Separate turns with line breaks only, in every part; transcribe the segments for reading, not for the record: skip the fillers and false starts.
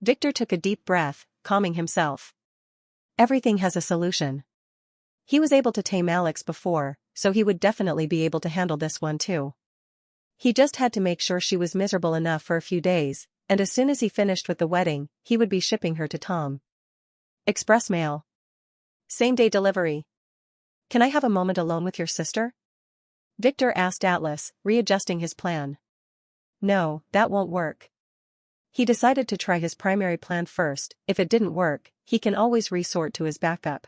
Victor took a deep breath, calming himself. Everything has a solution. He was able to tame Alex before, so he would definitely be able to handle this one too. He just had to make sure she was miserable enough for a few days, and as soon as he finished with the wedding, he would be shipping her to Tom. Express mail. Same-day delivery. Can I have a moment alone with your sister? Victor asked Atlas, readjusting his plan. No, that won't work. He decided to try his primary plan first. If it didn't work, he can always resort to his backup.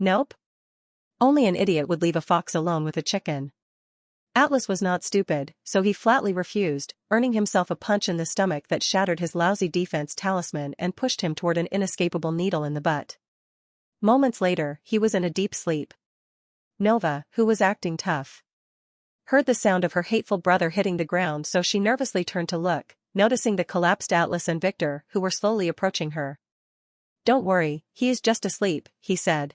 Nope. Only an idiot would leave a fox alone with a chicken. Atlas was not stupid, so he flatly refused, earning himself a punch in the stomach that shattered his lousy defense talisman and pushed him toward an inescapable needle in the butt. Moments later, he was in a deep sleep. Nova, who was acting tough, heard the sound of her hateful brother hitting the ground, so she nervously turned to look, noticing the collapsed Atlas and Victor, who were slowly approaching her. Don't worry, he is just asleep, he said.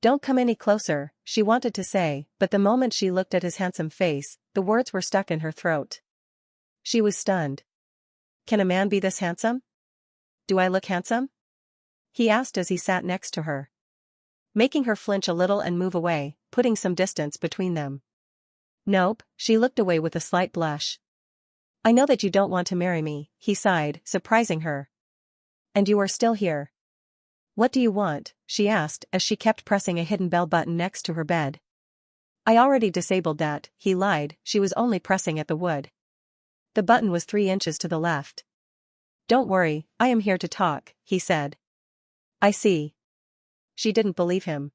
Don't come any closer, she wanted to say, but the moment she looked at his handsome face, the words were stuck in her throat. She was stunned. Can a man be this handsome? Do I look handsome? He asked as he sat next to her, making her flinch a little and move away, putting some distance between them. Nope, she looked away with a slight blush. I know that you don't want to marry me, he sighed, surprising her. And you are still here. What do you want? She asked as she kept pressing a hidden bell button next to her bed. I already disabled that, he lied, she was only pressing at the wood. The button was 3 inches to the left. Don't worry, I am here to talk, he said. I see. She didn't believe him.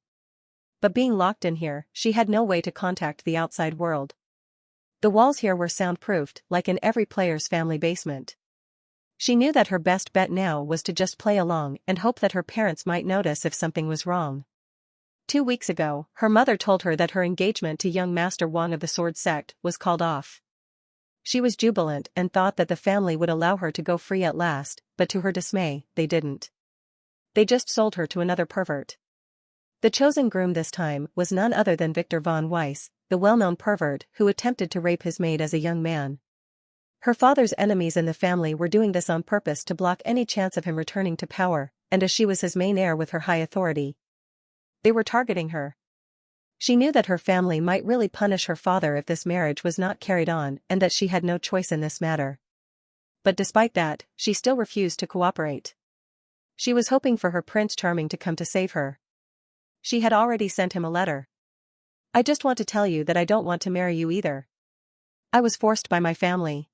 But being locked in here, she had no way to contact the outside world. The walls here were soundproofed, like in every player's family basement. She knew that her best bet now was to just play along and hope that her parents might notice if something was wrong. 2 weeks ago, her mother told her that her engagement to young Master Wang of the Sword Sect was called off. She was jubilant and thought that the family would allow her to go free at last, but to her dismay, they didn't. They just sold her to another pervert. The chosen groom this time was none other than Victor von Weiss, the well-known pervert who attempted to rape his maid as a young man. Her father's enemies in the family were doing this on purpose to block any chance of him returning to power, and as she was his main heir with her high authority, they were targeting her. She knew that her family might really punish her father if this marriage was not carried on and that she had no choice in this matter. But despite that, she still refused to cooperate. She was hoping for her Prince Charming to come to save her. She had already sent him a letter. I just want to tell you that I don't want to marry you either. I was forced by my family.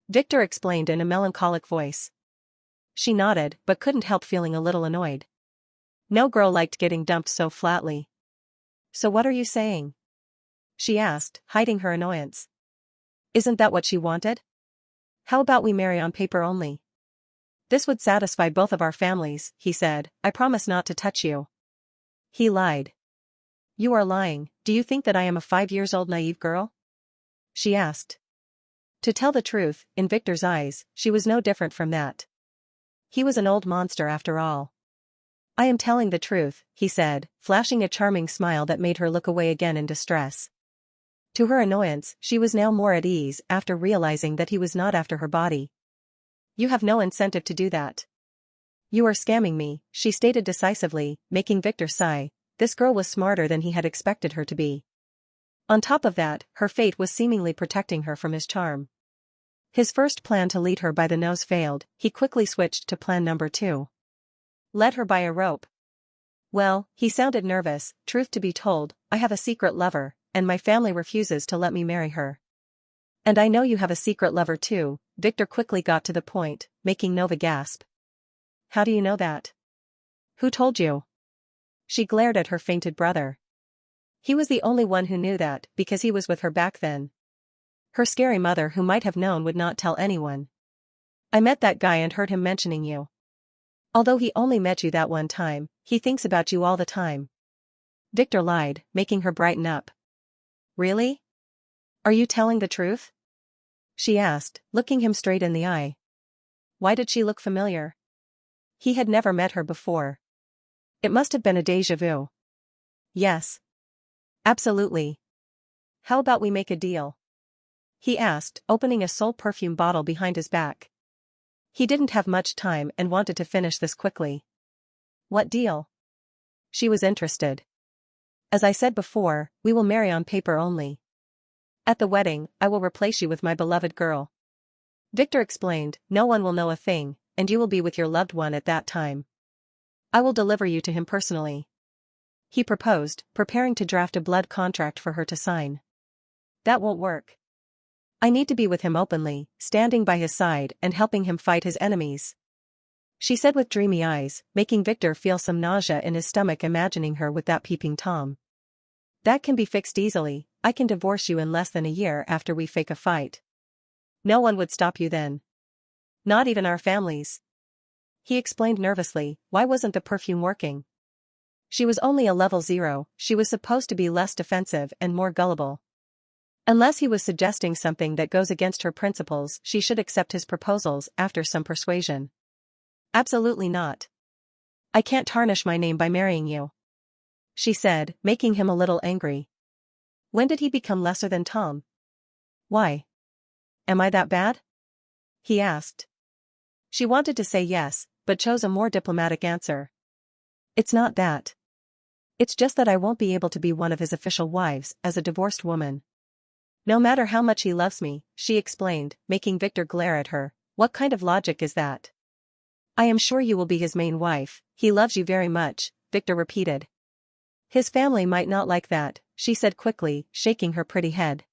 Victor explained in a melancholic voice. She nodded but couldn't help feeling a little annoyed. No girl liked getting dumped so flatly. So what are you saying? She asked, hiding her annoyance. Isn't that what she wanted? How about we marry on paper only? This would satisfy both of our families, he said. I promise not to touch you. He lied. You are lying. Do you think that I am a 5-year-old naive girl? She asked. To tell the truth, in Victor's eyes, she was no different from that. He was an old monster after all. I am telling the truth, he said, flashing a charming smile that made her look away again in distress. To her annoyance, she was now more at ease after realizing that he was not after her body. You have no incentive to do that. You are scamming me, she stated decisively, making Victor sigh. This girl was smarter than he had expected her to be. On top of that, her fate was seemingly protecting her from his charm. His first plan to lead her by the nose failed, he quickly switched to plan number 2. Led her by a rope. Well, he sounded nervous. Truth to be told, I have a secret lover, and my family refuses to let me marry her. And I know you have a secret lover too, Victor quickly got to the point, making Nova gasp. How do you know that? Who told you? She glared at her fainted brother. He was the only one who knew that, because he was with her back then. Her scary mother, who might have known, would not tell anyone. I met that guy and heard him mentioning you. Although he only met you that one time, he thinks about you all the time. Victor lied, making her brighten up. Really? Are you telling the truth? She asked, looking him straight in the eye. Why did she look familiar? He had never met her before. It must have been a déjà vu. Yes. Absolutely. How about we make a deal? He asked, opening a Soul perfume bottle behind his back. He didn't have much time and wanted to finish this quickly. What deal? She was interested. As I said before, we will marry on paper only. At the wedding, I will replace you with my beloved girl. Victor explained, no one will know a thing, and you will be with your loved one at that time. I will deliver you to him personally. He proposed, preparing to draft a blood contract for her to sign. That won't work. I need to be with him openly, standing by his side and helping him fight his enemies. She said with dreamy eyes, making Victor feel some nausea in his stomach imagining her with that peeping Tom. That can be fixed easily. I can divorce you in less than a year after we fake a fight. No one would stop you then. Not even our families. He explained nervously, why wasn't the perfume working? She was only a level 0, she was supposed to be less defensive and more gullible. Unless he was suggesting something that goes against her principles, she should accept his proposals after some persuasion. Absolutely not. I can't tarnish my name by marrying you, she said, making him a little angry. When did he become lesser than Tom? Why? Am I that bad? He asked. She wanted to say yes, but chose a more diplomatic answer. It's not that. It's just that I won't be able to be one of his official wives as a divorced woman. No matter how much he loves me, she explained, making Victor glare at her. What kind of logic is that? I am sure you will be his main wife. He loves you very much, Victor repeated. His family might not like that, she said quickly, shaking her pretty head.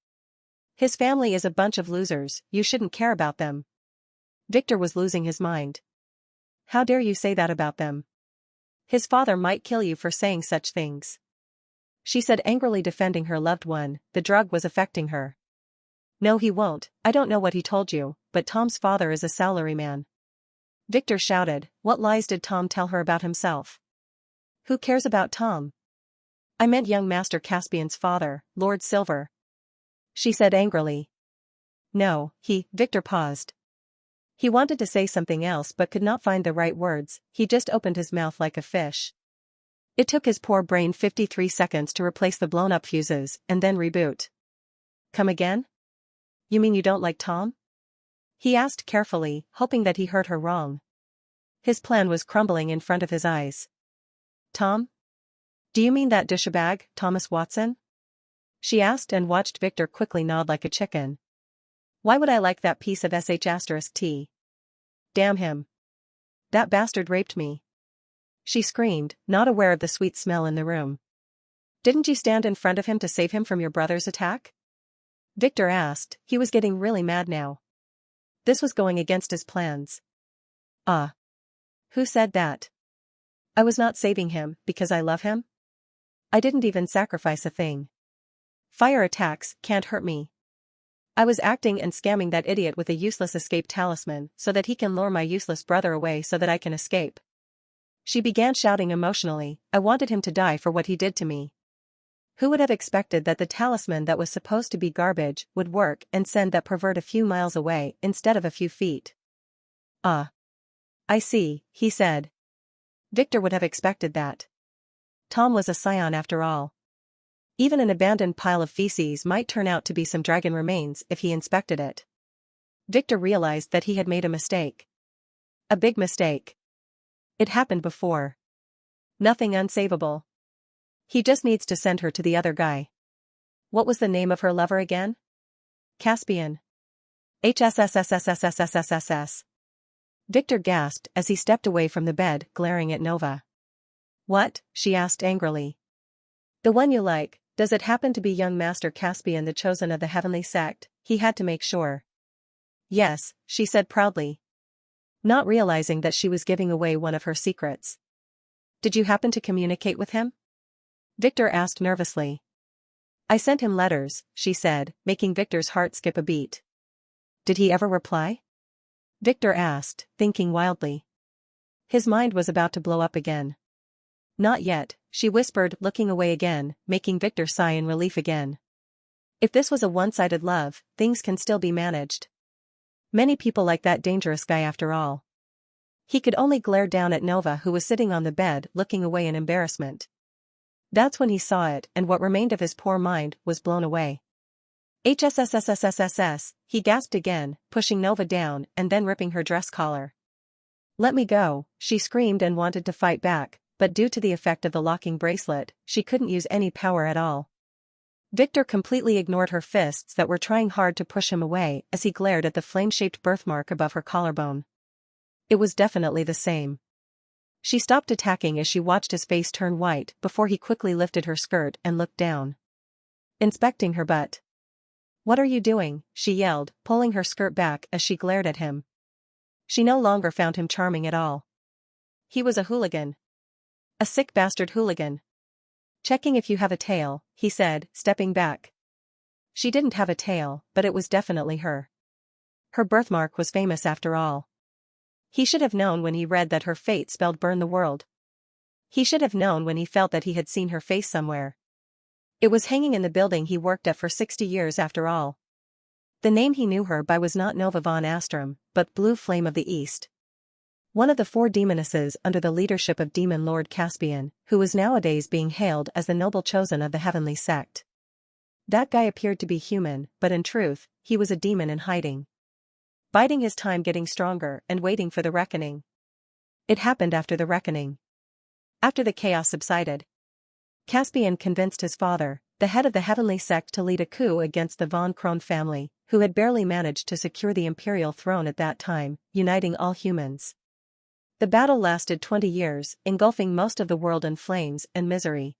His family is a bunch of losers, you shouldn't care about them. Victor was losing his mind. How dare you say that about them? His father might kill you for saying such things. She said angrily, defending her loved one. The drug was affecting her. No, he won't. I don't know what he told you, but Tom's father is a salaryman. Victor shouted. What lies did Tom tell her about himself? Who cares about Tom? I meant young Master Caspian's father, Lord Silver. She said angrily. No, Victor paused. He wanted to say something else but could not find the right words. He just opened his mouth like a fish. It took his poor brain 53 seconds to replace the blown-up fuses and then reboot. Come again? You mean you don't like Tom? He asked carefully, hoping that he heard her wrong. His plan was crumbling in front of his eyes. Tom? Do you mean that douchebag, Thomas Watson? She asked and watched Victor quickly nod like a chicken. Why would I like that piece of sh*t? Damn him. That bastard raped me. She screamed, not aware of the sweet smell in the room. Didn't you stand in front of him to save him from your brother's attack? Victor asked. He was getting really mad now. This was going against his plans. Who said that? I was not saving him because I love him? I didn't even sacrifice a thing. Fire attacks can't hurt me. I was acting and scamming that idiot with a useless escape talisman so that he can lure my useless brother away so that I can escape. She began shouting emotionally. I wanted him to die for what he did to me. Who would have expected that the talisman that was supposed to be garbage would work and send that pervert a few miles away instead of a few feet? I see, he said. Victor would have expected that. Tom was a scion after all. Even an abandoned pile of feces might turn out to be some dragon remains if he inspected it. Victor realized that he had made a mistake. A big mistake. It happened before. Nothing unsavable. He just needs to send her to the other guy. What was the name of her lover again? Caspian. HSSSSSSSSSS. Victor gasped as he stepped away from the bed, glaring at Nova. What? She asked angrily. The one you like. Does it happen to be young Master Caspian, the chosen of the heavenly sect? He had to make sure. Yes, she said proudly. Not realizing that she was giving away one of her secrets. Did you happen to communicate with him? Victor asked nervously. I sent him letters, she said, making Victor's heart skip a beat. Did he ever reply? Victor asked, thinking wildly. His mind was about to blow up again. Not yet, she whispered, looking away again, making Victor sigh in relief again. If this was a one-sided love, things can still be managed. Many people like that dangerous guy after all. He could only glare down at Nova, who was sitting on the bed looking away in embarrassment. That's when he saw it, and what remained of his poor mind was blown away. HSSSSSSS, he gasped again, pushing Nova down and then ripping her dress collar. Let me go, she screamed and wanted to fight back, but due to the effect of the locking bracelet, she couldn't use any power at all. Victor completely ignored her fists that were trying hard to push him away as he glared at the flame-shaped birthmark above her collarbone. It was definitely the same. She stopped attacking as she watched his face turn white before he quickly lifted her skirt and looked down, inspecting her butt. What are you doing? She yelled, pulling her skirt back as she glared at him. She no longer found him charming at all. He was a hooligan. A sick bastard hooligan. Checking if you have a tail, he said, stepping back. She didn't have a tail, but it was definitely her. Her birthmark was famous after all. He should have known when he read that her fate spelled burn the world. He should have known when he felt that he had seen her face somewhere. It was hanging in the building he worked at for 60 years after all. The name he knew her by was not Nova von Astrum, but Blue Flame of the East. One of the 4 demonesses under the leadership of Demon Lord Caspian, who was nowadays being hailed as the noble chosen of the heavenly sect. That guy appeared to be human, but in truth, he was a demon in hiding. Biding his time getting stronger and waiting for the reckoning. It happened after the reckoning. After the chaos subsided, Caspian convinced his father, the head of the heavenly sect, to lead a coup against the von Kron family, who had barely managed to secure the imperial throne at that time, uniting all humans. The battle lasted 20 years, engulfing most of the world in flames and misery.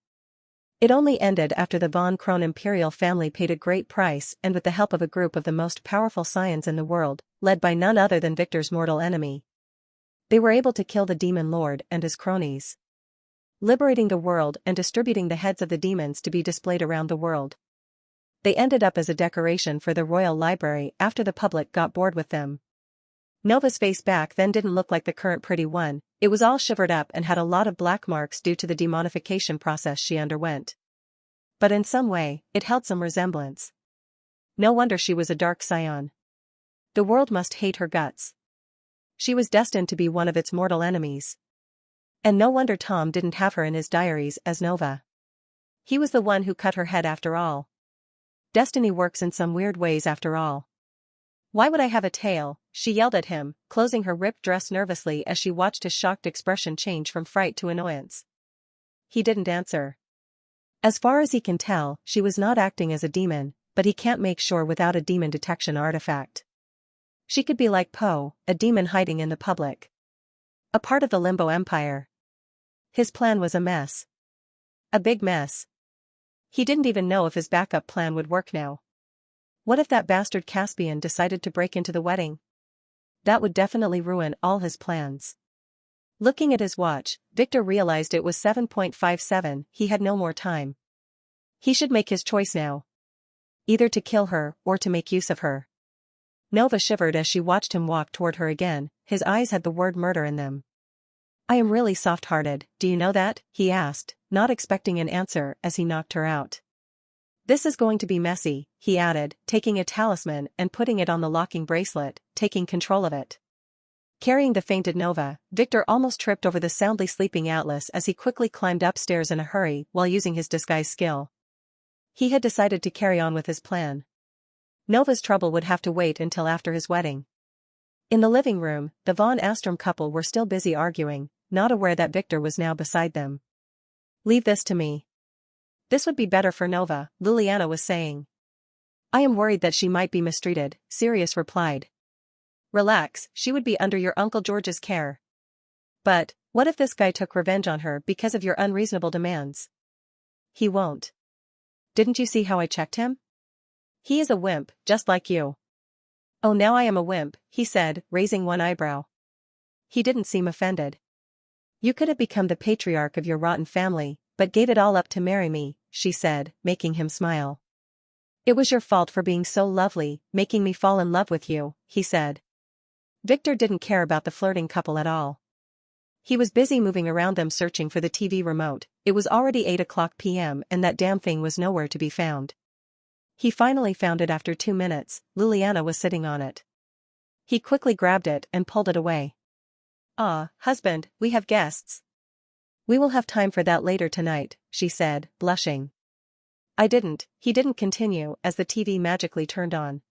It only ended after the von Kron imperial family paid a great price and with the help of a group of the most powerful scions in the world, led by none other than Victor's mortal enemy. They were able to kill the demon lord and his cronies, liberating the world and distributing the heads of the demons to be displayed around the world. They ended up as a decoration for the royal library after the public got bored with them. Nova's face back then didn't look like the current pretty one, it was all shivered up and had a lot of black marks due to the demonification process she underwent. But in some way, it held some resemblance. No wonder she was a dark scion. The world must hate her guts. She was destined to be one of its mortal enemies. And no wonder Tom didn't have her in his diaries as Nova. He was the one who cut her head after all. Destiny works in some weird ways after all. Why would I have a tail? She yelled at him, closing her ripped dress nervously as she watched his shocked expression change from fright to annoyance. He didn't answer. As far as he can tell, she was not acting as a demon, but he can't make sure without a demon detection artifact. She could be like Poe, a demon hiding in the public. A part of the Limbo Empire. His plan was a mess. A big mess. He didn't even know if his backup plan would work now. What if that bastard Caspian decided to break into the wedding? That would definitely ruin all his plans. Looking at his watch, Victor realized it was 7:57. He had no more time. He should make his choice now. Either to kill her or to make use of her. Nova shivered as she watched him walk toward her again, his eyes had the word murder in them. I am really soft-hearted, do you know that? He asked, not expecting an answer as he knocked her out. This is going to be messy, he added, taking a talisman and putting it on the locking bracelet, taking control of it. Carrying the fainted Nova, Victor almost tripped over the soundly sleeping Atlas as he quickly climbed upstairs in a hurry while using his disguise skill. He had decided to carry on with his plan. Nova's trouble would have to wait until after his wedding. In the living room, the von Astrum couple were still busy arguing, not aware that Victor was now beside them. Leave this to me. This would be better for Nova, Liliana was saying. I am worried that she might be mistreated, Sirius replied. Relax, she would be under your Uncle George's care. But, what if this guy took revenge on her because of your unreasonable demands? He won't. Didn't you see how I checked him? He is a wimp, just like you. Oh, now I am a wimp, he said, raising one eyebrow. He didn't seem offended. You could have become the patriarch of your rotten family, but gave it all up to marry me, she said, making him smile. It was your fault for being so lovely, making me fall in love with you, he said. Victor didn't care about the flirting couple at all. He was busy moving around them searching for the TV remote. It was already 8:00 p.m. and that damn thing was nowhere to be found. He finally found it after 2 minutes, Liliana was sitting on it. He quickly grabbed it and pulled it away. Ah, husband, we have guests. We will have time for that later tonight, she said, blushing. He didn't continue as the TV magically turned on.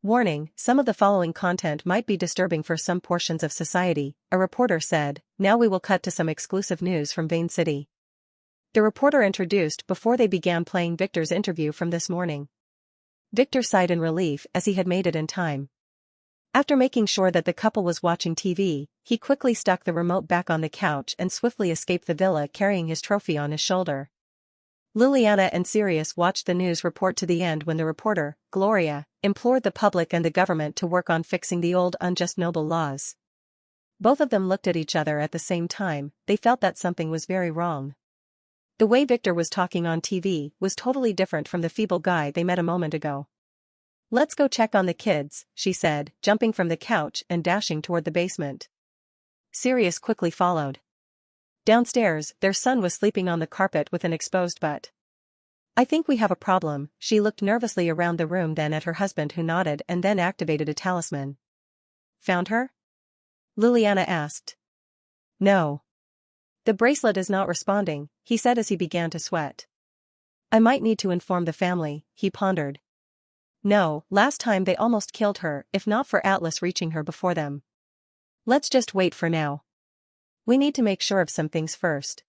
Warning, some of the following content might be disturbing for some portions of society, a reporter said. Now we will cut to some exclusive news from Vane City. The reporter introduced before they began playing Victor's interview from this morning. Victor sighed in relief as he had made it in time. After making sure that the couple was watching TV, he quickly stuck the remote back on the couch and swiftly escaped the villa carrying his trophy on his shoulder. Liliana and Sirius watched the news report to the end when the reporter, Gloria, implored the public and the government to work on fixing the old unjust noble laws. Both of them looked at each other at the same time. They felt that something was very wrong. The way Victor was talking on TV was totally different from the feeble guy they met a moment ago. "Let's go check on the kids," she said, jumping from the couch and dashing toward the basement. Sirius quickly followed. Downstairs, their son was sleeping on the carpet with an exposed butt. "I think we have a problem." She looked nervously around the room, then at her husband, who nodded and then activated a talisman. "Found her?" Liliana asked. "No. The bracelet is not responding," he said as he began to sweat. "I might need to inform the family," he pondered. "No, last time they almost killed her, if not for Atlas reaching her before them. Let's just wait for now. We need to make sure of some things first,"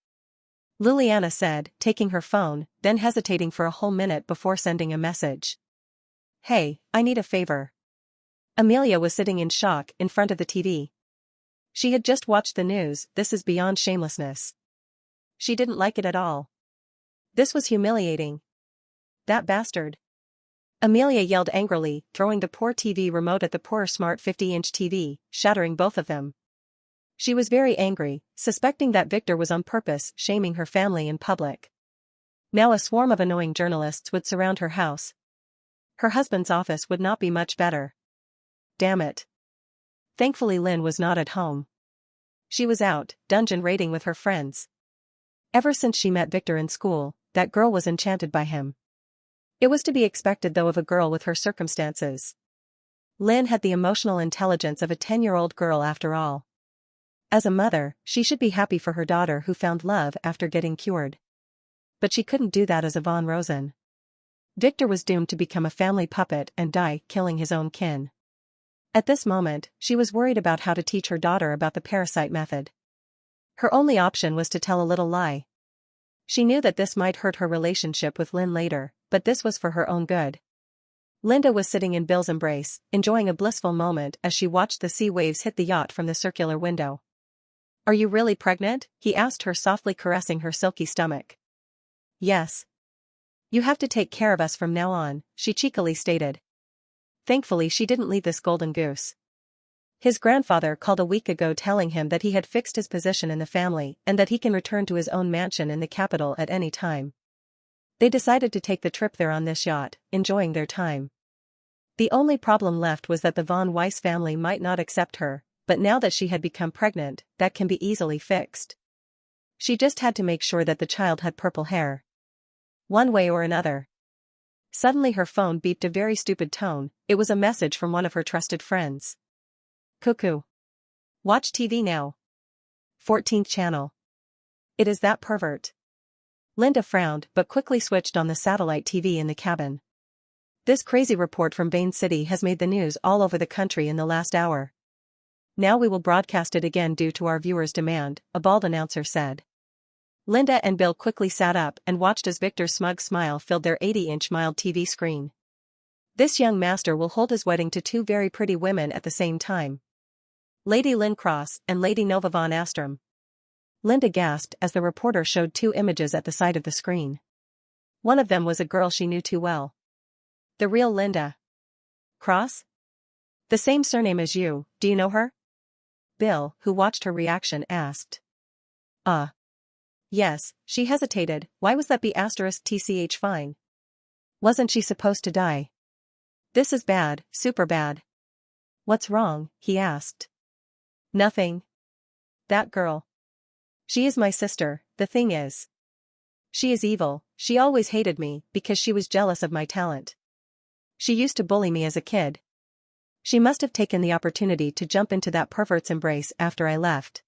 Liliana said, taking her phone, then hesitating for a whole minute before sending a message. "Hey, I need a favor." Amelia was sitting in shock in front of the TV. She had just watched the news. This is beyond shamelessness. She didn't like it at all. This was humiliating. "That bastard." Amelia yelled angrily, throwing the poor TV remote at the poor smart 50-inch TV, shattering both of them. She was very angry, suspecting that Victor was on purpose shaming her family in public. Now a swarm of annoying journalists would surround her house. Her husband's office would not be much better. Damn it. Thankfully Lynn was not at home. She was out, dungeon raiding with her friends. Ever since she met Victor in school, that girl was enchanted by him. It was to be expected though of a girl with her circumstances. Lynn had the emotional intelligence of a 10-year-old girl after all. As a mother, she should be happy for her daughter who found love after getting cured. But she couldn't do that as a Von Rosen. Victor was doomed to become a family puppet and die killing his own kin. At this moment, she was worried about how to teach her daughter about the parasite method. Her only option was to tell a little lie. She knew that this might hurt her relationship with Lynn later, but this was for her own good. Linda was sitting in Bill's embrace, enjoying a blissful moment as she watched the sea waves hit the yacht from the circular window. "Are you really pregnant?" he asked her, softly caressing her silky stomach. "Yes. You have to take care of us from now on," she cheekily stated. Thankfully she didn't leave this golden goose. His grandfather called a week ago telling him that he had fixed his position in the family and that he can return to his own mansion in the capital at any time. They decided to take the trip there on this yacht, enjoying their time. The only problem left was that the Von Weiss family might not accept her, but now that she had become pregnant, that can be easily fixed. She just had to make sure that the child had purple hair. One way or another. Suddenly her phone beeped a very stupid tone. It was a message from one of her trusted friends. "Cuckoo. Watch TV now. 14th channel. It is that pervert." Linda frowned but quickly switched on the satellite TV in the cabin. "This crazy report from Vane City has made the news all over the country in the last hour. Now we will broadcast it again due to our viewers' demand," a bald announcer said. Linda and Bill quickly sat up and watched as Victor's smug smile filled their 80-inch mild TV screen. This young master will hold his wedding to two very pretty women at the same time. Lady Lynn Cross and Lady Nova von Astrom. Linda gasped as the reporter showed two images at the side of the screen. One of them was a girl she knew too well. The real Linda Cross? The same surname as you, do you know her? Bill, who watched her reaction, asked. Yes, she hesitated. Why was that B*TCH fine? Wasn't she supposed to die? This is bad, super bad. What's wrong? He asked. Nothing. That girl. She is my sister. The thing is, she is evil. She always hated me because she was jealous of my talent. She used to bully me as a kid. She must have taken the opportunity to jump into that pervert's embrace after I left.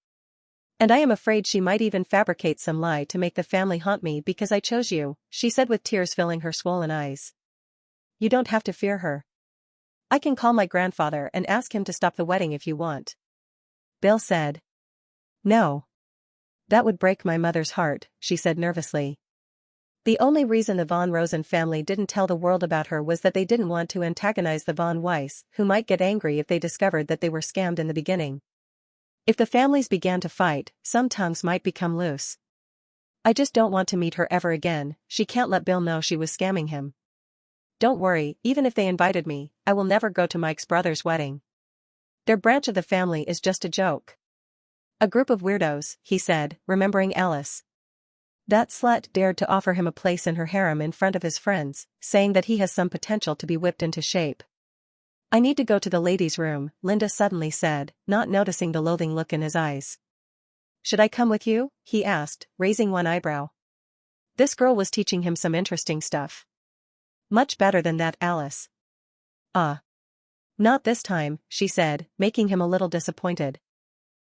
And I am afraid she might even fabricate some lie to make the family haunt me because I chose you, she said with tears filling her swollen eyes. You don't have to fear her. I can call my grandfather and ask him to stop the wedding if you want. Bill said. No. That would break my mother's heart, she said nervously. The only reason the Von Rosen family didn't tell the world about her was that they didn't want to antagonize the Von Weiss, who might get angry if they discovered that they were scammed in the beginning. If the families began to fight, some tongues might become loose. I just don't want to meet her ever again. She can't let Bill know she was scamming him. Don't worry, even if they invited me, I will never go to Mike's brother's wedding. Their branch of the family is just a joke. A group of weirdos, he said, remembering Alice. That slut dared to offer him a place in her harem in front of his friends, saying that he has some potential to be whipped into shape. I need to go to the ladies' room, Linda suddenly said, not noticing the loathing look in his eyes. Should I come with you? He asked, raising one eyebrow. This girl was teaching him some interesting stuff. Much better than that Alice. Not this time, she said, making him a little disappointed.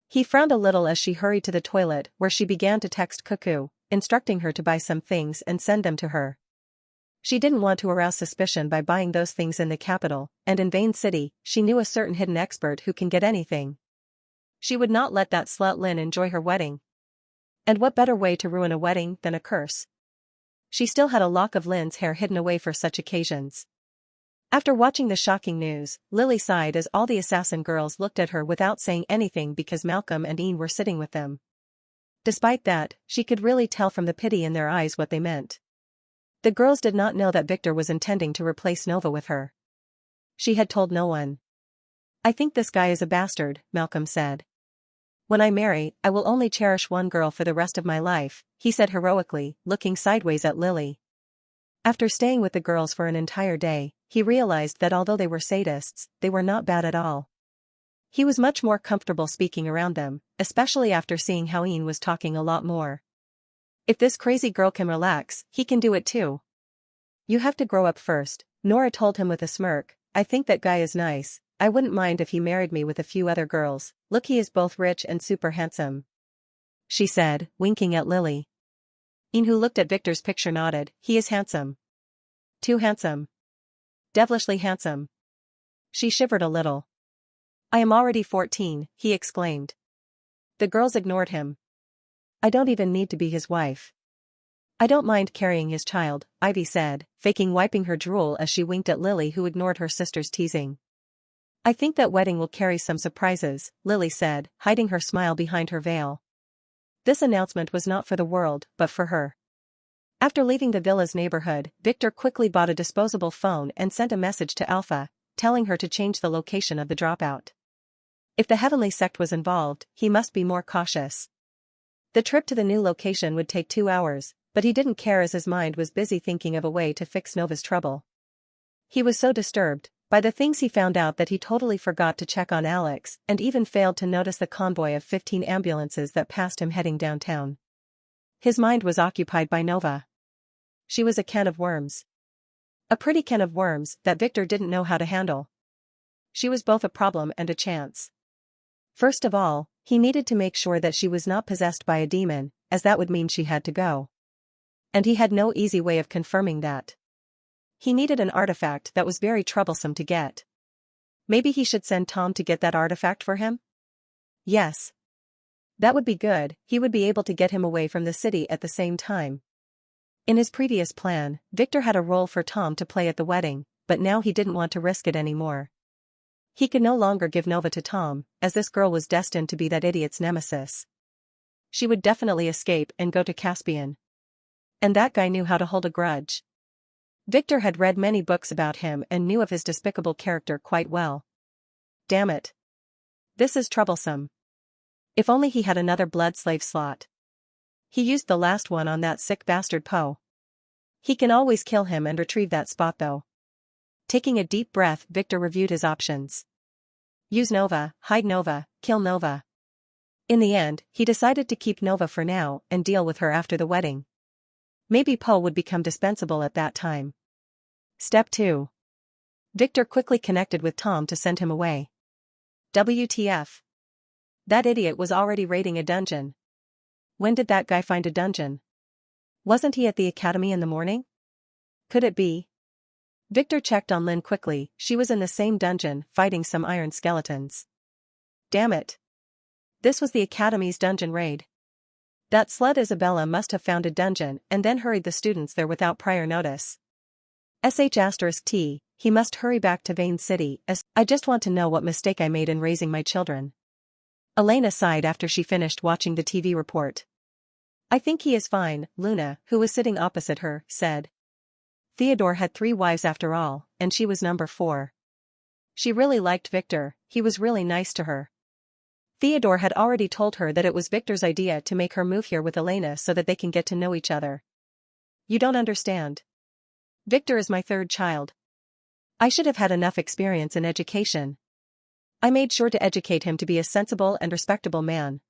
He frowned a little as she hurried to the toilet where she began to text Cuckoo, instructing her to buy some things and send them to her. She didn't want to arouse suspicion by buying those things in the capital, and in Vane City, she knew a certain hidden expert who can get anything. She would not let that slut Lynn enjoy her wedding. And what better way to ruin a wedding than a curse? She still had a lock of Lynn's hair hidden away for such occasions. After watching the shocking news, Lily sighed as all the assassin girls looked at her without saying anything because Malcolm and Ian were sitting with them. Despite that, she could really tell from the pity in their eyes what they meant. The girls did not know that Victor was intending to replace Nova with her. She had told no one. I think this guy is a bastard, Malcolm said. When I marry, I will only cherish one girl for the rest of my life, he said heroically, looking sideways at Lily. After staying with the girls for an entire day, he realized that although they were sadists, they were not bad at all. He was much more comfortable speaking around them, especially after seeing how Ian was talking a lot more. If this crazy girl can relax, he can do it too. You have to grow up first, Nora told him with a smirk. I think that guy is nice. I wouldn't mind if he married me with a few other girls. Look, he is both rich and super handsome. She said, winking at Lily. Ian, who looked at Victor's picture, nodded. He is handsome. Too handsome. Devilishly handsome. She shivered a little. I am already 14, he exclaimed. The girls ignored him. I don't even need to be his wife. I don't mind carrying his child, Ivy said, faking wiping her drool as she winked at Lily, who ignored her sister's teasing. I think that wedding will carry some surprises, Lily said, hiding her smile behind her veil. This announcement was not for the world, but for her. After leaving the villa's neighborhood, Victor quickly bought a disposable phone and sent a message to Alpha, telling her to change the location of the dropout. If the heavenly sect was involved, he must be more cautious. The trip to the new location would take 2 hours, but he didn't care as his mind was busy thinking of a way to fix Nova's trouble. He was so disturbed by the things he found out that he totally forgot to check on Alex and even failed to notice the convoy of 15 ambulances that passed him heading downtown. His mind was occupied by Nova. She was a can of worms. A pretty can of worms that Victor didn't know how to handle. She was both a problem and a chance. First of all, he needed to make sure that she was not possessed by a demon, as that would mean she had to go. And he had no easy way of confirming that. He needed an artifact that was very troublesome to get. Maybe he should send Tom to get that artifact for him? Yes. That would be good. He would be able to get him away from the city at the same time. In his previous plan, Victor had a role for Tom to play at the wedding, but now he didn't want to risk it anymore. He could no longer give Nova to Tom, as this girl was destined to be that idiot's nemesis. She would definitely escape and go to Caspian. And that guy knew how to hold a grudge. Victor had read many books about him and knew of his despicable character quite well. Damn it. This is troublesome. If only he had another blood slave slot. He used the last one on that sick bastard Poe. He can always kill him and retrieve that spot though. Taking a deep breath, Victor reviewed his options. Use Nova, hide Nova, kill Nova. In the end, he decided to keep Nova for now and deal with her after the wedding. Maybe Poe would become dispensable at that time. Step 2. Victor quickly connected with Tom to send him away. WTF. That idiot was already raiding a dungeon. When did that guy find a dungeon? Wasn't he at the academy in the morning? Could it be? Victor checked on Lynn quickly. She was in the same dungeon, fighting some iron skeletons. Damn it. This was the academy's dungeon raid. That slut Isabella must have found a dungeon and then hurried the students there without prior notice. *T, he must hurry back to Vane City as I just want to know what mistake I made in raising my children. Elena sighed after she finished watching the TV report. I think he is fine, Luna, who was sitting opposite her, said. Theodore had 3 wives after all, and she was number 4. She really liked Victor, he was really nice to her. Theodore had already told her that it was Victor's idea to make her move here with Elena so that they can get to know each other. You don't understand. Victor is my 3rd child. I should have had enough experience in education. I made sure to educate him to be a sensible and respectable man.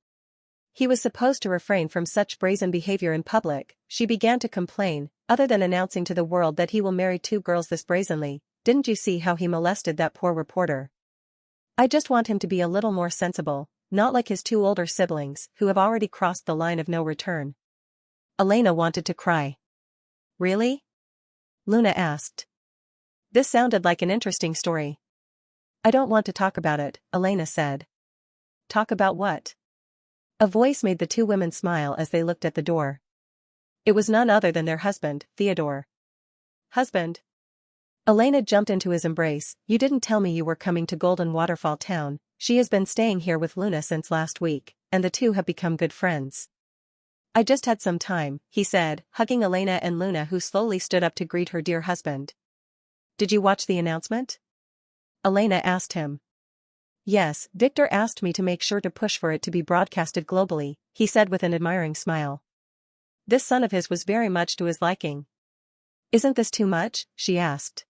He was supposed to refrain from such brazen behavior in public. She began to complain, other than announcing to the world that he will marry 2 girls this brazenly. Didn't you see how he molested that poor reporter? I just want him to be a little more sensible, not like his 2 older siblings, who have already crossed the line of no return. Elena wanted to cry. Really? Luna asked. This sounded like an interesting story. I don't want to talk about it, Elena said. Talk about what? A voice made the 2 women smile as they looked at the door. It was none other than their husband, Theodore. Husband? Elena jumped into his embrace. You didn't tell me you were coming to Golden Waterfall Town. She has been staying here with Luna since last week, and the 2 have become good friends. I just had some time, he said, hugging Elena and Luna, who slowly stood up to greet her dear husband. Did you watch the announcement? Elena asked him. Yes, Victor asked me to make sure to push for it to be broadcasted globally, he said with an admiring smile. This son of his was very much to his liking. Isn't this too much? She asked.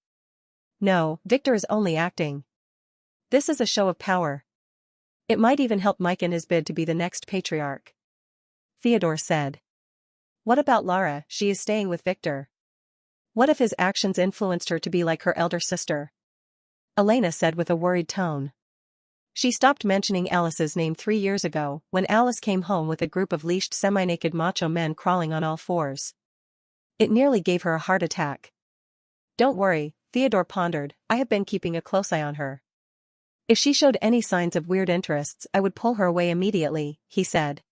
No, Victor is only acting. This is a show of power. It might even help Mike in his bid to be the next patriarch. Theodore said. What about Lara? She is staying with Victor. What if his actions influenced her to be like her elder sister? Elena said with a worried tone. She stopped mentioning Alice's name 3 years ago, when Alice came home with a group of leashed semi-naked macho men crawling on all 4s. It nearly gave her a heart attack. Don't worry, Theodore pondered, I have been keeping a close eye on her. If she showed any signs of weird interests, I would pull her away immediately, he said.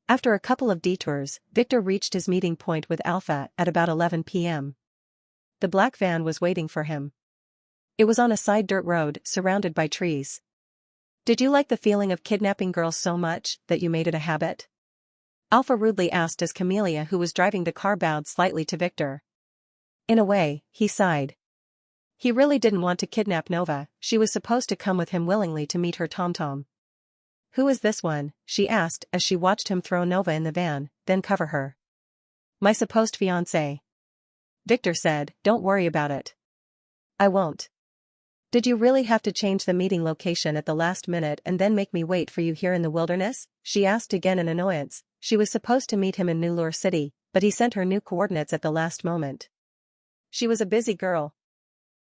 After a couple of detours, Victor reached his meeting point with Alpha at about 11 p.m. The black van was waiting for him. It was on a side dirt road, surrounded by trees. Did you like the feeling of kidnapping girls so much that you made it a habit? Alpha rudely asked as Camellia, who was driving the car, bowed slightly to Victor. In a way, he sighed. He really didn't want to kidnap Nova. She was supposed to come with him willingly to meet her tom-tom. Who is this one? She asked as she watched him throw Nova in the van, then cover her. My supposed fiancé. Victor said, don't worry about it. I won't. Did you really have to change the meeting location at the last minute and then make me wait for you here in the wilderness? She asked again in annoyance. She was supposed to meet him in New Lure City, but he sent her new coordinates at the last moment. She was a busy girl.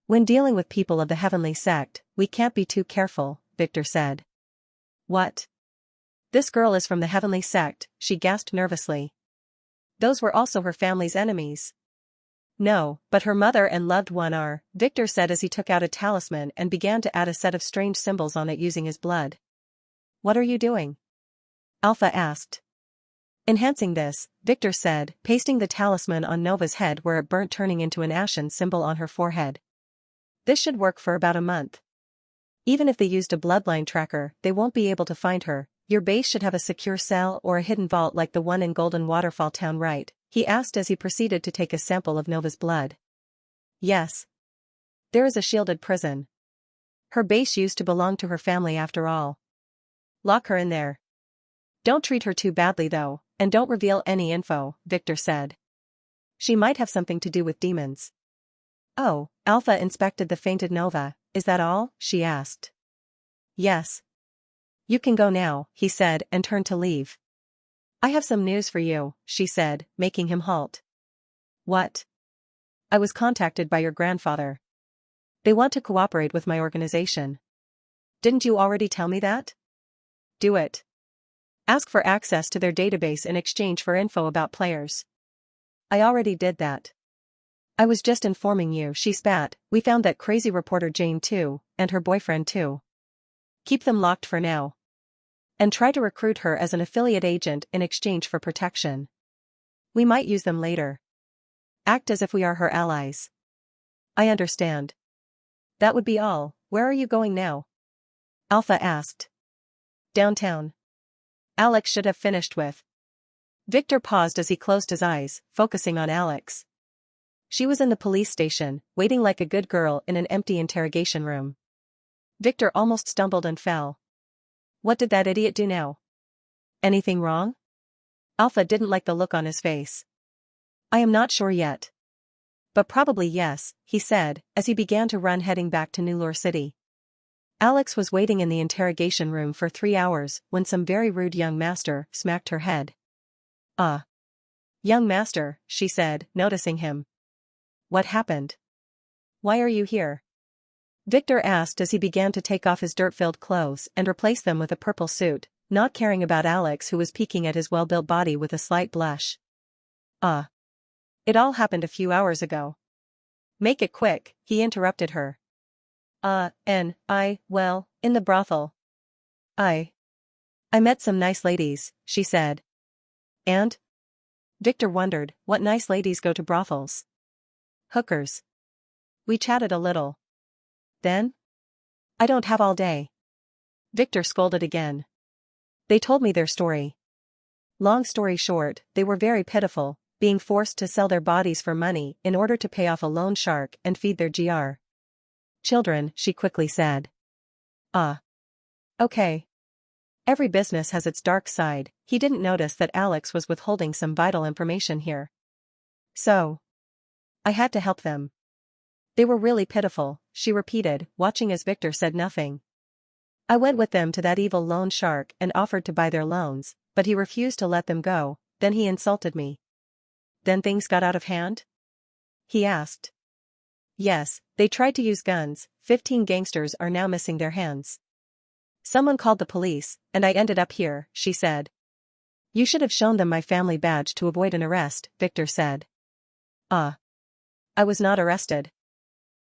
When dealing with people of the heavenly sect, we can't be too careful, Victor said. What? This girl is from the heavenly sect, she gasped nervously. Those were also her family's enemies. No, but her mother and loved one are, Victor said as he took out a talisman and began to add a set of strange symbols on it using his blood. What are you doing? Alpha asked. Enhancing this, Victor said, pasting the talisman on Nova's head where it burnt, turning into an ashen symbol on her forehead. This should work for about a month. Even if they used a bloodline tracker, they won't be able to find her. Your base should have a secure cell or a hidden vault like the one in Golden Waterfall Town, right? He asked as he proceeded to take a sample of Nova's blood. Yes. There is a shielded prison. Her base used to belong to her family after all. Lock her in there. Don't treat her too badly though, and don't reveal any info, Victor said. She might have something to do with demons. Oh, Alpha inspected the fainted Nova. Is that all? She asked. Yes. You can go now, he said and turned to leave. I have some news for you, she said, making him halt. What? I was contacted by your grandfather. They want to cooperate with my organization. Didn't you already tell me that? Do it. Ask for access to their database in exchange for info about players. I already did that. I was just informing you, she spat. We found that crazy reporter Jane too, and her boyfriend too. Keep them locked for now. And try to recruit her as an affiliate agent in exchange for protection. We might use them later. Act as if we are her allies. I understand. That would be all. Where are you going now? Alpha asked. Downtown. Alex should have finished with. Victor paused as he closed his eyes, focusing on Alex. She was in the police station, waiting like a good girl in an empty interrogation room. Victor almost stumbled and fell. What did that idiot do now? Anything wrong? Alpha didn't like the look on his face. I am not sure yet. But probably yes, he said, as he began to run heading back to New Lure City. Alex was waiting in the interrogation room for 3 hours when some very rude young master smacked her head. Young master, she said, noticing him. What happened? Why are you here? Victor asked as he began to take off his dirt-filled clothes and replace them with a purple suit, not caring about Alex who was peeking at his well-built body with a slight blush. It all happened a few hours ago. Make it quick, he interrupted her. In the brothel. I met some nice ladies, she said. And? Victor wondered, what nice ladies go to brothels? Hookers. We chatted a little. Then? I don't have all day. Victor scolded again. They told me their story. Long story short, they were very pitiful, being forced to sell their bodies for money in order to pay off a loan shark and feed their GR. Children, she quickly said. Okay. Every business has its dark side. He didn't notice that Alex was withholding some vital information here. So. I had to help them. They were really pitiful, she repeated, watching as Victor said nothing. I went with them to that evil loan shark and offered to buy their loans, but he refused to let them go, then he insulted me. Then things got out of hand? He asked. Yes, they tried to use guns. 15 gangsters are now missing their hands. Someone called the police, and I ended up here, she said. You should have shown them my family badge to avoid an arrest, Victor said. I was not arrested.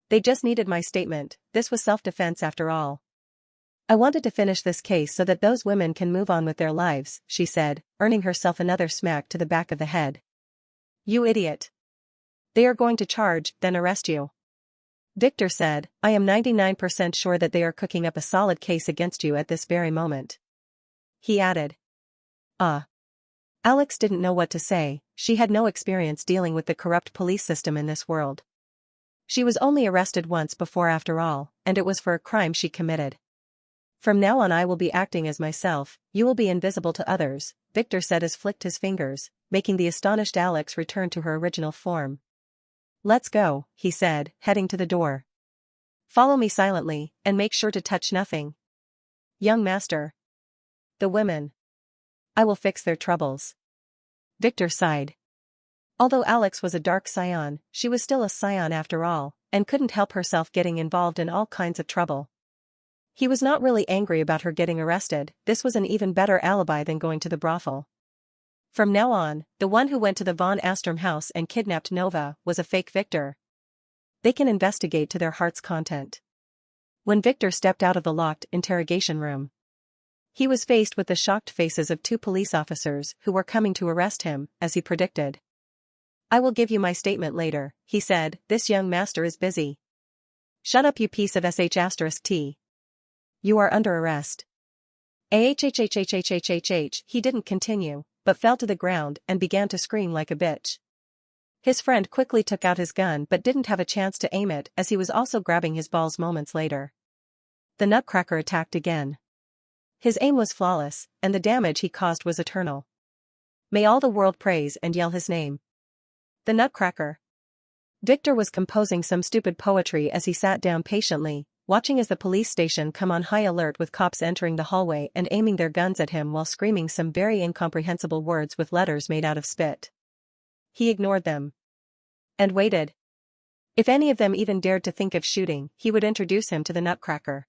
They just needed my statement. This was self-defense after all. I wanted to finish this case so that those women can move on with their lives, she said, earning herself another smack to the back of the head. You idiot. They are going to charge, then arrest you. Victor said, I am 99% sure that they are cooking up a solid case against you at this very moment. He added. Alex didn't know what to say. She had no experience dealing with the corrupt police system in this world. She was only arrested once before after all, and it was for a crime she committed. From now on I will be acting as myself, you will be invisible to others, Victor said as flicked his fingers, making the astonished Alex return to her original form. Let's go, he said, heading to the door. Follow me silently, and make sure to touch nothing. Young master. The women. I will fix their troubles. Victor sighed. Although Alex was a dark scion, she was still a scion after all, and couldn't help herself getting involved in all kinds of trouble. He was not really angry about her getting arrested. This was an even better alibi than going to the brothel. From now on, the one who went to the Von Astrom house and kidnapped Nova was a fake Victor. They can investigate to their heart's content. When Victor stepped out of the locked interrogation room, he was faced with the shocked faces of 2 police officers who were coming to arrest him, as he predicted. I will give you my statement later, he said, this young master is busy. Shut up you piece of sh*t. You are under arrest. Ahhhhhhhhh, he didn't continue, but fell to the ground and began to scream like a bitch. His friend quickly took out his gun but didn't have a chance to aim it as he was also grabbing his balls moments later. The Nutcracker attacked again. His aim was flawless, and the damage he caused was eternal. May all the world praise and yell his name. The Nutcracker. Victor was composing some stupid poetry as he sat down patiently, watching as the police station come on high alert with cops entering the hallway and aiming their guns at him while screaming some very incomprehensible words with letters made out of spit. He ignored them. And waited. If any of them even dared to think of shooting, he would introduce him to the Nutcracker.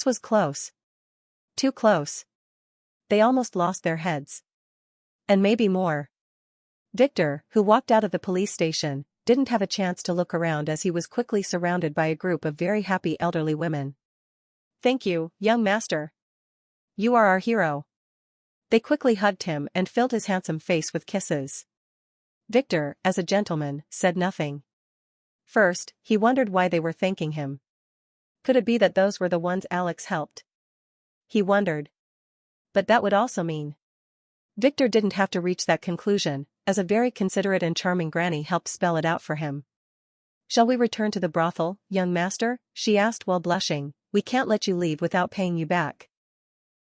This was close. Too close. They almost lost their heads. And maybe more. Victor, who walked out of the police station, didn't have a chance to look around as he was quickly surrounded by a group of very happy elderly women. "Thank you, young master. You are our hero." They quickly hugged him and filled his handsome face with kisses. Victor, as a gentleman, said nothing. First, he wondered why they were thanking him. Could it be that those were the ones Alex helped? He wondered. But that would also mean. Victor didn't have to reach that conclusion, as a very considerate and charming granny helped spell it out for him. "Shall we return to the brothel, young master?" she asked while blushing. "We can't let you leave without paying you back."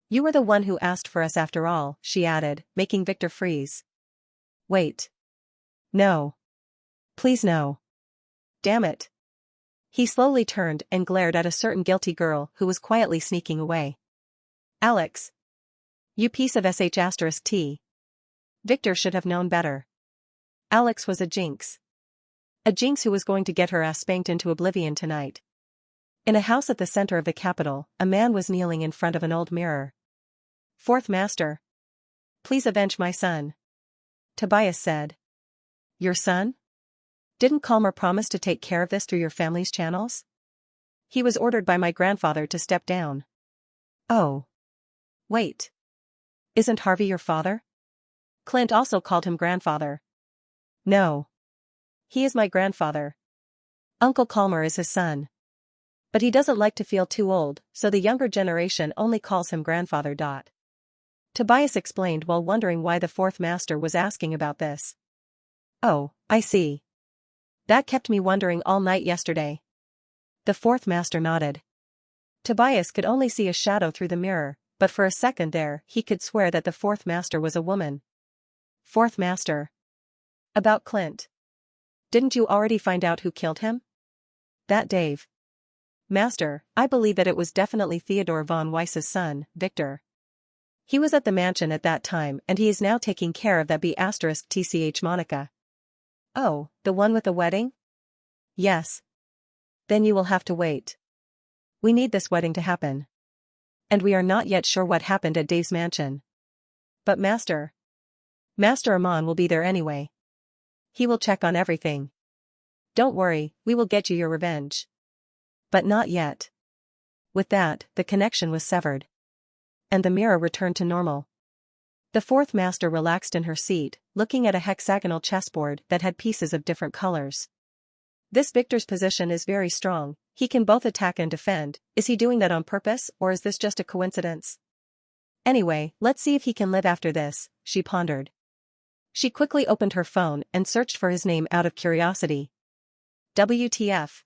You were the one who asked for us after all, she added, making Victor freeze. Wait. No. Please no. Damn it. He slowly turned and glared at a certain guilty girl who was quietly sneaking away. Alex. You piece of sh*t. Victor should have known better. Alex was a jinx. A jinx who was going to get her ass spanked into oblivion tonight. In a house at the center of the capital, a man was kneeling in front of an old mirror. Fourth Master. Please avenge my son. Tobias said. Your son? Didn't Calmer promise to take care of this through your family's channels? He was ordered by my grandfather to step down. Oh. Wait. Isn't Harvey your father? Clint also called him grandfather. No. He is my grandfather. Uncle Calmer is his son. But he doesn't like to feel too old, so the younger generation only calls him grandfather. Tobias explained while wondering why the fourth master was asking about this. Oh, I see. That kept me wondering all night yesterday. The fourth master nodded. Tobias could only see a shadow through the mirror, but for a second there he could swear that the fourth master was a woman. Fourth master. About Clint. Didn't you already find out who killed him? That Dave. Master, I believe that it was definitely Theodore von Weiss's son, Victor. He was at the mansion at that time and he is now taking care of that B***tch Monica. Oh, the one with the wedding? Yes. Then you will have to wait. We need this wedding to happen. And we are not yet sure what happened at Dave's mansion. But Master Amon will be there anyway. He will check on everything. Don't worry, we will get you your revenge. But not yet. With that, the connection was severed. And the mirror returned to normal. The fourth master relaxed in her seat, looking at a hexagonal chessboard that had pieces of different colors. This Victor's position is very strong, he can both attack and defend. Is he doing that on purpose or is this just a coincidence? Anyway, let's see if he can live after this, she pondered. She quickly opened her phone and searched for his name out of curiosity. WTF.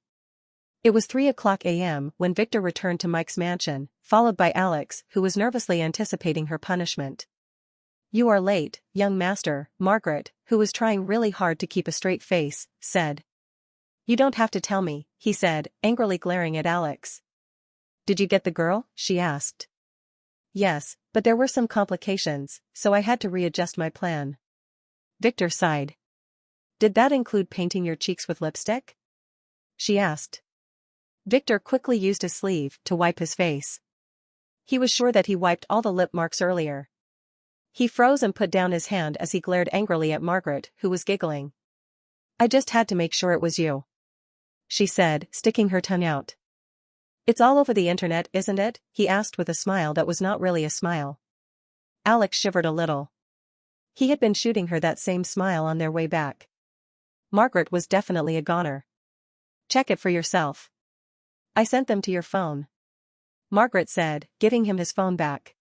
It was 3:00 a.m. when Victor returned to Mike's mansion, followed by Alex, who was nervously anticipating her punishment. You are late, young master, Margaret, who was trying really hard to keep a straight face, said. You don't have to tell me, he said, angrily glaring at Alex. Did you get the girl? She asked. Yes, but there were some complications, so I had to readjust my plan. Victor sighed. Did that include painting your cheeks with lipstick? She asked. Victor quickly used his sleeve to wipe his face. He was sure that he wiped all the lip marks earlier. He froze and put down his hand as he glared angrily at Margaret, who was giggling. I just had to make sure it was you. She said, sticking her tongue out. It's all over the internet, isn't it? He asked with a smile that was not really a smile. Alex shivered a little. He had been shooting her that same smile on their way back. Margaret was definitely a goner. Check it for yourself. I sent them to your phone. Margaret said, giving him his phone back.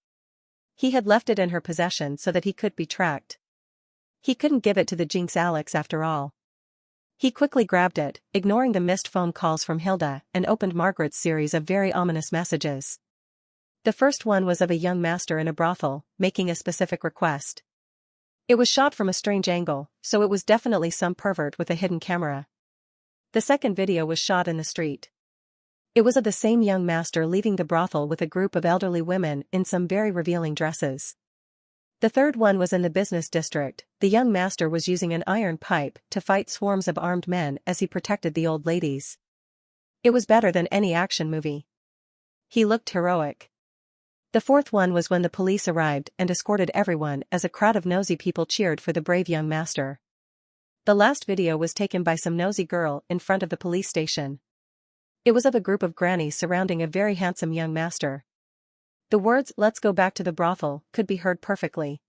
He had left it in her possession so that he could be tracked. He couldn't give it to the jinx Alex after all. He quickly grabbed it, ignoring the missed phone calls from Hilda, and opened Margaret's series of very ominous messages. The first one was of a young master in a brothel, making a specific request. It was shot from a strange angle, so it was definitely some pervert with a hidden camera. The second video was shot in the street. It was of the same young master leaving the brothel with a group of elderly women in some very revealing dresses. The third one was in the business district. The young master was using an iron pipe to fight swarms of armed men as he protected the old ladies. It was better than any action movie. He looked heroic. The fourth one was when the police arrived and escorted everyone as a crowd of nosy people cheered for the brave young master. The last video was taken by some nosy girl in front of the police station. It was of a group of grannies surrounding a very handsome young master. The words, "Let's go back to the brothel," could be heard perfectly.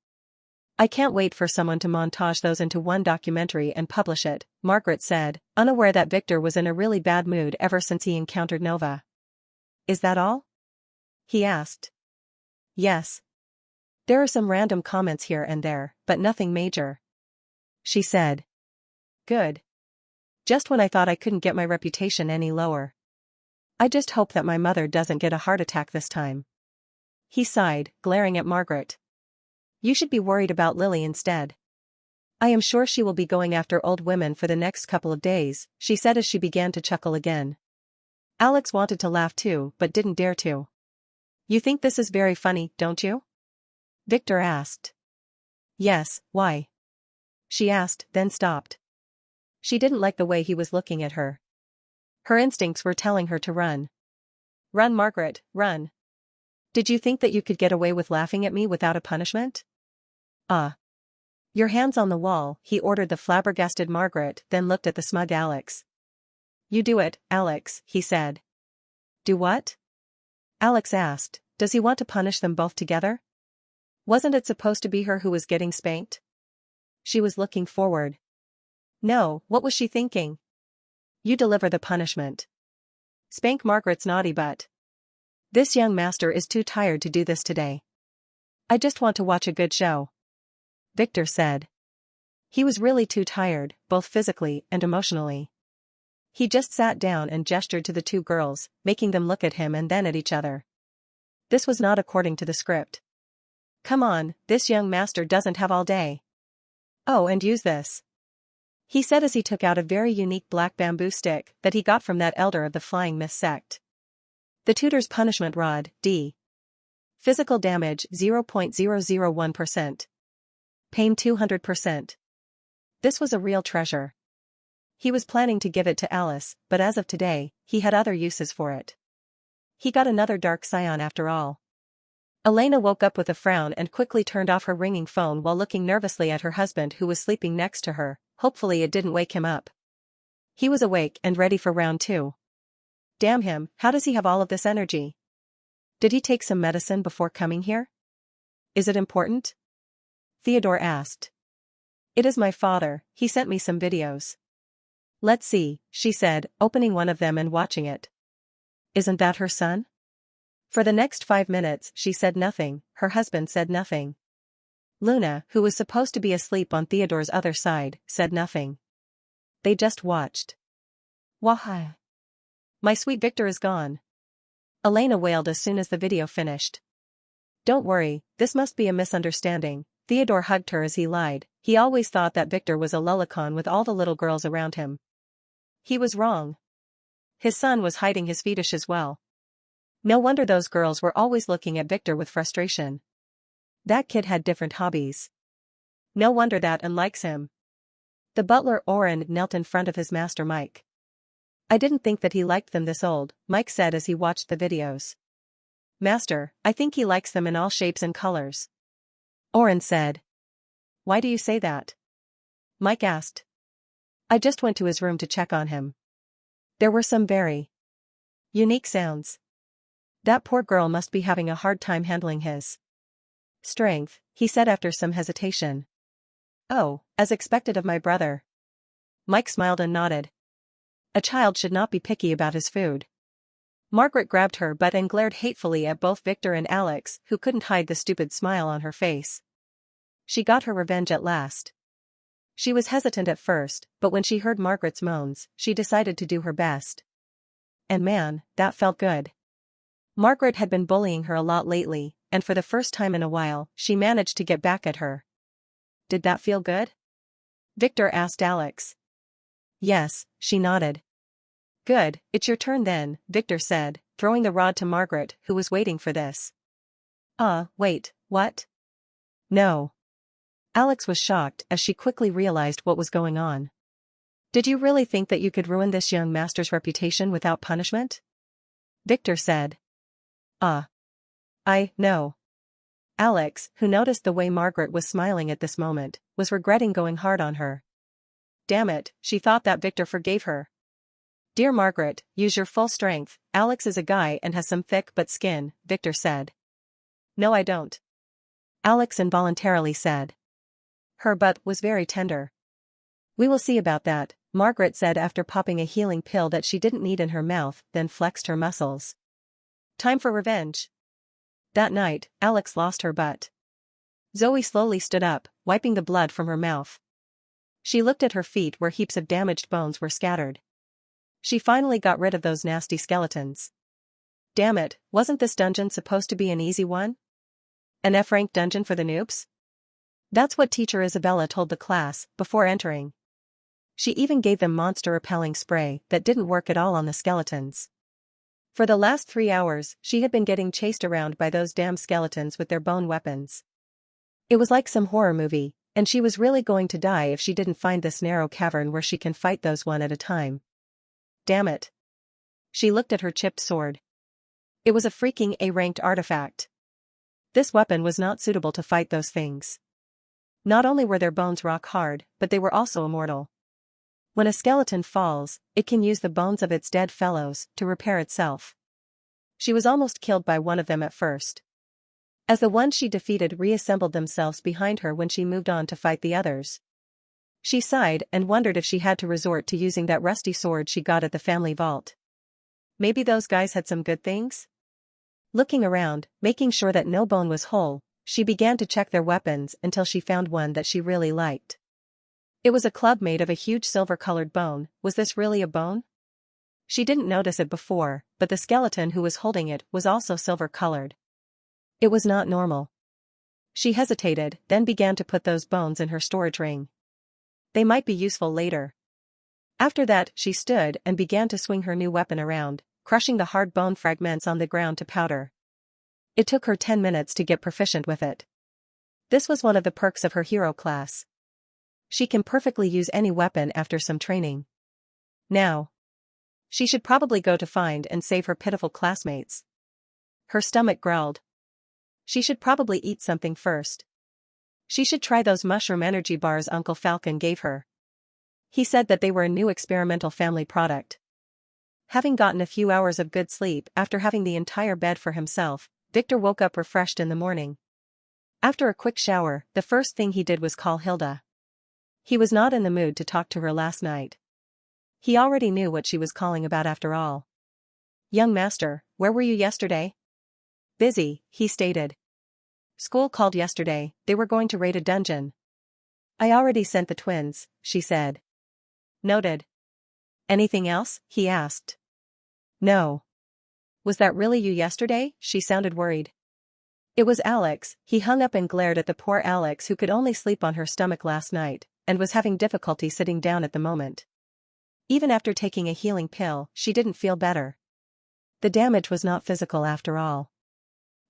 I can't wait for someone to montage those into one documentary and publish it, Margaret said, unaware that Victor was in a really bad mood ever since he encountered Nova. Is that all? He asked. Yes. There are some random comments here and there, but nothing major. She said. Good. Just when I thought I couldn't get my reputation any lower. I just hope that my mother doesn't get a heart attack this time. he sighed, glaring at Margaret. You should be worried about Lily instead. I am sure she will be going after old women for the next couple of days, she said as she began to chuckle again. Alex wanted to laugh too, but didn't dare to. You think this is very funny, don't you? Victor asked. Yes, why? She asked, then stopped. She didn't like the way he was looking at her. Her instincts were telling her to run. Run, Margaret, run. Did you think that you could get away with laughing at me without a punishment? Your hands on the wall, he ordered the flabbergasted Margaret, then looked at the smug Alex. You do it, Alex, he said. Do what? Alex asked, does he want to punish them both together? Wasn't it supposed to be her who was getting spanked? She was looking forward. No, what was she thinking? You deliver the punishment. Spank Margaret's naughty butt. This young master is too tired to do this today. I just want to watch a good show. Victor said. He was really too tired, both physically and emotionally. He just sat down and gestured to the two girls, making them look at him and then at each other. This was not according to the script. Come on, this young master doesn't have all day. Oh, and use this. He said as he took out a very unique black bamboo stick that he got from that elder of the Flying Myth sect. The tutor's punishment rod, D. Physical damage 0.001%. Pain 200%. This was a real treasure. He was planning to give it to Alice, but as of today, he had other uses for it. He got another dark scion after all. Elena woke up with a frown and quickly turned off her ringing phone while looking nervously at her husband who was sleeping next to her. Hopefully it didn't wake him up. He was awake and ready for round 2. Damn him, how does he have all of this energy? Did he take some medicine before coming here? Is it important? Theodore asked. It is my father, he sent me some videos. Let's see, she said, opening one of them and watching it. Isn't that her son? For the next 5 minutes she said nothing, her husband said nothing. Luna, who was supposed to be asleep on Theodore's other side, said nothing. They just watched. Why? My sweet Victor is gone. Elena wailed as soon as the video finished. Don't worry, this must be a misunderstanding. Theodore hugged her as he lied. He always thought that Victor was a lolicon with all the little girls around him. He was wrong. His son was hiding his fetish as well. No wonder those girls were always looking at Victor with frustration. That kid had different hobbies. No wonder that Anne likes him. The butler Oren knelt in front of his master Mike. I didn't think that he liked them this old, Mike said as he watched the videos. Master, I think he likes them in all shapes and colors. Oren said. Why do you say that? Mike asked. I just went to his room to check on him. There were some very unique sounds. That poor girl must be having a hard time handling his strength, he said after some hesitation. Oh, as expected of my brother. Mike smiled and nodded. A child should not be picky about his food. Margaret grabbed her butt and glared hatefully at both Victor and Alex, who couldn't hide the stupid smile on her face. She got her revenge at last. She was hesitant at first, but when she heard Margaret's moans, she decided to do her best. And man, that felt good. Margaret had been bullying her a lot lately, and for the first time in a while, she managed to get back at her. Did that feel good? Victor asked Alex. Yes, she nodded. Good, it's your turn then, Victor said, throwing the rod to Margaret, who was waiting for this. Wait, what? No. Alex was shocked as she quickly realized what was going on. Did you really think that you could ruin this young master's reputation without punishment? Victor said. No. Alex, who noticed the way Margaret was smiling at this moment, was regretting going hard on her. Damn it, she thought that Victor forgave her. Dear Margaret, use your full strength, Alex is a guy and has some thick butt skin, Victor said. No I don't. Alex involuntarily said. Her butt was very tender. We will see about that, Margaret said after popping a healing pill that she didn't need in her mouth, then flexed her muscles. Time for revenge. That night, Alex lost her butt. Zoe slowly stood up, wiping the blood from her mouth. She looked at her feet where heaps of damaged bones were scattered. She finally got rid of those nasty skeletons. Damn it, wasn't this dungeon supposed to be an easy one? An F-rank dungeon for the noobs? That's what Teacher Isabella told the class before entering. She even gave them monster-repelling spray that didn't work at all on the skeletons. For the last 3 hours, she had been getting chased around by those damn skeletons with their bone weapons. It was like some horror movie, and she was really going to die if she didn't find this narrow cavern where she can fight those one at a time. Damn it. She looked at her chipped sword. It was a freaking A-ranked artifact. This weapon was not suitable to fight those things. Not only were their bones rock hard, but they were also immortal. When a skeleton falls, it can use the bones of its dead fellows to repair itself. She was almost killed by one of them at first. As the ones she defeated reassembled themselves behind her when she moved on to fight the others. She sighed and wondered if she had to resort to using that rusty sword she got at the family vault. Maybe those guys had some good things? Looking around, making sure that no bone was whole, she began to check their weapons until she found one that she really liked. It was a club made of a huge silver-colored bone. Was this really a bone? She didn't notice it before, but the skeleton who was holding it was also silver-colored. It was not normal. She hesitated, then began to put those bones in her storage ring. They might be useful later. After that, she stood and began to swing her new weapon around, crushing the hard bone fragments on the ground to powder. It took her 10 minutes to get proficient with it. This was one of the perks of her hero class. She can perfectly use any weapon after some training. Now, she should probably go to find and save her pitiful classmates. Her stomach growled. She should probably eat something first. She should try those mushroom energy bars Uncle Falcon gave her. He said that they were a new experimental family product. Having gotten a few hours of good sleep after having the entire bed for himself, Victor woke up refreshed in the morning. After a quick shower, the first thing he did was call Hilda. He was not in the mood to talk to her last night. He already knew what she was calling about after all. "Young master, where were you yesterday?" "Busy," he stated. "School called yesterday, they were going to raid a dungeon." "I already sent the twins," she said. "Noted. Anything else?" he asked. "No." "Was that really you yesterday?" She sounded worried. It was Alex. He hung up and glared at the poor Alex who could only sleep on her stomach last night, and was having difficulty sitting down at the moment. Even after taking a healing pill, she didn't feel better. The damage was not physical after all.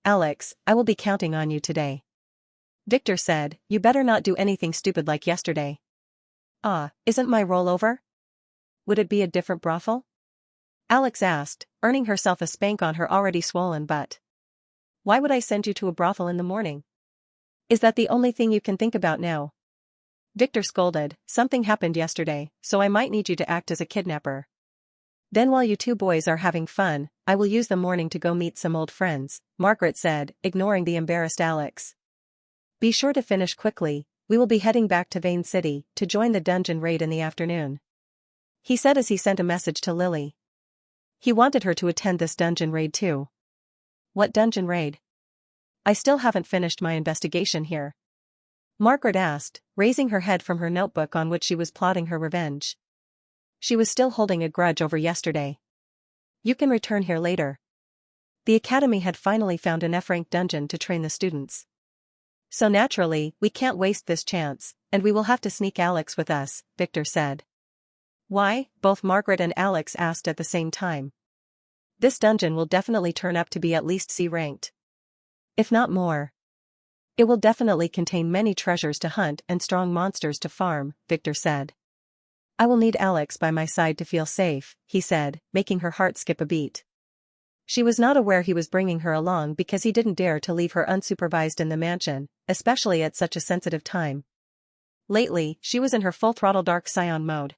"Alex, I will be counting on you today." Victor said, "You better not do anything stupid like yesterday." Isn't my role over? Would it be a different brothel?" Alex asked, earning herself a spank on her already swollen butt. "Why would I send you to a brothel in the morning? Is that the only thing you can think about now?" Victor scolded, "Something happened yesterday, so I might need you to act as a kidnapper. Then while you two boys are having fun, I will use the morning to go meet some old friends," Margaret said, ignoring the embarrassed Alex. "Be sure to finish quickly, we will be heading back to Vane City to join the dungeon raid in the afternoon," he said as he sent a message to Lily. He wanted her to attend this dungeon raid too. "What dungeon raid?" "I still haven't finished my investigation here," Margaret asked, raising her head from her notebook on which she was plotting her revenge. She was still holding a grudge over yesterday. "You can return here later." The academy had finally found an F-rank dungeon to train the students. "So naturally, we can't waste this chance, and we will have to sneak Alex with us," Victor said. "Why?" both Margaret and Alex asked at the same time. "This dungeon will definitely turn up to be at least C-ranked. If not more. It will definitely contain many treasures to hunt and strong monsters to farm," Victor said. "I will need Alex by my side to feel safe," he said, making her heart skip a beat. She was not aware he was bringing her along because he didn't dare to leave her unsupervised in the mansion, especially at such a sensitive time. Lately, she was in her full-throttle Dark Scion mode.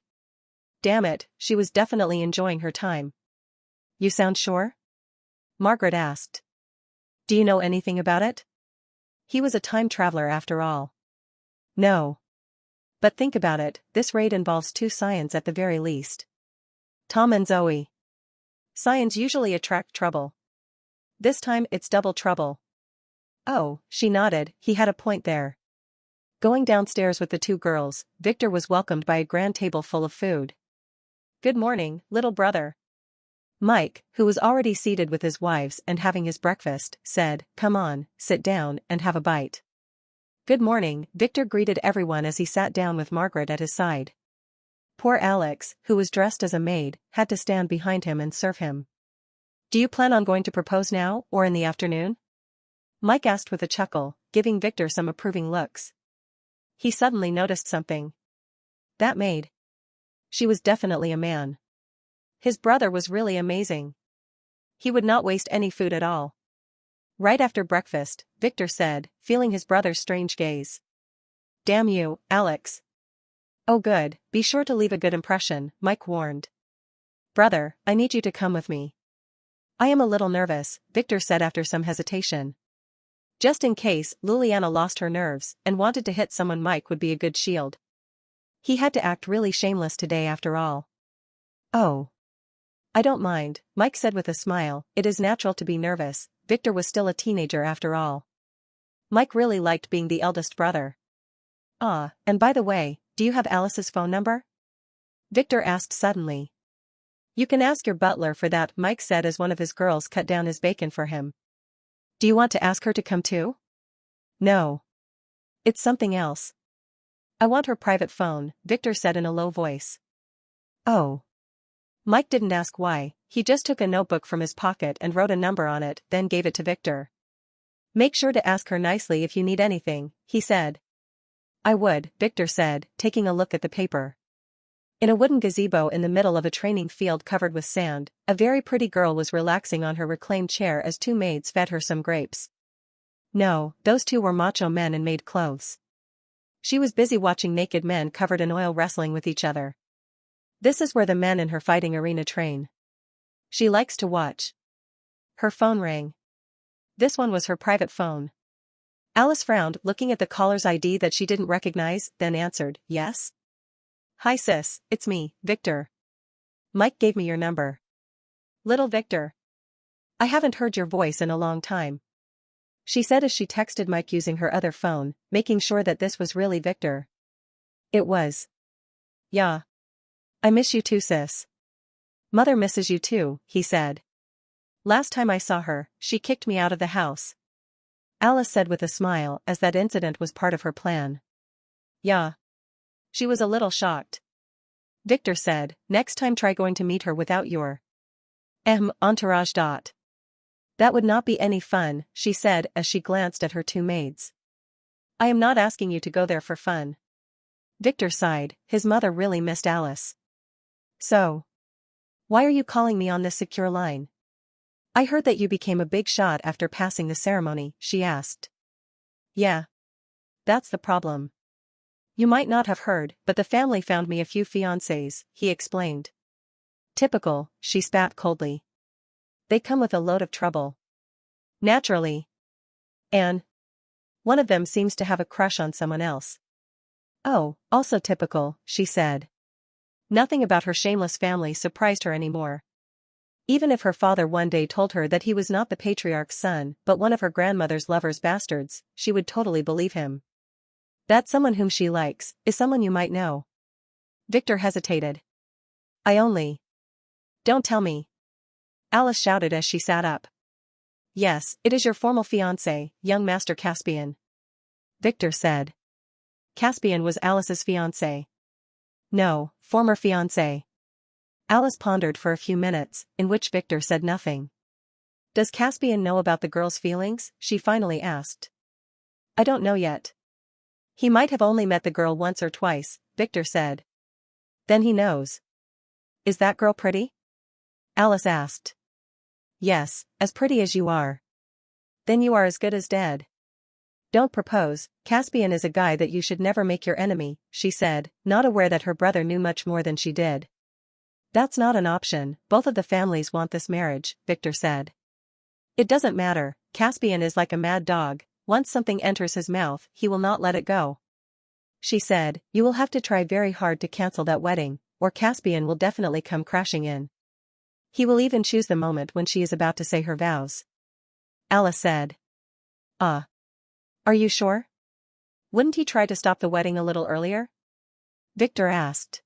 Damn it, she was definitely enjoying her time. "You sound sure?" Margaret asked. "Do you know anything about it?" He was a time traveler after all. "No. But think about it, this raid involves 2 Scions at the very least. Tom and Zoe. Scions usually attract trouble. This time it's double trouble." "Oh," she nodded, he had a point there. Going downstairs with the 2 girls, Victor was welcomed by a grand table full of food. "Good morning, little brother." Mike, who was already seated with his wives and having his breakfast, said, "Come on, sit down and have a bite." "Good morning," Victor greeted everyone as he sat down with Margaret at his side. Poor Alex, who was dressed as a maid, had to stand behind him and serve him. "Do you plan on going to propose now or in the afternoon?" Mike asked with a chuckle, giving Victor some approving looks. He suddenly noticed something. That maid. She was definitely a man. His brother was really amazing. He would not waste any food at all. Right after breakfast, Victor said, feeling his brother's strange gaze. "Damn you, Alex." "Oh good, be sure to leave a good impression," Mike warned. "Brother, I need you to come with me." "I am a little nervous," Victor said after some hesitation. Just in case Luliana lost her nerves and wanted to hit someone, Mike would be a good shield. He had to act really shameless today after all. "Oh. I don't mind," Mike said with a smile. It is natural to be nervous, Victor was still a teenager after all. Mike really liked being the eldest brother. "Ah, and by the way, do you have Alice's phone number?" Victor asked suddenly. "You can ask your butler for that," Mike said as one of his girls cut down his bacon for him. "Do you want to ask her to come too?" "No. It's something else. I want her private phone," Victor said in a low voice. "Oh." Mike didn't ask why, he just took a notebook from his pocket and wrote a number on it, then gave it to Victor. "Make sure to ask her nicely if you need anything," he said. "I would," Victor said, taking a look at the paper. In a wooden gazebo in the middle of a training field covered with sand, a very pretty girl was relaxing on her reclined chair as two maids fed her some grapes. No, those two were macho men in maid clothes. She was busy watching naked men covered in oil wrestling with each other. This is where the men in her fighting arena train. She likes to watch. Her phone rang. This one was her private phone. Alice frowned, looking at the caller's ID that she didn't recognize, then answered, "Yes?" "Hi sis, it's me, Victor. Mike gave me your number." "Little Victor. I haven't heard your voice in a long time," she said as she texted Mike using her other phone, making sure that this was really Victor. It was. "Yeah. I miss you too, sis." "Mother misses you too," he said. "Last time I saw her, she kicked me out of the house." Alice said with a smile as that incident was part of her plan. "Yeah. She was a little shocked." Victor said, "Next time try going to meet her without your entourage. That would not be any fun," she said as she glanced at her two maids. "I am not asking you to go there for fun." Victor sighed, his mother really missed Alice. "So. Why are you calling me on this secure line?" "I heard that you became a big shot after passing the ceremony," she asked. "Yeah. That's the problem. You might not have heard, but the family found me a few fiancés," he explained. "Typical," she spat coldly. "They come with a load of trouble." "Naturally. And one of them seems to have a crush on someone else." "Oh, also typical," she said. Nothing about her shameless family surprised her anymore. Even if her father one day told her that he was not the patriarch's son but one of her grandmother's lover's bastards, she would totally believe him. "That someone whom she likes is someone you might know." Victor hesitated. "I only—" "Don't tell me!" Alice shouted as she sat up. "Yes, it is your formal fiancé, young Master Caspian," Victor said. Caspian was Alice's fiancé. "No, former fiancé." Alice pondered for a few minutes, in which Victor said nothing. "Does Caspian know about the girl's feelings?" she finally asked. "I don't know yet. He might have only met the girl once or twice," Victor said. "Then he knows." "Is that girl pretty?" Alice asked. "Yes, as pretty as you are." "Then you are as good as dead." "Don't propose, Caspian is a guy that you should never make your enemy," she said, not aware that her brother knew much more than she did. "That's not an option, both of the families want this marriage," Victor said. "It doesn't matter, Caspian is like a mad dog, once something enters his mouth, he will not let it go." She said, "You will have to try very hard to cancel that wedding, or Caspian will definitely come crashing in. He will even choose the moment when she is about to say her vows." Alice said. Are you sure? Wouldn't he try to stop the wedding a little earlier?" Victor asked.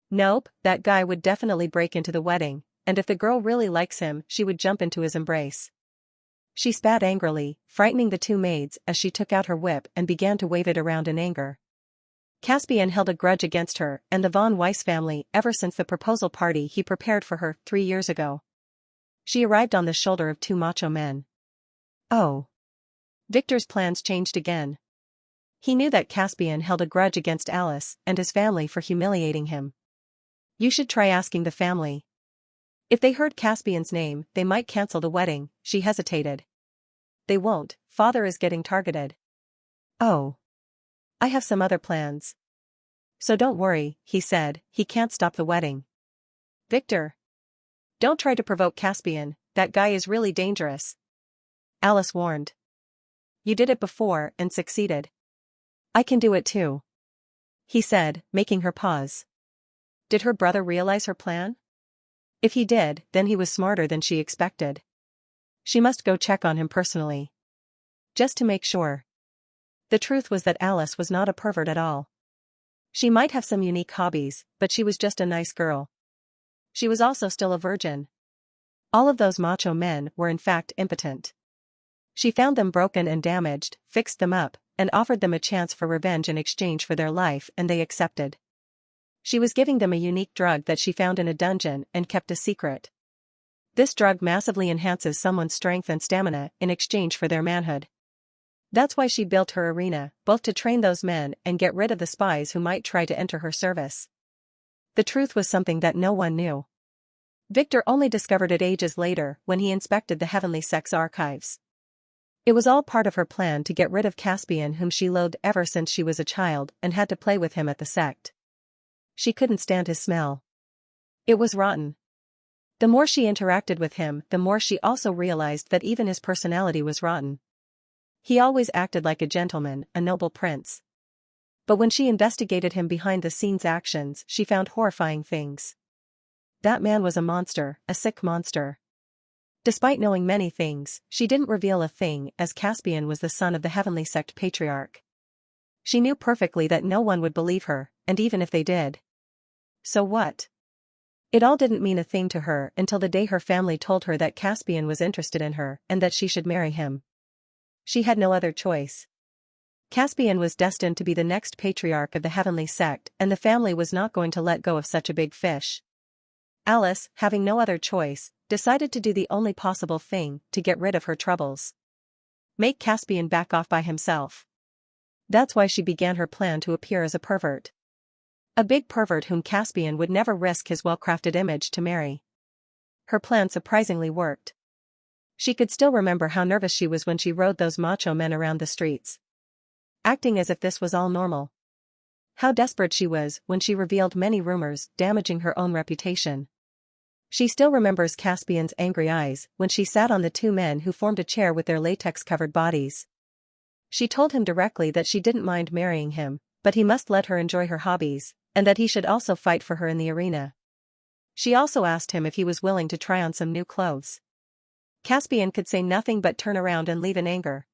"Nope, that guy would definitely break into the wedding, and if the girl really likes him, she would jump into his embrace. She spat angrily, frightening the two maids as she took out her whip and began to wave it around in anger. Caspian held a grudge against her and the von Weiss family ever since the proposal party he prepared for her 3 years ago. She arrived on the shoulder of two macho men. Oh. Victor's plans changed again. He knew that Caspian held a grudge against Alice and his family for humiliating him. You should try asking the family. If they heard Caspian's name, they might cancel the wedding, she hesitated. They won't, father is getting targeted. Oh. I have some other plans. So don't worry, he said, he can't stop the wedding. Victor. Don't try to provoke Caspian, that guy is really dangerous. Alice warned. You did it before and succeeded. I can do it too. He said, making her pause. Did her brother realize her plan? If he did, then he was smarter than she expected. She must go check on him personally. Just to make sure. The truth was that Alice was not a pervert at all. She might have some unique hobbies, but she was just a nice girl. She was also still a virgin. All of those macho men were in fact impotent. She found them broken and damaged, fixed them up, and offered them a chance for revenge in exchange for their life, and they accepted. She was giving them a unique drug that she found in a dungeon and kept a secret. This drug massively enhances someone's strength and stamina in exchange for their manhood. That's why she built her arena, both to train those men and get rid of the spies who might try to enter her service. The truth was something that no one knew. Victor only discovered it ages later when he inspected the heavenly sex archives. It was all part of her plan to get rid of Caspian, whom she loathed ever since she was a child and had to play with him at the sect. She couldn't stand his smell. It was rotten. The more she interacted with him, the more she also realized that even his personality was rotten. He always acted like a gentleman, a noble prince. But when she investigated him behind-the-scenes actions, she found horrifying things. That man was a monster, a sick monster. Despite knowing many things, she didn't reveal a thing, as Caspian was the son of the heavenly sect patriarch. She knew perfectly that no one would believe her, and even if they did. So what? It all didn't mean a thing to her until the day her family told her that Caspian was interested in her and that she should marry him. She had no other choice. Caspian was destined to be the next patriarch of the heavenly sect, and the family was not going to let go of such a big fish. Alice, having no other choice, decided to do the only possible thing to get rid of her troubles. Make Caspian back off by himself. That's why she began her plan to appear as a pervert. A big pervert whom Caspian would never risk his well-crafted image to marry. Her plan surprisingly worked. She could still remember how nervous she was when she rode those macho men around the streets. Acting as if this was all normal. How desperate she was when she revealed many rumors, damaging her own reputation. She still remembers Caspian's angry eyes when she sat on the two men who formed a chair with their latex-covered bodies. She told him directly that she didn't mind marrying him, but he must let her enjoy her hobbies, and that he should also fight for her in the arena. She also asked him if he was willing to try on some new clothes. Caspian could say nothing but turn around and leave in anger.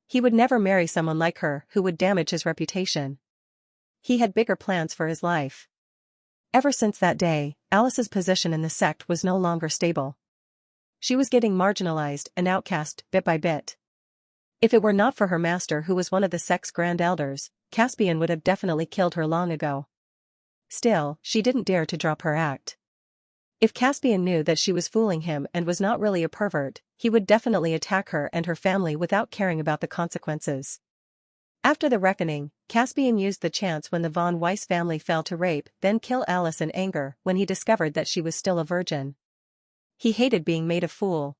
He would never marry someone like her who would damage his reputation. He had bigger plans for his life. Ever since that day, Alice's position in the sect was no longer stable. She was getting marginalized and outcast bit by bit. If it were not for her master, who was one of the sect's grand elders, Caspian would have definitely killed her long ago. Still, she didn't dare to drop her act. If Caspian knew that she was fooling him and was not really a pervert, he would definitely attack her and her family without caring about the consequences. After the reckoning, Caspian used the chance when the von Weiss family fell to rape, then kill Alice in anger when he discovered that she was still a virgin. He hated being made a fool.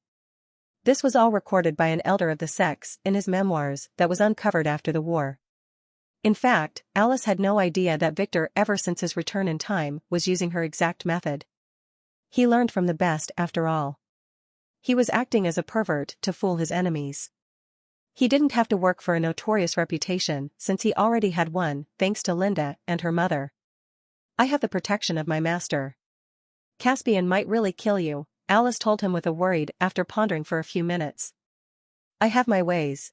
This was all recorded by an elder of the sects in his memoirs that was uncovered after the war. In fact, Alice had no idea that Victor, ever since his return in time, was using her exact method. He learned from the best after all. He was acting as a pervert to fool his enemies. He didn't have to work for a notorious reputation since he already had one, thanks to Linda and her mother. I have the protection of my master. Caspian might really kill you, Alice told him with a worried after pondering for a few minutes. I have my ways.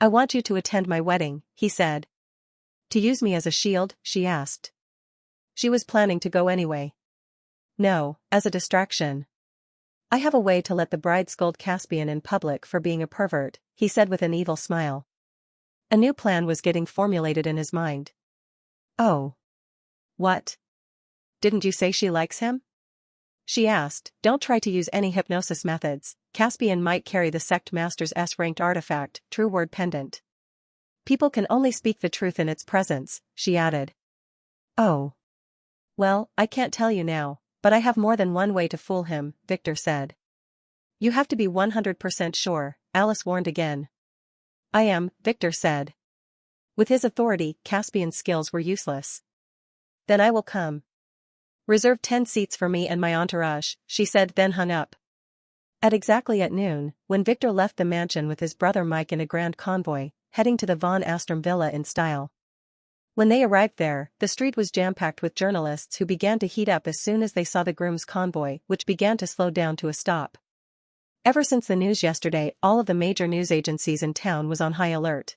I want you to attend my wedding, he said. To use me as a shield, she asked. She was planning to go anyway. No, as a distraction. I have a way to let the bride scold Caspian in public for being a pervert, he said with an evil smile. A new plan was getting formulated in his mind. Oh. What? Didn't you say she likes him? She asked. Don't try to use any hypnosis methods. Caspian might carry the sect master's S-ranked artifact, true word pendant. People can only speak the truth in its presence, she added. Oh. Well, I can't tell you now, but I have more than one way to fool him, Victor said. You have to be 100% sure, Alice warned again. I am, Victor said. With his authority, Caspian's skills were useless. Then I will come. Reserve 10 seats for me and my entourage, she said, then hung up. Exactly at noon, when Victor left the mansion with his brother Mike in a grand convoy, heading to the Von Astrom villa in style. When they arrived there, the street was jam-packed with journalists who began to heat up as soon as they saw the groom's convoy, which began to slow down to a stop. Ever since the news yesterday, all of the major news agencies in town was on high alert.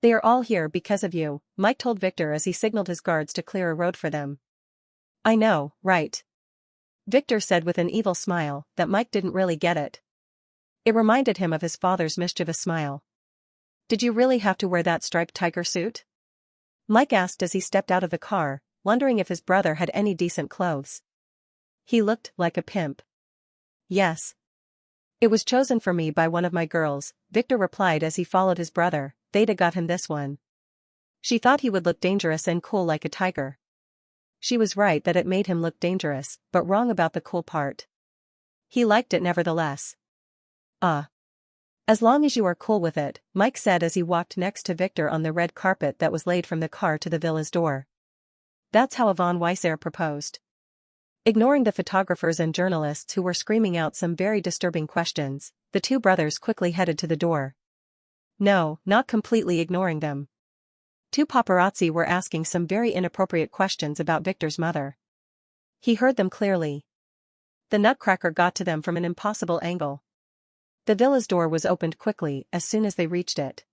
They are all here because of you, Mike told Victor as he signaled his guards to clear a road for them. I know, right? Victor said with an evil smile that Mike didn't really get it. It reminded him of his father's mischievous smile. Did you really have to wear that striped tiger suit? Mike asked as he stepped out of the car, wondering if his brother had any decent clothes. He looked like a pimp. Yes. It was chosen for me by one of my girls, Victor replied as he followed his brother. They'd got him this one. She thought he would look dangerous and cool like a tiger. She was right that it made him look dangerous, but wrong about the cool part. He liked it nevertheless. As long as you are cool with it, Mike said as he walked next to Victor on the red carpet that was laid from the car to the villa's door. That's how Yvonne Weisser proposed. Ignoring the photographers and journalists who were screaming out some very disturbing questions, the two brothers quickly headed to the door. No, not completely ignoring them. Two paparazzi were asking some very inappropriate questions about Victor's mother. He heard them clearly. The nutcracker got to them from an impossible angle. The villa's door was opened quickly as soon as they reached it.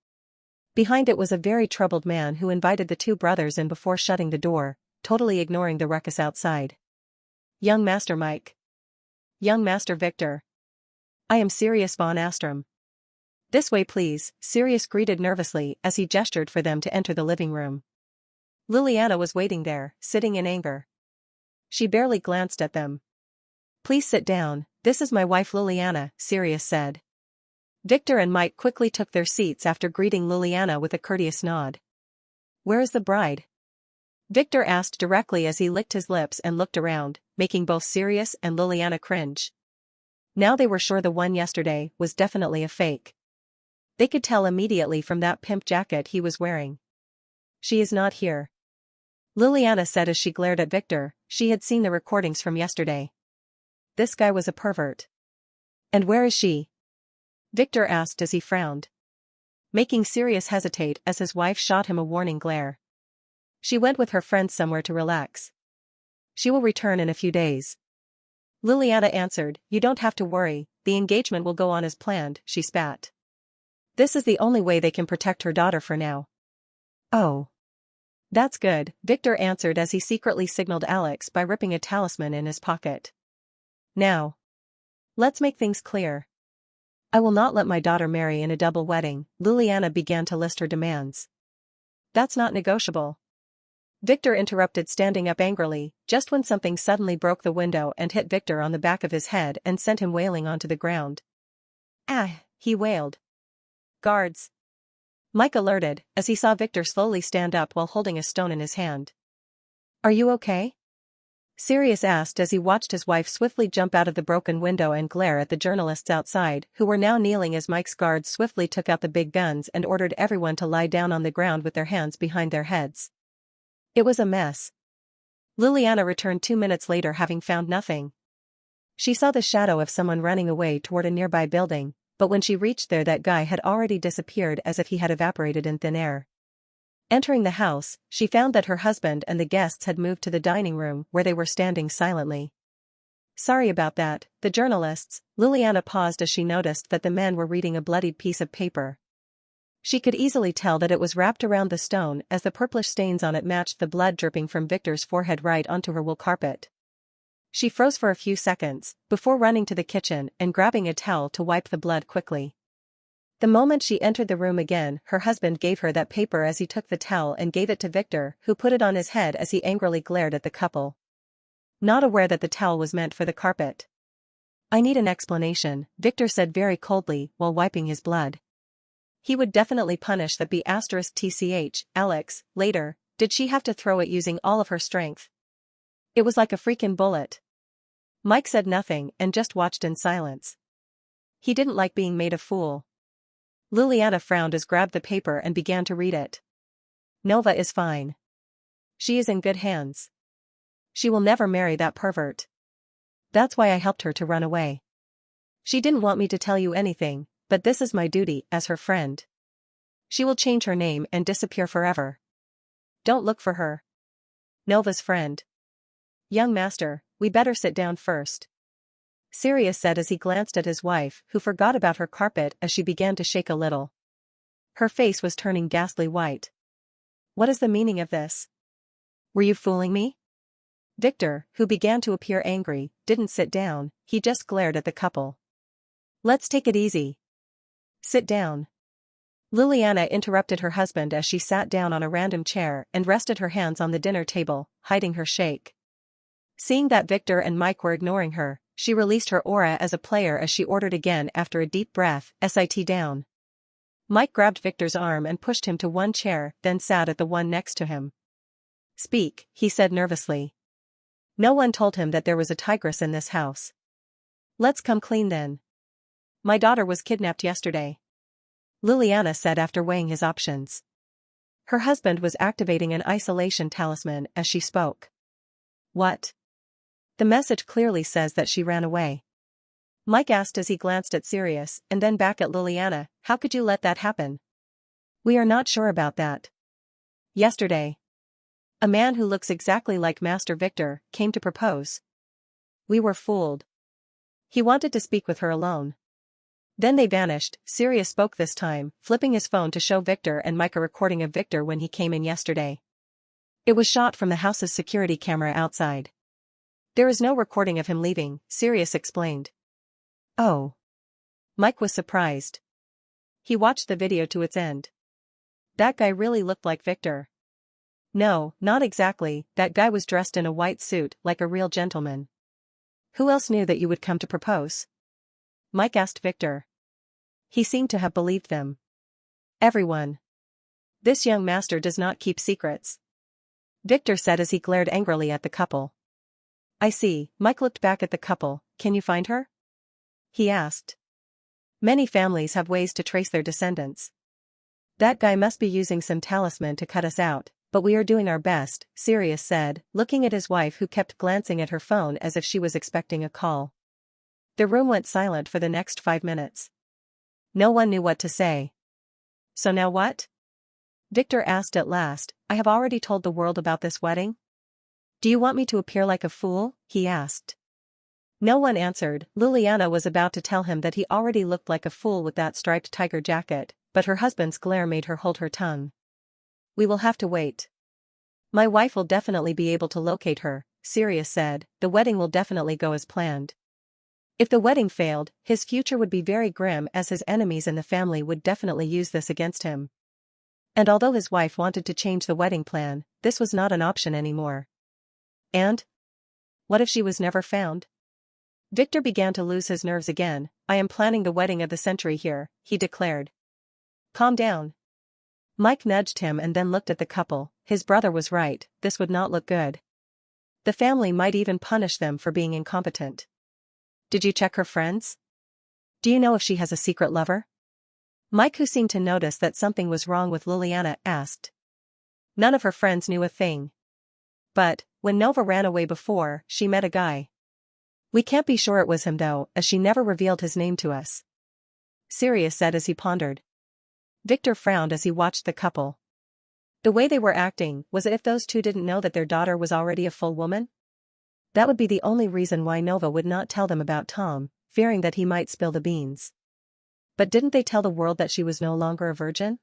Behind it was a very troubled man who invited the two brothers in before shutting the door, totally ignoring the ruckus outside. Young Master Mike. Young Master Victor. I am Sirius von Astrom. This way please, Sirius greeted nervously as he gestured for them to enter the living room. Liliana was waiting there, sitting in anger. She barely glanced at them. Please sit down, this is my wife Liliana, Sirius said. Victor and Mike quickly took their seats after greeting Liliana with a courteous nod. Where is the bride? Victor asked directly as he licked his lips and looked around, making both Sirius and Liliana cringe. Now they were sure the one yesterday was definitely a fake. They could tell immediately from that pimp jacket he was wearing. She is not here. Liliana said as she glared at Victor. She had seen the recordings from yesterday. This guy was a pervert. And where is she? Victor asked as he frowned, making Sirius hesitate as his wife shot him a warning glare. She went with her friends somewhere to relax. She will return in a few days. Liliana answered, you don't have to worry, the engagement will go on as planned, she spat. This is the only way they can protect her daughter for now. Oh. That's good, Victor answered as he secretly signaled Alex by ripping a talisman in his pocket. Now. Let's make things clear. I will not let my daughter marry in a double wedding, Liliana began to list her demands. That's not negotiable. Victor interrupted, standing up angrily, just when something suddenly broke the window and hit Victor on the back of his head and sent him wailing onto the ground. Ah, he wailed. Guards. Mike alerted, as he saw Victor slowly stand up while holding a stone in his hand. Are you okay? Sirius asked as he watched his wife swiftly jump out of the broken window and glare at the journalists outside, who were now kneeling as Mike's guards swiftly took out the big guns and ordered everyone to lie down on the ground with their hands behind their heads. It was a mess. Liliana returned 2 minutes later having found nothing. She saw the shadow of someone running away toward a nearby building, but when she reached there that guy had already disappeared as if he had evaporated in thin air. Entering the house, she found that her husband and the guests had moved to the dining room where they were standing silently. Sorry about that, the journalists. Liliana paused as she noticed that the men were reading a bloodied piece of paper. She could easily tell that it was wrapped around the stone as the purplish stains on it matched the blood dripping from Victor's forehead right onto her wool carpet. She froze for a few seconds, before running to the kitchen and grabbing a towel to wipe the blood quickly. The moment she entered the room again, her husband gave her that paper as he took the towel and gave it to Victor, who put it on his head as he angrily glared at the couple. Not aware that the towel was meant for the carpet. "I need an explanation," Victor said very coldly while wiping his blood. He would definitely punish that B*TCH, Alex, later. Did she have to throw it using all of her strength? It was like a freaking bullet. Mike said nothing and just watched in silence. He didn't like being made a fool. Liliana frowned as grabbed the paper and began to read it. "Nova is fine. She is in good hands. She will never marry that pervert. That's why I helped her to run away. She didn't want me to tell you anything, but this is my duty as her friend. She will change her name and disappear forever. Don't look for her." Nova's friend. "Young master, we better sit down first," Sirius said as he glanced at his wife, who forgot about her carpet as she began to shake a little. Her face was turning ghastly white. "What is the meaning of this? Were you fooling me?" Victor, who began to appear angry, didn't sit down, he just glared at the couple. "Let's take it easy. Sit down." Liliana interrupted her husband as she sat down on a random chair and rested her hands on the dinner table, hiding her shake. Seeing that Victor and Mike were ignoring her, she released her aura as a player as she ordered again after a deep breath, "Sit down." Mike grabbed Victor's arm and pushed him to one chair, then sat at the one next to him. "Speak," he said nervously. "No one told him that there was a tigress in this house." "Let's come clean then. My daughter was kidnapped yesterday," Liliana said after weighing his options. Her husband was activating an isolation talisman as she spoke. "What? The message clearly says that she ran away." Mike asked as he glanced at Sirius and then back at Liliana. "How could you let that happen?" "We are not sure about that. Yesterday, a man who looks exactly like Master Victor came to propose. We were fooled. He wanted to speak with her alone. Then they vanished." Sirius spoke this time, flipping his phone to show Victor and Mike a recording of Victor when he came in yesterday. It was shot from the house's security camera outside. "There is no recording of him leaving," Sirius explained. "Oh." Mike was surprised. He watched the video to its end. That guy really looked like Victor. No, not exactly, that guy was dressed in a white suit like a real gentleman. "Who else knew that you would come to propose?" Mike asked Victor. He seemed to have believed them. "Everyone. This young master does not keep secrets," Victor said as he glared angrily at the couple. "I see." Mike looked back at the couple. "Can you find her?" he asked. "Many families have ways to trace their descendants. That guy must be using some talisman to cut us out, but we are doing our best," Sirius said, looking at his wife who kept glancing at her phone as if she was expecting a call. The room went silent for the next 5 minutes. No one knew what to say. "So now what?" Victor asked at last. "I have already told the world about this wedding? Do you want me to appear like a fool?" he asked. No one answered. Liliana was about to tell him that he already looked like a fool with that striped tiger jacket, but her husband's glare made her hold her tongue. "We will have to wait. My wife will definitely be able to locate her," Sirius said. "The wedding will definitely go as planned. If the wedding failed, his future would be very grim as his enemies in the family would definitely use this against him." And although his wife wanted to change the wedding plan, this was not an option anymore. And? What if she was never found? Victor began to lose his nerves again. "I am planning the wedding of the century here," he declared. "Calm down." Mike nudged him and then looked at the couple. His brother was right, this would not look good. The family might even punish them for being incompetent. "Did you check her friends? Do you know if she has a secret lover?" Mike, who seemed to notice that something was wrong with Liliana, asked. None of her friends knew a thing. But, when Nova ran away before, she met a guy. We can't be sure it was him though, as she never revealed his name to us, Sirius said as he pondered. Victor frowned as he watched the couple. The way they were acting was as if those two didn't know that their daughter was already a full woman. That would be the only reason why Nova would not tell them about Tom, fearing that he might spill the beans. But didn't they tell the world that she was no longer a virgin?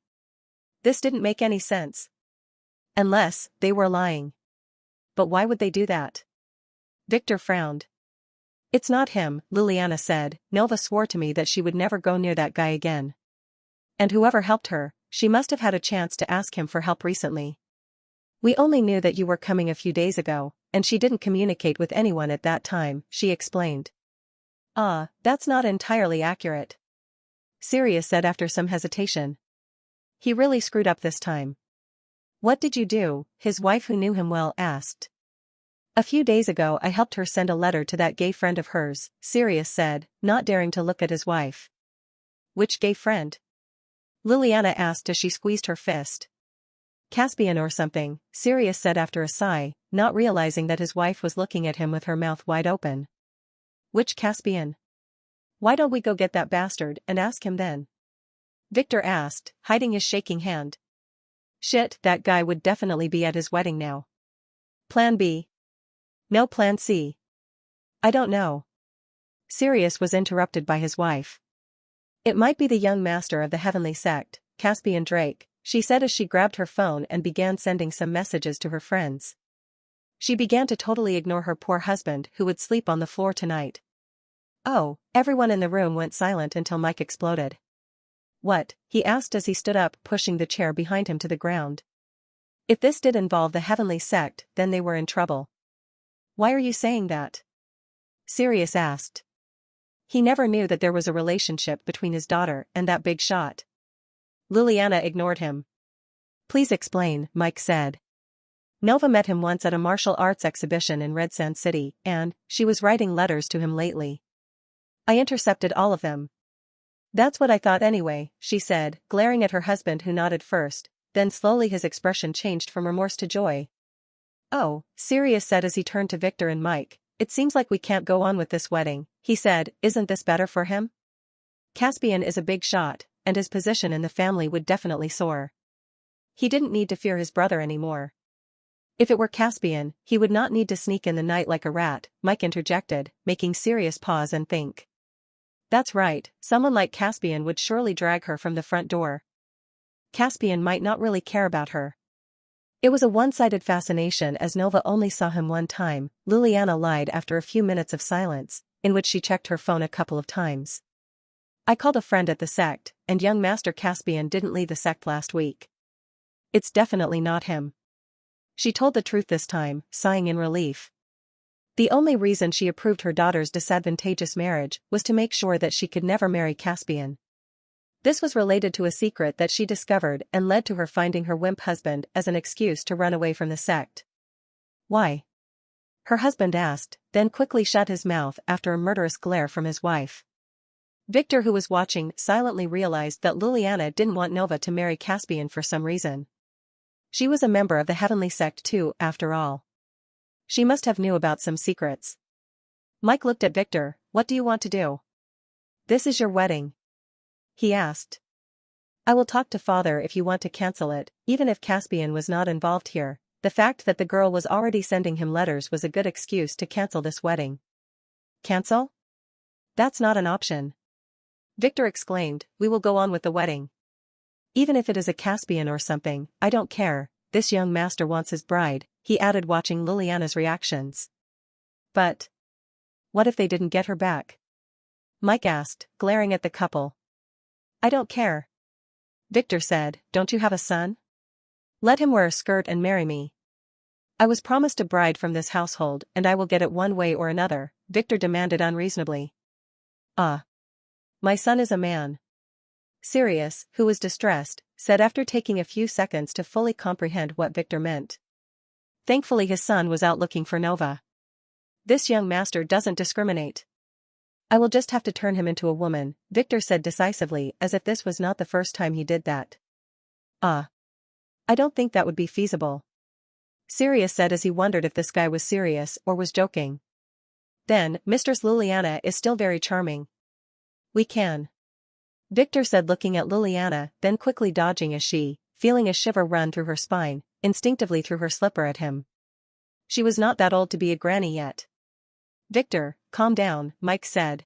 This didn't make any sense. Unless, they were lying. But why would they do that? Victor frowned. It's not him, Liliana said. Nova swore to me that she would never go near that guy again. And whoever helped her, she must have had a chance to ask him for help recently. We only knew that you were coming a few days ago, and she didn't communicate with anyone at that time, she explained. That's not entirely accurate, Sirius said after some hesitation. He really screwed up this time. What did you do? His wife, who knew him well, asked. A few days ago I helped her send a letter to that gay friend of hers, Sirius said, not daring to look at his wife. Which gay friend? Liliana asked as she squeezed her fist. Caspian or something, Sirius said after a sigh, not realizing that his wife was looking at him with her mouth wide open. Which Caspian? Why don't we go get that bastard and ask him then? Victor asked, hiding his shaking hand. Shit, that guy would definitely be at his wedding now. Plan B? No, plan C. I don't know. Sirius was interrupted by his wife. It might be the young master of the heavenly sect, Caspian Drake, she said as she grabbed her phone and began sending some messages to her friends. She began to totally ignore her poor husband who would sleep on the floor tonight. Oh, everyone in the room went silent until Mike exploded. What? He asked as he stood up, pushing the chair behind him to the ground. If this did involve the heavenly sect, then they were in trouble. Why are you saying that? Sirius asked. He never knew that there was a relationship between his daughter and that big shot. Liliana ignored him. Please explain, Mike said. Nova met him once at a martial arts exhibition in Red Sand City, and she was writing letters to him lately. I intercepted all of them. That's what I thought anyway, she said, glaring at her husband, who nodded first, then slowly his expression changed from remorse to joy. Oh, Sirius said as he turned to Victor and Mike. It seems like we can't go on with this wedding, he said. Isn't this better for him? Caspian is a big shot, and his position in the family would definitely soar. He didn't need to fear his brother anymore. If it were Caspian, he would not need to sneak in the night like a rat, Mike interjected, making Sirius pause and think. That's right, someone like Caspian would surely drag her from the front door. Caspian might not really care about her. It was a one-sided fascination as Nova only saw him one time, Liliana lied after a few minutes of silence, in which she checked her phone a couple of times. I called a friend at the sect, and young Master Caspian didn't leave the sect last week. It's definitely not him. She told the truth this time, sighing in relief. The only reason she approved her daughter's disadvantageous marriage was to make sure that she could never marry Caspian. This was related to a secret that she discovered and led to her finding her wimp husband as an excuse to run away from the sect. Why? Her husband asked, then quickly shut his mouth after a murderous glare from his wife. Victor, who was watching, silently realized that Liliana didn't want Nova to marry Caspian for some reason. She was a member of the heavenly sect too, after all. She must have knew about some secrets. Mike looked at Victor. What do you want to do? This is your wedding, he asked. I will talk to father if you want to cancel it. Even if Caspian was not involved here, the fact that the girl was already sending him letters was a good excuse to cancel this wedding. Cancel? That's not an option, Victor exclaimed. We will go on with the wedding. Even if it is a Caspian or something, I don't care. This young master wants his bride, he added, watching Liliana's reactions. But what if they didn't get her back? Mike asked, glaring at the couple. I don't care, Victor said. Don't you have a son? Let him wear a skirt and marry me. I was promised a bride from this household and I will get it one way or another, Victor demanded unreasonably. My son is a man, Sirius, who was distressed, said after taking a few seconds to fully comprehend what Victor meant. Thankfully his son was out looking for Nova. This young master doesn't discriminate. I will just have to turn him into a woman, Victor said decisively, as if this was not the first time he did that. I don't think that would be feasible, Sirius said as he wondered if this guy was serious or was joking. Then, Mistress Liliana is still very charming. We can, Victor said, looking at Liliana, then quickly dodging as she, feeling a shiver run through her spine, instinctively threw her slipper at him. She was not that old to be a granny yet. Victor, calm down, Mike said.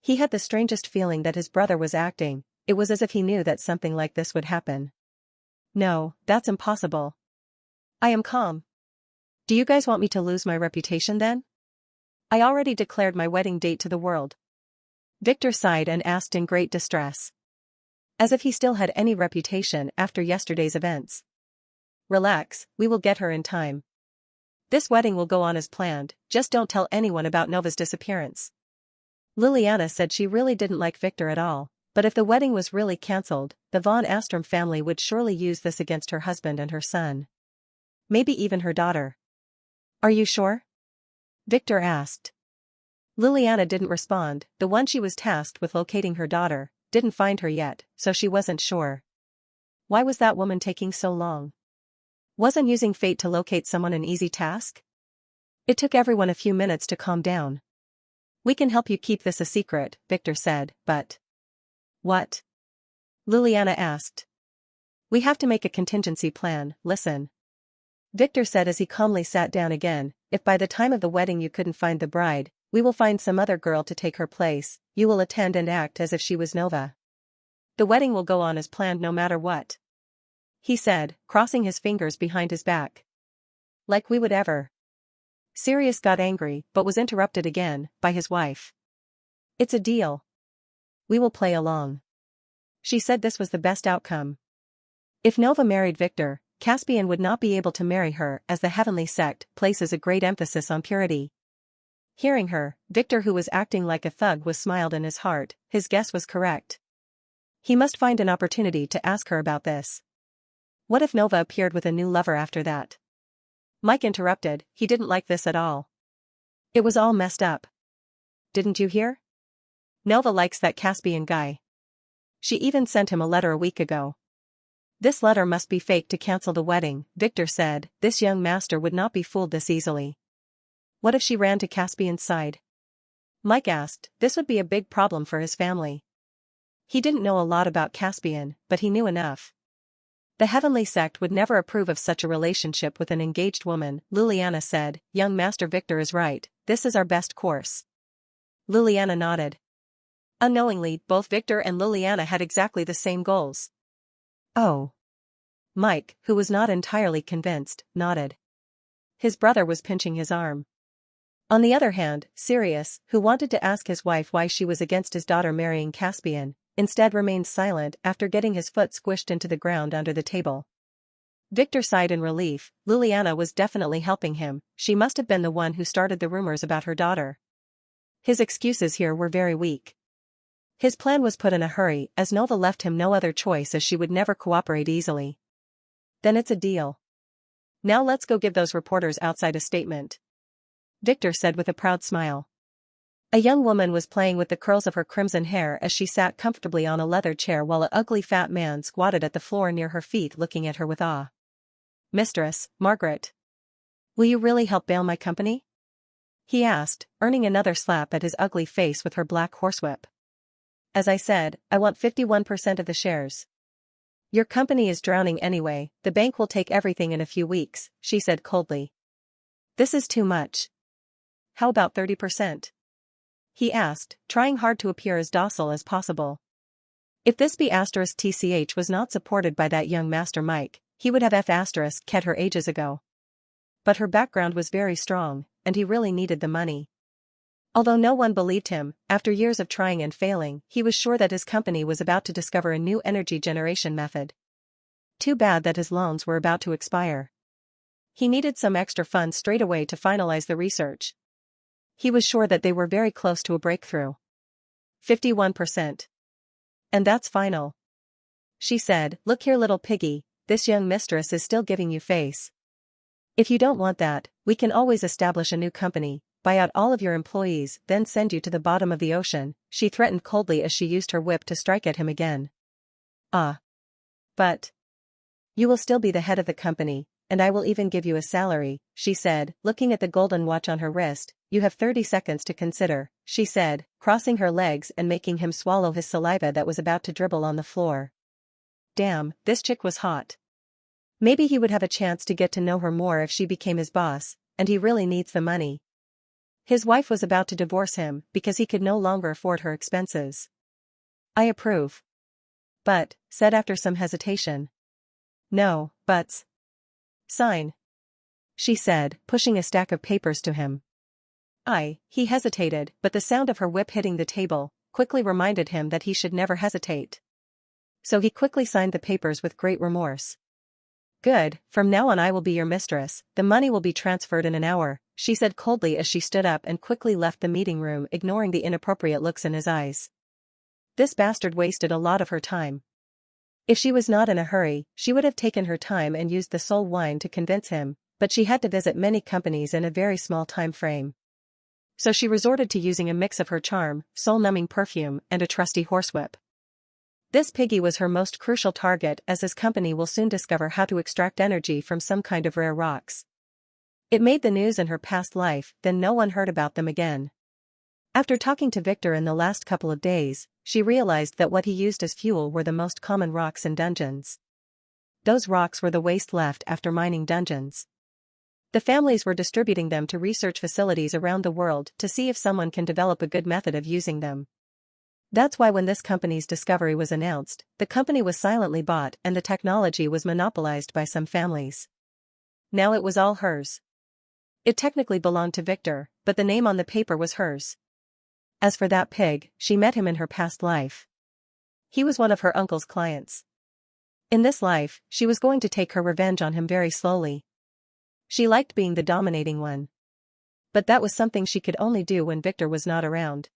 He had the strangest feeling that his brother was acting. It was as if he knew that something like this would happen. No, that's impossible. I am calm. Do you guys want me to lose my reputation then? I already declared my wedding date to the world. Victor sighed and asked in great distress. As if he still had any reputation after yesterday's events. Relax, we will get her in time. This wedding will go on as planned, just don't tell anyone about Nova's disappearance. Liliana said she really didn't like Victor at all, but if the wedding was really cancelled, the Von Astrom family would surely use this against her husband and her son. Maybe even her daughter. Are you sure? Victor asked. Liliana didn't respond. The one she was tasked with locating her daughter didn't find her yet, so she wasn't sure. Why was that woman taking so long? Wasn't using fate to locate someone an easy task? It took everyone a few minutes to calm down. We can help you keep this a secret, Victor said, but... What? Liliana asked. We have to make a contingency plan, listen. Victor said as he calmly sat down again, if by the time of the wedding you couldn't find the bride, we will find some other girl to take her place, you will attend and act as if she was Nova. The wedding will go on as planned no matter what. He said, crossing his fingers behind his back. Like we would ever. Sirius got angry but was interrupted again by his wife. It's a deal. We will play along. She said this was the best outcome. If Nova married Victor, Caspian would not be able to marry her as the heavenly sect places a great emphasis on purity. Hearing her, Victor, who was acting like a thug, was smiled in his heart. His guess was correct. He must find an opportunity to ask her about this. What if Nova appeared with a new lover after that? Mike interrupted, he didn't like this at all. It was all messed up. Didn't you hear? Nova likes that Caspian guy. She even sent him a letter a week ago. This letter must be fake to cancel the wedding, Victor said. This young master would not be fooled this easily. What if she ran to Caspian's side? Mike asked. This would be a big problem for his family. He didn't know a lot about Caspian, but he knew enough. The heavenly sect would never approve of such a relationship with an engaged woman, Liliana said. Young Master Victor is right, this is our best course. Liliana nodded. Unknowingly, both Victor and Liliana had exactly the same goals. Oh. Mike, who was not entirely convinced, nodded. His brother was pinching his arm. On the other hand, Sirius, who wanted to ask his wife why she was against his daughter marrying Caspian, instead remained silent after getting his foot squished into the ground under the table. Victor sighed in relief. Liliana was definitely helping him. She must have been the one who started the rumors about her daughter. His excuses here were very weak. His plan was put in a hurry as Nova left him no other choice, as she would never cooperate easily. Then it's a deal. Now let's go give those reporters outside a statement. Victor said with a proud smile. A young woman was playing with the curls of her crimson hair as she sat comfortably on a leather chair while an ugly fat man squatted at the floor near her feet looking at her with awe. Mistress, Margaret. Will you really help bail my company? He asked, earning another slap at his ugly face with her black horsewhip. As I said, I want 51% of the shares. Your company is drowning anyway, the bank will take everything in a few weeks, she said coldly. This is too much. How about 30%? He asked, trying hard to appear as docile as possible. If this B*TCH was not supported by that young Master Mike, he would have F*ket her ages ago. But her background was very strong, and he really needed the money. Although no one believed him, after years of trying and failing, he was sure that his company was about to discover a new energy generation method. Too bad that his loans were about to expire. He needed some extra funds straight away to finalize the research. He was sure that they were very close to a breakthrough. 51%. And that's final. She said, look here little piggy, this young mistress is still giving you face. If you don't want that, we can always establish a new company, buy out all of your employees, then send you to the bottom of the ocean, she threatened coldly as she used her whip to strike at him again. Ah. But. You will still be the head of the company, and I will even give you a salary, she said, looking at the golden watch on her wrist. You have 30 seconds to consider, she said, crossing her legs and making him swallow his saliva that was about to dribble on the floor. Damn, this chick was hot. Maybe he would have a chance to get to know her more if she became his boss, and he really needs the money. His wife was about to divorce him because he could no longer afford her expenses. I approve. But, said after some hesitation. No, buts. Sign. She said, pushing a stack of papers to him. He hesitated, but the sound of her whip hitting the table quickly reminded him that he should never hesitate. So he quickly signed the papers with great remorse. Good, from now on I will be your mistress, the money will be transferred in an hour, she said coldly as she stood up and quickly left the meeting room, ignoring the inappropriate looks in his eyes. This bastard wasted a lot of her time. If she was not in a hurry, she would have taken her time and used the soul wine to convince him, but she had to visit many companies in a very small time frame. So she resorted to using a mix of her charm, soul-numbing perfume, and a trusty horsewhip. This piggy was her most crucial target, as his company will soon discover how to extract energy from some kind of rare rocks. It made the news in her past life, then no one heard about them again. After talking to Victor in the last couple of days, she realized that what he used as fuel were the most common rocks in dungeons. Those rocks were the waste left after mining dungeons. The families were distributing them to research facilities around the world to see if someone can develop a good method of using them. That's why when this company's discovery was announced, the company was silently bought and the technology was monopolized by some families. Now it was all hers. It technically belonged to Victor, but the name on the paper was hers. As for that pig, she met him in her past life. He was one of her uncle's clients. In this life, she was going to take her revenge on him very slowly. She liked being the dominating one. But that was something she could only do when Victor was not around.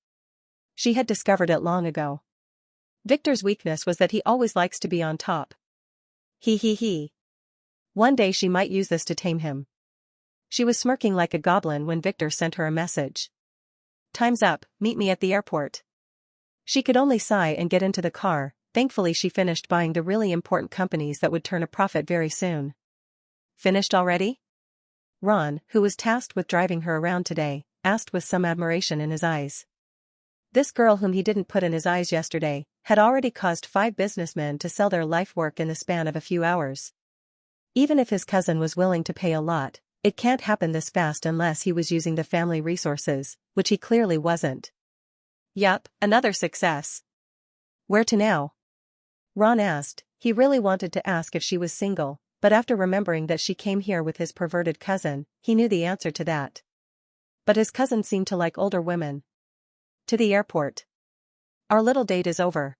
She had discovered it long ago. Victor's weakness was that he always likes to be on top. He. One day she might use this to tame him. She was smirking like a goblin when Victor sent her a message. Time's up, meet me at the airport. She could only sigh and get into the car. Thankfully she finished buying the really important companies that would turn a profit very soon. Finished already? Ron, who was tasked with driving her around today, asked with some admiration in his eyes. This girl whom he didn't put in his eyes yesterday, had already caused 5 businessmen to sell their life work in the span of a few hours. Even if his cousin was willing to pay a lot, it can't happen this fast unless he was using the family resources, which he clearly wasn't. Yup, another success. Where to now? Ron asked. He really wanted to ask if she was single, but after remembering that she came here with his perverted cousin, he knew the answer to that. But his cousin seemed to like older women. To the airport. Our little date is over,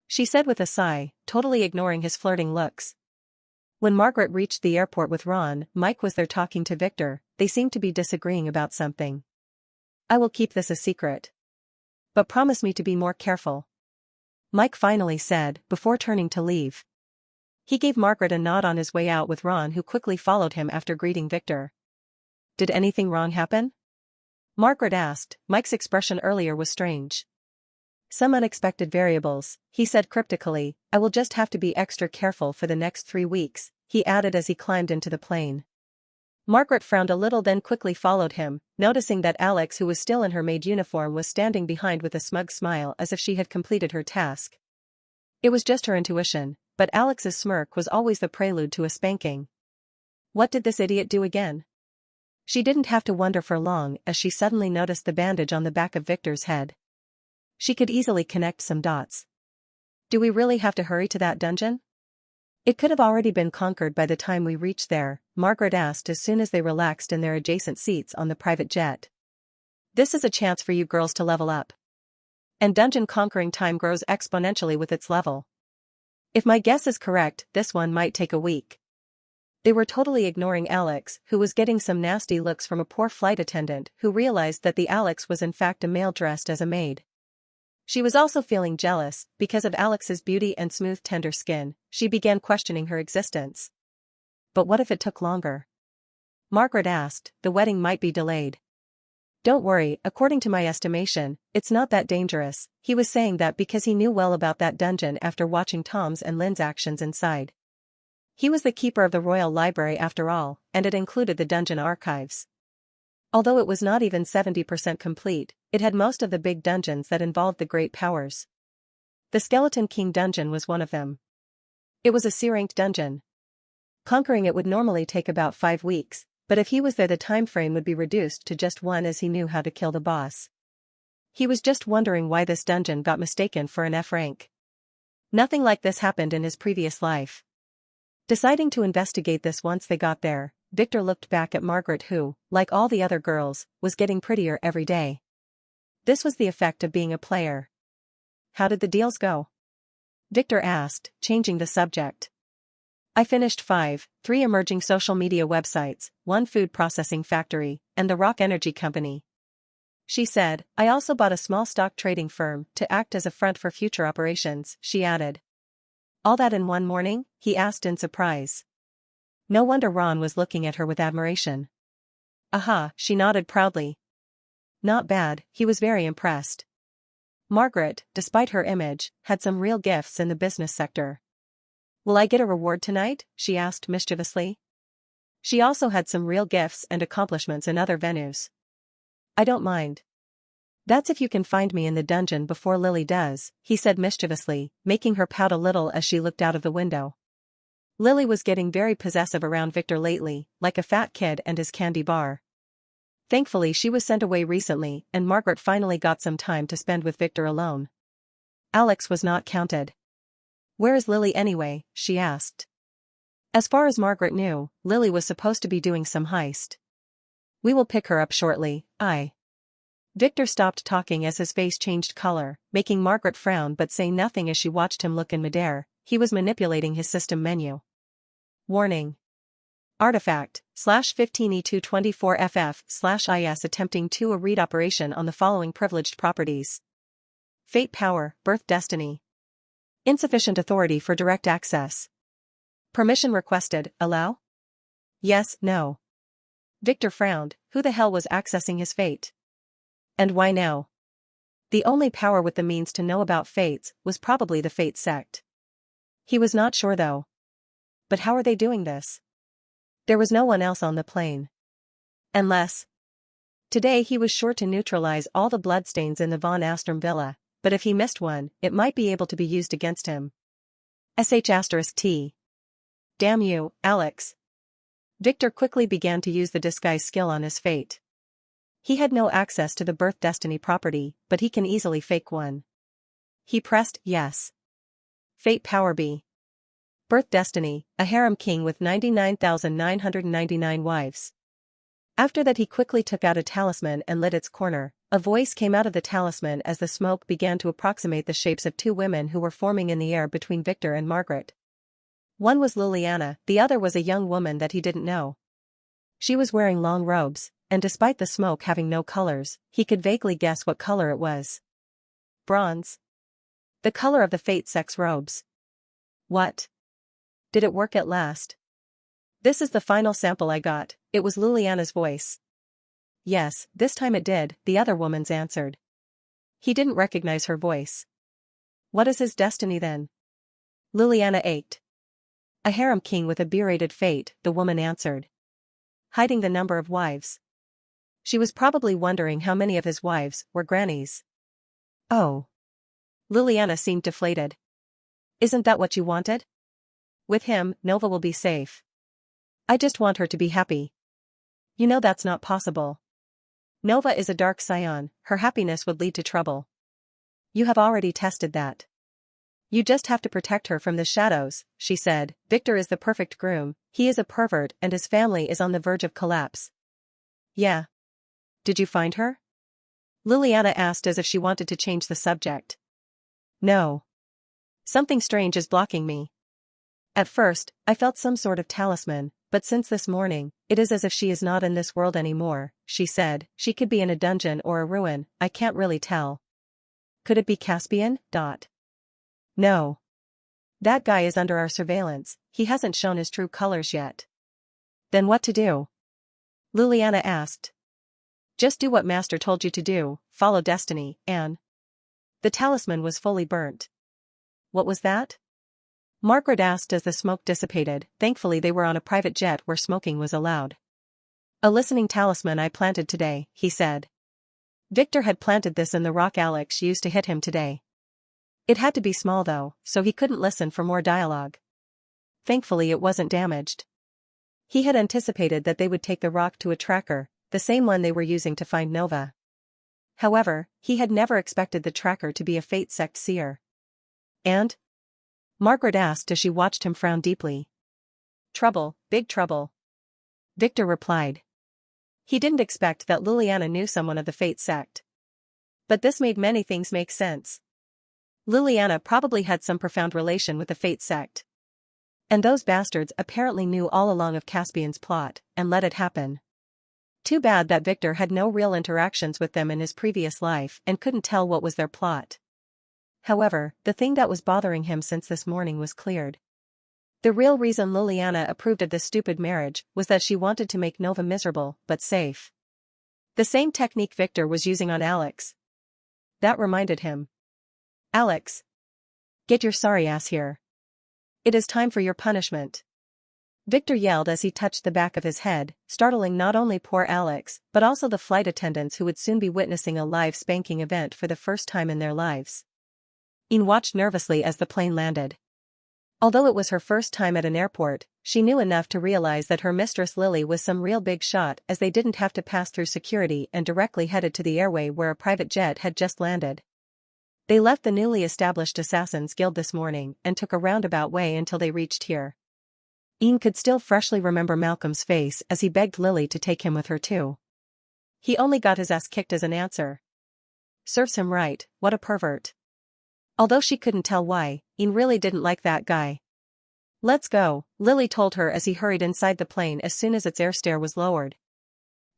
she said with a sigh, totally ignoring his flirting looks. When Margaret reached the airport with Ron, Mike was there talking to Victor. They seemed to be disagreeing about something. I will keep this a secret. But promise me to be more careful, Mike finally said, before turning to leave. He gave Margaret a nod on his way out with Ron, who quickly followed him after greeting Victor. Did anything wrong happen? Margaret asked. Mike's expression earlier was strange. Some unexpected variables, he said cryptically. I will just have to be extra careful for the next 3 weeks, he added as he climbed into the plane. Margaret frowned a little, then quickly followed him, noticing that Alex, who was still in her maid uniform, was standing behind with a smug smile as if she had completed her task. It was just her intuition, but Alex's smirk was always the prelude to a spanking. What did this idiot do again? She didn't have to wonder for long as she suddenly noticed the bandage on the back of Victor's head. She could easily connect some dots. Do we really have to hurry to that dungeon? It could have already been conquered by the time we reached there, Margaret asked as soon as they relaxed in their adjacent seats on the private jet. This is a chance for you girls to level up. And dungeon conquering time grows exponentially with its level. If my guess is correct, this one might take a week. They were totally ignoring Alex, who was getting some nasty looks from a poor flight attendant who realized that the Alex was in fact a male dressed as a maid. She was also feeling jealous. Because of Alex's beauty and smooth tender skin, she began questioning her existence. But what if it took longer? Margaret asked. The wedding might be delayed. Don't worry, according to my estimation, it's not that dangerous. He was saying that because he knew well about that dungeon after watching Tom's and Lynn's actions inside. He was the keeper of the Royal Library after all, and it included the dungeon archives. Although it was not even 70% complete, it had most of the big dungeons that involved the great powers. The Skeleton King dungeon was one of them. It was a C-ranked dungeon. Conquering it would normally take about 5 weeks, but if he was there the time frame would be reduced to just 1 as he knew how to kill the boss. He was just wondering why this dungeon got mistaken for an F rank. Nothing like this happened in his previous life. Deciding to investigate this once they got there, Victor looked back at Margaret who, like all the other girls, was getting prettier every day. This was the effect of being a player. How did the deals go? Victor asked, changing the subject. I finished 3 emerging social media websites, 1 food processing factory, and the Rock Energy Company. She said, I also bought a small stock trading firm to act as a front for future operations, she added. All that in one morning? He asked in surprise. No wonder Ron was looking at her with admiration. Aha, she nodded proudly. Not bad, he was very impressed. Margaret, despite her image, had some real gifts in the business sector. Will I get a reward tonight? She asked mischievously. She also had some real gifts and accomplishments in other venues. I don't mind. That's if you can find me in the dungeon before Lily does, he said mischievously, making her pout a little as she looked out of the window. Lily was getting very possessive around Victor lately, like a fat kid and his candy bar. Thankfully she was sent away recently and Margaret finally got some time to spend with Victor alone. Alex was not counted. Where is Lily anyway? She asked. As far as Margaret knew, Lily was supposed to be doing some heist. We will pick her up shortly, Victor stopped talking as his face changed color, making Margaret frown but say nothing as she watched him look in midair. He was manipulating his system menu. Warning. Artifact, /15E224FF/IS attempting a read operation on the following privileged properties. Fate power, birth destiny. Insufficient authority for direct access. Permission requested, allow? Yes, no. Victor frowned, who the hell was accessing his fate? And why now? The only power with the means to know about fates was probably the Fate sect. He was not sure though. But how are they doing this? There was no one else on the plane. Unless. Today he was sure to neutralize all the bloodstains in the Von Astrom villa, but if he missed one, it might be able to be used against him. *T. Damn you, Alex. Victor quickly began to use the disguise skill on his fate. He had no access to the birth destiny property, but he can easily fake one. He pressed yes. Fate power B. Birth destiny, a harem king with 99,999 wives. After that he quickly took out a talisman and lit its corner. A voice came out of the talisman as the smoke began to approximate the shapes of 2 women who were forming in the air between Victor and Margaret. One was Liliana, the other was a young woman that he didn't know. She was wearing long robes, and despite the smoke having no colors, he could vaguely guess what color it was. Bronze. The color of the Fate sect's robes. What? Did it work at last? This is the final sample I got, it was Liliana's voice. Yes, this time it did, the other woman's answered. He didn't recognize her voice. What is his destiny then? Liliana ached. A harem king with a berated fate, the woman answered. Hiding the number of wives. She was probably wondering how many of his wives were grannies. Oh. Liliana seemed deflated. Isn't that what you wanted? With him, Nova will be safe. I just want her to be happy. You know that's not possible. Nova is a dark scion, her happiness would lead to trouble. You have already tested that. You just have to protect her from the shadows, she said. Victor is the perfect groom, he is a pervert and his family is on the verge of collapse. Yeah. Did you find her? Liliana asked as if she wanted to change the subject. No. Something strange is blocking me. At first, I felt some sort of talisman, but since this morning, it is as if she is not in this world anymore, she said. She could be in a dungeon or a ruin, I can't really tell. Could it be Caspian? No. That guy is under our surveillance, he hasn't shown his true colors yet. Then what to do? Liliana asked. Just do what Master told you to do, follow destiny, and... The talisman was fully burnt. What was that? Margaret asked as the smoke dissipated. Thankfully they were on a private jet where smoking was allowed. A listening talisman I planted today, he said. Victor had planted this in the rock Alex used to hit him today. It had to be small though, so he couldn't listen for more dialogue. Thankfully it wasn't damaged. He had anticipated that they would take the rock to a tracker, the same one they were using to find Nova. However, he had never expected the tracker to be a Fate sect seer. And? Margaret asked as she watched him frown deeply. Trouble, big trouble. Victor replied. He didn't expect that Liliana knew someone of the Fate sect. But this made many things make sense. Liliana probably had some profound relation with the Fate sect. And those bastards apparently knew all along of Caspian's plot, and let it happen. Too bad that Victor had no real interactions with them in his previous life and couldn't tell what was their plot. However, the thing that was bothering him since this morning was cleared. The real reason Liliana approved of this stupid marriage was that she wanted to make Nova miserable, but safe. The same technique Victor was using on Alex. That reminded him. Alex. Get your sorry ass here. It is time for your punishment. Victor yelled as he touched the back of his head, startling not only poor Alex, but also the flight attendants who would soon be witnessing a live spanking event for the first time in their lives. Ian watched nervously as the plane landed. Although it was her first time at an airport, she knew enough to realize that her mistress Lily was some real big shot, as they didn't have to pass through security and directly headed to the airway where a private jet had just landed. They left the newly established Assassins Guild this morning and took a roundabout way until they reached here. Ian could still freshly remember Malcolm's face as he begged Lily to take him with her too. He only got his ass kicked as an answer. Serves him right, what a pervert. Although she couldn't tell why, Ian really didn't like that guy. Let's go, Lily told her as he hurried inside the plane as soon as its air stair was lowered.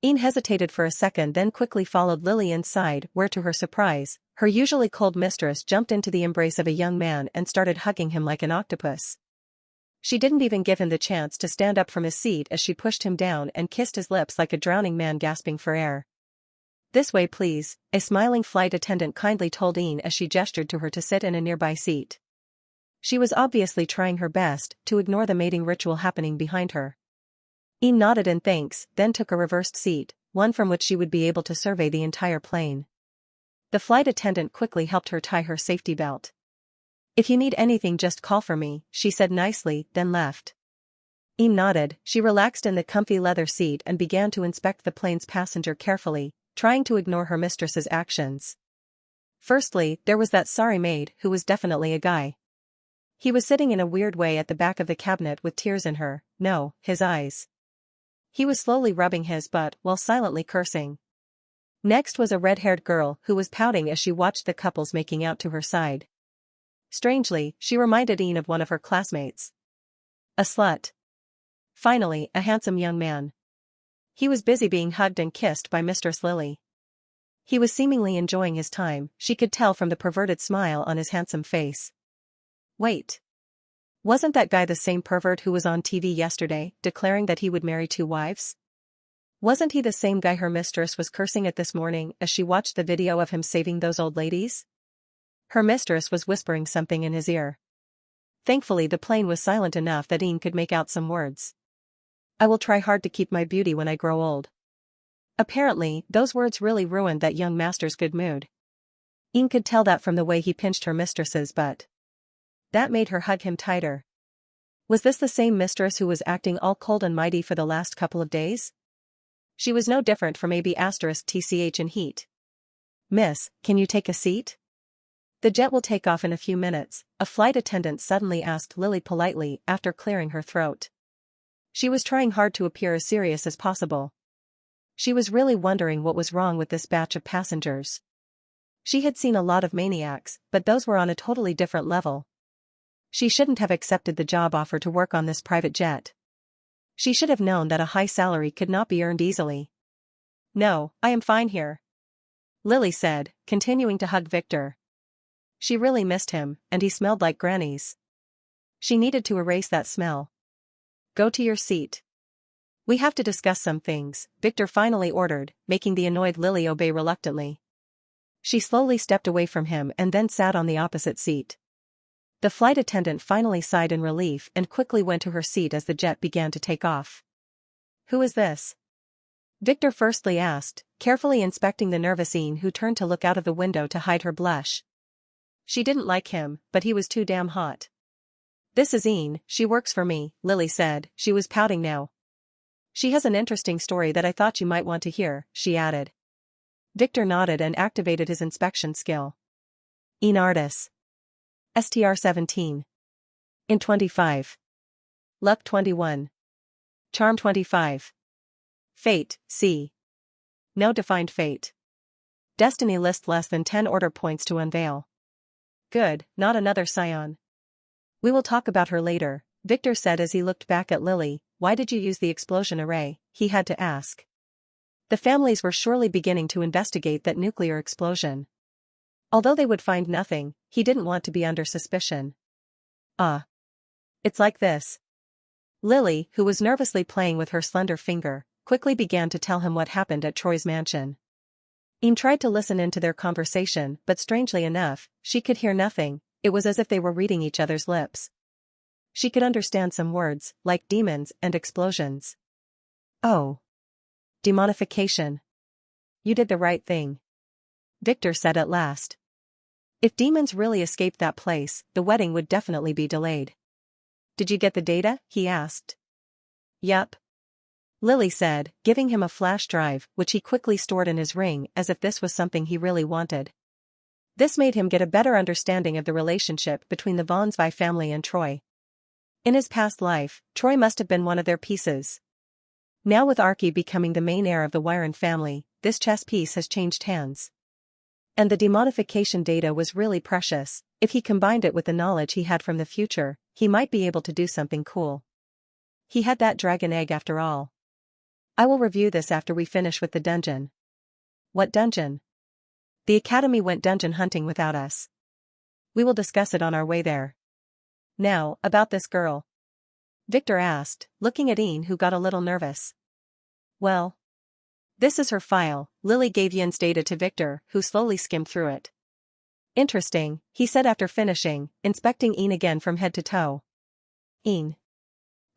Ian hesitated for a second, then quickly followed Lily inside, where to her surprise, her usually cold mistress jumped into the embrace of a young man and started hugging him like an octopus. She didn't even give him the chance to stand up from his seat as she pushed him down and kissed his lips like a drowning man gasping for air. This way please, a smiling flight attendant kindly told Ian as she gestured to her to sit in a nearby seat. She was obviously trying her best to ignore the mating ritual happening behind her. Ian nodded in thanks, then took a reversed seat, one from which she would be able to survey the entire plane. The flight attendant quickly helped her tie her safety belt. If you need anything just call for me, she said nicely, then left. Ian nodded, she relaxed in the comfy leather seat and began to inspect the plane's passenger carefully, trying to ignore her mistress's actions. Firstly, there was that sorry maid who was definitely a guy. He was sitting in a weird way at the back of the cabinet with tears in his eyes. He was slowly rubbing his butt while silently cursing. Next was a red-haired girl who was pouting as she watched the couples making out to her side. Strangely, she reminded Ian of one of her classmates. A slut. Finally, a handsome young man. He was busy being hugged and kissed by Mistress Lily. He was seemingly enjoying his time, she could tell from the perverted smile on his handsome face. Wait. Wasn't that guy the same pervert who was on TV yesterday, declaring that he would marry 2 wives? Wasn't he the same guy her mistress was cursing at this morning as she watched the video of him saving those old ladies? Her mistress was whispering something in his ear. Thankfully the plane was silent enough that Ian could make out some words. I will try hard to keep my beauty when I grow old. Apparently, those words really ruined that young master's good mood. Ian could tell that from the way he pinched her mistress's butt. That made her hug him tighter. Was this the same mistress who was acting all cold and mighty for the last couple of days? She was no different from AB*TCH in heat. Miss, can you take a seat? The jet will take off in a few minutes, a flight attendant suddenly asked Lily politely after clearing her throat. She was trying hard to appear as serious as possible. She was really wondering what was wrong with this batch of passengers. She had seen a lot of maniacs, but those were on a totally different level. She shouldn't have accepted the job offer to work on this private jet. She should have known that a high salary could not be earned easily. No, I am fine here, Lily said, continuing to hug Victor. She really missed him, and he smelled like grannies. She needed to erase that smell. Go to your seat. We have to discuss some things, Victor finally ordered, making the annoyed Lily obey reluctantly. She slowly stepped away from him and then sat on the opposite seat. The flight attendant finally sighed in relief and quickly went to her seat as the jet began to take off. Who is this? Victor firstly asked, carefully inspecting the nervous Ian who turned to look out of the window to hide her blush. She didn't like him, but he was too damn hot. This is Ian, she works for me, Lily said, she was pouting now. She has an interesting story that I thought you might want to hear, she added. Victor nodded and activated his inspection skill. Ian Artis. STR 17. In 25. Luck 21. Charm 25. Fate, see. No defined fate. Destiny list less than 10 order points to unveil. Good, not another scion. We will talk about her later, Victor said as he looked back at Lily. Why did you use the explosion array, he had to ask. The families were surely beginning to investigate that nuclear explosion. Although they would find nothing, he didn't want to be under suspicion. It's like this. Lily, who was nervously playing with her slender finger, quickly began to tell him what happened at Troy's mansion. Ian tried to listen into their conversation, but strangely enough, she could hear nothing. It was as if they were reading each other's lips. She could understand some words, like demons and explosions. Oh. Demonification. You did the right thing. Victor said at last. If demons really escaped that place, the wedding would definitely be delayed. Did you get the data? He asked. Yup. Lily said, giving him a flash drive, which he quickly stored in his ring as if this was something he really wanted. This made him get a better understanding of the relationship between the von Zwei family and Troy. In his past life, Troy must have been one of their pieces. Now with Archie becoming the main heir of the Wyron family, this chess piece has changed hands. And the demonification data was really precious. If he combined it with the knowledge he had from the future, he might be able to do something cool. He had that dragon egg after all. I will review this after we finish with the dungeon. What dungeon? The Academy went dungeon hunting without us. We will discuss it on our way there. Now, about this girl. Victor asked, looking at Ian, who got a little nervous. Well. This is her file. Lily gave Yin's data to Victor, who slowly skimmed through it. Interesting, he said after finishing, inspecting Ian again from head to toe. Ian.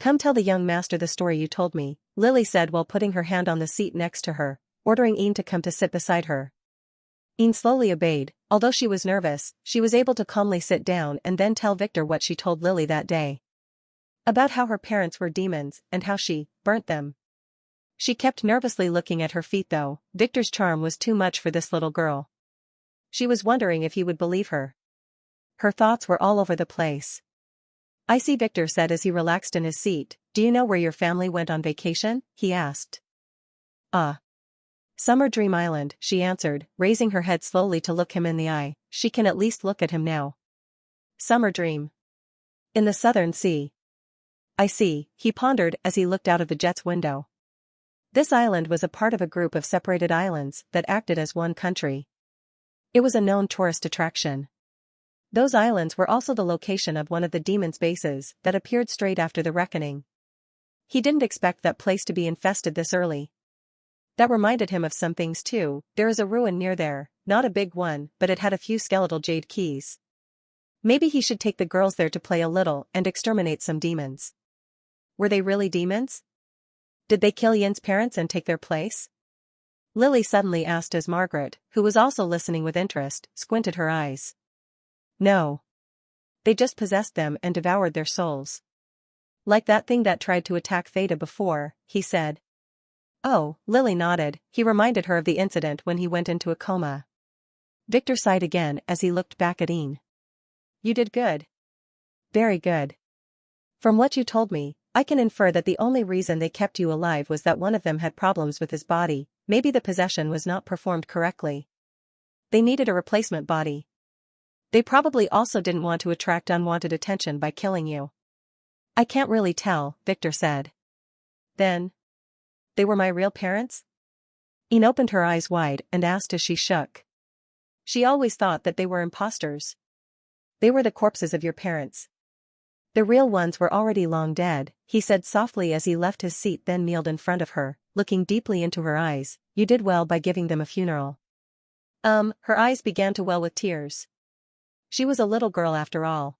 Come tell the young master the story you told me, Lily said while putting her hand on the seat next to her, ordering Ian to come to sit beside her. Ian slowly obeyed. Although she was nervous, she was able to calmly sit down and then tell Victor what she told Lily that day. About how her parents were demons and how she burnt them. She kept nervously looking at her feet though. Victor's charm was too much for this little girl. She was wondering if he would believe her. Her thoughts were all over the place. I see, Victor said as he relaxed in his seat. Do you know where your family went on vacation? He asked. Summer Dream Island, she answered, raising her head slowly to look him in the eye. She can at least look at him now. Summer Dream. In the Southern Sea. I see, he pondered as he looked out of the jet's window. This island was a part of a group of separated islands that acted as one country. It was a known tourist attraction. Those islands were also the location of one of the demons' bases that appeared straight after the reckoning. He didn't expect that place to be infested this early. That reminded him of some things too. There is a ruin near there, not a big one, but it had a few skeletal jade keys. Maybe he should take the girls there to play a little and exterminate some demons. Were they really demons? Did they kill Yin's parents and take their place? Lily suddenly asked as Margaret, who was also listening with interest, squinted her eyes. No. They just possessed them and devoured their souls. Like that thing that tried to attack Theta before, he said. Oh, Lily nodded. He reminded her of the incident when he went into a coma. Victor sighed again as he looked back at Ian. You did good. Very good. From what you told me, I can infer that the only reason they kept you alive was that one of them had problems with his body. Maybe the possession was not performed correctly. They needed a replacement body. They probably also didn't want to attract unwanted attention by killing you. I can't really tell, Victor said. Then. They were my real parents? Ian opened her eyes wide and asked as she shook. She always thought that they were imposters. They were the corpses of your parents. The real ones were already long dead, he said softly as he left his seat, then kneeled in front of her, looking deeply into her eyes. You did well by giving them a funeral. Her eyes began to well with tears. She was a little girl after all.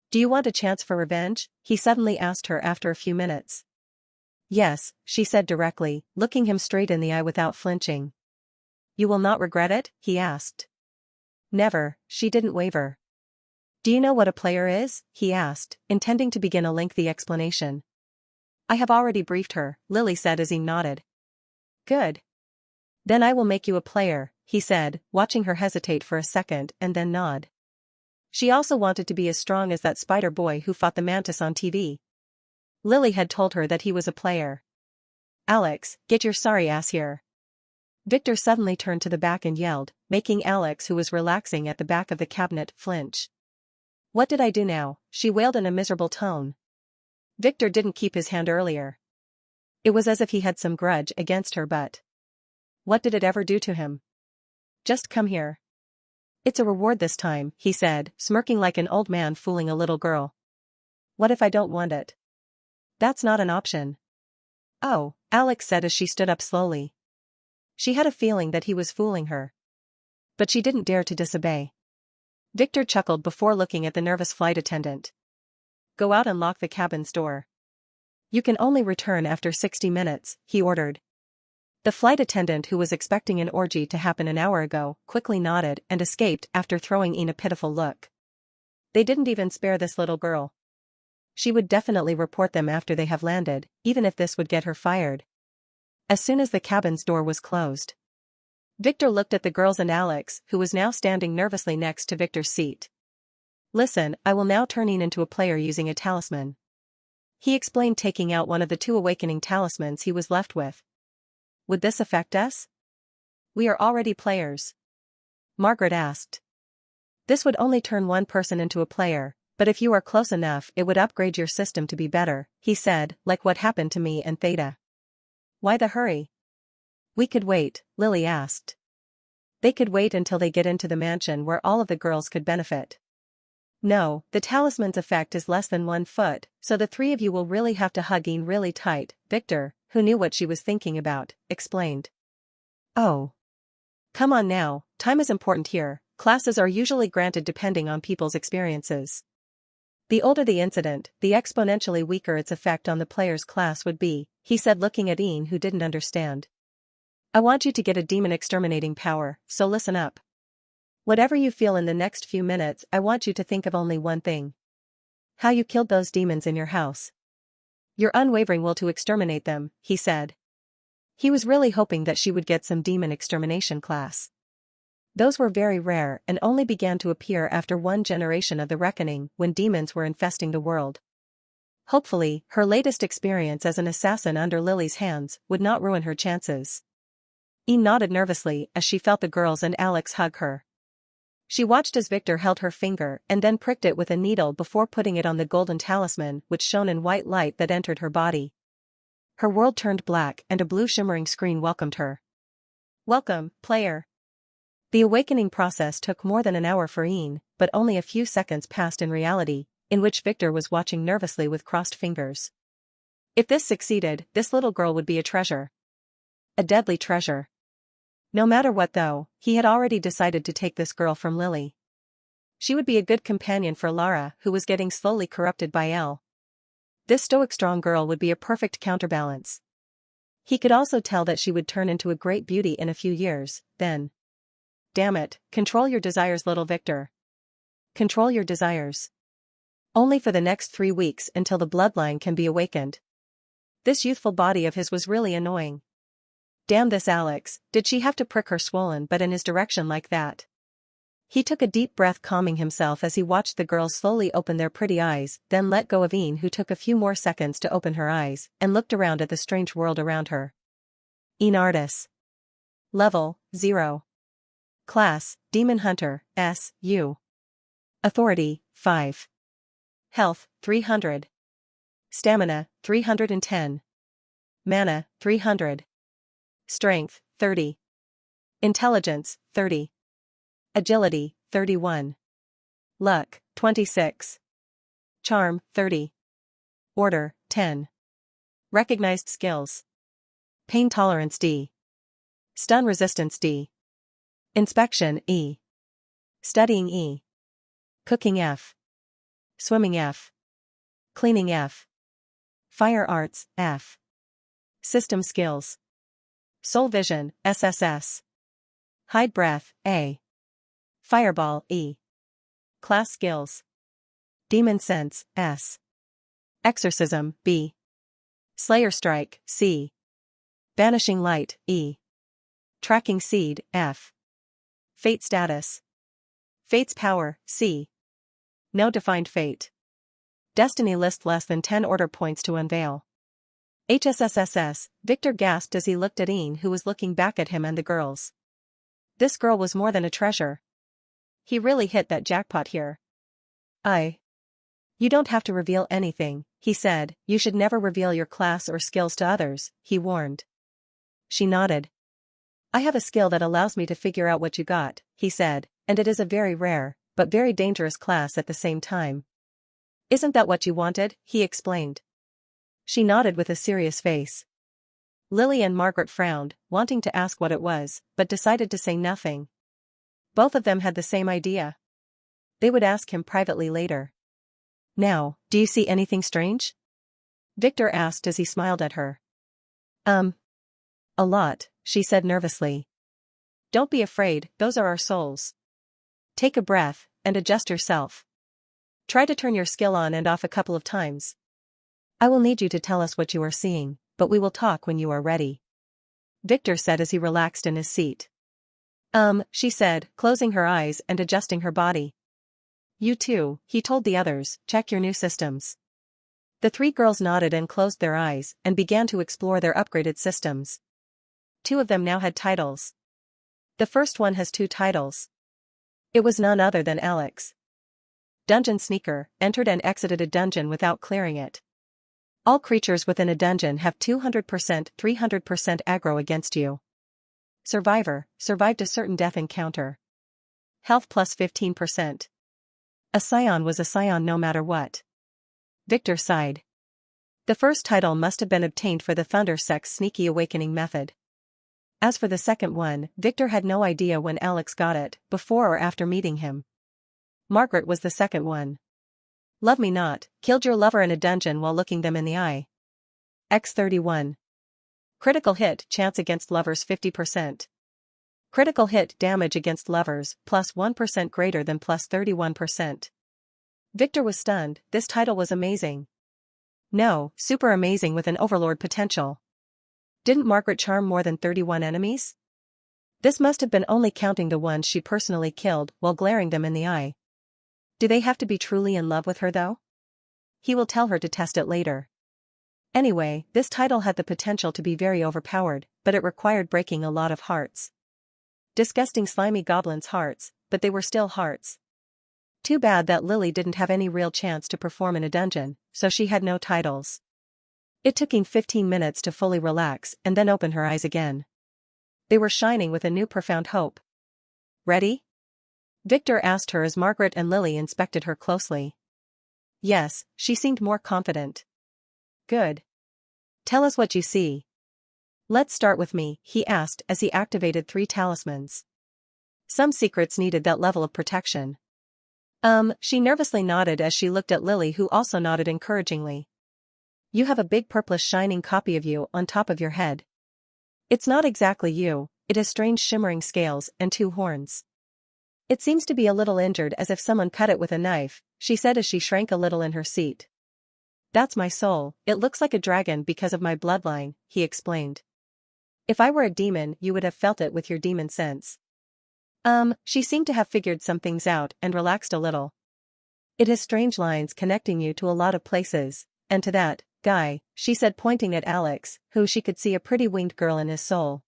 Do you want a chance for revenge? He suddenly asked her after a few minutes. Yes, she said directly, looking him straight in the eye without flinching. You will not regret it? He asked. Never, she didn't waver. Do you know what a player is? He asked, intending to begin a lengthy explanation. I have already briefed her, Lily said as he nodded. Good. Then I will make you a player, he said, watching her hesitate for a second and then nod. She also wanted to be as strong as that spider boy who fought the mantis on TV. Lily had told her that he was a player. Alex, get your sorry ass here. Victor suddenly turned to the back and yelled, making Alex, who was relaxing at the back of the cabinet, flinch. What did I do now? She wailed in a miserable tone. Victor didn't keep his hand earlier. It was as if he had some grudge against her, but what did it ever do to him? Just come here. It's a reward this time, he said, smirking like an old man fooling a little girl. What if I don't want it? That's not an option. Oh, Alex said as she stood up slowly. She had a feeling that he was fooling her. But she didn't dare to disobey. Victor chuckled before looking at the nervous flight attendant. Go out and lock the cabin's door. You can only return after 60 minutes, he ordered. The flight attendant, who was expecting an orgy to happen an hour ago, quickly nodded and escaped after throwing Ian a pitiful look. They didn't even spare this little girl. She would definitely report them after they have landed, even if this would get her fired. As soon as the cabin's door was closed, Victor looked at the girls and Alex, who was now standing nervously next to Victor's seat. Listen, I will now turn Ian into a player using a talisman. He explained, taking out one of the 2 awakening talismans he was left with. Would this affect us? We are already players. Margaret asked. This would only turn one person into a player, but if you are close enough it would upgrade your system to be better, he said, like what happened to me and Theta. Why the hurry? We could wait, Lily asked. They could wait until they get into the mansion where all of the girls could benefit. No, the talisman's effect is less than 1 foot, so the 3 of you will really have to hug Ian really tight, Victor, who knew what she was thinking about, explained. Oh. Come on now, time is important here. Classes are usually granted depending on people's experiences. The older the incident, the exponentially weaker its effect on the player's class would be, he said, looking at Ian, who didn't understand. I want you to get a demon exterminating power, so listen up. Whatever you feel in the next few minutes, I want you to think of only one thing. How you killed those demons in your house. Your unwavering will to exterminate them, he said. He was really hoping that she would get some demon extermination class. Those were very rare and only began to appear after 1 generation of the reckoning, when demons were infesting the world. Hopefully, her latest experience as an assassin under Lily's hands would not ruin her chances. Ian nodded nervously as she felt the girls and Alex hug her. She watched as Victor held her finger and then pricked it with a needle before putting it on the golden talisman, which shone in white light that entered her body. Her world turned black and a blue shimmering screen welcomed her. Welcome, player. The awakening process took more than an hour for Ian, but only a few seconds passed in reality, in which Victor was watching nervously with crossed fingers. If this succeeded, this little girl would be a treasure. A deadly treasure. No matter what though, he had already decided to take this girl from Lily. She would be a good companion for Lara, who was getting slowly corrupted by Elle. This stoic strong girl would be a perfect counterbalance. He could also tell that she would turn into a great beauty in a few years, then. Damn it, control your desires, little Victor. Control your desires. Only for the next 3 weeks until the bloodline can be awakened. This youthful body of his was really annoying. Damn this Alex, did she have to prick her swollen butt in his direction like that? He took a deep breath, calming himself as he watched the girls slowly open their pretty eyes, then let go of Ian, who took a few more seconds to open her eyes, and looked around at the strange world around her. Ian Artis. Level, 0. Class, Demon Hunter, S.U. Authority, 5. Health, 300. Stamina, 310. Mana, 300. Strength, 30. Intelligence, 30. Agility, 31. Luck, 26. Charm, 30. Order, 10. Recognized skills. Pain tolerance, D. Stun resistance, D. Inspection, E. Studying, E. Cooking, F. Swimming, F. Cleaning, F. Fire arts, F. System skills. Soul vision, SSS. Hide breath, A. Fireball, E. Class skills. Demon sense, S. Exorcism, B. Slayer strike, C. Banishing light, E. Tracking seed, F. Fate status. Fate's power, C. No defined fate. Destiny list less than 10 order points to unveil. HSSSS, Victor gasped as he looked at Ian, who was looking back at him and the girls. This girl was more than a treasure. He really hit that jackpot here. You don't have to reveal anything, he said. You should never reveal your class or skills to others, he warned. She nodded. I have a skill that allows me to figure out what you got, he said, and it is a very rare, but very dangerous class at the same time. Isn't that what you wanted? He explained. She nodded with a serious face. Lily and Margaret frowned, wanting to ask what it was, but decided to say nothing. Both of them had the same idea. They would ask him privately later. Now, do you see anything strange? Victor asked as he smiled at her. A lot, she said nervously. Don't be afraid, those are our souls. Take a breath, and adjust yourself. Try to turn your skill on and off a couple of times. I will need you to tell us what you are seeing, but we will talk when you are ready. Victor said as he relaxed in his seat. She said, closing her eyes and adjusting her body. You too, he told the others, check your new systems. The three girls nodded and closed their eyes and began to explore their upgraded systems. Two of them now had titles. The first one has 2 titles. It was none other than Alex. Dungeon Sneaker, entered and exited a dungeon without clearing it. All creatures within a dungeon have 200%, 300% aggro against you. Survivor, survived a certain death encounter. Health plus 15%. A scion was a scion no matter what. Victor sighed. The first title must have been obtained for the Thunder Sect's sneaky awakening method. As for the second one, Victor had no idea when Alex got it, before or after meeting him. Margaret was the second one. Love me not, killed your lover in a dungeon while looking them in the eye. X31. Critical hit chance against lovers 50%. Critical hit damage against lovers plus 1% greater than plus 31%. Victor was stunned. This title was amazing. No, super amazing with an overlord potential. Didn't Margaret charm more than 31 enemies? This must have been only counting the ones she personally killed while glaring them in the eye. Do they have to be truly in love with her though? He will tell her to test it later. Anyway, this title had the potential to be very overpowered, but it required breaking a lot of hearts. Disgusting slimy goblins' hearts, but they were still hearts. Too bad that Lily didn't have any real chance to perform in a dungeon, so she had no titles. It took him 15 minutes to fully relax and then open her eyes again. They were shining with a new profound hope. Ready? Victor asked her as Margaret and Lily inspected her closely. Yes, she seemed more confident. Good. Tell us what you see. Let's start with me, he asked as he activated 3 talismans. Some secrets needed that level of protection. She nervously nodded as she looked at Lily, who also nodded encouragingly. You have a big purplish shining copy of you on top of your head. It's not exactly you, it has strange shimmering scales and 2 horns. It seems to be a little injured, as if someone cut it with a knife, she said as she shrank a little in her seat. That's my soul, it looks like a dragon because of my bloodline, he explained. If I were a demon, you would have felt it with your demon sense. She seemed to have figured some things out and relaxed a little. It has strange lines connecting you to a lot of places, and to that guy, she said, pointing at Alex, who she could see a pretty winged girl in his soul.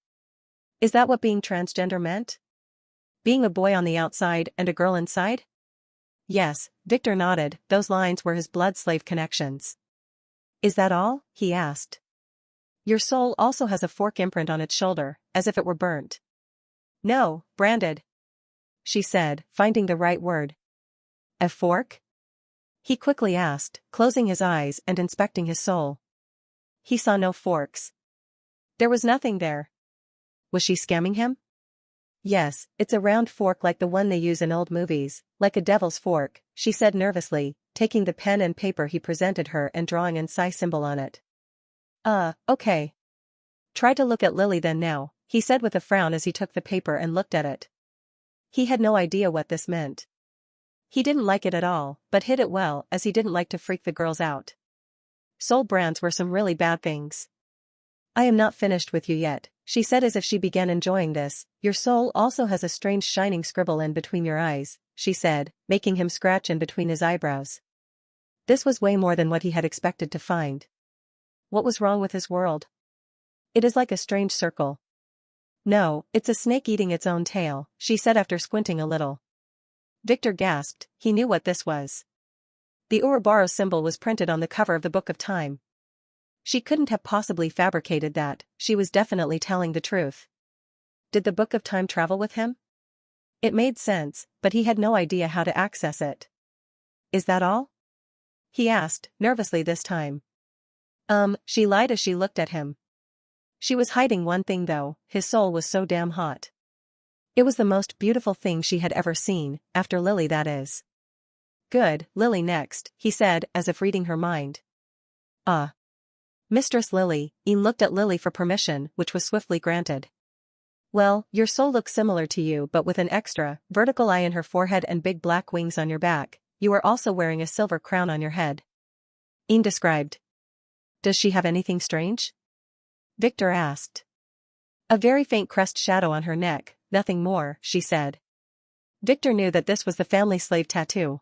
Is that what being transgender meant? Being a boy on the outside and a girl inside? Yes, Victor nodded, those lines were his blood slave connections. Is that all? He asked. Your soul also has a fork imprint on its shoulder, as if it were burnt. No, branded. She said, finding the right word. A fork? He quickly asked, closing his eyes and inspecting his soul. He saw no forks. There was nothing there. Was she scamming him? Yes, it's a round fork like the one they use in old movies, like a devil's fork, she said nervously, taking the pen and paper he presented her and drawing an psi symbol on it. Okay. Try to look at Lily then now, he said with a frown as he took the paper and looked at it. He had no idea what this meant. He didn't like it at all, but hid it well, as he didn't like to freak the girls out. Soul brands were some really bad things. I am not finished with you yet, she said as if she began enjoying this. Your soul also has a strange shining scribble in between your eyes, she said, making him scratch in between his eyebrows. This was way more than what he had expected to find. What was wrong with his world? It is like a strange circle. No, it's a snake eating its own tail, she said after squinting a little. Victor gasped, he knew what this was. The Ouroboros symbol was printed on the cover of the Book of Time. She couldn't have possibly fabricated that, she was definitely telling the truth. Did the Book of Time travel with him? It made sense, but he had no idea how to access it. Is that all? He asked, nervously this time. She lied as she looked at him. She was hiding one thing though, his soul was so damn hot. It was the most beautiful thing she had ever seen, after Lily that is. Good, Lily next, he said, as if reading her mind. Mistress Lily, Ian looked at Lily for permission, which was swiftly granted. Well, your soul looks similar to you but with an extra, vertical eye in her forehead and big black wings on your back, you are also wearing a silver crown on your head. Ian described. Does she have anything strange? Victor asked. A very faint crest shadow on her neck, nothing more, she said. Victor knew that this was the family slave tattoo.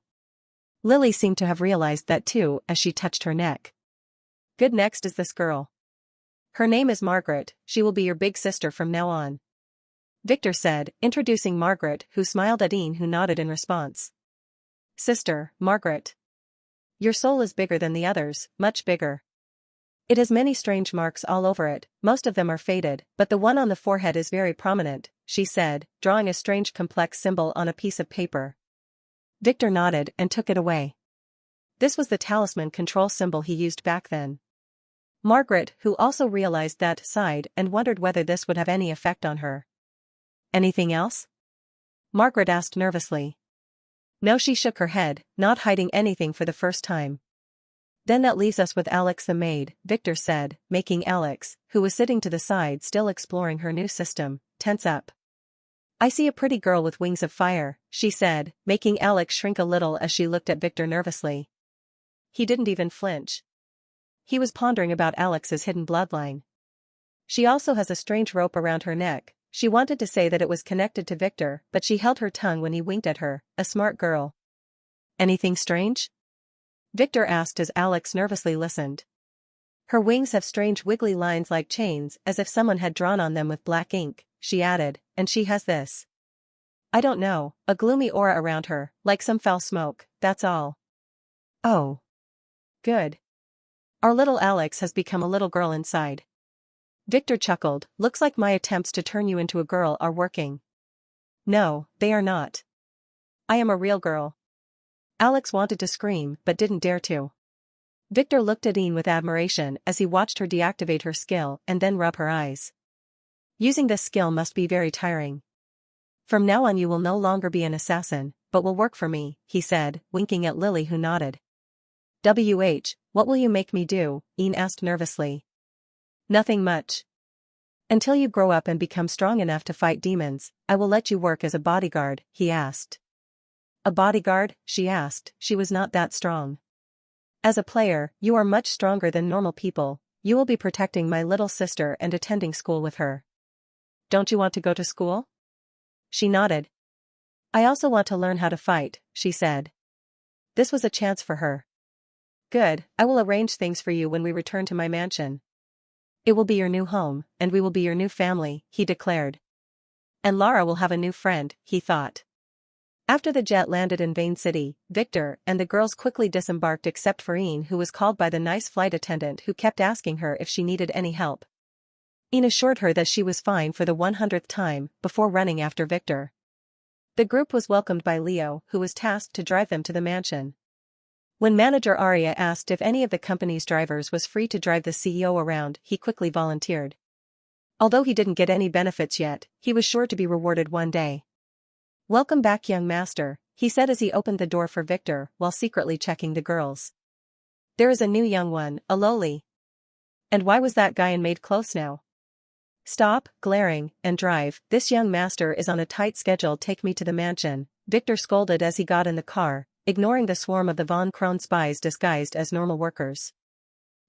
Lily seemed to have realized that too as she touched her neck. Good, next is this girl. Her name is Margaret, she will be your big sister from now on. Victor said, introducing Margaret, who smiled at Ian, who nodded in response. Sister, Margaret. Your soul is bigger than the others, much bigger. It has many strange marks all over it, most of them are faded, but the one on the forehead is very prominent, she said, drawing a strange complex symbol on a piece of paper. Victor nodded and took it away. This was the talisman control symbol he used back then. Margaret, who also realized that, sighed and wondered whether this would have any effect on her. Anything else? Margaret asked nervously. No, she shook her head, not hiding anything for the first time. Then that leaves us with Alex the maid, Victor said, making Alex, who was sitting to the side still exploring her new system, tense up. I see a pretty girl with wings of fire, she said, making Alex shrink a little as she looked at Victor nervously. He didn't even flinch. He was pondering about Alex's hidden bloodline. She also has a strange rope around her neck. She wanted to say that it was connected to Victor, but she held her tongue when he winked at her, a smart girl. Anything strange? Victor asked as Alex nervously listened. Her wings have strange wiggly lines like chains, as if someone had drawn on them with black ink, she added, and she has this. I don't know, a gloomy aura around her, like some foul smoke, that's all. Oh. Good. Our little Alex has become a little girl inside. Victor chuckled, looks like my attempts to turn you into a girl are working. No, they are not. I am a real girl. Alex wanted to scream but didn't dare to. Victor looked at Ian with admiration as he watched her deactivate her skill and then rub her eyes. Using this skill must be very tiring. From now on you will no longer be an assassin, but will work for me, he said, winking at Lily who nodded. What will you make me do? Ian asked nervously. Nothing much. Until you grow up and become strong enough to fight demons, I will let you work as a bodyguard, he asked. A bodyguard? She asked, she was not that strong. As a player, you are much stronger than normal people, you will be protecting my little sister and attending school with her. Don't you want to go to school? She nodded. I also want to learn how to fight, she said. This was a chance for her. Good, I will arrange things for you when we return to my mansion. It will be your new home, and we will be your new family, he declared. And Lara will have a new friend, he thought. After the jet landed in Vane City, Victor and the girls quickly disembarked except for Ian, who was called by the nice flight attendant who kept asking her if she needed any help. Ian assured her that she was fine for the 100th time, before running after Victor. The group was welcomed by Leo, who was tasked to drive them to the mansion. When manager Arya asked if any of the company's drivers was free to drive the CEO around, he quickly volunteered. Although he didn't get any benefits yet, he was sure to be rewarded one day. Welcome back, young master, he said as he opened the door for Victor while secretly checking the girls. There is a new young one, a lowly. And why was that guy in maid clothes now? Stop, glaring, and drive, this young master is on a tight schedule, take me to the mansion, Victor scolded as he got in the car, ignoring the swarm of the Von Kron spies disguised as normal workers.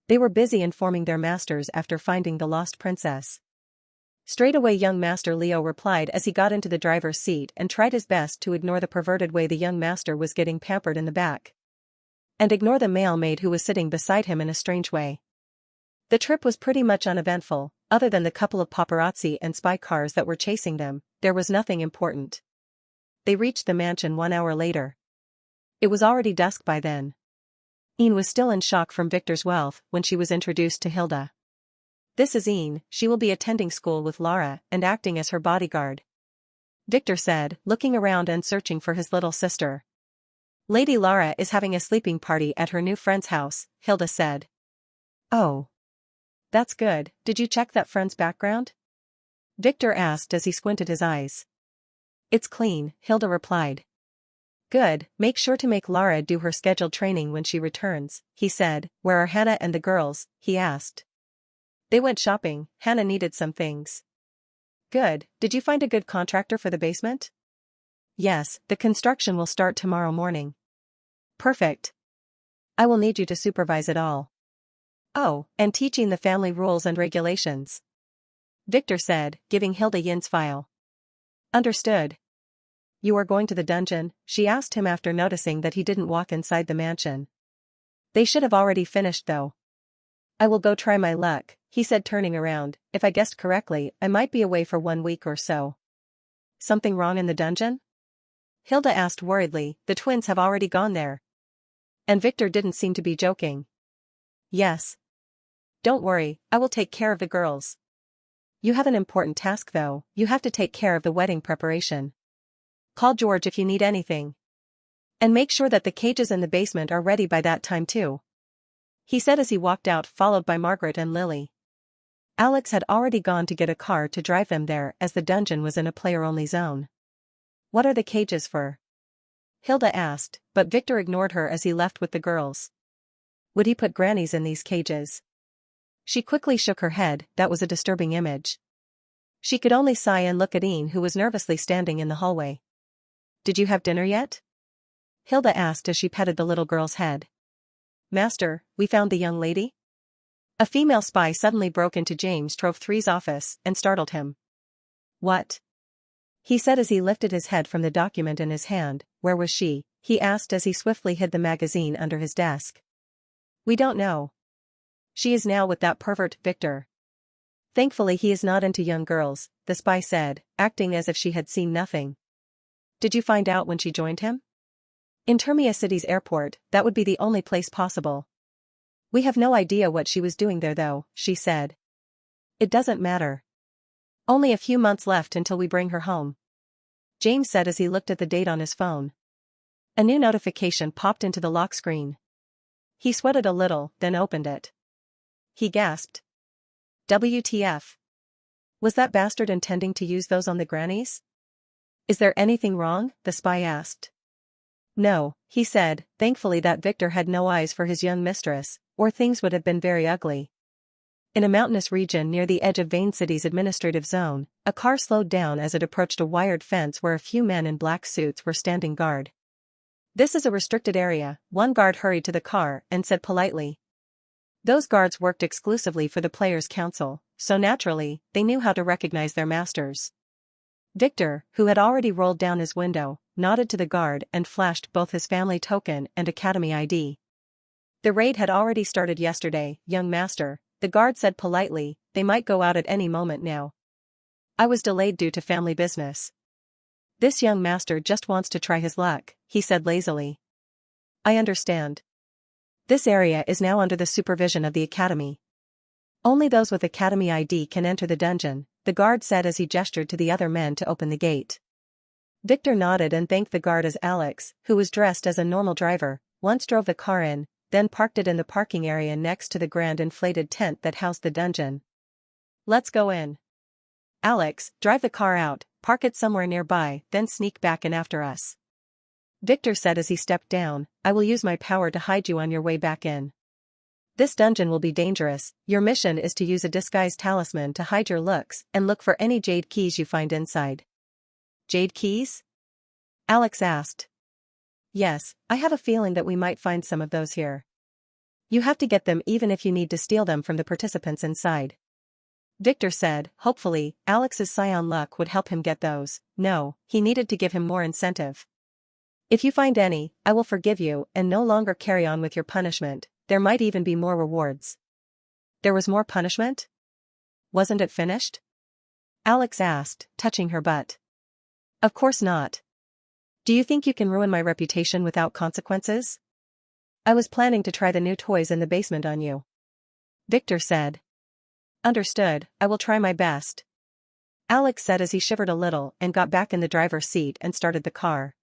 They were busy informing their masters after finding the lost princess. Straight away, young master, Leo replied as he got into the driver's seat and tried his best to ignore the perverted way the young master was getting pampered in the back. And ignore the male maid who was sitting beside him in a strange way. The trip was pretty much uneventful, other than the couple of paparazzi and spy cars that were chasing them, there was nothing important. They reached the mansion 1 hour later. It was already dusk by then. Ian was still in shock from Victor's wealth when she was introduced to Hilda. This is Ian, she will be attending school with Lara and acting as her bodyguard. Victor said, looking around and searching for his little sister. Lady Lara is having a sleeping party at her new friend's house, Hilda said. Oh. That's good, did you check that friend's background? Victor asked as he squinted his eyes. It's clean, Hilda replied. Good, make sure to make Lara do her scheduled training when she returns, he said. Where are Hannah and the girls? He asked. They went shopping, Hannah needed some things. Good, did you find a good contractor for the basement? Yes, the construction will start tomorrow morning. Perfect. I will need you to supervise it all. Oh, and teaching the family rules and regulations. Victor said, giving Hilda Yin's file. Understood. You are going to the dungeon? She asked him after noticing that he didn't walk inside the mansion. They should have already finished though. I will go try my luck, he said turning around. If I guessed correctly, I might be away for 1 week or so. Something wrong in the dungeon? Hilda asked worriedly, the twins have already gone there. And Victor didn't seem to be joking. Yes. Don't worry, I will take care of the girls. You have an important task though, you have to take care of the wedding preparation. Call George if you need anything. And make sure that the cages in the basement are ready by that time too. He said as he walked out followed by Margaret and Lily. Alex had already gone to get a car to drive them there as the dungeon was in a player-only zone. What are the cages for? Hilda asked, but Victor ignored her as he left with the girls. Would he put grannies in these cages? She quickly shook her head, that was a disturbing image. She could only sigh and look at Ian who was nervously standing in the hallway. Did you have dinner yet? Hilda asked as she petted the little girl's head. Master, we found the young lady? A female spy suddenly broke into James Trove III's office and startled him. What? He said as he lifted his head from the document in his hand. Where was she? He asked as he swiftly hid the magazine under his desk. We don't know. She is now with that pervert, Victor. Thankfully he is not into young girls, the spy said, acting as if she had seen nothing. Did you find out when she joined him? In Termia City's airport, that would be the only place possible. We have no idea what she was doing there though, she said. It doesn't matter. Only a few months left until we bring her home. James said as he looked at the date on his phone. A new notification popped into the lock screen. He sweated a little, then opened it. He gasped. WTF. Was that bastard intending to use those on the grannies? Is there anything wrong? The spy asked. No, he said, thankfully that Victor had no eyes for his young mistress, or things would have been very ugly. In a mountainous region near the edge of Vane City's administrative zone, a car slowed down as it approached a wired fence where a few men in black suits were standing guard. This is a restricted area, one guard hurried to the car and said politely. Those guards worked exclusively for the Players' Council, so naturally, they knew how to recognize their masters. Victor, who had already rolled down his window, nodded to the guard and flashed both his family token and Academy ID. The raid had already started yesterday, young master, the guard said politely, they might go out at any moment now. I was delayed due to family business. This young master just wants to try his luck, he said lazily. I understand. This area is now under the supervision of the Academy. Only those with Academy ID can enter the dungeon, the guard said as he gestured to the other men to open the gate. Victor nodded and thanked the guard as Alex, who was dressed as a normal driver, once drove the car in, then parked it in the parking area next to the grand inflated tent that housed the dungeon. Let's go in. Alex, drive the car out, park it somewhere nearby, then sneak back in after us. Victor said as he stepped down, I will use my power to hide you on your way back in. This dungeon will be dangerous, your mission is to use a disguised talisman to hide your looks and look for any jade keys you find inside. Jade keys? Alex asked. Yes, I have a feeling that we might find some of those here. You have to get them even if you need to steal them from the participants inside. Victor said, hopefully, Alex's scion luck would help him get those. No, he needed to give him more incentive. If you find any, I will forgive you and no longer carry on with your punishment, there might even be more rewards. There was more punishment? Wasn't it finished? Alex asked, touching her butt. Of course not. Do you think you can ruin my reputation without consequences? I was planning to try the new toys in the basement on you. Victor said. Understood, I will try my best. Alex said as he shivered a little and got back in the driver's seat and started the car.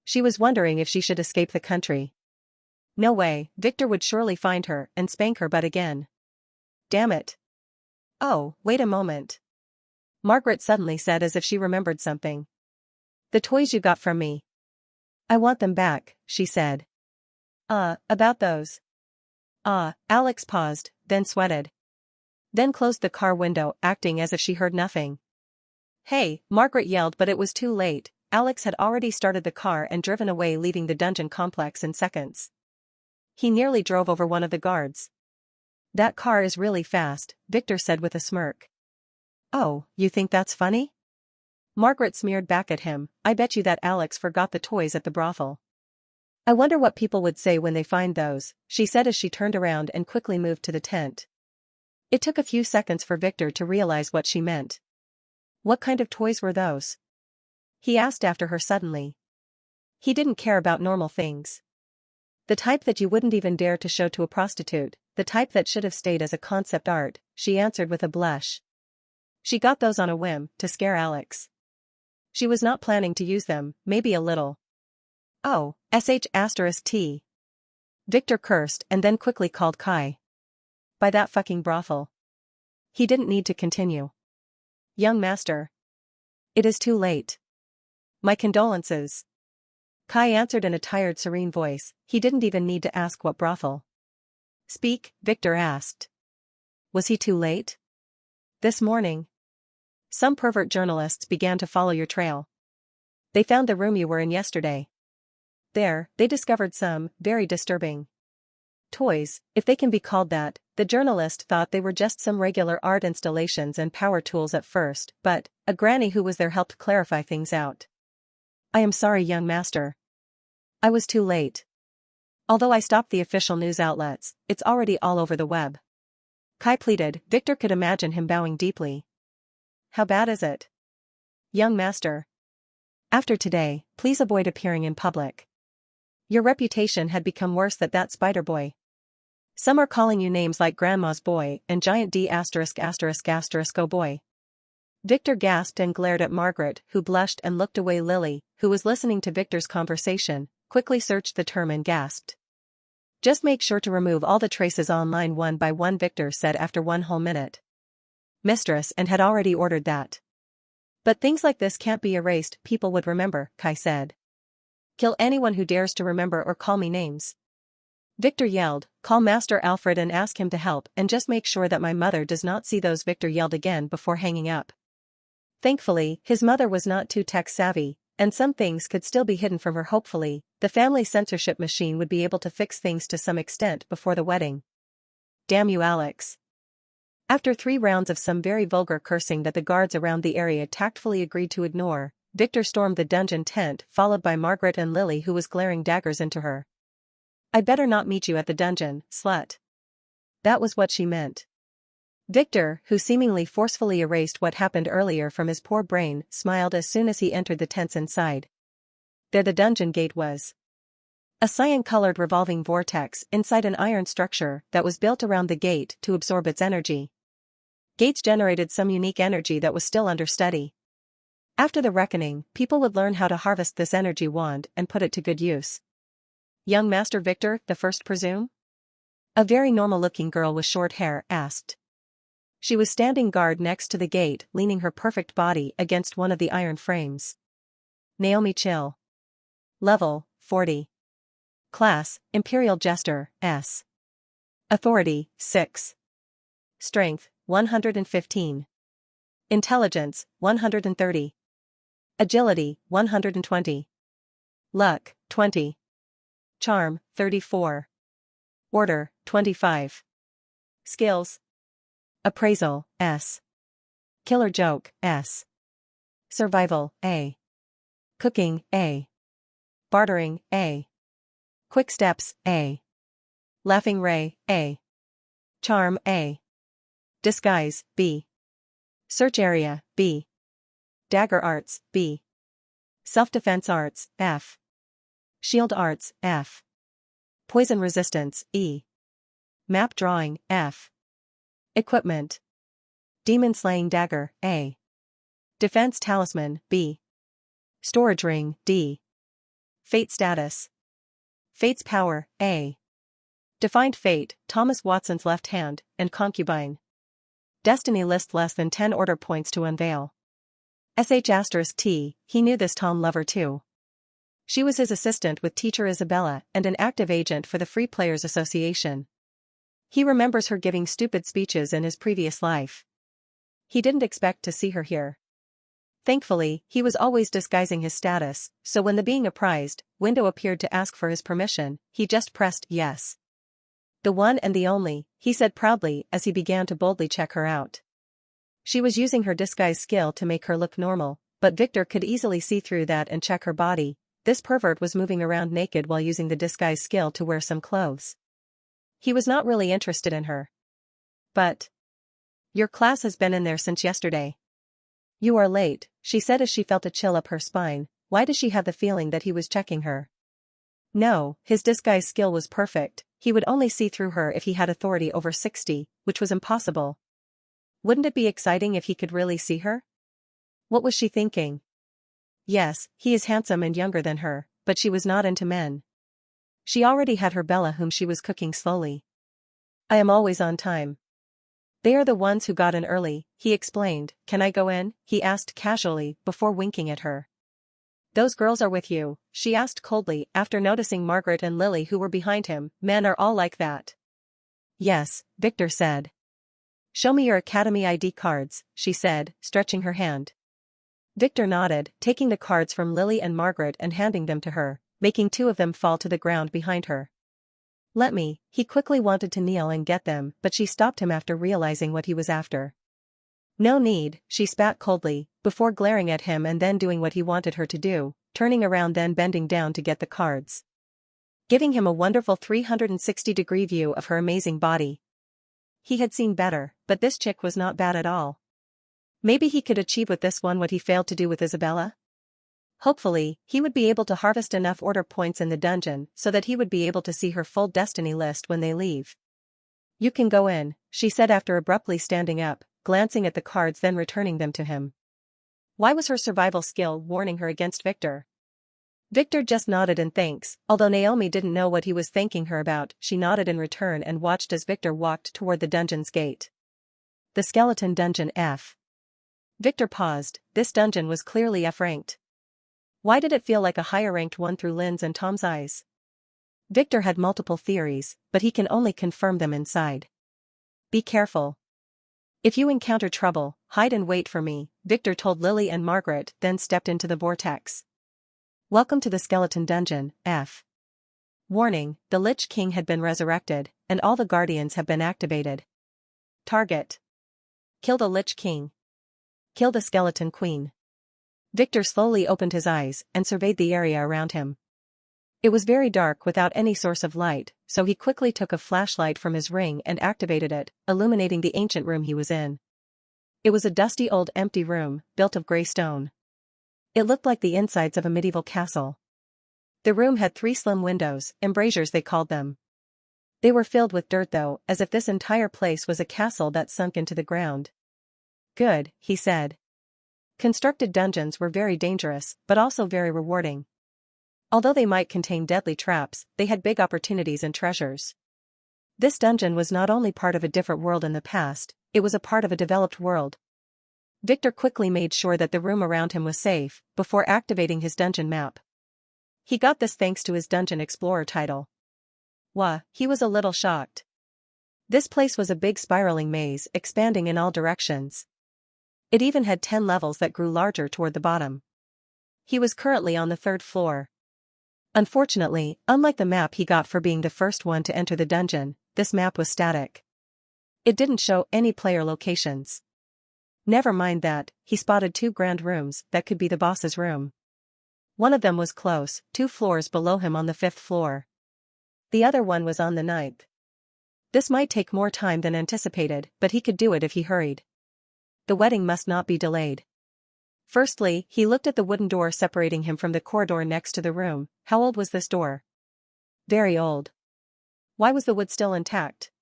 She was wondering if she should escape the country. No way, Victor would surely find her and spank her butt again. Damn it. Oh, wait a moment. Margaret suddenly said as if she remembered something. The toys you got from me. I want them back, she said. About those. Alex paused, then sweated. Then closed the car window, acting as if she heard nothing. Hey, Margaret yelled, but it was too late. Alex had already started the car and driven away, leaving the dungeon complex in seconds. He nearly drove over one of the guards. That car is really fast, Victor said with a smirk. Oh, you think that's funny? Margaret smeared back at him, I bet you that Alex forgot the toys at the brothel. I wonder what people would say when they find those, she said as she turned around and quickly moved to the tent. It took a few seconds for Victor to realize what she meant. What kind of toys were those? He asked after her suddenly. He didn't care about normal things. The type that you wouldn't even dare to show to a prostitute, the type that should have stayed as a concept art, she answered with a blush. She got those on a whim, to scare Alex. She was not planning to use them, maybe a little. Oh, **T. Victor cursed and then quickly called Kai. By that fucking brothel. He didn't need to continue. Young master. It is too late. My condolences. Kai answered in a tired, serene voice, he didn't even need to ask what brothel. Speak, Victor asked. Was he too late? This morning. Some pervert journalists began to follow your trail. They found the room you were in yesterday. There, they discovered some, very disturbing toys, if they can be called that. The journalist thought they were just some regular art installations and power tools at first, but a granny who was there helped clarify things out. I am sorry, young master. I was too late. Although I stopped the official news outlets, it's already all over the web. Kai pleaded. Victor could imagine him bowing deeply. How bad is it? Young master. After today, please avoid appearing in public. Your reputation had become worse than that spider boy. Some are calling you names like Grandma's boy and Giant D****** oh boy. Victor gasped and glared at Margaret, who blushed and looked away. Lily, who was listening to Victor's conversation, quickly searched the term and gasped. Just make sure to remove all the traces online one by one, Victor said after 1 whole minute. Mistress, and had already ordered that. But things like this can't be erased, people would remember, Kai said. Kill anyone who dares to remember or call me names. Victor yelled, call Master Alfred and ask him to help, and just make sure that my mother does not see those. Victor yelled again before hanging up. Thankfully, his mother was not too tech-savvy, and some things could still be hidden from her. Hopefully, the family censorship machine would be able to fix things to some extent before the wedding. Damn you, Alex. After 3 rounds of some very vulgar cursing that the guards around the area tactfully agreed to ignore, Victor stormed the dungeon tent, followed by Margaret and Lily, who was glaring daggers into her. I'd better not meet you at the dungeon, slut. That was what she meant. Victor, who seemingly forcefully erased what happened earlier from his poor brain, smiled as soon as he entered the tents inside. There the dungeon gate was. A cyan-colored revolving vortex inside an iron structure that was built around the gate to absorb its energy. Gates generated some unique energy that was still under study. After the reckoning, people would learn how to harvest this energy wand and put it to good use. Young Master Victor, the first, presume? A very normal-looking girl with short hair asked. She was standing guard next to the gate, leaning her perfect body against one of the iron frames. Naomi Chill. Level, 40. Class, Imperial Jester, S. Authority, 6. Strength, 115. Intelligence, 130. Agility, 120. Luck, 20. Charm, 34. Order, 25. Skills. Appraisal, S. Killer Joke, S. Survival, A. Cooking, A. Bartering, A. Quick Steps, A. Laughing Ray, A. Charm, A. Disguise, B. Search area, B. Dagger arts, B. Self-defense arts, F. Shield arts, F. Poison resistance, E. Map drawing, F. Equipment. Demon slaying dagger, A. Defense talisman, B. Storage ring, D. Fate status. Fate's power, A. Defined fate, Thomas Watson's left hand, and concubine. Destiny list less than 10 order points to unveil. *T, he knew this Tom lover too. She was his assistant with teacher Isabella and an active agent for the Free Players Association. He remembers her giving stupid speeches in his previous life. He didn't expect to see her here. Thankfully, he was always disguising his status, so when the being apprised window appeared to ask for his permission, he just pressed yes. The one and the only, he said proudly as he began to boldly check her out. She was using her disguise skill to make her look normal, but Victor could easily see through that and check her body. This pervert was moving around naked while using the disguise skill to wear some clothes. He was not really interested in her. But your class has been in there since yesterday. You are late, she said as she felt a chill up her spine. Why does she have the feeling that he was checking her? No, his disguise skill was perfect. He would only see through her if he had authority over 60, which was impossible. Wouldn't it be exciting if he could really see her? What was she thinking? Yes, he is handsome and younger than her, but she was not into men. She already had her Bella whom she was cooking slowly. I am always on time. They are the ones who got in early, he explained. Can I go in? He asked casually before winking at her. Those girls are with you, she asked coldly after noticing Margaret and Lily who were behind him. Men are all like that. Yes, Victor said. Show me your Academy ID cards, she said, stretching her hand. Victor nodded, taking the cards from Lily and Margaret and handing them to her, making 2 of them fall to the ground behind her. Let me, he quickly wanted to kneel and get them, but she stopped him after realizing what he was after. No need, she spat coldly, before glaring at him and then doing what he wanted her to do, turning around then bending down to get the cards. Giving him a wonderful 360-degree view of her amazing body. He had seen better, but this chick was not bad at all. Maybe he could achieve with this one what he failed to do with Isabella? Hopefully, he would be able to harvest enough order points in the dungeon so that he would be able to see her full destiny list when they leave. You can go in, she said after abruptly standing up, glancing at the cards then returning them to him. Why was her survival skill warning her against Victor? Victor just nodded in thanks. Although Naomi didn't know what he was thanking her about, she nodded in return and watched as Victor walked toward the dungeon's gate. The skeleton dungeon F. Victor paused. This dungeon was clearly F-ranked. Why did it feel like a higher-ranked one through Lynn's and Tom's eyes? Victor had multiple theories, but he can only confirm them inside. Be careful. If you encounter trouble, hide and wait for me, Victor told Lily and Margaret, then stepped into the vortex. Welcome to the skeleton dungeon, F. Warning, the Lich King had been resurrected, and all the Guardians have been activated. Target. Kill the Lich King. Kill the Skeleton Queen. Victor slowly opened his eyes and surveyed the area around him. It was very dark without any source of light, so he quickly took a flashlight from his ring and activated it, illuminating the ancient room he was in. It was a dusty old empty room, built of gray stone. It looked like the insides of a medieval castle. The room had 3 slim windows, embrasures they called them. They were filled with dirt though, as if this entire place was a castle that sunk into the ground. Good, he said. Constructed dungeons were very dangerous, but also very rewarding. Although they might contain deadly traps, they had big opportunities and treasures. This dungeon was not only part of a different world in the past, it was a part of a developed world. Victor quickly made sure that the room around him was safe, before activating his dungeon map. He got this thanks to his Dungeon Explorer title. He was a little shocked. This place was a big spiraling maze, expanding in all directions. It even had 10 levels that grew larger toward the bottom. He was currently on the 3rd floor. Unfortunately, unlike the map he got for being the first one to enter the dungeon, this map was static. It didn't show any player locations. Never mind that, he spotted 2 grand rooms that could be the boss's room. One of them was close, 2 floors below him on the 5th floor. The other one was on the 9th. This might take more time than anticipated, but he could do it if he hurried. The wedding must not be delayed. Firstly, he looked at the wooden door separating him from the corridor next to the room. How old was this door? Very old. Why was the wood still intact?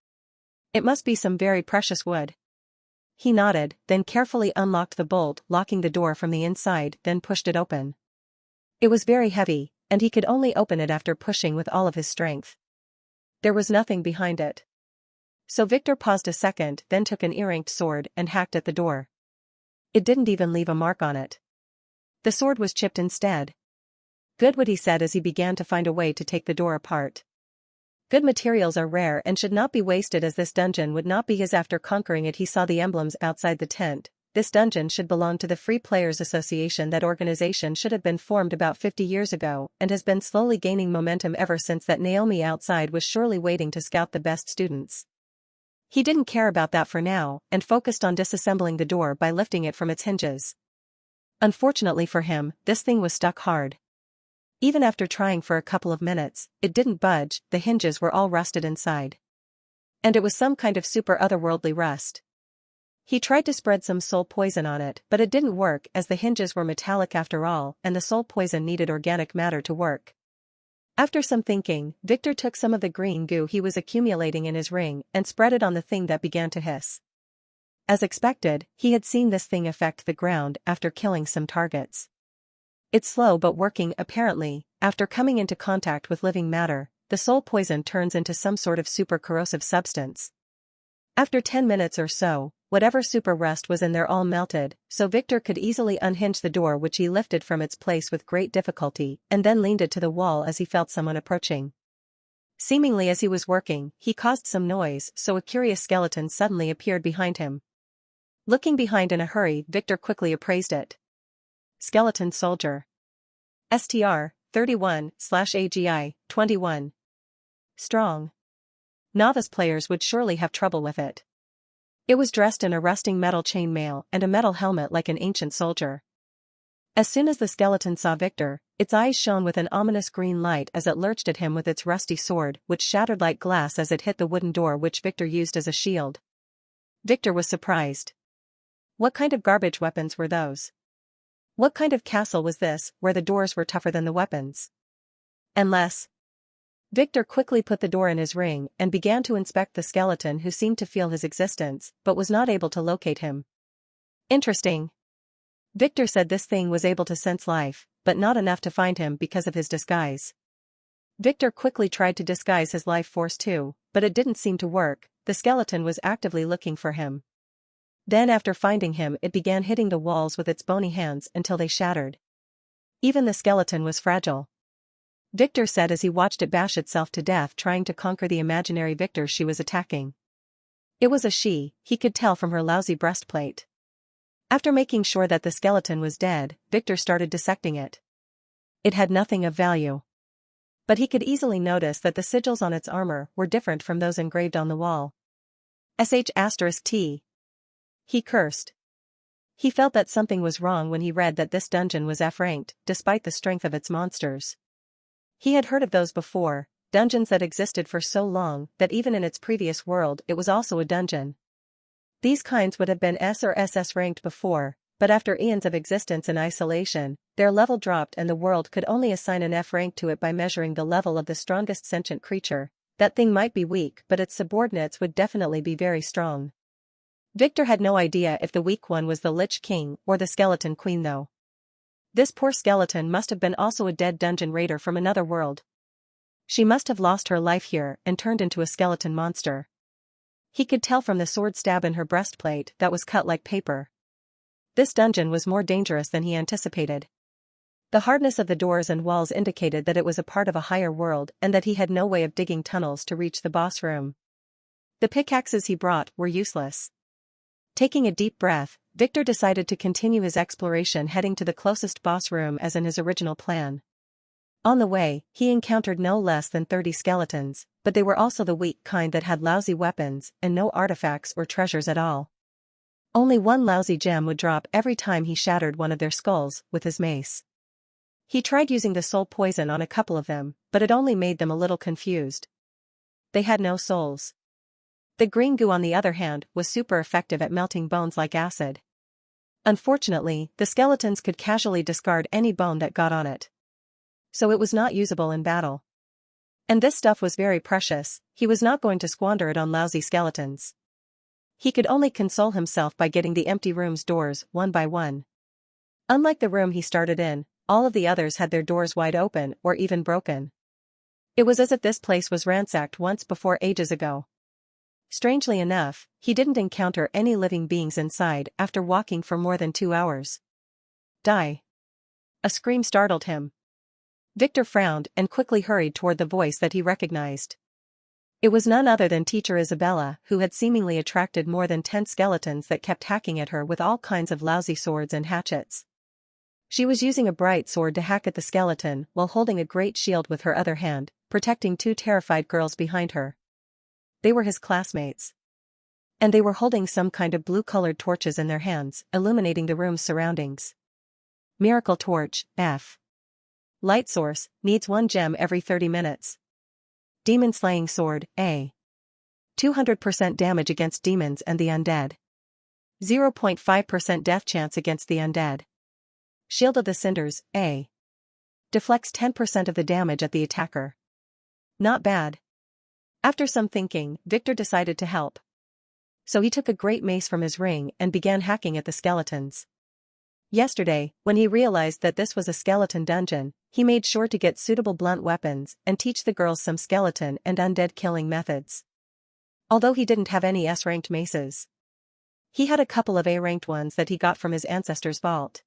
It must be some very precious wood. He nodded, then carefully unlocked the bolt, locking the door from the inside, then pushed it open. It was very heavy, and he could only open it after pushing with all of his strength. There was nothing behind it. So Victor paused a second, then took an ear-inked sword and hacked at the door. It didn't even leave a mark on it. The sword was chipped instead. Good, what he said as he began to find a way to take the door apart. Good materials are rare and should not be wasted, as this dungeon would not be his. After conquering it, he saw the emblems outside the tent. This dungeon should belong to the Free Players Association. That organization should have been formed about 50 years ago and has been slowly gaining momentum ever since. That Naomi outside was surely waiting to scout the best students. He didn't care about that for now and focused on disassembling the door by lifting it from its hinges. Unfortunately for him, this thing was stuck hard. Even after trying for a couple of minutes, it didn't budge. The hinges were all rusted inside. And it was some kind of super otherworldly rust. He tried to spread some soul poison on it, but it didn't work, as the hinges were metallic after all, and the soul poison needed organic matter to work. After some thinking, Victor took some of the green goo he was accumulating in his ring and spread it on the thing that began to hiss. As expected, he had seen this thing affect the ground after killing some targets. It's slow but working apparently. After coming into contact with living matter, the soul poison turns into some sort of super corrosive substance. After 10 minutes or so, whatever super rust was in there all melted, so Victor could easily unhinge the door, which he lifted from its place with great difficulty and then leaned it to the wall as he felt someone approaching. Seemingly as he was working, he caused some noise, so a curious skeleton suddenly appeared behind him. Looking behind in a hurry, Victor quickly appraised it. Skeleton soldier. STR, 31/AGI, 21. Strong. Novice players would surely have trouble with it. It was dressed in a rusting metal chainmail and a metal helmet like an ancient soldier. As soon as the skeleton saw Victor, its eyes shone with an ominous green light as it lurched at him with its rusty sword, which shattered like glass as it hit the wooden door which Victor used as a shield. Victor was surprised. What kind of garbage weapons were those? What kind of castle was this, where the doors were tougher than the weapons? Unless... Victor quickly put the door in his ring and began to inspect the skeleton, who seemed to feel his existence, but was not able to locate him. Interesting. Victor said this thing was able to sense life, but not enough to find him because of his disguise. Victor quickly tried to disguise his life force too, but it didn't seem to work. The skeleton was actively looking for him. Then after finding him, it began hitting the walls with its bony hands until they shattered. Even the skeleton was fragile. Victor said as he watched it bash itself to death trying to conquer the imaginary Victor she was attacking. It was a she, he could tell from her lousy breastplate. After making sure that the skeleton was dead, Victor started dissecting it. It had nothing of value. But he could easily notice that the sigils on its armor were different from those engraved on the wall. *T. He cursed. He felt that something was wrong when he read that this dungeon was F-ranked, despite the strength of its monsters. He had heard of those before, dungeons that existed for so long that even in its previous world it was also a dungeon. These kinds would have been S or SS ranked before, but after eons of existence in isolation, their level dropped and the world could only assign an F rank to it by measuring the level of the strongest sentient creature. That thing might be weak, but its subordinates would definitely be very strong. Victor had no idea if the weak one was the Lich King or the Skeleton Queen though. This poor skeleton must have been also a dead dungeon raider from another world. She must have lost her life here and turned into a skeleton monster. He could tell from the sword stab in her breastplate that was cut like paper. This dungeon was more dangerous than he anticipated. The hardness of the doors and walls indicated that it was a part of a higher world and that he had no way of digging tunnels to reach the boss room. The pickaxes he brought were useless. Taking a deep breath, Victor decided to continue his exploration, heading to the closest boss room as in his original plan. On the way, he encountered no less than 30 skeletons, but they were also the weak kind that had lousy weapons and no artifacts or treasures at all. Only one lousy gem would drop every time he shattered one of their skulls with his mace. He tried using the soul poison on a couple of them, but it only made them a little confused. They had no souls. The green goo on the other hand was super effective at melting bones like acid. Unfortunately, the skeletons could casually discard any bone that got on it. So it was not usable in battle. And this stuff was very precious, he was not going to squander it on lousy skeletons. He could only console himself by getting the empty room's doors one by one. Unlike the room he started in, all of the others had their doors wide open or even broken. It was as if this place was ransacked once before ages ago. Strangely enough, he didn't encounter any living beings inside after walking for more than 2 hours. Die. A scream startled him. Victor frowned and quickly hurried toward the voice that he recognized. It was none other than Teacher Isabella, who had seemingly attracted more than 10 skeletons that kept hacking at her with all kinds of lousy swords and hatchets. She was using a bright sword to hack at the skeleton while holding a great shield with her other hand, protecting 2 terrified girls behind her. They were his classmates. And they were holding some kind of blue-colored torches in their hands, illuminating the room's surroundings. Miracle torch, F. Light source, needs 1 gem every 30 minutes. Demon slaying sword, A. 200% damage against demons and the undead. 0.5% death chance against the undead. Shield of the Cinders, A. Deflects 10% of the damage at the attacker. Not bad. After some thinking, Victor decided to help. So he took a great mace from his ring and began hacking at the skeletons. Yesterday, when he realized that this was a skeleton dungeon, he made sure to get suitable blunt weapons and teach the girls some skeleton and undead killing methods. Although he didn't have any S-ranked maces. He had a couple of A-ranked ones that he got from his ancestors' vault.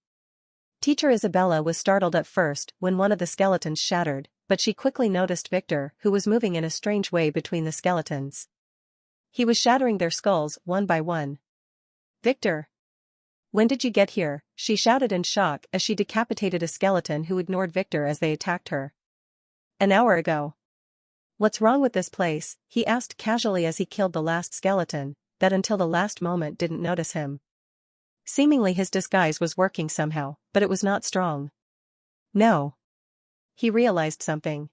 Teacher Isabella was startled at first when one of the skeletons shattered, but she quickly noticed Victor, who was moving in a strange way between the skeletons. He was shattering their skulls one by one. Victor! When did you get here? She shouted in shock as she decapitated a skeleton who ignored Victor as they attacked her. An hour ago. What's wrong with this place? He asked casually as he killed the last skeleton, that until the last moment didn't notice him. Seemingly his disguise was working somehow, but it was not strong. No. He realized something.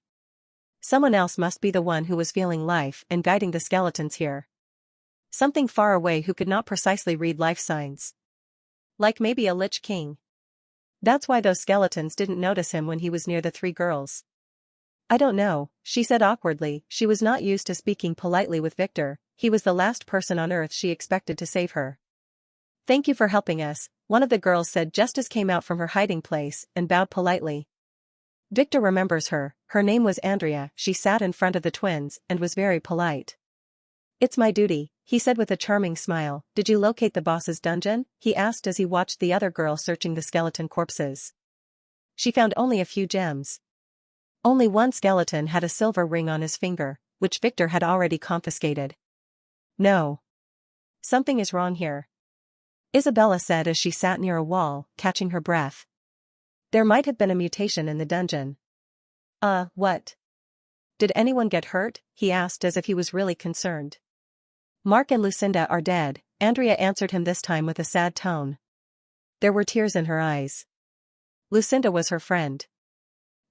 Someone else must be the one who was feeling life and guiding the skeletons here. Something far away who could not precisely read life signs. Like maybe a Lich King. That's why those skeletons didn't notice him when he was near the 3 girls. I don't know, she said awkwardly. She was not used to speaking politely with Victor. He was the last person on earth she expected to save her. Thank you for helping us, one of the girls said just as came out from her hiding place and bowed politely. Victor remembers her. Her name was Andrea. She sat in front of the twins and was very polite. It's my duty, he said with a charming smile. Did you locate the boss's dungeon? He asked as he watched the other girl searching the skeleton corpses. She found only a few gems. Only one skeleton had a silver ring on his finger, which Victor had already confiscated. No. Something is wrong here. Isabella said as she sat near a wall, catching her breath. There might have been a mutation in the dungeon. What? Did anyone get hurt? He asked as if he was really concerned. Mark and Lucinda are dead, Andrea answered him this time with a sad tone. There were tears in her eyes. Lucinda was her friend.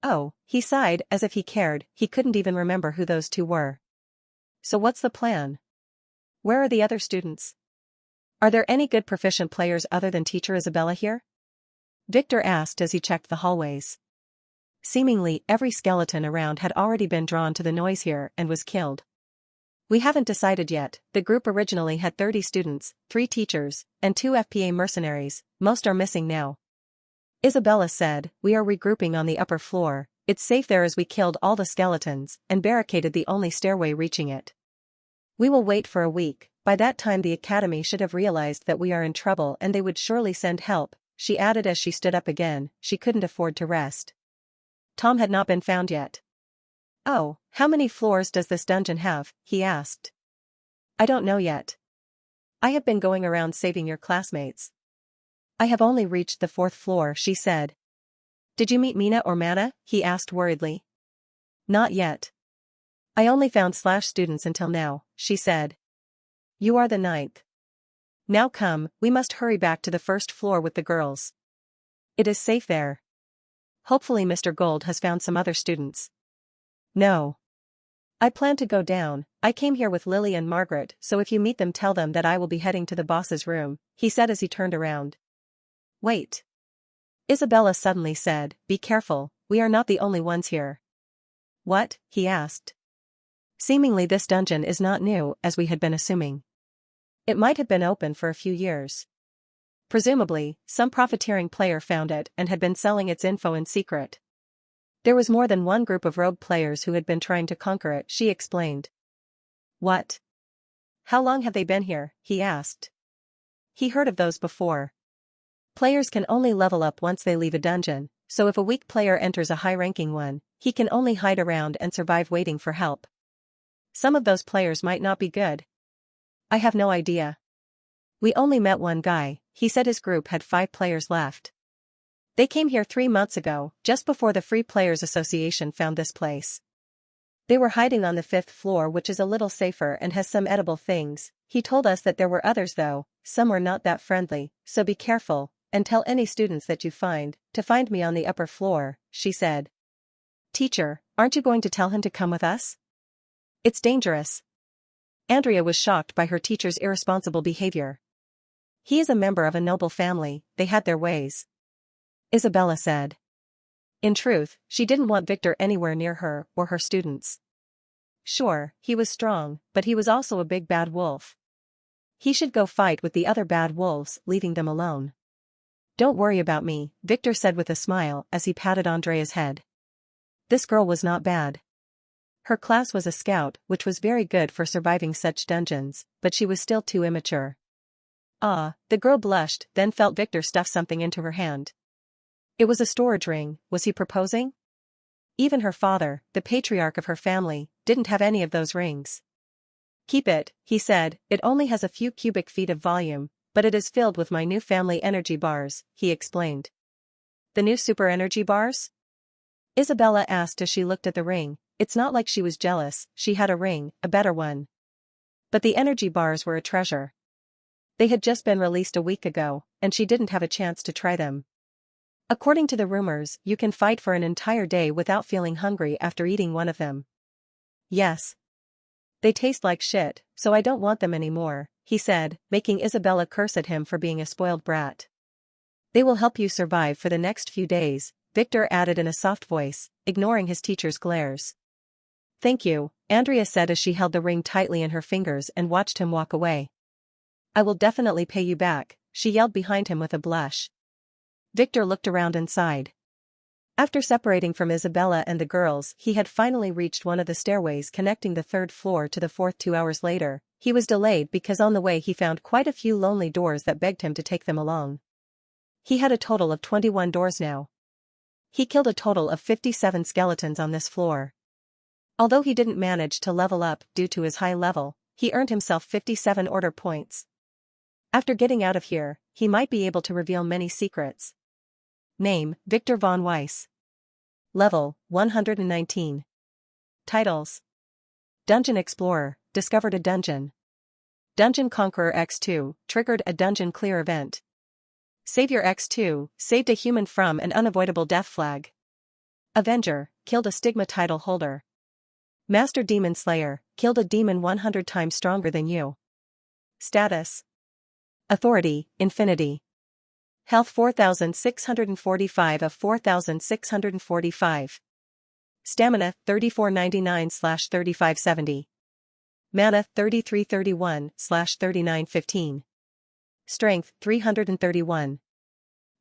Oh, he sighed as if he cared. He couldn't even remember who those 2 were. So what's the plan? Where are the other students? Are there any good proficient players other than Teacher Isabella here? Victor asked as he checked the hallways. Seemingly every skeleton around had already been drawn to the noise here and was killed. We haven't decided yet. The group originally had 30 students, 3 teachers, and 2 FPA mercenaries. Most are missing now. Isabella said, we are regrouping on the upper floor. It's safe there as we killed all the skeletons and barricaded the only stairway reaching it. We will wait for a week. By that time the academy should have realized that we are in trouble and they would surely send help, she added as she stood up again. She couldn't afford to rest. Tom had not been found yet. Oh, how many floors does this dungeon have? He asked. I don't know yet. I have been going around saving your classmates. I have only reached the 4th floor, she said. Did you meet Mina or Mana? He asked worriedly. Not yet. I only found students until now, she said. You are the 9th. Now come, we must hurry back to the 1st floor with the girls. It is safe there. Hopefully Mr. Gold has found some other students. No. I plan to go down, I came here with Lily and Margaret, so if you meet them tell them that I will be heading to the boss's room, he said as he turned around. Wait. Isabella suddenly said, be careful, we are not the only ones here. What? He asked. Seemingly this dungeon is not new, as we had been assuming. It might have been open for a few years. Presumably, some profiteering player found it and had been selling its info in secret. There was more than one group of rogue players who had been trying to conquer it, she explained. What? How long have they been here? He asked. He heard of those before. Players can only level up once they leave a dungeon, so if a weak player enters a high-ranking one, he can only hide around and survive waiting for help. Some of those players might not be good. I have no idea. We only met one guy, he said his group had 5 players left. They came here 3 months ago, just before the Free Players Association found this place. They were hiding on the 5th floor, which is a little safer and has some edible things. He told us that there were others though, some were not that friendly, so be careful, and tell any students that you find, to find me on the upper floor, she said. Teacher, aren't you going to tell him to come with us? It's dangerous. Andrea was shocked by her teacher's irresponsible behavior. He is a member of a noble family, they had their ways. Isabella said. In truth, she didn't want Victor anywhere near her or her students. Sure, he was strong, but he was also a big bad wolf. He should go fight with the other bad wolves, leaving them alone. Don't worry about me, Victor said with a smile as he patted Andrea's head. This girl was not bad. Her class was a scout, which was very good for surviving such dungeons, but she was still too immature. Ah, the girl blushed, then felt Victor stuff something into her hand. It was a storage ring. Was he proposing? Even her father, the patriarch of her family, didn't have any of those rings. Keep it, he said, it only has a few cubic feet of volume, but it is filled with my new family energy bars, he explained. The new super energy bars? Isabella asked as she looked at the ring. It's not like she was jealous, she had a ring, a better one. But the energy bars were a treasure. They had just been released a week ago, and she didn't have a chance to try them. According to the rumors, you can fight for an entire day without feeling hungry after eating one of them. Yes. They taste like shit, so I don't want them anymore, he said, making Isabella curse at him for being a spoiled brat. They will help you survive for the next few days, Victor added in a soft voice, ignoring his teacher's glares. Thank you, Andrea said as she held the ring tightly in her fingers and watched him walk away. I will definitely pay you back, she yelled behind him with a blush. Victor looked around and sighed. After separating from Isabella and the girls, he had finally reached one of the stairways connecting the 3rd floor to the 4th. 2 hours later, he was delayed because on the way he found quite a few lonely doors that begged him to take them along. He had a total of 21 doors now. He killed a total of 57 skeletons on this floor. Although he didn't manage to level up due to his high level, he earned himself 57 order points. After getting out of here, he might be able to reveal many secrets. Name, Victor von Weiss. Level, 119. Titles. Dungeon Explorer, discovered a dungeon. Dungeon Conqueror X2, triggered a dungeon clear event. Savior X2, saved a human from an unavoidable death flag. Avenger, killed a stigma title holder. Master Demon Slayer, killed a demon 100 times stronger than you. Status. Authority, Infinity. Health 4645 of 4645. Stamina 3499/3570. Mana 3331/3915. Strength 331.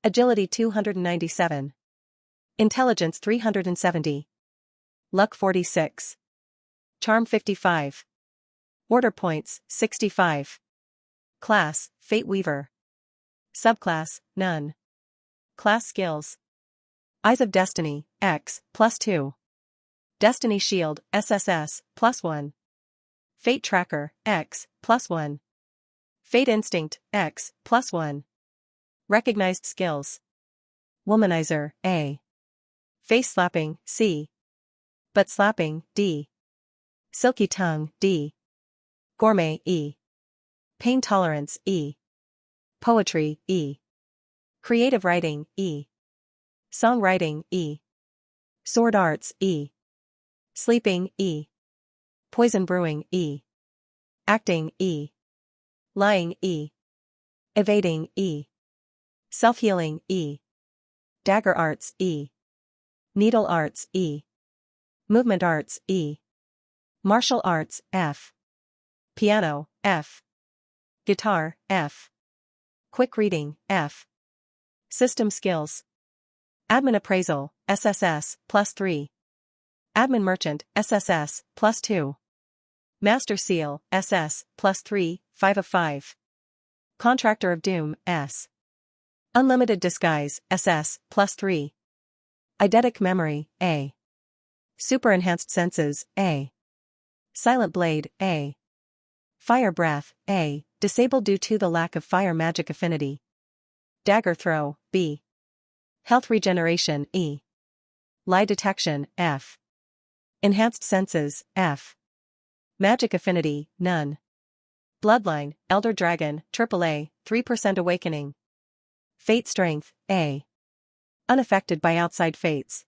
Agility 297. Intelligence 370. Luck 46. Charm 55. Order points 65. Class, Fate Weaver. Subclass, None. Class skills. Eyes of Destiny, X, +2. Destiny Shield, SSS, +1. Fate Tracker, X, +1. Fate Instinct, X, +1. Recognized skills. Womanizer, A. Face Slapping, C. Butt Slapping, D. Silky Tongue, D. Gourmet, E. Pain Tolerance, E. Poetry, E. Creative Writing, E. Songwriting, E. Sword Arts, E. Sleeping, E. Poison brewing, E. Acting, E. Lying, E. Evading, E. Self-healing, E. Dagger arts, E. Needle arts, E. Movement arts, E. Martial arts, F. Piano, F. Guitar, F. Quick reading, F. System skills. Admin appraisal, SSS, +3. Admin merchant, SSS, +2. Master seal, SS, +3, 5 of 5. Contractor of Doom, S. Unlimited disguise, SS, +3. Eidetic memory, A. Super enhanced senses, A. Silent blade, A. Fire breath, A. Disabled due to the lack of fire magic affinity. Dagger throw, B. Health regeneration, E. Lie detection, F. Enhanced senses, F. Magic affinity, none. Bloodline, Elder Dragon, AAA, 3% awakening. Fate strength, A. Unaffected by outside fates.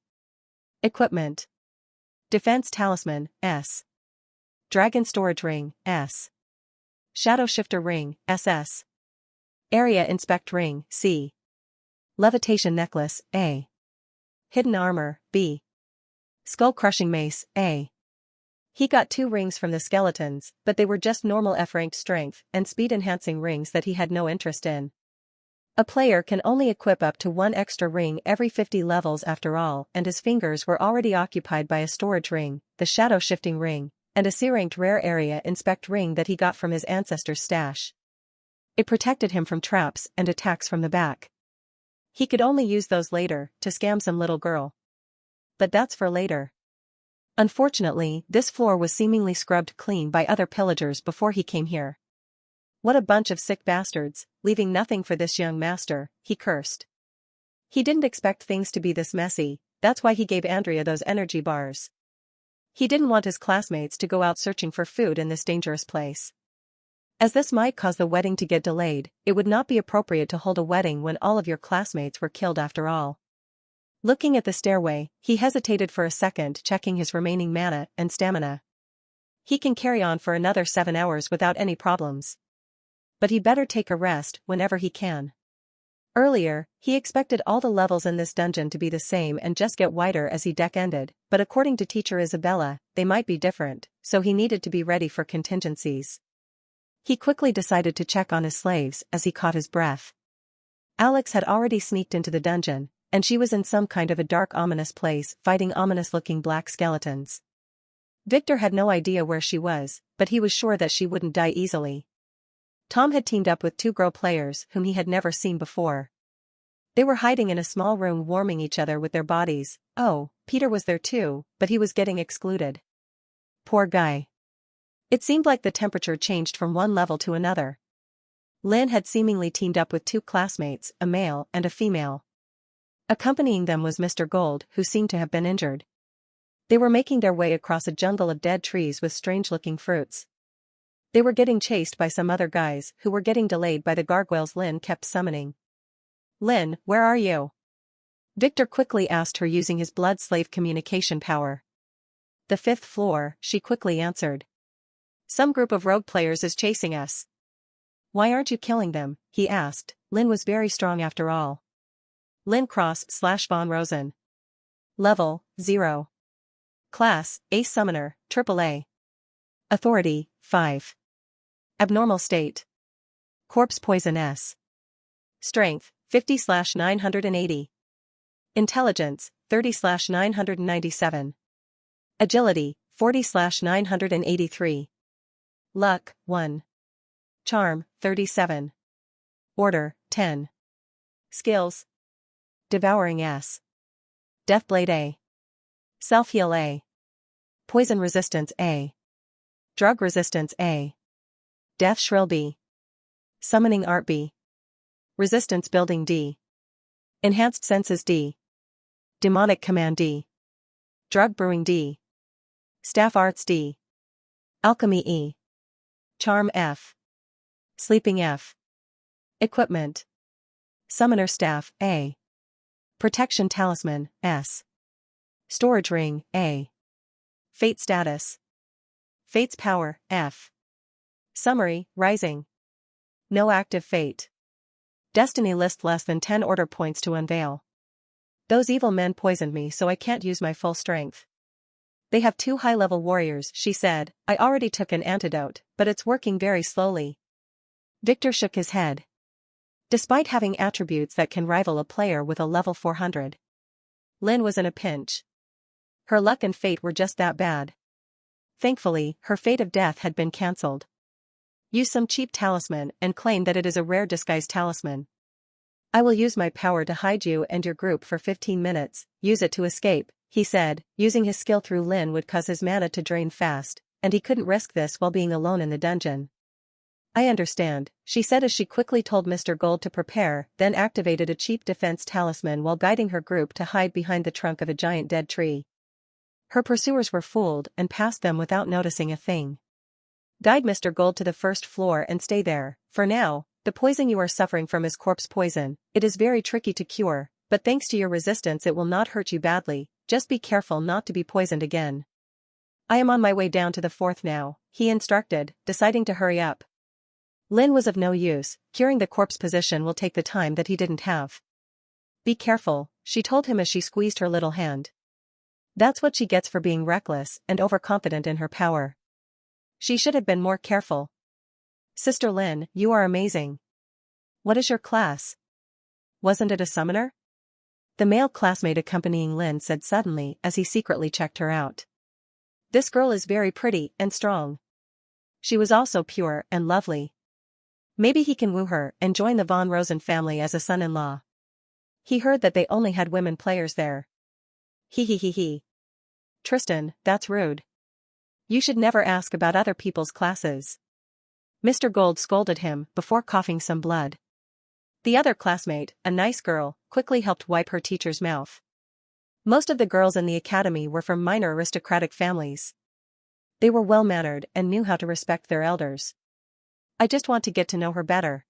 Equipment. Defense talisman, S. Dragon storage ring, S. Shadow shifter ring, SS. Area inspect ring, C. Levitation necklace, A. Hidden armor, B. Skull crushing mace, A. He got 2 rings from the skeletons, but they were just normal F-ranked strength and speed-enhancing rings that he had no interest in. A player can only equip up to 1 extra ring every 50 levels after all, and his fingers were already occupied by a storage ring, the shadow shifting ring, and a C-ranked rare area inspect ring that he got from his ancestor's stash. It protected him from traps and attacks from the back. He could only use those later, to scam some little girl. But that's for later. Unfortunately, this floor was seemingly scrubbed clean by other pillagers before he came here. What a bunch of sick bastards, leaving nothing for this young master, he cursed. He didn't expect things to be this messy, that's why he gave Andrea those energy bars. He didn't want his classmates to go out searching for food in this dangerous place. As this might cause the wedding to get delayed, it would not be appropriate to hold a wedding when all of your classmates were killed after all. Looking at the stairway, he hesitated for a second, checking his remaining mana and stamina. He can carry on for another 7 hours without any problems. But he better take a rest whenever he can. Earlier, he expected all the levels in this dungeon to be the same and just get wider as he deck ended, but according to teacher Isabella, they might be different, so he needed to be ready for contingencies. He quickly decided to check on his slaves as he caught his breath. Alex had already sneaked into the dungeon, and she was in some kind of a dark ominous place fighting ominous-looking black skeletons. Victor had no idea where she was, but he was sure that she wouldn't die easily. Tom had teamed up with 2 girl players whom he had never seen before. They were hiding in a small room warming each other with their bodies. Oh, Peter was there too, but he was getting excluded. Poor guy. It seemed like the temperature changed from one level to another. Lynn had seemingly teamed up with 2 classmates, a male and a female. Accompanying them was Mr. Gold, who seemed to have been injured. They were making their way across a jungle of dead trees with strange-looking fruits. They were getting chased by some other guys who were getting delayed by the gargoyles Lynn kept summoning. "Lynn, where are you?" Victor quickly asked her using his blood slave communication power. "The 5th floor," she quickly answered. "Some group of rogue players is chasing us." "Why aren't you killing them?" he asked. Lynn was very strong after all. Lynn Cross/Von Rosen. Level, 0. Class, Ace Summoner, AAA. Authority, 5. Abnormal state. Corpse poison S. Strength, 50/980. Intelligence, 30/997. Agility, 40/983. Luck, 1. Charm, 37. Order, 10. Skills. Devouring S. Deathblade A. Self-heal A. Poison resistance A. Drug resistance A. Death shrill B. Summoning art B. Resistance building D. Enhanced senses D. Demonic command D. Drug brewing D. Staff arts D. Alchemy E. Charm F. Sleeping F. Equipment. Summoner staff A. Protection talisman S. Storage ring A. Fate status. Fate's power, F. Summary, rising. No active fate. Destiny list less than 10 order points to unveil. Those evil men poisoned me so I can't use my full strength. They have 2 high-level warriors, she said. I already took an antidote, but it's working very slowly. Victor shook his head. Despite having attributes that can rival a player with a level 400. Lin was in a pinch. Her luck and fate were just that bad. Thankfully, her fate of death had been cancelled. Use some cheap talisman and claim that it is a rare disguise talisman. I will use my power to hide you and your group for 15 minutes, use it to escape, he said. Using his skill through Lin would cause his mana to drain fast, and he couldn't risk this while being alone in the dungeon. I understand, she said as she quickly told Mr. Gold to prepare, then activated a cheap defense talisman while guiding her group to hide behind the trunk of a giant dead tree. Her pursuers were fooled and passed them without noticing a thing. Guide Mr. Gold to the first floor and stay there. For now, the poison you are suffering from is corpse poison. It is very tricky to cure, but thanks to your resistance it will not hurt you badly. Just be careful not to be poisoned again. I am on my way down to the 4th now, he instructed, deciding to hurry up. Lin was of no use. Curing the corpse position will take the time that he didn't have. Be careful, she told him as she squeezed her little hand. That's what she gets for being reckless and overconfident in her power. She should have been more careful. Sister Lin, you are amazing. What is your class? Wasn't it a summoner? The male classmate accompanying Lin said suddenly as he secretly checked her out. This girl is very pretty and strong. She was also pure and lovely. Maybe he can woo her and join the Von Rosen family as a son-in-law. He heard that they only had women players there. He. Tristan, that's rude. You should never ask about other people's classes. Mr. Gold scolded him before coughing some blood. The other classmate, a nice girl, quickly helped wipe her teacher's mouth. Most of the girls in the academy were from minor aristocratic families. They were well-mannered and knew how to respect their elders. I just want to get to know her better.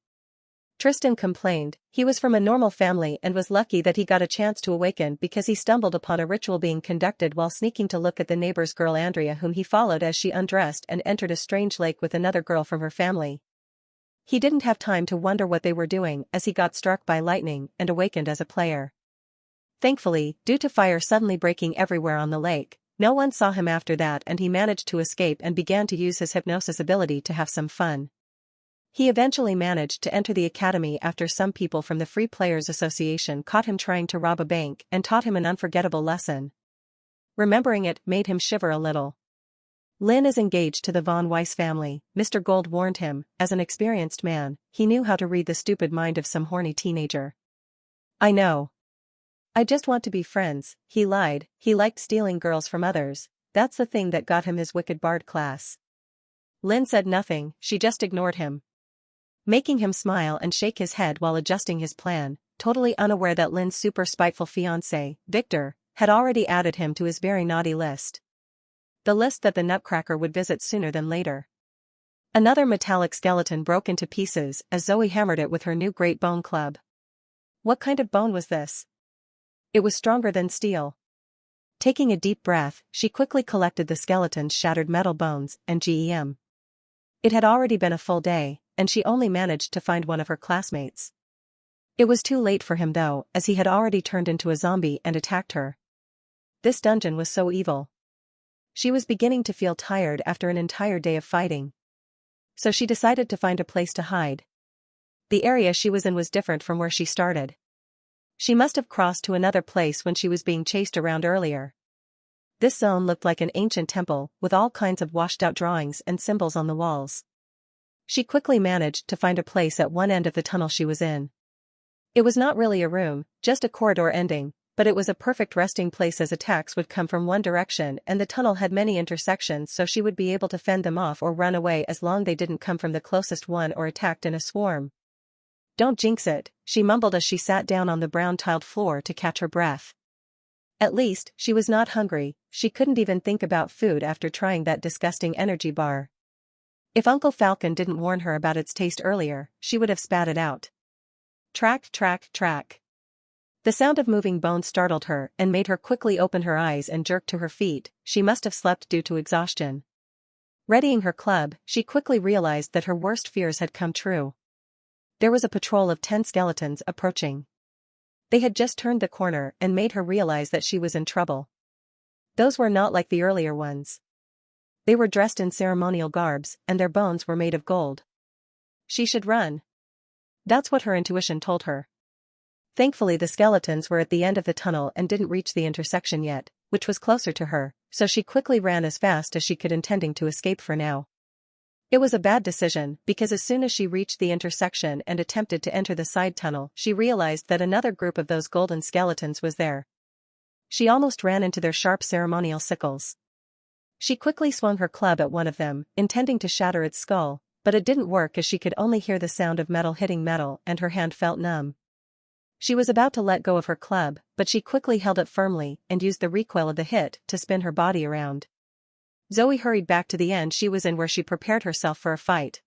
Tristan complained. He was from a normal family and was lucky that he got a chance to awaken because he stumbled upon a ritual being conducted while sneaking to look at the neighbor's girl Andrea, whom he followed as she undressed and entered a strange lake with another girl from her family. He didn't have time to wonder what they were doing as he got struck by lightning and awakened as a player. Thankfully, due to fire suddenly breaking everywhere on the lake, no one saw him after that and he managed to escape and began to use his hypnosis ability to have some fun. He eventually managed to enter the academy after some people from the Free Players Association caught him trying to rob a bank and taught him an unforgettable lesson. Remembering it made him shiver a little. Lin is engaged to the Von Weiss family, Mr. Gold warned him. As an experienced man, he knew how to read the stupid mind of some horny teenager. I know. I just want to be friends, he lied. He liked stealing girls from others. That's the thing that got him his wicked bard class. Lin said nothing, she just ignored him, making him smile and shake his head while adjusting his plan, totally unaware that Lin's super spiteful fiancé, Victor, had already added him to his very naughty list. The list that the Nutcracker would visit sooner than later. Another metallic skeleton broke into pieces as Zoe hammered it with her new great bone club. What kind of bone was this? It was stronger than steel. Taking a deep breath, she quickly collected the skeleton's shattered metal bones and gem. It had already been a full day, and she only managed to find one of her classmates. It was too late for him though, as he had already turned into a zombie and attacked her. This dungeon was so evil. She was beginning to feel tired after an entire day of fighting. So she decided to find a place to hide. The area she was in was different from where she started. She must have crossed to another place when she was being chased around earlier. This zone looked like an ancient temple, with all kinds of washed-out drawings and symbols on the walls. She quickly managed to find a place at one end of the tunnel she was in. It was not really a room, just a corridor ending, but it was a perfect resting place as attacks would come from one direction and the tunnel had many intersections, so she would be able to fend them off or run away as long they didn't come from the closest one or attacked in a swarm. Don't jinx it, she mumbled as she sat down on the brown-tiled floor to catch her breath. At least, she was not hungry. She couldn't even think about food after trying that disgusting energy bar. If Uncle Falcon didn't warn her about its taste earlier, she would have spat it out. Track. The sound of moving bones startled her and made her quickly open her eyes and jerk to her feet. She must have slept due to exhaustion. Readying her club, she quickly realized that her worst fears had come true. There was a patrol of 10 skeletons approaching. They had just turned the corner and made her realize that she was in trouble. Those were not like the earlier ones. They were dressed in ceremonial garbs, and their bones were made of gold. She should run. That's what her intuition told her. Thankfully, the skeletons were at the end of the tunnel and didn't reach the intersection yet, which was closer to her, so she quickly ran as fast as she could, intending to escape for now. It was a bad decision, because as soon as she reached the intersection and attempted to enter the side tunnel, she realized that another group of those golden skeletons was there. She almost ran into their sharp ceremonial sickles. She quickly swung her club at one of them, intending to shatter its skull, but it didn't work as she could only hear the sound of metal hitting metal and her hand felt numb. She was about to let go of her club, but she quickly held it firmly and used the recoil of the hit to spin her body around. Zoe hurried back to the end she was in, where she prepared herself for a fight.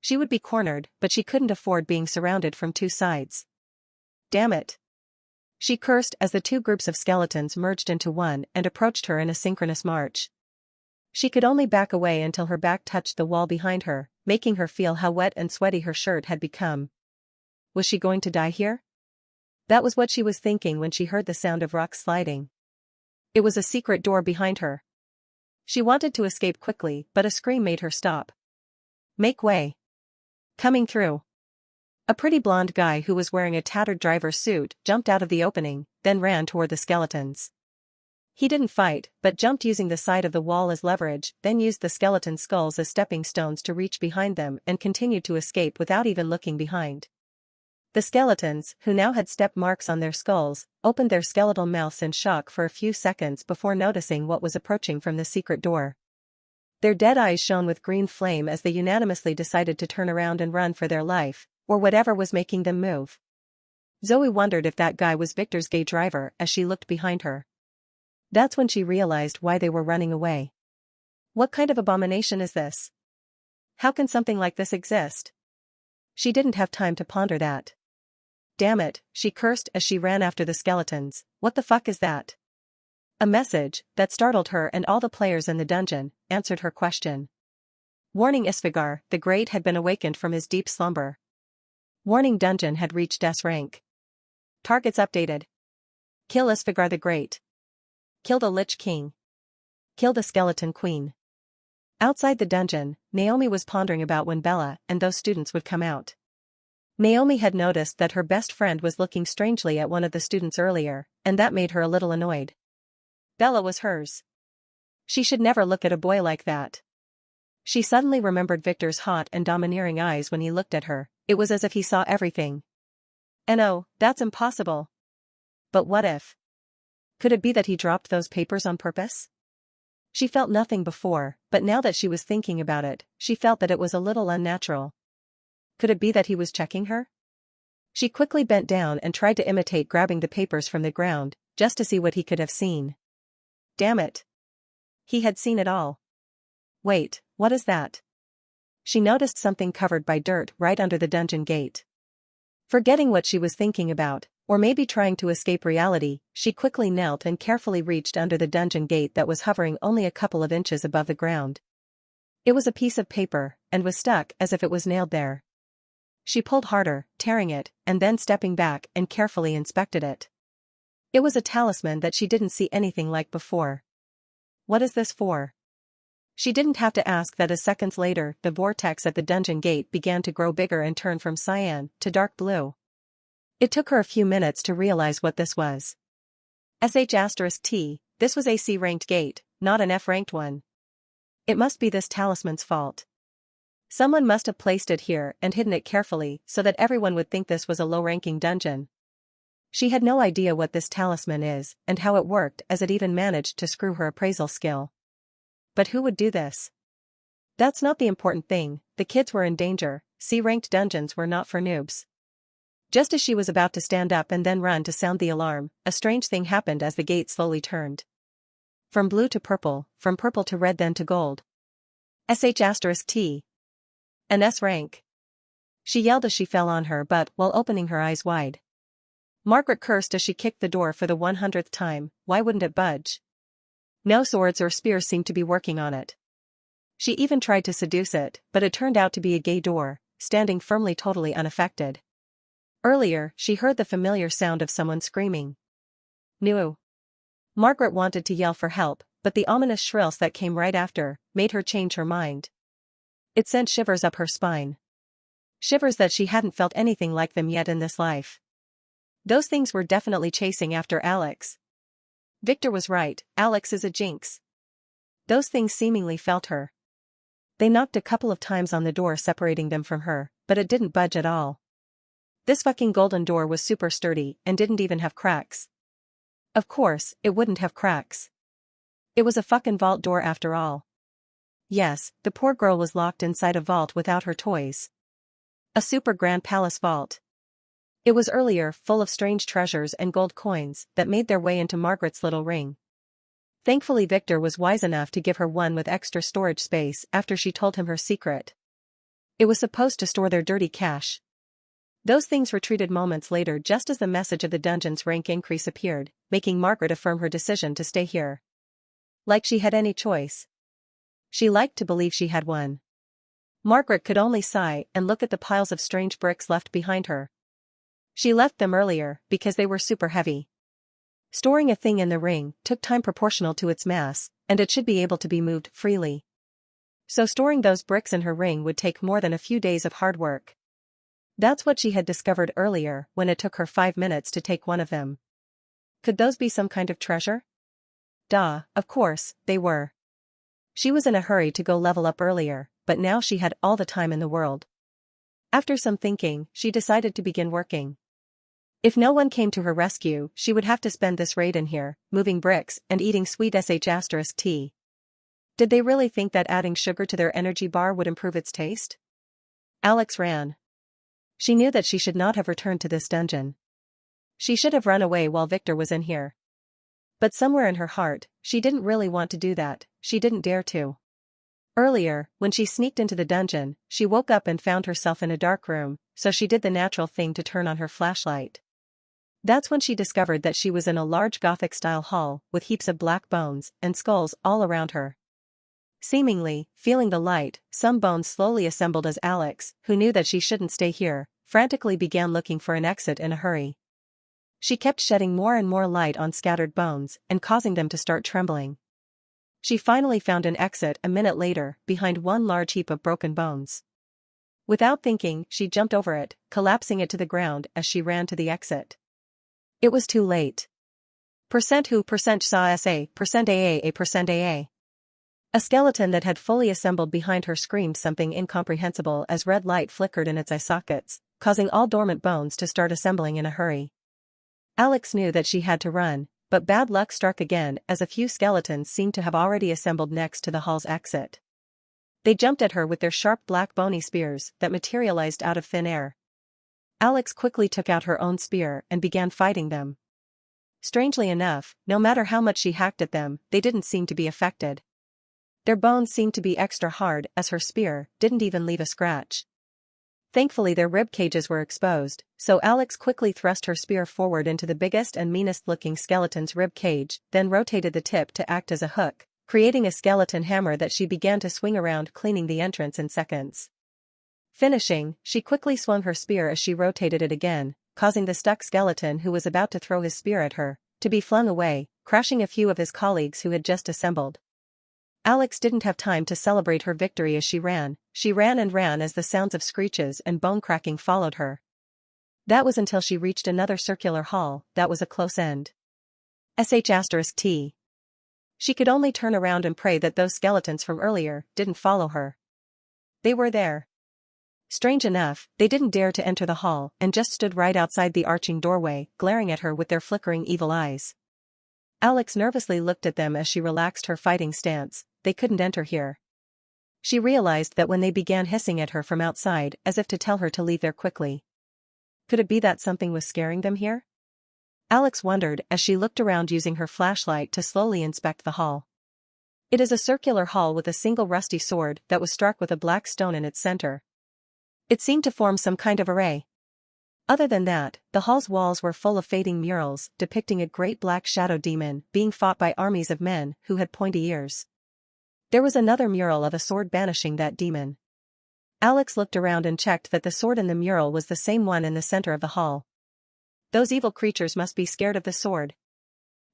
She would be cornered, but she couldn't afford being surrounded from two sides. Damn it! She cursed as the two groups of skeletons merged into one and approached her in a synchronous march. She could only back away until her back touched the wall behind her, making her feel how wet and sweaty her shirt had become. Was she going to die here? That was what she was thinking when she heard the sound of rocks sliding. It was a secret door behind her. She wanted to escape quickly, but a scream made her stop. Make way. Coming through. A pretty blonde guy who was wearing a tattered driver's suit jumped out of the opening, then ran toward the skeletons. He didn't fight, but jumped using the side of the wall as leverage, then used the skeleton skulls as stepping stones to reach behind them and continued to escape without even looking behind. The skeletons, who now had step marks on their skulls, opened their skeletal mouths in shock for a few seconds before noticing what was approaching from the secret door. Their dead eyes shone with green flame as they unanimously decided to turn around and run for their life, or whatever was making them move. Zoe wondered if that guy was Victor's gay driver as she looked behind her. That's when she realized why they were running away. What kind of abomination is this? How can something like this exist? She didn't have time to ponder that. Damn it, she cursed as she ran after the skeletons. What the fuck is that? A message that startled her and all the players in the dungeon answered her question. Warning, Isfigar the Great had been awakened from his deep slumber. Warning, dungeon had reached S rank. Targets updated. Kill Isfigar the Great. Kill the Lich King. Kill the Skeleton Queen. Outside the dungeon, Naomi was pondering about when Bella and those students would come out. Naomi had noticed that her best friend was looking strangely at one of the students earlier, and that made her a little annoyed. Bella was hers. She should never look at a boy like that. She suddenly remembered Victor's hot and domineering eyes when he looked at her. It was as if he saw everything. And oh, that's impossible. But what if? Could it be that he dropped those papers on purpose? She felt nothing before, but now that she was thinking about it, she felt that it was a little unnatural. Could it be that he was checking her? She quickly bent down and tried to imitate grabbing the papers from the ground, just to see what he could have seen. Damn it. He had seen it all. Wait, what is that? She noticed something covered by dirt right under the dungeon gate. Forgetting what she was thinking about, or maybe trying to escape reality, she quickly knelt and carefully reached under the dungeon gate that was hovering only a couple of inches above the ground. It was a piece of paper, and was stuck as if it was nailed there. She pulled harder, tearing it, and then stepping back and carefully inspected it. It was a talisman that she didn't see anything like before. What is this for? She didn't have to ask that as seconds later the vortex at the dungeon gate began to grow bigger and turn from cyan to dark blue. It took her a few minutes to realize what this was. *T, this was a C-ranked gate, not an F-ranked one. It must be this talisman's fault. Someone must have placed it here and hidden it carefully so that everyone would think this was a low-ranking dungeon. She had no idea what this talisman is and how it worked, as it even managed to screw her appraisal skill. But who would do this? That's not the important thing. The kids were in danger. C-ranked dungeons were not for noobs. Just as she was about to stand up and then run to sound the alarm, a strange thing happened as the gate slowly turned. From blue to purple, from purple to red, then to gold. *T. An S rank. She yelled as she fell on her butt while opening her eyes wide. Margaret cursed as she kicked the door for the 100th time. Why wouldn't it budge? No swords or spears seemed to be working on it. She even tried to seduce it, but it turned out to be a gay door, standing firmly totally unaffected. Earlier, she heard the familiar sound of someone screaming. "No!" Margaret wanted to yell for help, but the ominous shrills that came right after made her change her mind. It sent shivers up her spine. Shivers that she hadn't felt anything like them yet in this life. Those things were definitely chasing after Alex. Victor was right, Alex is a jinx. Those things seemingly felt her. They knocked a couple of times on the door separating them from her, but it didn't budge at all. This fucking golden door was super sturdy and didn't even have cracks. Of course, it wouldn't have cracks. It was a fucking vault door after all. Yes, the poor girl was locked inside a vault without her toys. A super grand palace vault. It was earlier full of strange treasures and gold coins that made their way into Margaret's little ring. Thankfully Victor was wise enough to give her one with extra storage space after she told him her secret. It was supposed to store their dirty cash. Those things retreated moments later just as the message of the dungeon's rank increase appeared, making Margaret affirm her decision to stay here. Like she had any choice. She liked to believe she had one. Margaret could only sigh and look at the piles of strange bricks left behind her. She left them earlier because they were super heavy. Storing a thing in the ring took time proportional to its mass, and it should be able to be moved freely. So storing those bricks in her ring would take more than a few days of hard work. That's what she had discovered earlier when it took her 5 minutes to take one of them. Could those be some kind of treasure? Duh, of course, they were. She was in a hurry to go level up earlier, but now she had all the time in the world. After some thinking, she decided to begin working. If no one came to her rescue, she would have to spend this raid in here, moving bricks and eating sweet tea. Did they really think that adding sugar to their energy bar would improve its taste? Alex ran. She knew that she should not have returned to this dungeon. She should have run away while Victor was in here. But somewhere in her heart, she didn't really want to do that, she didn't dare to. Earlier, when she sneaked into the dungeon, she woke up and found herself in a dark room, so she did the natural thing to turn on her flashlight. That's when she discovered that she was in a large Gothic-style hall with heaps of black bones and skulls all around her. Seemingly, feeling the light, some bones slowly assembled as Alex, who knew that she shouldn't stay here, frantically began looking for an exit in a hurry. She kept shedding more and more light on scattered bones and causing them to start trembling. She finally found an exit a minute later, behind one large heap of broken bones. Without thinking, she jumped over it, collapsing it to the ground as she ran to the exit. It was too late. %who %saw SA %AA. A skeleton that had fully assembled behind her screamed something incomprehensible as red light flickered in its eye sockets, causing all dormant bones to start assembling in a hurry. Alex knew that she had to run, but bad luck struck again as a few skeletons seemed to have already assembled next to the hall's exit. They jumped at her with their sharp black bony spears that materialized out of thin air. Alex quickly took out her own spear and began fighting them. Strangely enough, no matter how much she hacked at them, they didn't seem to be affected. Their bones seemed to be extra hard as her spear didn't even leave a scratch. Thankfully their rib cages were exposed, so Alex quickly thrust her spear forward into the biggest and meanest-looking skeleton's rib cage, then rotated the tip to act as a hook, creating a skeleton hammer that she began to swing around, cleaning the entrance in seconds. Finishing, she quickly swung her spear as she rotated it again, causing the stuck skeleton who was about to throw his spear at her to be flung away, crashing a few of his colleagues who had just assembled. Alex didn't have time to celebrate her victory as she ran and ran as the sounds of screeches and bone cracking followed her. That was until she reached another circular hall that was a close end. *T. She could only turn around and pray that those skeletons from earlier didn't follow her. They were there. Strange enough, they didn't dare to enter the hall and just stood right outside the arching doorway, glaring at her with their flickering evil eyes. Alex nervously looked at them as she relaxed her fighting stance. They couldn't enter here. She realized that when they began hissing at her from outside as if to tell her to leave there quickly. Could it be that something was scaring them here? Alex wondered as she looked around using her flashlight to slowly inspect the hall. It is a circular hall with a single rusty sword that was struck with a black stone in its center. It seemed to form some kind of array. Other than that, the hall's walls were full of fading murals depicting a great black shadow demon being fought by armies of men who had pointy ears. There was another mural of a sword banishing that demon. Alex looked around and checked that the sword in the mural was the same one in the center of the hall. Those evil creatures must be scared of the sword.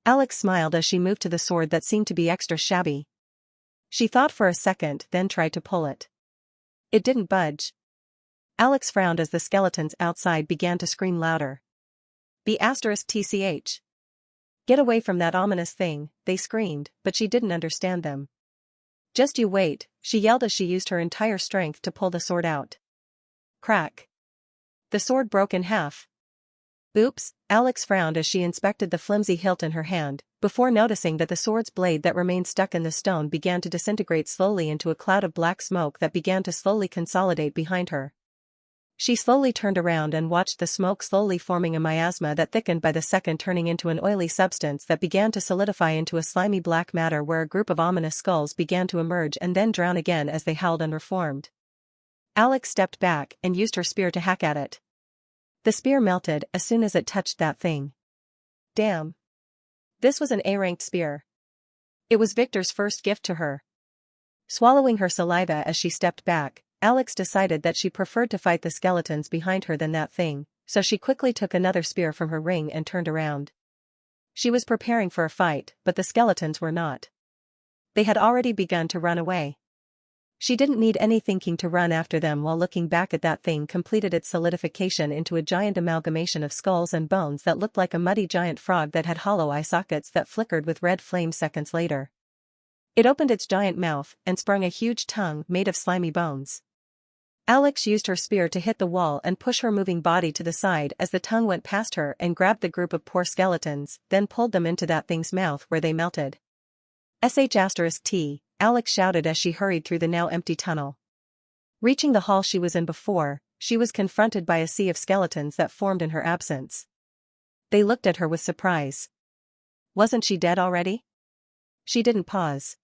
Alex smiled as she moved to the sword that seemed to be extra shabby. She thought for a second, then tried to pull it. It didn't budge. Alex frowned as the skeletons outside began to scream louder. B*TCH. Get away from that ominous thing, they screamed, but she didn't understand them. Just you wait, she yelled as she used her entire strength to pull the sword out. Crack. The sword broke in half. Oops, Alex frowned as she inspected the flimsy hilt in her hand, before noticing that the sword's blade that remained stuck in the stone began to disintegrate slowly into a cloud of black smoke that began to slowly consolidate behind her. She slowly turned around and watched the smoke slowly forming a miasma that thickened by the second, turning into an oily substance that began to solidify into a slimy black matter where a group of ominous skulls began to emerge and then drown again as they howled and reformed. Alex stepped back and used her spear to hack at it. The spear melted as soon as it touched that thing. Damn. This was an A-ranked spear. It was Victor's first gift to her. Swallowing her saliva as she stepped back, Alex decided that she preferred to fight the skeletons behind her than that thing, so she quickly took another spear from her ring and turned around. She was preparing for a fight, but the skeletons were not. They had already begun to run away. She didn't need any thinking to run after them while looking back at that thing completed its solidification into a giant amalgamation of skulls and bones that looked like a muddy giant frog that had hollow eye sockets that flickered with red flames seconds later. It opened its giant mouth and sprung a huge tongue made of slimy bones. Alex used her spear to hit the wall and push her moving body to the side as the tongue went past her and grabbed the group of poor skeletons, then pulled them into that thing's mouth where they melted. *T, Alex shouted as she hurried through the now empty tunnel. Reaching the hall she was in before, she was confronted by a sea of skeletons that formed in her absence. They looked at her with surprise. Wasn't she dead already? She didn't pause.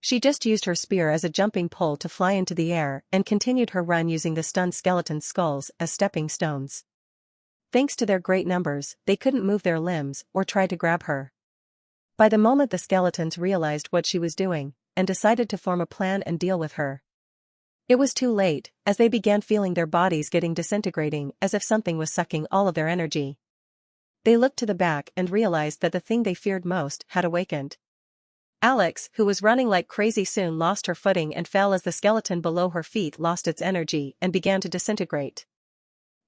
She just used her spear as a jumping pole to fly into the air and continued her run using the stunned skeleton skulls as stepping stones. Thanks to their great numbers, they couldn't move their limbs or try to grab her. By the moment the skeletons realized what she was doing, and decided to form a plan and deal with her. It was too late, as they began feeling their bodies getting disintegrating as if something was sucking all of their energy. They looked to the back and realized that the thing they feared most had awakened. Alex, who was running like crazy, soon lost her footing and fell as the skeleton below her feet lost its energy and began to disintegrate.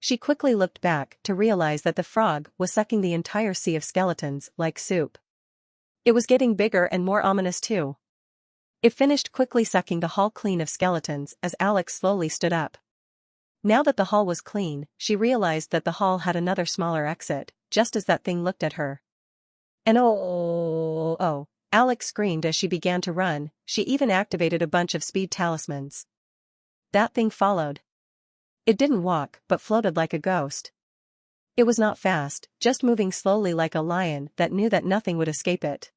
She quickly looked back to realize that the frog was sucking the entire sea of skeletons like soup. It was getting bigger and more ominous too. It finished quickly sucking the hall clean of skeletons as Alex slowly stood up. Now that the hall was clean, she realized that the hall had another smaller exit, just as that thing looked at her. And oh, Alex screamed as she began to run. She even activated a bunch of speed talismans. That thing followed. It didn't walk, but floated like a ghost. It was not fast, just moving slowly like a lion that knew that nothing would escape it.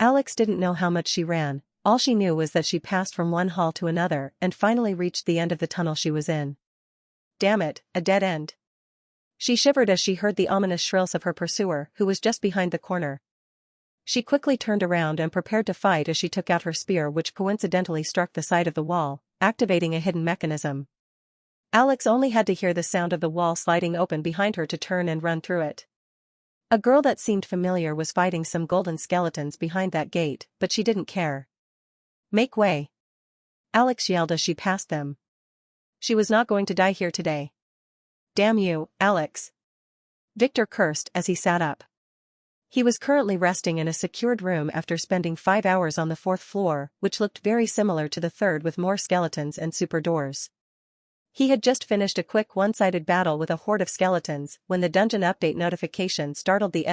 Alex didn't know how much she ran. All she knew was that she passed from one hall to another and finally reached the end of the tunnel she was in. Damn it, a dead end. She shivered as she heard the ominous shrills of her pursuer, who was just behind the corner. She quickly turned around and prepared to fight as she took out her spear, which coincidentally struck the side of the wall, activating a hidden mechanism. Alex only had to hear the sound of the wall sliding open behind her to turn and run through it. A girl that seemed familiar was fighting some golden skeletons behind that gate, but she didn't care. Make way. Alex yelled as she passed them. She was not going to die here today. Damn you, Alex. Victor cursed as he sat up. He was currently resting in a secured room after spending 5 hours on the 4th floor, which looked very similar to the 3rd with more skeletons and super doors. He had just finished a quick one-sided battle with a horde of skeletons when the dungeon update notification startled the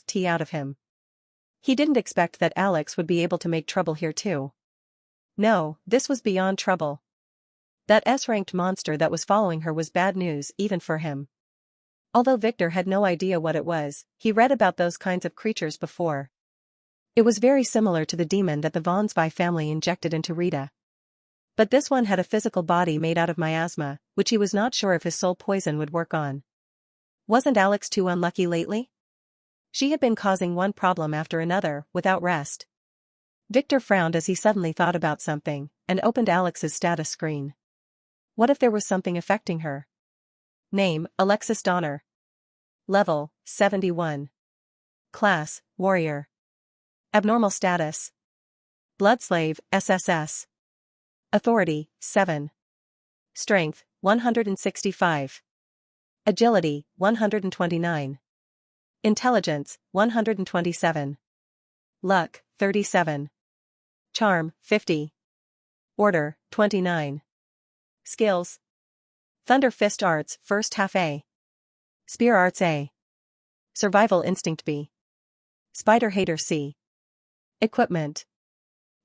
*T out of him. He didn't expect that Alex would be able to make trouble here too. No, this was beyond trouble. That S-ranked monster that was following her was bad news even for him. Although Victor had no idea what it was, he read about those kinds of creatures before. It was very similar to the demon that the Von Zwei family injected into Rita. But this one had a physical body made out of miasma, which he was not sure if his soul poison would work on. Wasn't Alex too unlucky lately? She had been causing one problem after another, without rest. Victor frowned as he suddenly thought about something, and opened Alex's status screen. What if there was something affecting her? Name, Alexis Donner. Level, 71. Class, Warrior. Abnormal status. Blood Slave, SSS. Authority, 7. Strength, 165. Agility, 129. Intelligence, 127. Luck, 37. Charm, 50. Order, 29. Skills. Thunder Fist Arts, First Half A. Spear Arts A. Survival Instinct B. Spider Hater C. Equipment.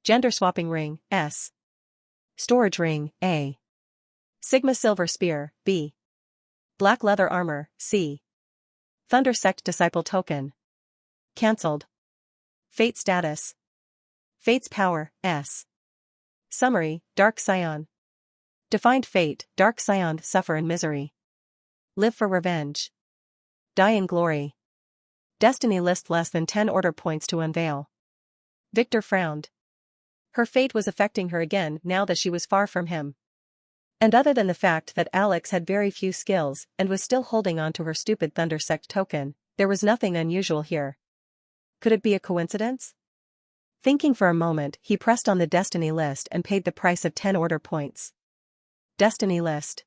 Gender Swapping Ring, S. Storage Ring, A. Sigma Silver Spear, B. Black Leather Armor, C. Thunder Sect Disciple Token. Cancelled. Fate Status. Fate's Power, S. Summary, Dark Scion. Defined fate, Dark Scion suffer in misery. Live for revenge. Die in glory. Destiny list less than 10 order points to unveil. Victor frowned. Her fate was affecting her again now that she was far from him. And other than the fact that Alex had very few skills and was still holding on to her stupid Thunder Sect token, there was nothing unusual here. Could it be a coincidence? Thinking for a moment, he pressed on the Destiny list and paid the price of 10 order points. Destiny list.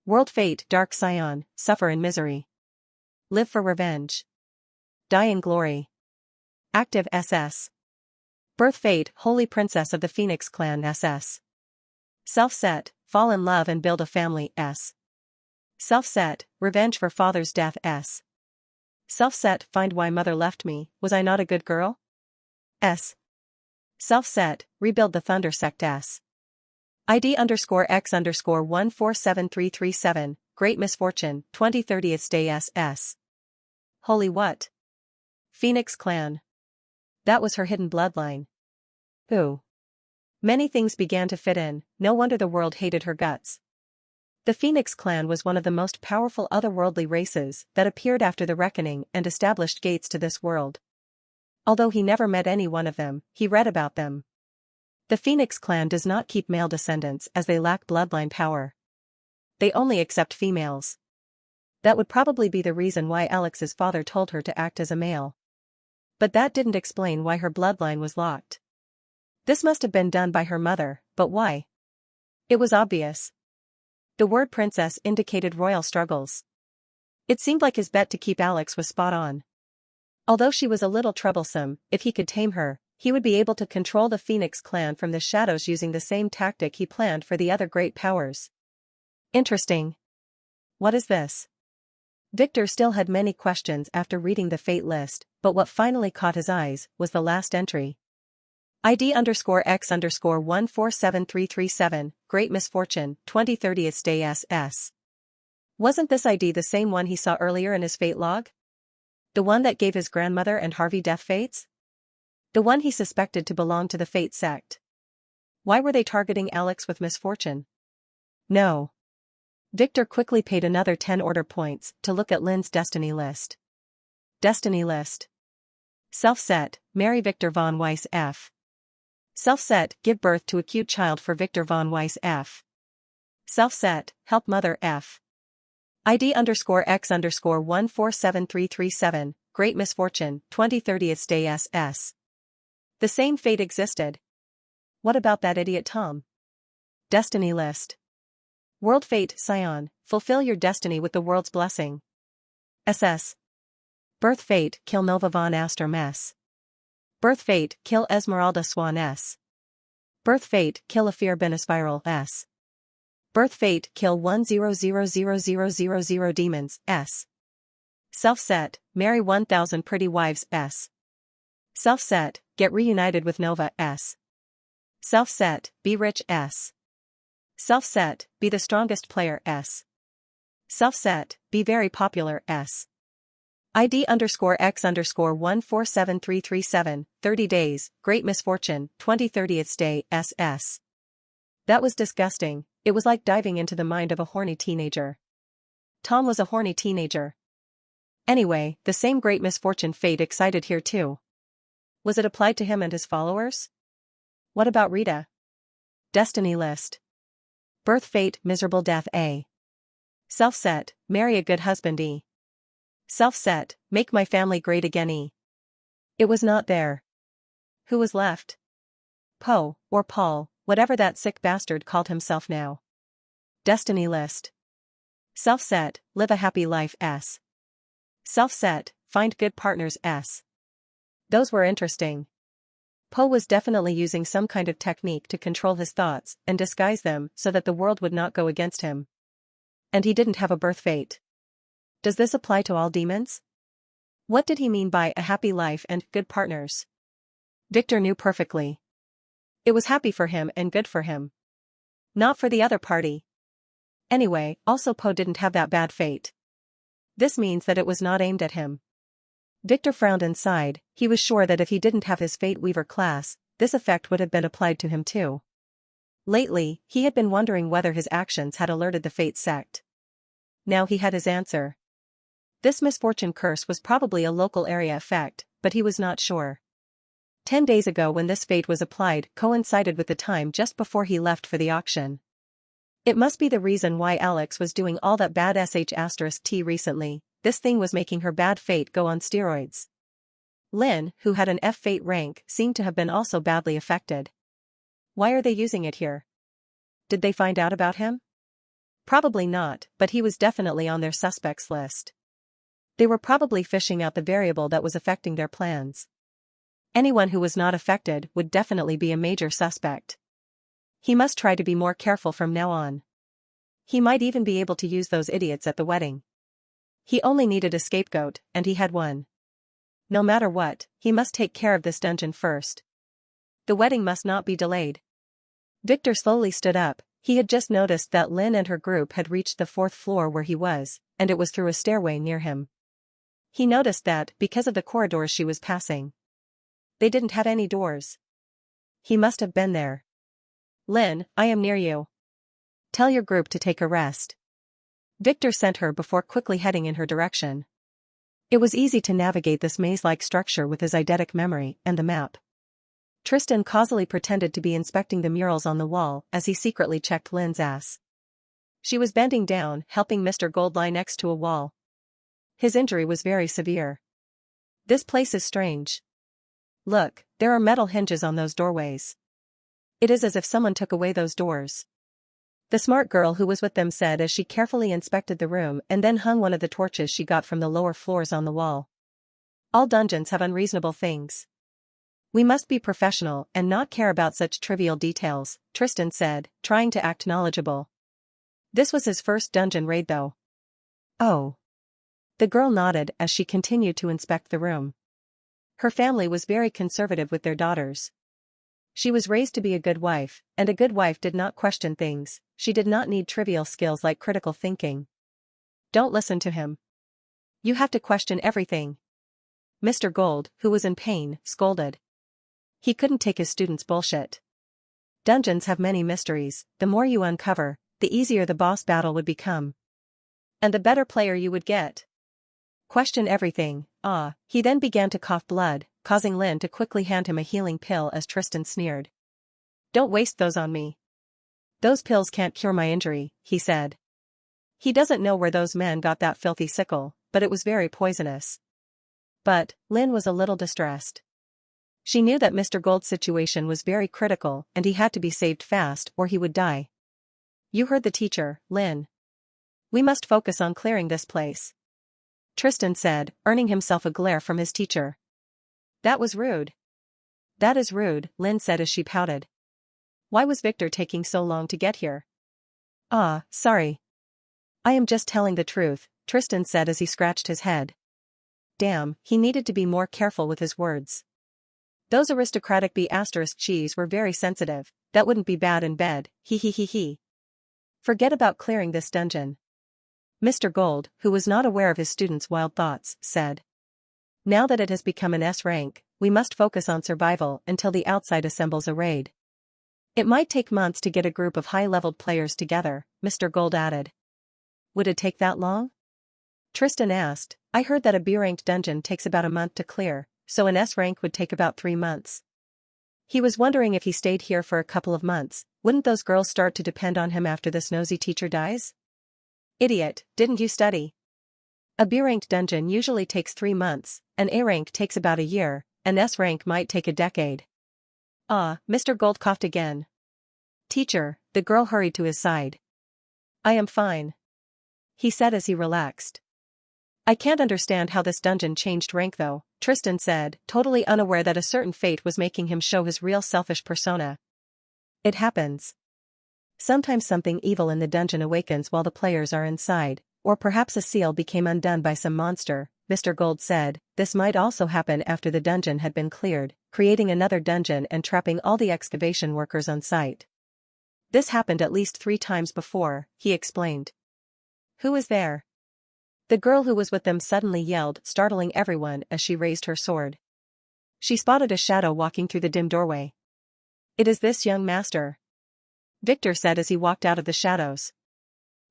World Fate Dark Scion, suffer in misery. Live for revenge. Die in glory. Active SS. Birth Fate Holy Princess of the Phoenix Clan SS. Self-set, fall in love and build a family S. Self-set, revenge for father's death S. Self-set, find why mother left me, was I not a good girl? S. Self-set, rebuild the Thunder Sect S. ID_X_147337, Great Misfortune, 2030th Day SS. Holy what? Phoenix Clan. That was her hidden bloodline. Ooh. Many things began to fit in, no wonder the world hated her guts. The Phoenix Clan was one of the most powerful otherworldly races that appeared after the Reckoning and established gates to this world. Although he never met any one of them, he read about them. The Phoenix Clan does not keep male descendants as they lack bloodline power. They only accept females. That would probably be the reason why Alex's father told her to act as a male. But that didn't explain why her bloodline was locked. This must have been done by her mother, but why? It was obvious. The word princess indicated royal struggles. It seemed like his bet to keep Alex was spot on. Although she was a little troublesome, if he could tame her, he would be able to control the Phoenix Clan from the shadows using the same tactic he planned for the other great powers. Interesting. What is this? Victor still had many questions after reading the fate list, but what finally caught his eyes was the last entry. ID_X_147337, Great Misfortune, 2030th Day SS. Wasn't this ID the same one he saw earlier in his fate log? The one that gave his grandmother and Harvey death fates? The one he suspected to belong to the Fate sect. Why were they targeting Alex with misfortune? No. Victor quickly paid another 10 order points to look at Lynn's destiny list. Destiny list. Self-set, marry Victor von Weiss F. Self-set, give birth to a cute child for Victor von Weiss F. Self-set, help mother F. ID_X_147337, Great Misfortune, 2030th Day SS. The same fate existed. What about that idiot Tom? Destiny list. World Fate Scion, fulfill your destiny with the world's blessing. SS. Birth Fate, kill Nova von Astor Mess. Birth Fate, kill Esmeralda Swan S. Birth Fate, kill Afir Benespiral S. Birth Fate, kill 1000000 demons S. Self-set, marry 1000 pretty wives S. Self-set, get reunited with Nova S. Self-set, be rich S. Self-set, be the strongest player S. Self-set, be very popular S. ID_X_147337, 30 days, Great Misfortune, 2030th Day SS. That was disgusting. It was like diving into the mind of a horny teenager. Tom was a horny teenager. Anyway, the same Great Misfortune fate excited here too. Was it applied to him and his followers? What about Rita? Destiny list. Birth fate, miserable death A. Self-set, marry a good husband E. Self-set, make my family great again E. It was not there. Who was left? Poe, or Paul, whatever that sick bastard called himself now. Destiny list. Self-set, live a happy life S. Self-set, find good partners S. Those were interesting. Poe was definitely using some kind of technique to control his thoughts and disguise them so that the world would not go against him. And he didn't have a birth fate. Does this apply to all demons? What did he mean by a happy life and good partners? Victor knew perfectly. It was happy for him and good for him. Not for the other party. Anyway, also Poe didn't have that bad fate. This means that it was not aimed at him. Victor frowned and sighed. He was sure that if he didn't have his Fate Weaver class, this effect would have been applied to him too. Lately, he had been wondering whether his actions had alerted the Fate sect. Now he had his answer. This misfortune curse was probably a local area effect, but he was not sure. 10 days ago when this fate was applied coincided with the time just before he left for the auction. It must be the reason why Alex was doing all that bad sh*t recently. This thing was making her bad fate go on steroids. Lynn, who had an F fate rank, seemed to have been also badly affected. Why are they using it here? Did they find out about him? Probably not, but he was definitely on their suspects list. They were probably fishing out the variable that was affecting their plans. Anyone who was not affected would definitely be a major suspect. He must try to be more careful from now on. He might even be able to use those idiots at the wedding. He only needed a scapegoat, and he had one. No matter what, he must take care of this dungeon first. The wedding must not be delayed. Victor slowly stood up. He had just noticed that Lynn and her group had reached the 4th floor where he was, and it was through a stairway near him. He noticed that, because of the corridors she was passing, they didn't have any doors. He must have been there. Lynn, I am near you. Tell your group to take a rest. Victor sent her before quickly heading in her direction. It was easy to navigate this maze-like structure with his eidetic memory and the map. Tristan causally pretended to be inspecting the murals on the wall as he secretly checked Lynn's ass. She was bending down, helping Mr. Gold lie next to a wall. His injury was very severe. This place is strange. Look, there are metal hinges on those doorways. It is as if someone took away those doors. The smart girl who was with them said as she carefully inspected the room and then hung one of the torches she got from the lower floors on the wall. All dungeons have unreasonable things. We must be professional and not care about such trivial details, Tristan said, trying to act knowledgeable. This was his first dungeon raid though. Oh. The girl nodded as she continued to inspect the room. Her family was very conservative with their daughters. She was raised to be a good wife, and a good wife did not question things. She did not need trivial skills like critical thinking. Don't listen to him. You have to question everything. Mr. Gold, who was in pain, scolded. He couldn't take his students' bullshit. Dungeons have many mysteries. The more you uncover, the easier the boss battle would become. And the better player you would get. Question everything. He then began to cough blood, causing Lynn to quickly hand him a healing pill as Tristan sneered. Don't waste those on me. Those pills can't cure my injury, he said. He doesn't know where those men got that filthy sickle, but it was very poisonous. But, Lynn was a little distressed. She knew that Mr. Gold's situation was very critical and he had to be saved fast or he would die. You heard the teacher, Lynn. We must focus on clearing this place. Tristan said, earning himself a glare from his teacher. That was rude. That is rude, Lynn said as she pouted. Why was Victor taking so long to get here? Sorry. I am just telling the truth, Tristan said as he scratched his head. Damn, he needed to be more careful with his words. Those aristocratic B***G's were very sensitive. That wouldn't be bad in bed, he. Forget about clearing this dungeon. Mr. Gold, who was not aware of his students' wild thoughts, said. Now that it has become an S rank, we must focus on survival until the outside assembles a raid. It might take months to get a group of high-leveled players together, Mr. Gold added. Would it take that long? Tristan asked. I heard that a B-ranked dungeon takes about a month to clear, so an S rank would take about 3 months. He was wondering if he stayed here for a couple of months, wouldn't those girls start to depend on him after this nosy teacher dies? Idiot, didn't you study? A B-ranked dungeon usually takes 3 months, an A rank takes about a year, an S rank might take a decade. Ah, Mr. Gold coughed again. Teacher, the girl hurried to his side. I am fine, he said as he relaxed. I can't understand how this dungeon changed rank though, Tristan said, totally unaware that a certain fate was making him show his real selfish persona. It happens. Sometimes something evil in the dungeon awakens while the players are inside, or perhaps a seal became undone by some monster, Mr. Gold said. This might also happen after the dungeon had been cleared, creating another dungeon and trapping all the excavation workers on site. This happened at least 3 times before, he explained. Who is there? The girl who was with them suddenly yelled, startling everyone as she raised her sword. She spotted a shadow walking through the dim doorway. It is this young master, Victor said as he walked out of the shadows.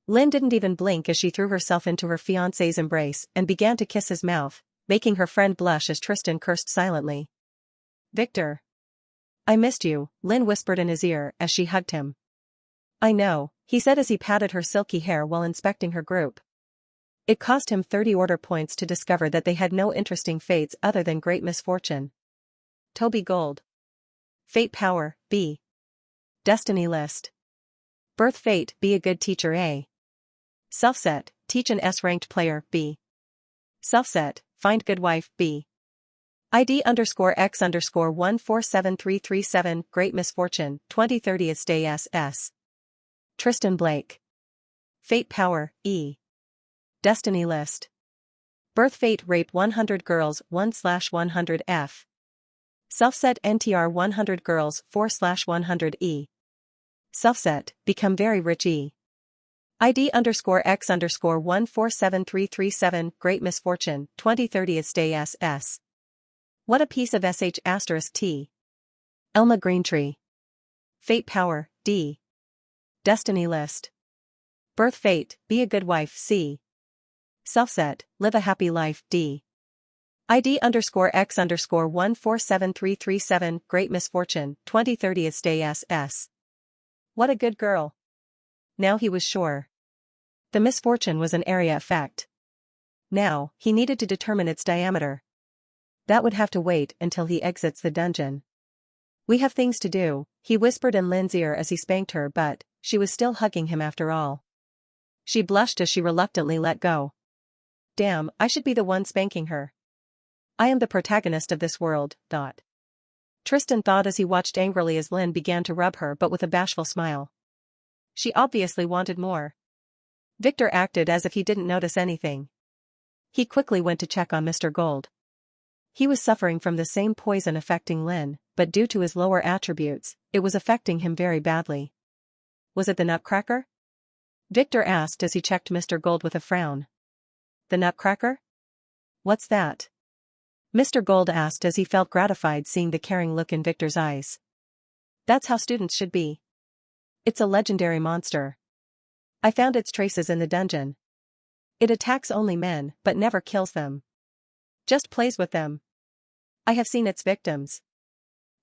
Lynn didn't even blink as she threw herself into her fiancé's embrace and began to kiss his mouth, making her friend blush as Tristan cursed silently. Victor. I missed you, Lynn whispered in his ear as she hugged him. I know, he said as he patted her silky hair while inspecting her group. It cost him 30 order points to discover that they had no interesting fates other than great misfortune. Toby Gold. Fate Power, B. Destiny List. Birth Fate, be a good teacher A. Self-set, teach an S-ranked player B. Self-set, find good wife B. ID_X_147337, great misfortune, 2030 stay SS. Tristan Blake. Fate Power, E. Destiny List. Birth Fate, rape 100 girls 1/100 F. Self-set, NTR 100 girls 4/100 E. Self-set, become very rich E. ID_X_147337, great misfortune, 2030 stay SS. What a piece of sh*T. Elma Greentree. Fate Power, D. Destiny List. Birth Fate, be a good wife C. Self-set, live a happy life D. ID_X_147337, great misfortune, 2030 stay SS. What a good girl. Now he was sure. The misfortune was an area effect. Now, he needed to determine its diameter. That would have to wait until he exits the dungeon. We have things to do, he whispered in Lynn's ear as he spanked her, but she was still hugging him after all. She blushed as she reluctantly let go. Damn, I should be the one spanking her. I am the protagonist of this world, thought. Tristan thought as he watched angrily as Lynn began to rub her but with a bashful smile. She obviously wanted more. Victor acted as if he didn't notice anything. He quickly went to check on Mr. Gold. He was suffering from the same poison affecting Lynn, but due to his lower attributes, it was affecting him very badly. Was it the Nutcracker? Victor asked as he checked Mr. Gold with a frown. The Nutcracker? What's that? Mr. Gold asked as he felt gratified seeing the caring look in Victor's eyes. That's how students should be. It's a legendary monster. I found its traces in the dungeon. It attacks only men, but never kills them. Just plays with them. I have seen its victims.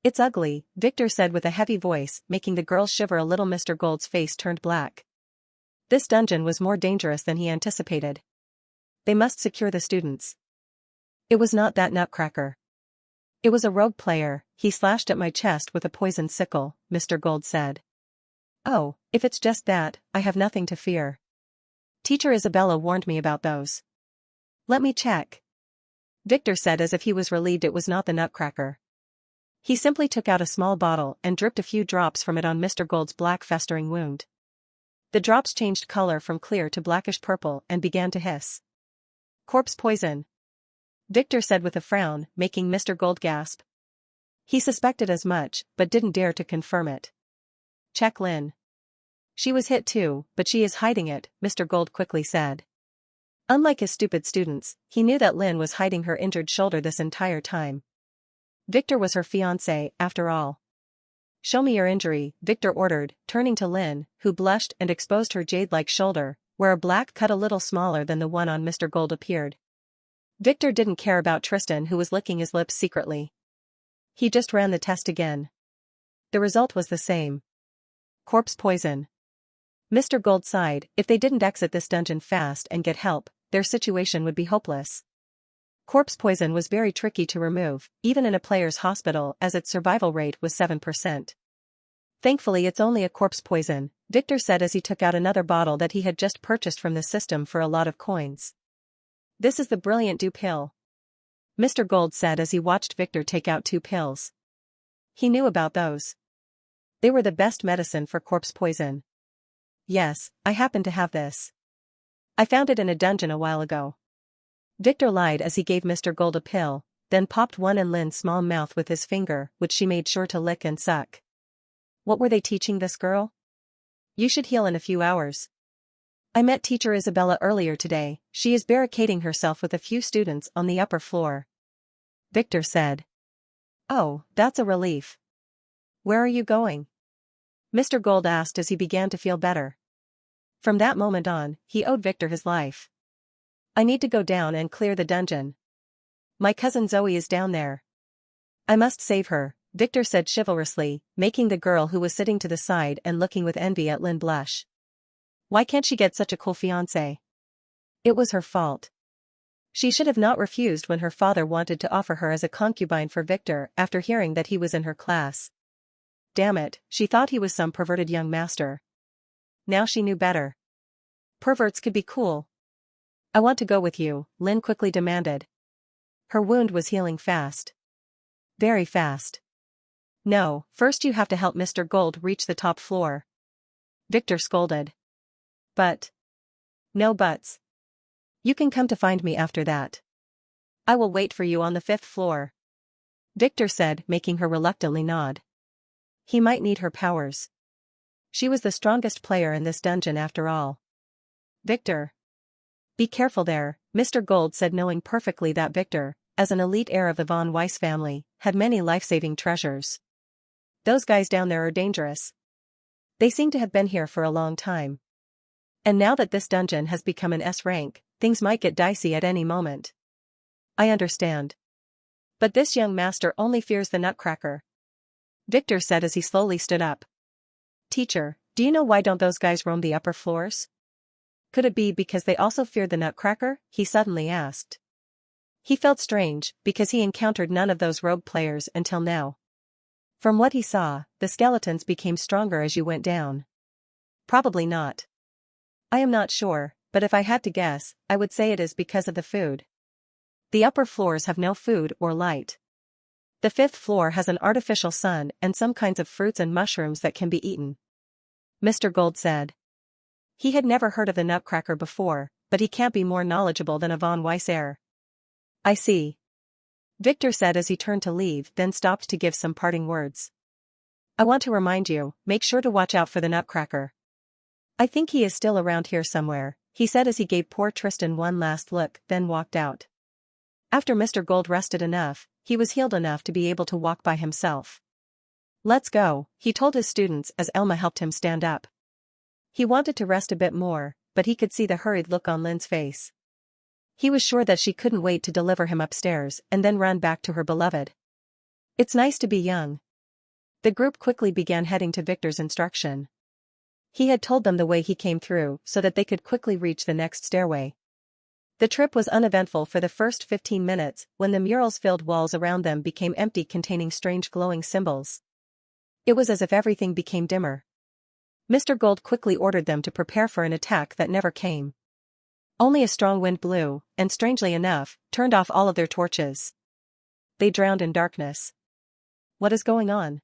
It's ugly, Victor said with a heavy voice, making the girls shiver a little. Mr. Gold's face turned black. This dungeon was more dangerous than he anticipated. They must secure the students. It was not that Nutcracker. It was a rogue player. He slashed at my chest with a poisoned sickle, Mr. Gold said. Oh, if it's just that, I have nothing to fear. Teacher Isabella warned me about those. Let me check. Victor said as if he was relieved it was not the Nutcracker. He simply took out a small bottle and dripped a few drops from it on Mr. Gold's black festering wound. The drops changed color from clear to blackish purple and began to hiss. Corpse poison. Victor said with a frown, making Mr. Gold gasp. He suspected as much, but didn't dare to confirm it. Check Lynn. She was hit too, but she is hiding it, Mr. Gold quickly said. Unlike his stupid students, he knew that Lynn was hiding her injured shoulder this entire time. Victor was her fiancé, after all. Show me your injury, Victor ordered, turning to Lynn, who blushed and exposed her jade-like shoulder, where a black cut a little smaller than the one on Mr. Gold appeared. Victor didn't care about Tristan, who was licking his lips secretly. He just ran the test again. The result was the same. Corpse poison. Mr. Gold sighed. If they didn't exit this dungeon fast and get help, their situation would be hopeless. Corpse poison was very tricky to remove, even in a player's hospital, as its survival rate was 7%. Thankfully it's only a corpse poison, Victor said as he took out another bottle that he had just purchased from the system for a lot of coins. This is the brilliant dew pill. Mr. Gold said as he watched Victor take out 2 pills. He knew about those. They were the best medicine for corpse poison. Yes, I happen to have this. I found it in a dungeon a while ago. Victor lied as he gave Mr. Gold a pill, then popped one in Lynn's small mouth with his finger, which she made sure to lick and suck. What were they teaching this girl? You should heal in a few hours. I met teacher Isabella earlier today. She is barricading herself with a few students on the upper floor. Victor said. Oh, that's a relief. Where are you going? Mr. Gold asked as he began to feel better. From that moment on, he owed Victor his life. I need to go down and clear the dungeon. My cousin Zoe is down there. I must save her, Victor said chivalrously, making the girl who was sitting to the side and looking with envy at Lynn blush. Why can't she get such a cool fiancé? It was her fault. She should have not refused when her father wanted to offer her as a concubine for Victor after hearing that he was in her class. Damn it, she thought he was some perverted young master. Now she knew better. Perverts could be cool. I want to go with you, Lynn quickly demanded. Her wound was healing fast. Very fast. No, first you have to help Mr. Gold reach the top floor. Victor scolded. But. No buts. You can come to find me after that. I will wait for you on the 5th floor. Victor said, making her reluctantly nod. He might need her powers. She was the strongest player in this dungeon after all. Victor. Be careful there, Mr. Gold said, knowing perfectly that Victor, as an elite heir of the von Weiss family, had many life-saving treasures. Those guys down there are dangerous. They seem to have been here for a long time. And now that this dungeon has become an S rank, things might get dicey at any moment. I understand. But this young master only fears the Nutcracker. Victor said as he slowly stood up. Teacher, do you know why don't those guys roam the upper floors? Could it be because they also feared the Nutcracker? He suddenly asked. He felt strange, because he encountered none of those rogue players until now. From what he saw, the skeletons became stronger as you went down. Probably not. I am not sure, but if I had to guess, I would say it is because of the food. The upper floors have no food or light. The 5th floor has an artificial sun and some kinds of fruits and mushrooms that can be eaten. Mr. Gold said. He had never heard of the Nutcracker before, but he can't be more knowledgeable than a von Weiss heir. I see. Victor said as he turned to leave, then stopped to give some parting words. I want to remind you, make sure to watch out for the Nutcracker. I think he is still around here somewhere, he said as he gave poor Tristan one last look, then walked out. After Mr. Gold rested enough, he was healed enough to be able to walk by himself. Let's go, he told his students as Elma helped him stand up. He wanted to rest a bit more, but he could see the hurried look on Lynn's face. He was sure that she couldn't wait to deliver him upstairs and then run back to her beloved. It's nice to be young. The group quickly began heading to Victor's instruction. He had told them the way he came through so that they could quickly reach the next stairway. The trip was uneventful for the first 15 minutes when the murals-filled walls around them became empty, containing strange glowing symbols. It was as if everything became dimmer. Mr. Gold quickly ordered them to prepare for an attack that never came. Only a strong wind blew, and strangely enough, turned off all of their torches. They drowned in darkness. What is going on?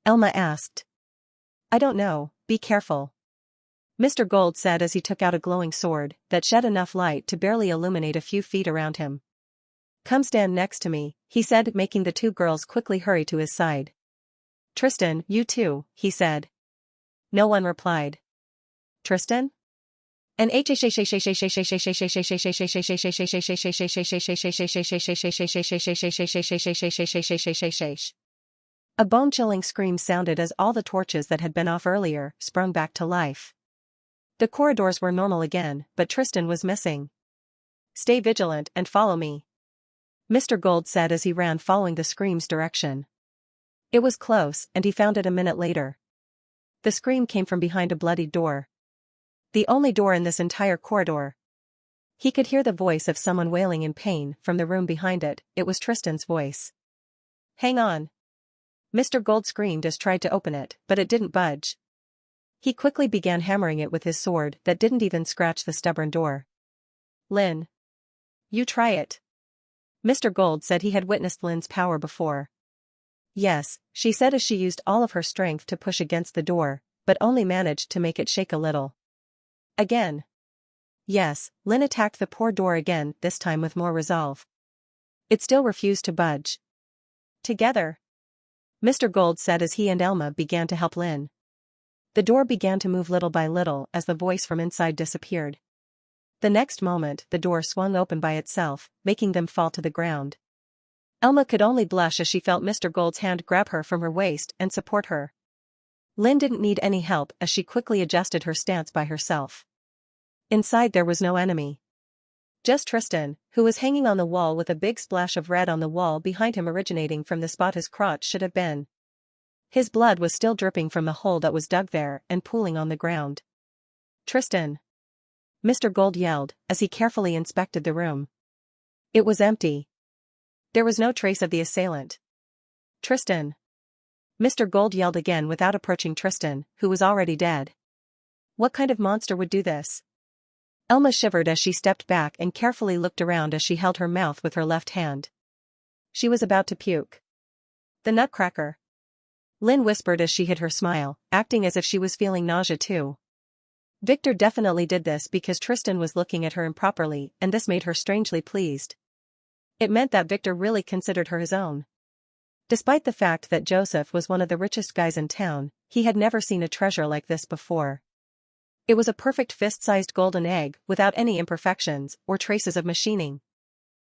Elma asked. I don't know, be careful. Mr. Gold said as he took out a glowing sword that shed enough light to barely illuminate a few feet around him. Come stand next to me, he said, making the 2 girls quickly hurry to his side. Tristan, you too, he said. No one replied. Tristan? A bone-chilling scream sounded as all the torches that had been off earlier sprung back to life. The corridors were normal again, but Tristan was missing. Stay vigilant and follow me, Mr. Gold said as he ran following the scream's direction. It was close, and he found it a minute later. The scream came from behind a bloodied door. The only door in this entire corridor. He could hear the voice of someone wailing in pain from the room behind it. It was Tristan's voice. Hang on, Mr. Gold screamed as tried to open it, but it didn't budge. He quickly began hammering it with his sword that didn't even scratch the stubborn door. Lynn. You try it. Mr. Gold said he had witnessed Lynn's power before. Yes, she said as she used all of her strength to push against the door, but only managed to make it shake a little. Again. Yes, Lynn attacked the poor door again, this time with more resolve. It still refused to budge. Together, Mr. Gold said as he and Elma began to help Lynn. The door began to move little by little as the voice from inside disappeared. The next moment, the door swung open by itself, making them fall to the ground. Elma could only blush as she felt Mr. Gold's hand grab her from her waist and support her. Lynn didn't need any help as she quickly adjusted her stance by herself. Inside there was no enemy. Just Tristan, who was hanging on the wall with a big splash of red on the wall behind him originating from the spot his crotch should have been. His blood was still dripping from the hole that was dug there and pooling on the ground. Tristan! Mr. Gold yelled as he carefully inspected the room. It was empty. There was no trace of the assailant. Tristan! Mr. Gold yelled again without approaching Tristan, who was already dead. What kind of monster would do this? Elma shivered as she stepped back and carefully looked around as she held her mouth with her left hand. She was about to puke. The nutcracker. Lynn whispered as she hid her smile, acting as if she was feeling nausea too. Victor definitely did this because Tristan was looking at her improperly, and this made her strangely pleased. It meant that Victor really considered her his own. Despite the fact that Joseph was one of the richest guys in town, he had never seen a treasure like this before. It was a perfect fist-sized golden egg without any imperfections or traces of machining.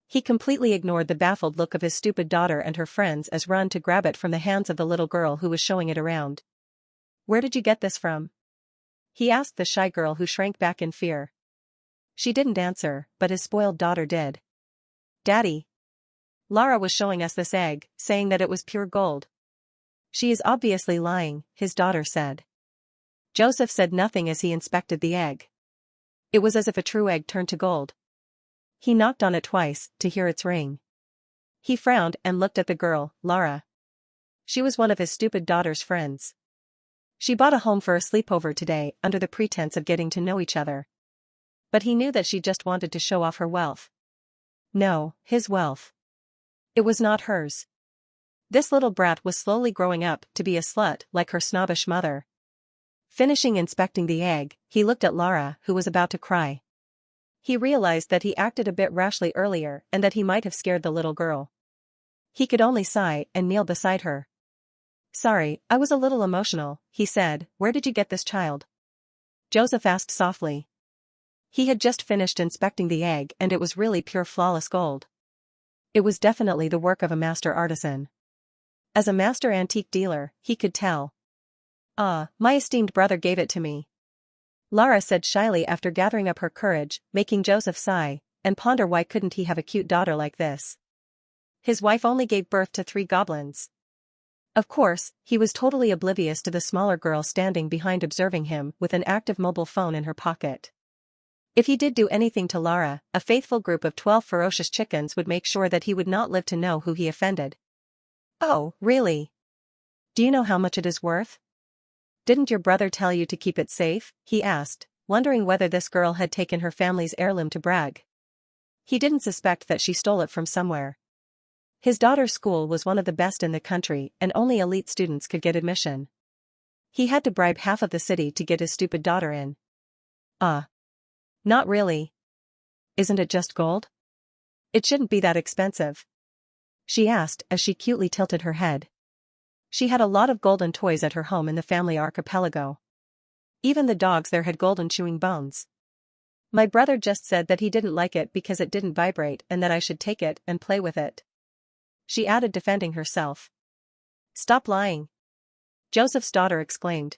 He completely ignored the baffled look of his stupid daughter and her friends as run to grab it from the hands of the little girl who was showing it around. Where did you get this from? He asked the shy girl who shrank back in fear. She didn't answer, but his spoiled daughter did. Daddy. Lara was showing us this egg, saying that it was pure gold. She is obviously lying, his daughter said. Joseph said nothing as he inspected the egg. It was as if a true egg turned to gold. He knocked on it twice, to hear its ring. He frowned and looked at the girl, Lara. She was one of his stupid daughter's friends. She bought a home for a sleepover today under the pretense of getting to know each other. But he knew that she just wanted to show off her wealth. No, his wealth. It was not hers. This little brat was slowly growing up to be a slut like her snobbish mother. Finishing inspecting the egg, he looked at Lara, who was about to cry. He realized that he acted a bit rashly earlier and that he might have scared the little girl. He could only sigh and kneel beside her. Sorry, I was a little emotional, he said. Where did you get this child? Joseph asked softly. He had just finished inspecting the egg and it was really pure flawless gold. It was definitely the work of a master artisan. As a master antique dealer, he could tell. My esteemed brother gave it to me, Lara said shyly after gathering up her courage, making Joseph sigh and ponder why couldn't he have a cute daughter like this. His wife only gave birth to 3 goblins. Of course, he was totally oblivious to the smaller girl standing behind observing him with an active mobile phone in her pocket. If he did do anything to Lara, a faithful group of 12 ferocious chickens would make sure that he would not live to know who he offended. Oh, really? Do you know how much it is worth? Didn't your brother tell you to keep it safe? He asked, wondering whether this girl had taken her family's heirloom to brag. He didn't suspect that she stole it from somewhere. His daughter's school was one of the best in the country and only elite students could get admission. He had to bribe half of the city to get his stupid daughter in. Not really. Isn't it just gold? It shouldn't be that expensive, she asked as she cutely tilted her head. She had a lot of golden toys at her home in the family archipelago. Even the dogs there had golden chewing bones. My brother just said that he didn't like it because it didn't vibrate and that I should take it and play with it, she added, defending herself. Stop lying, Joseph's daughter exclaimed.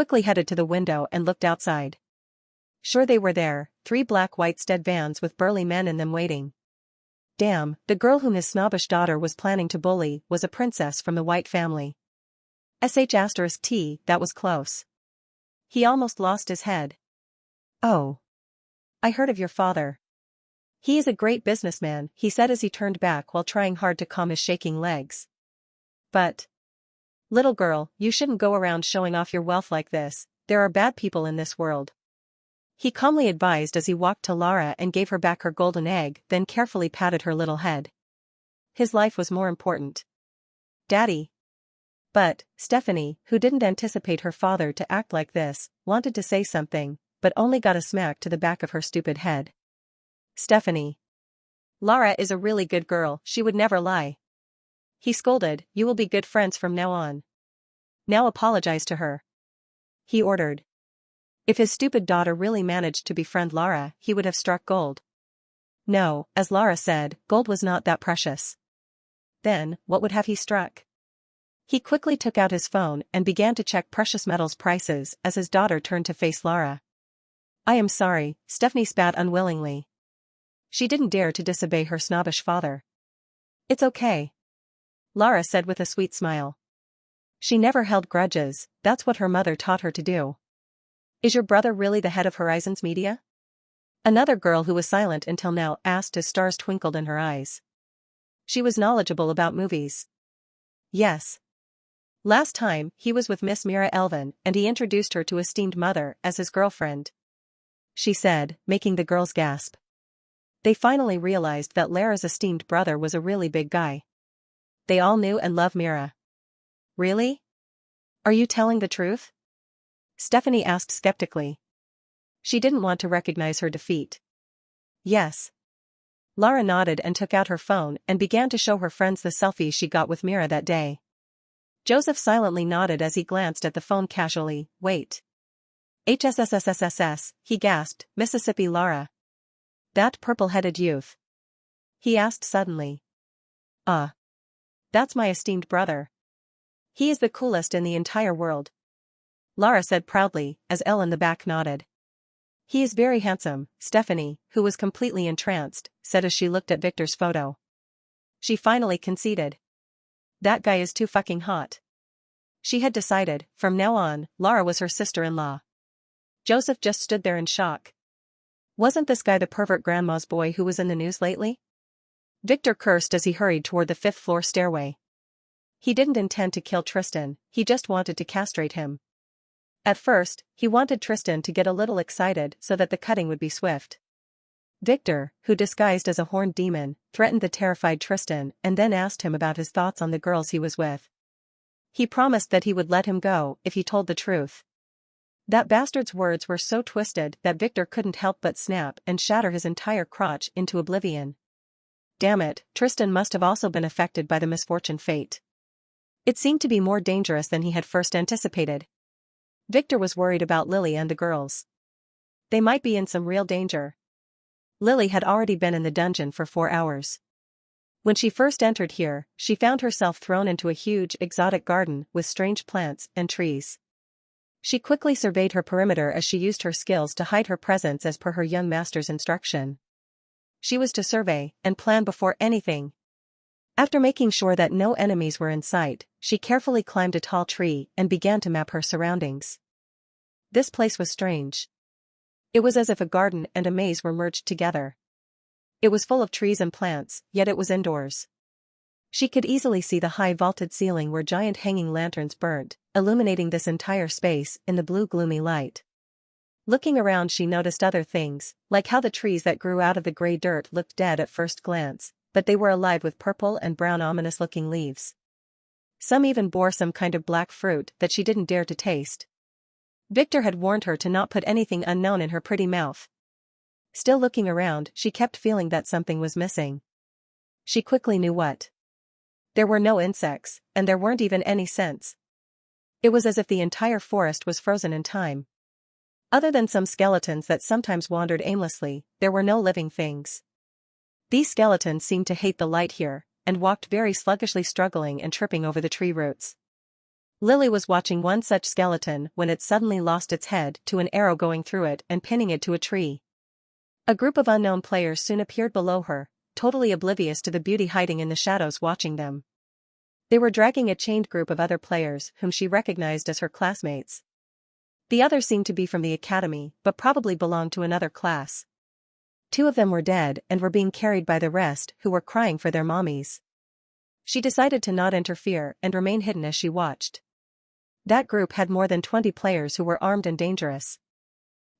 quickly headed to the window and looked outside. Sure, they were there, 3 black white-stead vans with burly men in them waiting. Damn, the girl whom his snobbish daughter was planning to bully was a princess from the White family. *T, that was close. He almost lost his head. Oh. I heard of your father. He is a great businessman, he said as he turned back while trying hard to calm his shaking legs. But. Little girl, you shouldn't go around showing off your wealth like this, there are bad people in this world. He calmly advised as he walked to Lara and gave her back her golden egg, then carefully patted her little head. His life was more important. Daddy. But, Stephanie, who didn't anticipate her father to act like this, wanted to say something, but only got a smack to the back of her stupid head. Stephanie. Lara is a really good girl, she would never lie. He scolded, you will be good friends from now on. Now apologize to her. He ordered. If his stupid daughter really managed to befriend Lara, he would have struck gold. No, as Lara said, gold was not that precious. Then, what would have he struck? He quickly took out his phone and began to check precious metals prices as his daughter turned to face Lara. I am sorry, Stephanie spat unwillingly. She didn't dare to disobey her snobbish father. It's okay. Lara said with a sweet smile. She never held grudges, that's what her mother taught her to do. Is your brother really the head of Horizons Media? Another girl who was silent until now asked as stars twinkled in her eyes. She was knowledgeable about movies. Yes. Last time, he was with Miss Mira Elvin and he introduced her to esteemed mother as his girlfriend. She said, making the girls gasp. They finally realized that Lara's esteemed brother was a really big guy. They all knew and loved Mira. Really? Are you telling the truth? Stephanie asked skeptically. She didn't want to recognize her defeat. Yes. Lara nodded and took out her phone and began to show her friends the selfies she got with Mira that day. Joseph silently nodded as he glanced at the phone casually. Wait. HSSSSSS, he gasped, Mississippi Lara. That purple-headed youth. He asked suddenly. That's my esteemed brother. He is the coolest in the entire world. Lara said proudly, as Elle in the back nodded. He is very handsome, Stephanie, who was completely entranced, said as she looked at Victor's photo. She finally conceded. That guy is too fucking hot. She had decided, from now on, Lara was her sister-in-law. Joseph just stood there in shock. Wasn't this guy the pervert grandma's boy who was in the news lately? Victor cursed as he hurried toward the fifth-floor stairway. He didn't intend to kill Tristan, he just wanted to castrate him. At first, he wanted Tristan to get a little excited so that the cutting would be swift. Victor, who disguised as a horned demon, threatened the terrified Tristan and then asked him about his thoughts on the girls he was with. He promised that he would let him go if he told the truth. That bastard's words were so twisted that Victor couldn't help but snap and shatter his entire crotch into oblivion. Damn it, Tristan must have also been affected by the misfortune fate. It seemed to be more dangerous than he had first anticipated. Victor was worried about Lily and the girls. They might be in some real danger. Lily had already been in the dungeon for 4 hours. When she first entered here, she found herself thrown into a huge, exotic garden with strange plants and trees. She quickly surveyed her perimeter as she used her skills to hide her presence as per her young master's instruction. She was to survey and plan before anything. After making sure that no enemies were in sight, she carefully climbed a tall tree and began to map her surroundings. This place was strange. It was as if a garden and a maze were merged together. It was full of trees and plants, yet it was indoors. She could easily see the high vaulted ceiling where giant hanging lanterns burnt, illuminating this entire space in the blue gloomy light. Looking around, she noticed other things, like how the trees that grew out of the gray dirt looked dead at first glance, but they were alive with purple and brown ominous-looking leaves. Some even bore some kind of black fruit that she didn't dare to taste. Victor had warned her to not put anything unknown in her pretty mouth. Still looking around, she kept feeling that something was missing. She quickly knew what. There were no insects, and there weren't even any scents. It was as if the entire forest was frozen in time. Other than some skeletons that sometimes wandered aimlessly, there were no living things. These skeletons seemed to hate the light here, and walked very sluggishly, struggling and tripping over the tree roots. Lily was watching one such skeleton when it suddenly lost its head to an arrow going through it and pinning it to a tree. A group of unknown players soon appeared below her, totally oblivious to the beauty hiding in the shadows watching them. They were dragging a chained group of other players whom she recognized as her classmates. The others seemed to be from the academy, but probably belonged to another class. 2 of them were dead and were being carried by the rest, who were crying for their mommies. She decided to not interfere and remain hidden as she watched. That group had more than 20 players who were armed and dangerous.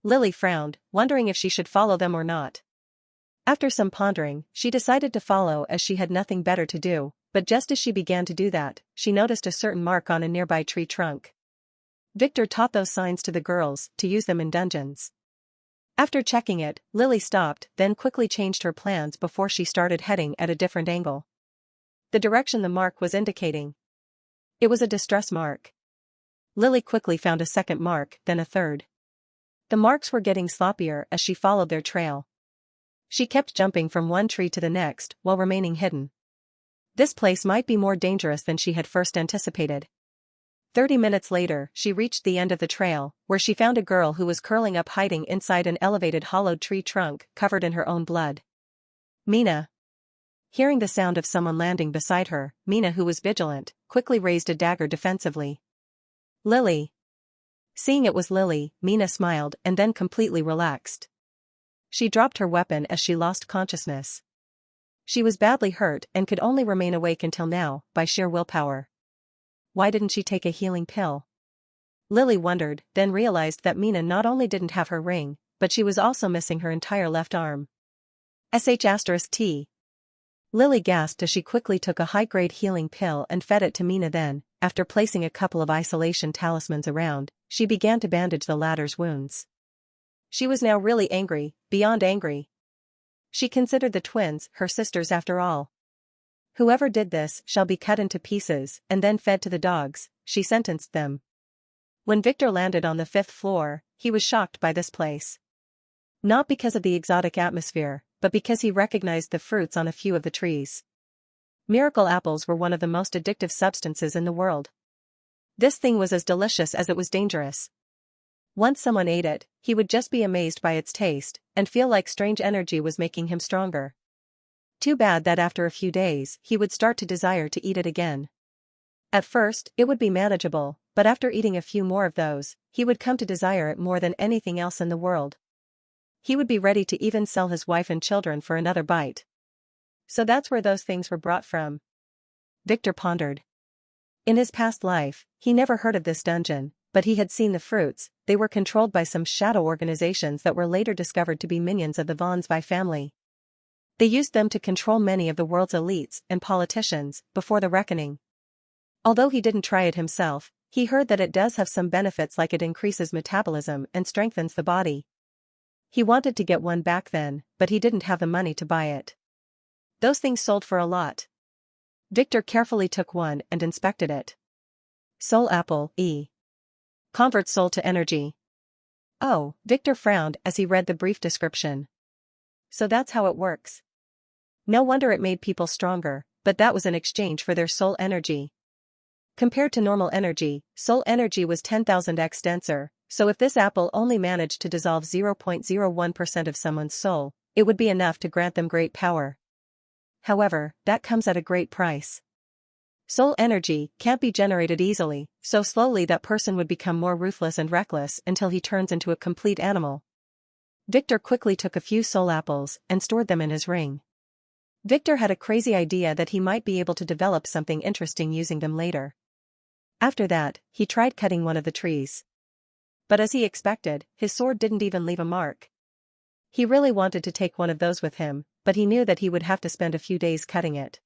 Lily frowned, wondering if she should follow them or not. After some pondering, she decided to follow as she had nothing better to do, but just as she began to do that, she noticed a certain mark on a nearby tree trunk. Victor taught those signs to the girls to use them in dungeons. After checking it, Lily stopped, then quickly changed her plans before she started heading at a different angle. The direction the mark was indicating. It was a distress mark. Lily quickly found a second mark, then a third. The marks were getting sloppier as she followed their trail. She kept jumping from one tree to the next while remaining hidden. This place might be more dangerous than she had first anticipated. 30 minutes later, she reached the end of the trail, where she found a girl who was curling up hiding inside an elevated hollowed tree trunk covered in her own blood. Mina. Hearing the sound of someone landing beside her, Mina, who was vigilant, quickly raised a dagger defensively. Lily. Seeing it was Lily, Mina smiled and then completely relaxed. She dropped her weapon as she lost consciousness. She was badly hurt and could only remain awake until now, by sheer willpower. Why didn't she take a healing pill? Lily wondered, then realized that Mina not only didn't have her ring, but she was also missing her entire left arm. *T. Lily gasped as she quickly took a high-grade healing pill and fed it to Mina. Then, after placing a couple of isolation talismans around, she began to bandage the latter's wounds. She was now really angry, beyond angry. She considered the twins her sisters after all. Whoever did this shall be cut into pieces and then fed to the dogs, she sentenced them. When Victor landed on the 5th floor, he was shocked by this place. Not because of the exotic atmosphere, but because he recognized the fruits on a few of the trees. Miracle apples were one of the most addictive substances in the world. This thing was as delicious as it was dangerous. Once someone ate it, he would just be amazed by its taste, and feel like strange energy was making him stronger. Too bad that after a few days, he would start to desire to eat it again. At first, it would be manageable, but after eating a few more of those, he would come to desire it more than anything else in the world. He would be ready to even sell his wife and children for another bite. So that's where those things were brought from. Victor pondered. In his past life, he never heard of this dungeon, but he had seen the fruits. They were controlled by some shadow organizations that were later discovered to be minions of the von Zwei family. They used them to control many of the world's elites and politicians before the reckoning. Although he didn't try it himself, he heard that it does have some benefits, like it increases metabolism and strengthens the body. He wanted to get one back then, but he didn't have the money to buy it. Those things sold for a lot. Victor carefully took one and inspected it. Soul apple, E. Converts soul to energy. Oh, Victor frowned as he read the brief description. So that's how it works. No wonder it made people stronger, but that was in exchange for their soul energy. Compared to normal energy, soul energy was 10,000x denser, so if this apple only managed to dissolve 0.01% of someone's soul, it would be enough to grant them great power. However, that comes at a great price. Soul energy can't be generated easily, so slowly that person would become more ruthless and reckless until he turns into a complete animal. Victor quickly took a few soul apples and stored them in his ring. Victor had a crazy idea that he might be able to develop something interesting using them later. After that, he tried cutting one of the trees. But as he expected, his sword didn't even leave a mark. He really wanted to take one of those with him, but he knew that he would have to spend a few days cutting it.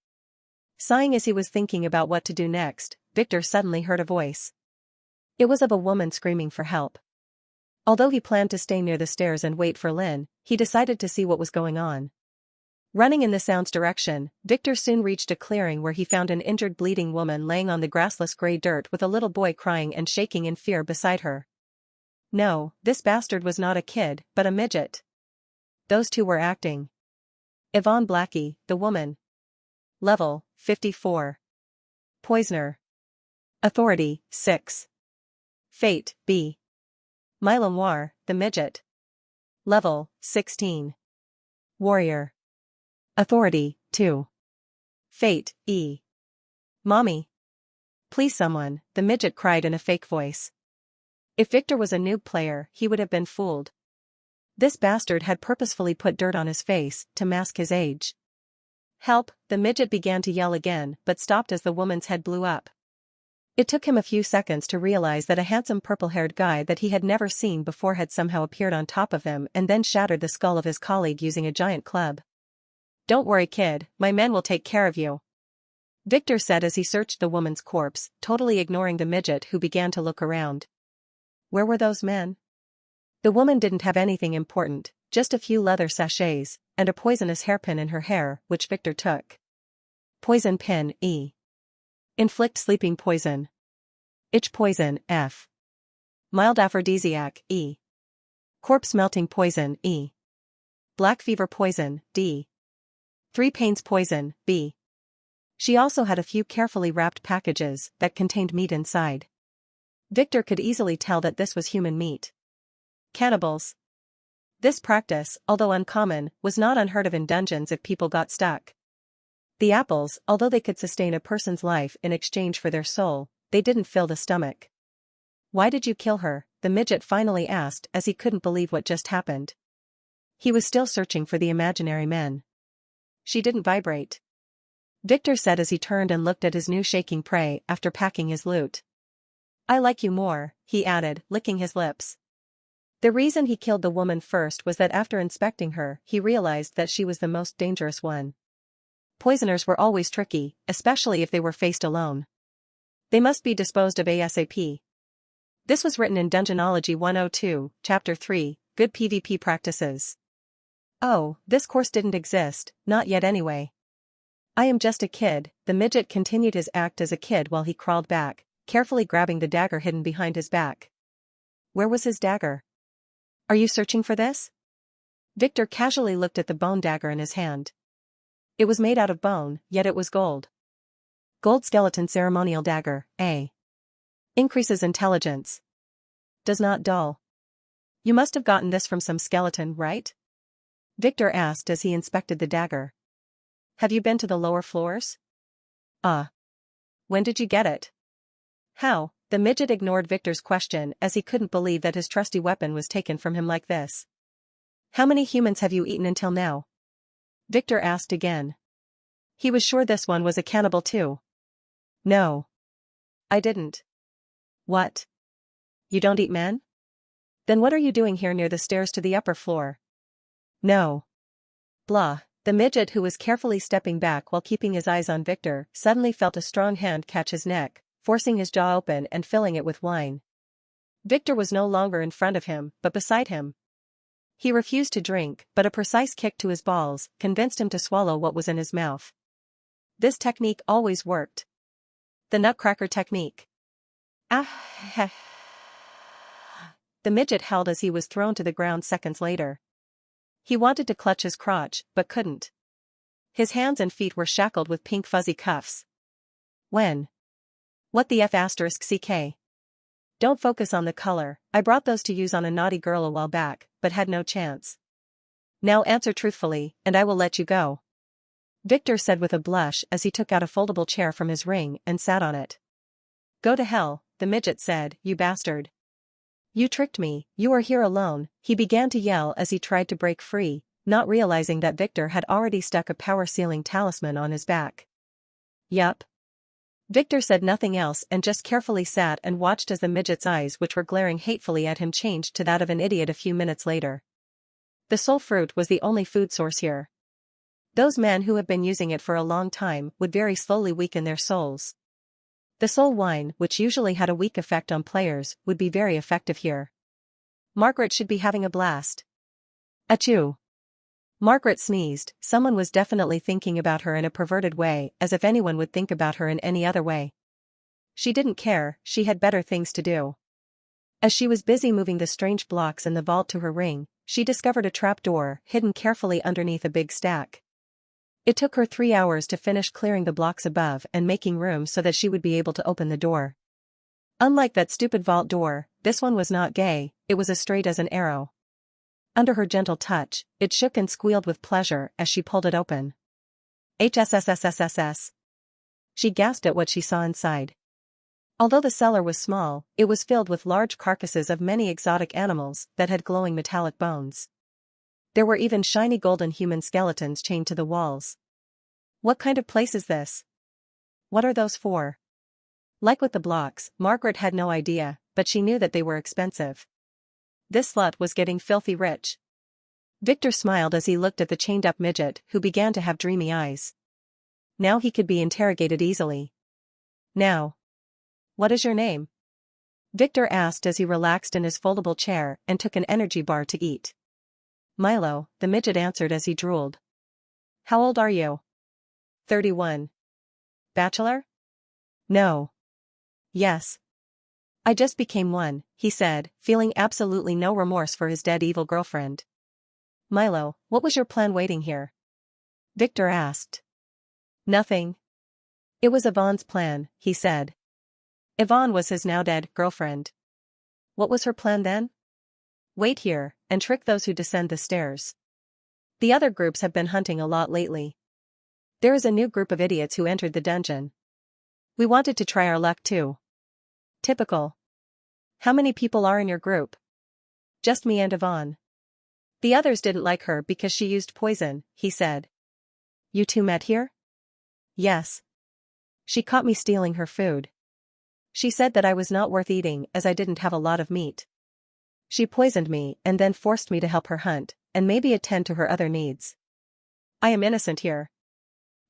Sighing as he was thinking about what to do next, Victor suddenly heard a voice. It was of a woman screaming for help. Although he planned to stay near the stairs and wait for Lynn, he decided to see what was going on. Running in the sound's direction, Victor soon reached a clearing where he found an injured, bleeding woman laying on the grassless gray dirt with a little boy crying and shaking in fear beside her. No, this bastard was not a kid, but a midget. Those two were acting. Yvonne Blackie, the woman. Level, 54. Poisoner. Authority, 6. Fate, B. Milo Noir, the midget. Level, 16. Warrior. Authority, 2. Fate, E. Mommy. Please someone, the midget cried in a fake voice. If Victor was a noob player, he would have been fooled. This bastard had purposefully put dirt on his face to mask his age. Help, the midget began to yell again, but stopped as the woman's head blew up. It took him a few seconds to realize that a handsome purple-haired guy that he had never seen before had somehow appeared on top of him and then shattered the skull of his colleague using a giant club. Don't worry, kid, my men will take care of you, Victor said as he searched the woman's corpse, totally ignoring the midget who began to look around. Where were those men? The woman didn't have anything important, just a few leather sachets, and a poisonous hairpin in her hair, which Victor took. Poison pin, E. Inflict sleeping poison. Itch poison, F. Mild aphrodisiac, E. Corpse melting poison, E. Black fever poison, D. 3 pains poison, B. She also had a few carefully wrapped packages that contained meat inside. Victor could easily tell that this was human meat. Cannibals. This practice, although uncommon, was not unheard of in dungeons if people got stuck. The apples, although they could sustain a person's life in exchange for their soul, they didn't fill the stomach. Why did you kill her? The midget finally asked as he couldn't believe what just happened. He was still searching for the imaginary men. She didn't vibrate, Victor said as he turned and looked at his new shaking prey after packing his loot. I like you more, he added, licking his lips. The reason he killed the woman first was that after inspecting her, he realized that she was the most dangerous one. Poisoners were always tricky, especially if they were faced alone. They must be disposed of ASAP. This was written in Dungeonology 102, Chapter 3, Good PvP Practices. Oh, this course didn't exist, not yet anyway. I am just a kid, the midget continued his act as a kid while he crawled back, carefully grabbing the dagger hidden behind his back. Where was his dagger? Are you searching for this? Victor casually looked at the bone dagger in his hand. It was made out of bone, yet it was gold. Gold skeleton ceremonial dagger, A. Increases intelligence. Does not dull. You must have gotten this from some skeleton, right? Victor asked as he inspected the dagger. Have you been to the lower floors? When did you get it? How? The midget ignored Victor's question as he couldn't believe that his trusty weapon was taken from him like this. How many humans have you eaten until now? Victor asked again. He was sure this one was a cannibal too. No. I didn't. What? You don't eat men? Then what are you doing here near the stairs to the upper floor? No. Blah. The midget, who was carefully stepping back while keeping his eyes on Victor, suddenly felt a strong hand catch his neck, forcing his jaw open and filling it with wine. Victor was no longer in front of him, but beside him. He refused to drink, but a precise kick to his balls convinced him to swallow what was in his mouth. This technique always worked. The nutcracker technique. Ah! The midget howled as he was thrown to the ground seconds later. He wanted to clutch his crotch, but couldn't. His hands and feet were shackled with pink fuzzy cuffs. When? What the f***ck? Don't focus on the color. I brought those to use on a naughty girl a while back, but had no chance. Now answer truthfully, and I will let you go. Victor said with a blush as he took out a foldable chair from his ring and sat on it. Go to hell, the midget said, you bastard. You tricked me, you are here alone, he began to yell as he tried to break free, not realizing that Victor had already stuck a power-sealing talisman on his back. Yup. Victor said nothing else and just carefully sat and watched as the midget's eyes, which were glaring hatefully at him, changed to that of an idiot a few minutes later. The soul fruit was the only food source here. Those men who have been using it for a long time would very slowly weaken their souls. The soul wine, which usually had a weak effect on players, would be very effective here. Margaret should be having a blast. Achoo. Margaret sneezed. Someone was definitely thinking about her in a perverted way, as if anyone would think about her in any other way. She didn't care, she had better things to do. As she was busy moving the strange blocks in the vault to her ring, she discovered a trapdoor hidden carefully underneath a big stack. It took her 3 hours to finish clearing the blocks above and making room so that she would be able to open the door. Unlike that stupid vault door, this one was not gay, it was as straight as an arrow. Under her gentle touch, it shook and squealed with pleasure as she pulled it open. HSSSSSS. She gasped at what she saw inside. Although the cellar was small, it was filled with large carcasses of many exotic animals that had glowing metallic bones. There were even shiny golden human skeletons chained to the walls. What kind of place is this? What are those for? Like with the blocks, Margaret had no idea, but she knew that they were expensive. This slut was getting filthy rich. Victor smiled as he looked at the chained-up midget, who began to have dreamy eyes. Now he could be interrogated easily. Now. What is your name? Victor asked as he relaxed in his foldable chair and took an energy bar to eat. Milo, the midget answered as he drooled. How old are you? 31. Bachelor? No. Yes. I just became one, he said, feeling absolutely no remorse for his dead evil girlfriend. Milo, what was your plan waiting here? Victor asked. Nothing. It was Yvonne's plan, he said. Yvonne was his now dead girlfriend. What was her plan then? Wait here, and trick those who descend the stairs. The other groups have been hunting a lot lately. There is a new group of idiots who entered the dungeon. We wanted to try our luck too. Typical. How many people are in your group? Just me and Yvonne. The others didn't like her because she used poison, he said. You two met here? Yes. She caught me stealing her food. She said that I was not worth eating as I didn't have a lot of meat. She poisoned me and then forced me to help her hunt, and maybe attend to her other needs. I am innocent here.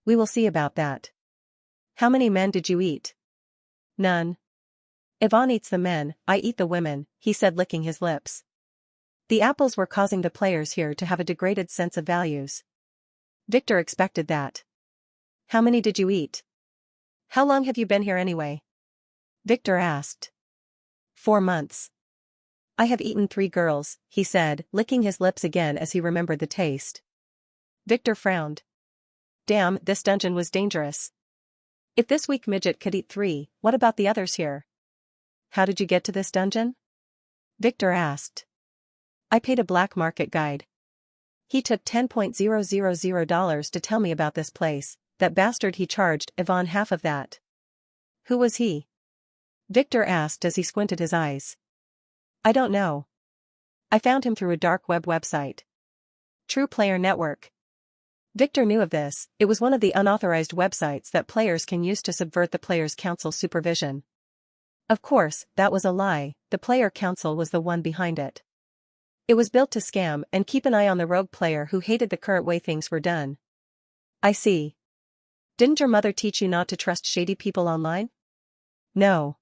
We will see about that. How many men did you eat? None. Yvonne eats the men, I eat the women, he said, licking his lips. The apples were causing the players here to have a degraded sense of values. Victor expected that. How many did you eat? How long have you been here anyway? Victor asked. 4 months. I have eaten 3 girls, he said, licking his lips again as he remembered the taste. Victor frowned. Damn, this dungeon was dangerous. If this weak midget could eat 3, what about the others here? How did you get to this dungeon? Victor asked. I paid a black market guide. He took $10,000 to tell me about this place. That bastard, he charged Yvonne half of that. Who was he? Victor asked as he squinted his eyes. I don't know. I found him through a dark web website. True Player Network. Victor knew of this. It was one of the unauthorized websites that players can use to subvert the Players' Council's supervision. Of course, that was a lie. The Player Council was the one behind it. It was built to scam and keep an eye on the rogue player who hated the current way things were done. I see. Didn't your mother teach you not to trust shady people online? No.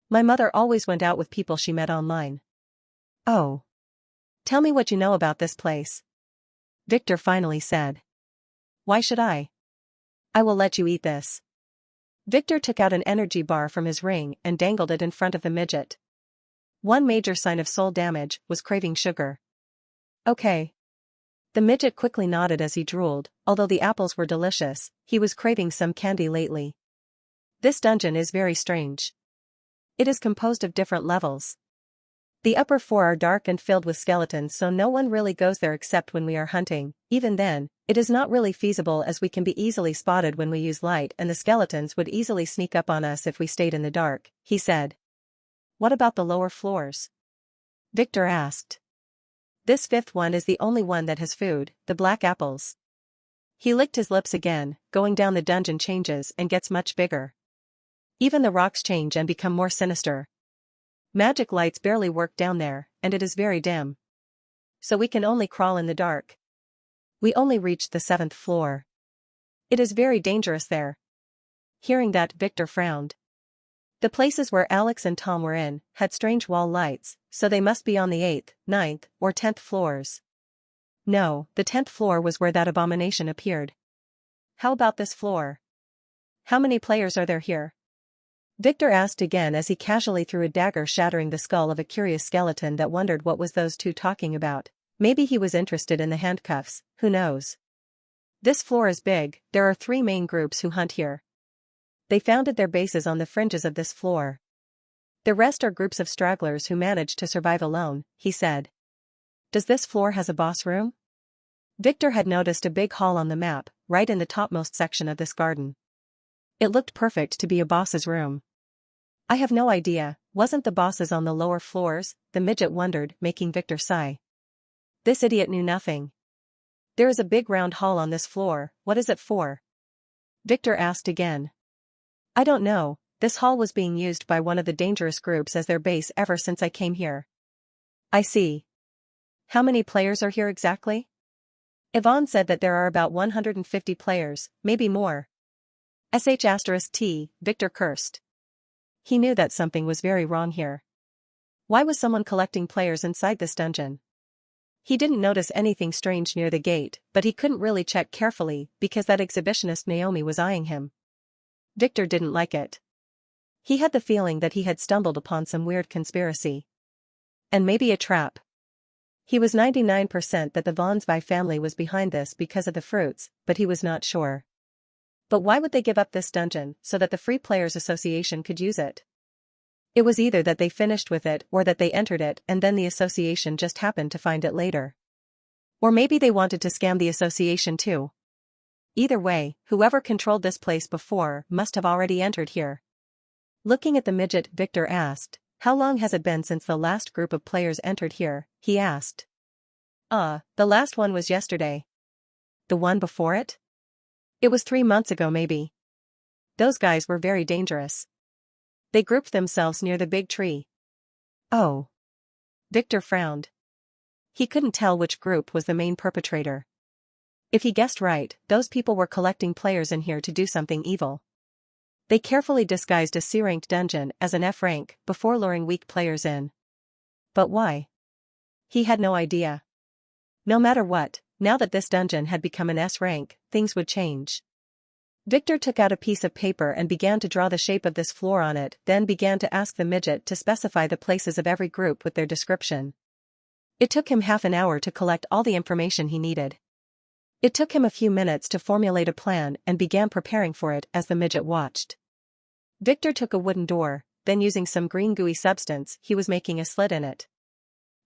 My mother always went out with people she met online. Oh. Tell me what you know about this place. Victor finally said. Why should I? I will let you eat this. Victor took out an energy bar from his ring and dangled it in front of the midget. One major sign of soul damage was craving sugar. Okay. The midget quickly nodded as he drooled. Although the apples were delicious, he was craving some candy lately. This dungeon is very strange. It is composed of different levels. The upper 4 are dark and filled with skeletons, so no one really goes there except when we are hunting. Even then, it is not really feasible as we can be easily spotted when we use light and the skeletons would easily sneak up on us if we stayed in the dark, he said. What about the lower floors? Victor asked. This 5th one is the only one that has food, the black apples. He licked his lips again. Going down the dungeon changes and gets much bigger. Even the rocks change and become more sinister. Magic lights barely work down there, and it is very dim. So we can only crawl in the dark. We only reached the 7th floor. It is very dangerous there. Hearing that, Victor frowned. The places where Alex and Tom were in had strange wall lights, so they must be on the 8th, 9th, or 10th floors. No, the 10th floor was where that abomination appeared. How about this floor? How many players are there here? Victor asked again as he casually threw a dagger, shattering the skull of a curious skeleton that wondered what was those two talking about. Maybe he was interested in the handcuffs, who knows? This floor is big. There are 3 main groups who hunt here. They founded their bases on the fringes of this floor. The rest are groups of stragglers who manage to survive alone, he said. Does this floor has a boss room? Victor had noticed a big hall on the map, right in the topmost section of this garden. It looked perfect to be a boss's room. I have no idea. Wasn't the bosses on the lower floors? The midget wondered, making Victor sigh. This idiot knew nothing. There is a big round hall on this floor. What is it for? Victor asked again. I don't know. This hall was being used by one of the dangerous groups as their base ever since I came here. I see. How many players are here exactly? Yvonne said that there are about 150 players, maybe more. *T, Victor cursed. He knew that something was very wrong here. Why was someone collecting players inside this dungeon? He didn't notice anything strange near the gate, but he couldn't really check carefully because that exhibitionist Naomi was eyeing him. Victor didn't like it. He had the feeling that he had stumbled upon some weird conspiracy. And maybe a trap. He was 99% that the Von Zwei family was behind this because of the fruits, but he was not sure. But why would they give up this dungeon so that the Free Players Association could use it? It was either that they finished with it or that they entered it and then the association just happened to find it later. Or maybe they wanted to scam the association too. Either way, whoever controlled this place before must have already entered here. Looking at the midget, Victor asked, how long has it been since the last group of players entered here? He asked. The last one was yesterday. The one before it? It was 3 months ago maybe. Those guys were very dangerous. They grouped themselves near the big tree. Oh. Victor frowned. He couldn't tell which group was the main perpetrator. If he guessed right, those people were collecting players in here to do something evil. They carefully disguised a C-ranked dungeon as an F rank before luring weak players in. But why? He had no idea. No matter what, now that this dungeon had become an S rank, things would change. Victor took out a piece of paper and began to draw the shape of this floor on it, then began to ask the midget to specify the places of every group with their description. It took him half an hour to collect all the information he needed. It took him a few minutes to formulate a plan and began preparing for it as the midget watched. Victor took a wooden door, then using some green gooey substance, he was making a slit in it.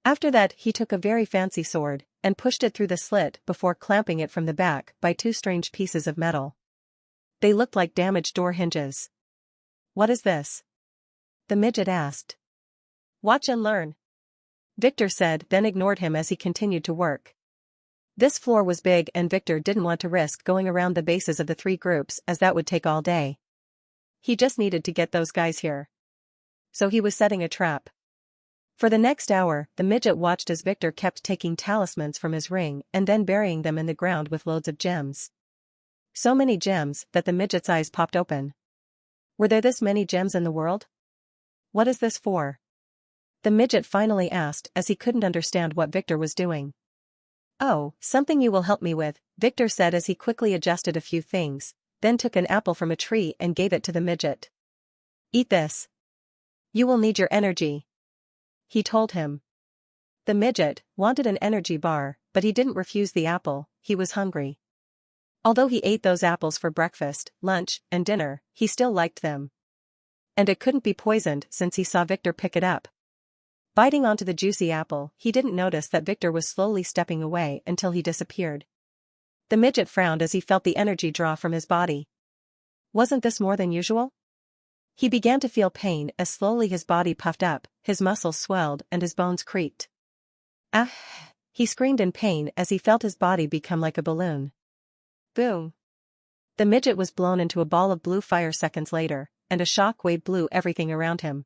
After that, he took a very fancy sword and pushed it through the slit before clamping it from the back by 2 strange pieces of metal. They looked like damaged door hinges. What is this? The midget asked. Watch and learn. Victor said, then ignored him as he continued to work. This floor was big and Victor didn't want to risk going around the bases of the three groups as that would take all day. He just needed to get those guys here. So he was setting a trap. For the next hour, the midget watched as Victor kept taking talismans from his ring and then burying them in the ground with loads of gems. So many gems that the midget's eyes popped open. Were there this many gems in the world? What is this for? The midget finally asked as he couldn't understand what Victor was doing. Oh, something you will help me with, Victor said as he quickly adjusted a few things, then took an apple from a tree and gave it to the midget. Eat this. You will need your energy, he told him. The midget wanted an energy bar, but he didn't refuse the apple, he was hungry. Although he ate those apples for breakfast, lunch, and dinner, he still liked them. And it couldn't be poisoned since he saw Victor pick it up. Biting onto the juicy apple, he didn't notice that Victor was slowly stepping away until he disappeared. The midget frowned as he felt the energy draw from his body. Wasn't this more than usual? He began to feel pain as slowly his body puffed up, his muscles swelled and his bones creaked. Ah! He screamed in pain as he felt his body become like a balloon. Boom! The midget was blown into a ball of blue fire seconds later, and a shock wave blew everything around him.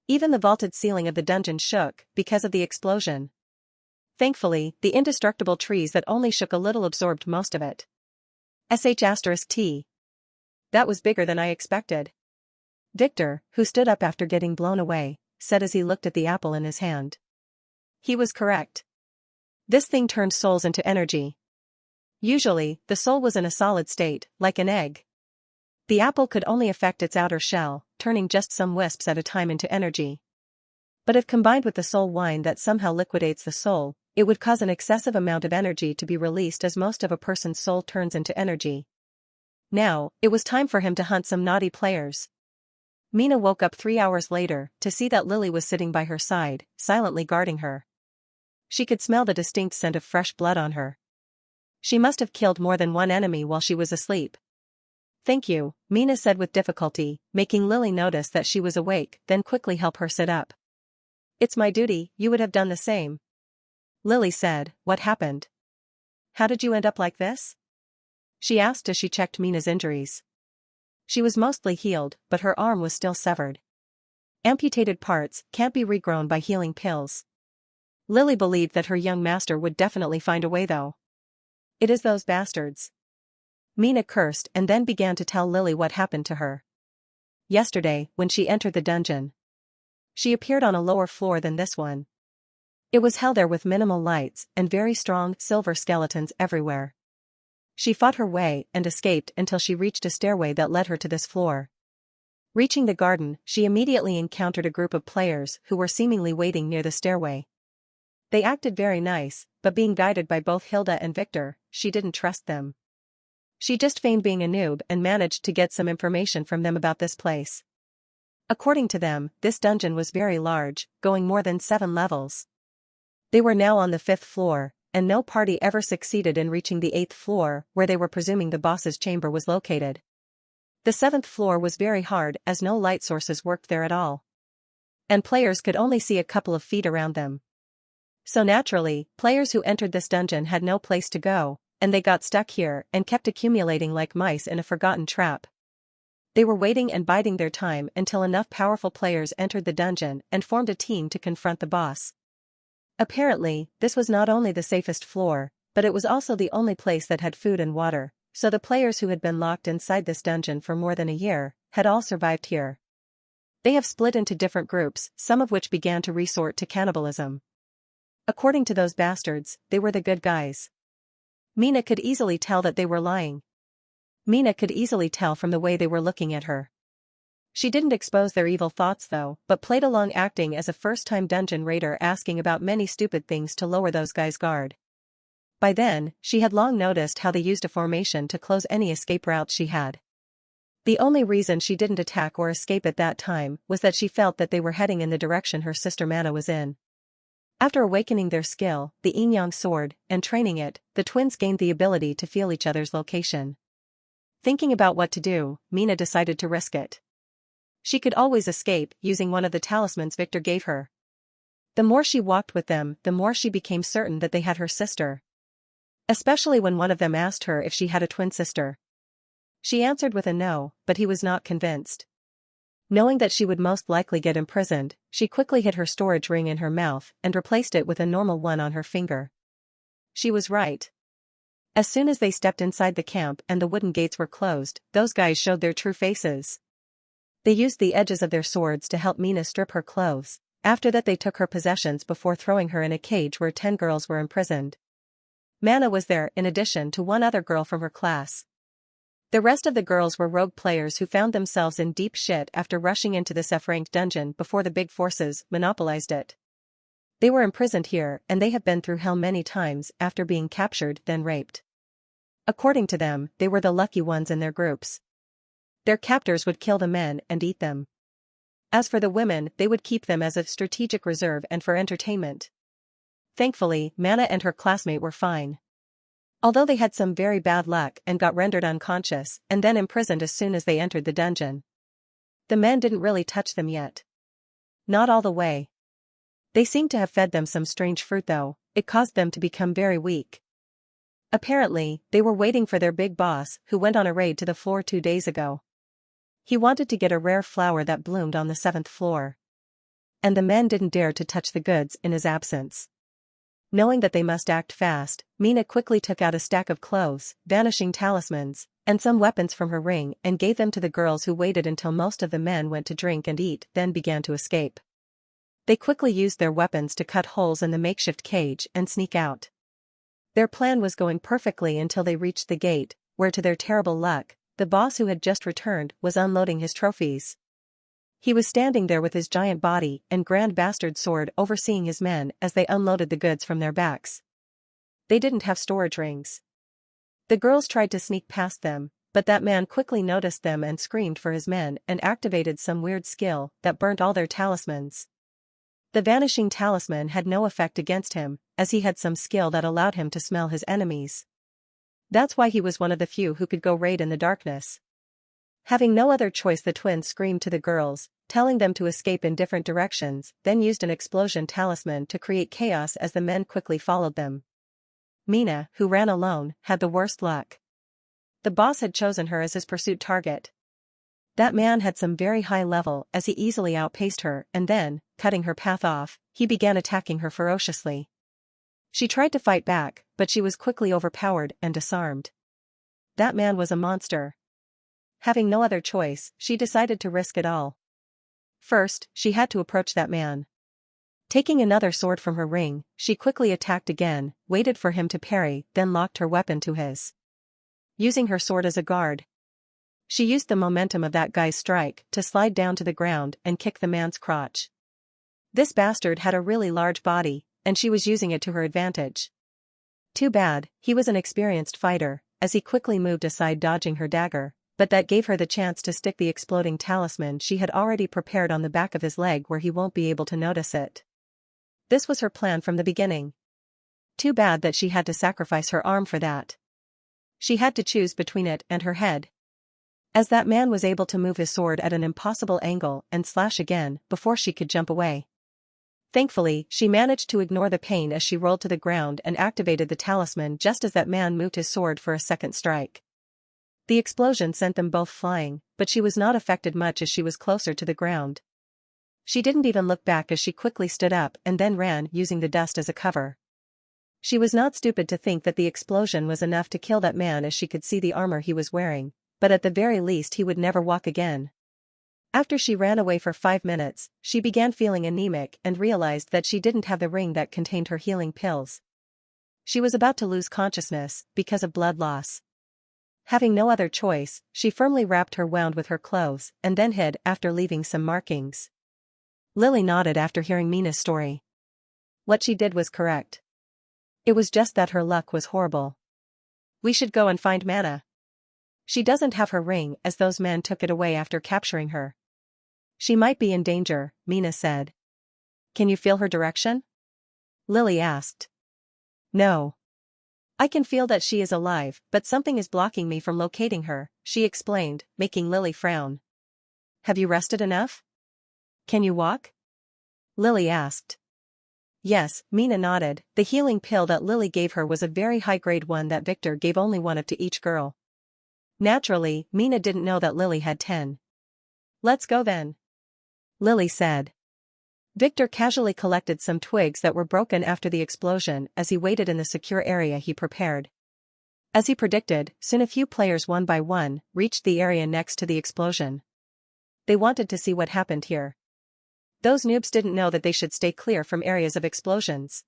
Even the vaulted ceiling of the dungeon shook because of the explosion. Thankfully, the indestructible trees that only shook a little absorbed most of it. *T. That was bigger than I expected. Victor, who stood up after getting blown away, said as he looked at the apple in his hand. He was correct. This thing turned souls into energy. Usually, the soul was in a solid state, like an egg. The apple could only affect its outer shell, turning just some wisps at a time into energy. But if combined with the soul wine that somehow liquidates the soul, it would cause an excessive amount of energy to be released as most of a person's soul turns into energy. Now, it was time for him to hunt some naughty players. Mina woke up 3 hours later to see that Lily was sitting by her side, silently guarding her. She could smell the distinct scent of fresh blood on her. She must have killed more than one enemy while she was asleep. Thank you, Mina said with difficulty, making Lily notice that she was awake, then quickly help her sit up. It's my duty, you would have done the same. Lily said, what happened? How did you end up like this? She asked as she checked Mina's injuries. She was mostly healed, but her arm was still severed. Amputated parts can't be regrown by healing pills. Lily believed that her young master would definitely find a way though. It is those bastards. Mina cursed and then began to tell Lily what happened to her. Yesterday, when she entered the dungeon, she appeared on a lower floor than this one. It was held there with minimal lights and very strong silver skeletons everywhere. She fought her way and escaped until she reached a stairway that led her to this floor. Reaching the garden, she immediately encountered a group of players who were seemingly waiting near the stairway. They acted very nice, but being guided by both Hilda and Victor, she didn't trust them. She just feigned being a noob and managed to get some information from them about this place. According to them, this dungeon was very large, going more than 7 levels. They were now on the 5th floor, and no party ever succeeded in reaching the 8th floor where they were presuming the boss's chamber was located. The 7th floor was very hard as no light sources worked there at all. And players could only see a couple of feet around them. So naturally, players who entered this dungeon had no place to go, and they got stuck here and kept accumulating like mice in a forgotten trap. They were waiting and biding their time until enough powerful players entered the dungeon and formed a team to confront the boss. Apparently, this was not only the safest floor, but it was also the only place that had food and water, so the players who had been locked inside this dungeon for more than a year had all survived here. They have split into different groups, some of which began to resort to cannibalism. According to those bastards, they were the good guys. Mina could easily tell that they were lying. Mina could easily tell from the way they were looking at her. She didn't expose their evil thoughts though, but played along acting as a first-time dungeon raider asking about many stupid things to lower those guys' guard. By then, she had long noticed how they used a formation to close any escape routes she had. The only reason she didn't attack or escape at that time was that she felt that they were heading in the direction her sister Mana was in. After awakening their skill, the yin-yang sword, and training it, the twins gained the ability to feel each other's location. Thinking about what to do, Mina decided to risk it. She could always escape using one of the talismans Victor gave her. The more she walked with them, the more she became certain that they had her sister. especially when one of them asked her if she had a twin sister. She answered with a no, but he was not convinced. Knowing that she would most likely get imprisoned, she quickly hid her storage ring in her mouth and replaced it with a normal one on her finger. She was right. As soon as they stepped inside the camp and the wooden gates were closed, those guys showed their true faces. They used the edges of their swords to help Mina strip her clothes. After that they took her possessions before throwing her in a cage where 10 girls were imprisoned. Mana was there in addition to one other girl from her class. The rest of the girls were rogue players who found themselves in deep shit after rushing into this F-ranked dungeon before the big forces monopolized it. They were imprisoned here and they have been through hell many times after being captured then raped. According to them, they were the lucky ones in their groups. Their captors would kill the men and eat them. As for the women, they would keep them as a strategic reserve and for entertainment. Thankfully, Mana and her classmate were fine. Although they had some very bad luck and got rendered unconscious and then imprisoned as soon as they entered the dungeon. The men didn't really touch them yet. Not all the way. They seemed to have fed them some strange fruit though. It caused them to become very weak. Apparently, they were waiting for their big boss who went on a raid to the floor 2 days ago. He wanted to get a rare flower that bloomed on the 7th floor. And the men didn't dare to touch the goods in his absence. Knowing that they must act fast, Mina quickly took out a stack of clothes, vanishing talismans, and some weapons from her ring and gave them to the girls who waited until most of the men went to drink and eat then began to escape. They quickly used their weapons to cut holes in the makeshift cage and sneak out. Their plan was going perfectly until they reached the gate, where to their terrible luck, the boss who had just returned was unloading his trophies. He was standing there with his giant body and grand bastard sword overseeing his men as they unloaded the goods from their backs. They didn't have storage rings. The girls tried to sneak past them, but that man quickly noticed them and screamed for his men and activated some weird skill that burnt all their talismans. The vanishing talisman had no effect against him, as he had some skill that allowed him to smell his enemies. That's why he was one of the few who could go raid in the darkness. Having no other choice, the twins screamed to the girls, telling them to escape in different directions, then used an explosion talisman to create chaos as the men quickly followed them. Mina, who ran alone, had the worst luck. The boss had chosen her as his pursuit target. That man had some very high level as he easily outpaced her and then, cutting her path off, he began attacking her ferociously. She tried to fight back, but she was quickly overpowered and disarmed. That man was a monster. Having no other choice, she decided to risk it all. First, she had to approach that man. Taking another sword from her ring, she quickly attacked again, waited for him to parry, then locked her weapon to his. Using her sword as a guard, she used the momentum of that guy's strike to slide down to the ground and kick the man's crotch. This bastard had a really large body, and she was using it to her advantage. Too bad, he was an experienced fighter, as he quickly moved aside dodging her dagger, but that gave her the chance to stick the exploding talisman she had already prepared on the back of his leg where he won't be able to notice it. This was her plan from the beginning. Too bad that she had to sacrifice her arm for that. She had to choose between it and her head. As that man was able to move his sword at an impossible angle and slash again before she could jump away. Thankfully, she managed to ignore the pain as she rolled to the ground and activated the talisman just as that man moved his sword for a second strike. The explosion sent them both flying, but she was not affected much as she was closer to the ground. She didn't even look back as she quickly stood up and then ran using the dust as a cover. She was not stupid to think that the explosion was enough to kill that man as she could see the armor he was wearing, but at the very least he would never walk again. After she ran away for 5 minutes, she began feeling anemic and realized that she didn't have the ring that contained her healing pills. She was about to lose consciousness because of blood loss. Having no other choice, she firmly wrapped her wound with her clothes and then hid after leaving some markings. Lily nodded after hearing Mina's story. What she did was correct. It was just that her luck was horrible. We should go and find Mana. She doesn't have her ring as those men took it away after capturing her. She might be in danger, Mina said. Can you feel her direction? Lily asked. No. I can feel that she is alive, but something is blocking me from locating her, she explained, making Lily frown. Have you rested enough? Can you walk? Lily asked. Yes, Mina nodded. The healing pill that Lily gave her was a very high-grade one that Victor gave only one of to each girl. Naturally, Mina didn't know that Lily had 10. Let's go then, Lily said. Victor casually collected some twigs that were broken after the explosion as he waited in the secure area he prepared. As he predicted, soon a few players one by one reached the area next to the explosion. They wanted to see what happened here. Those noobs didn't know that they should stay clear from areas of explosions.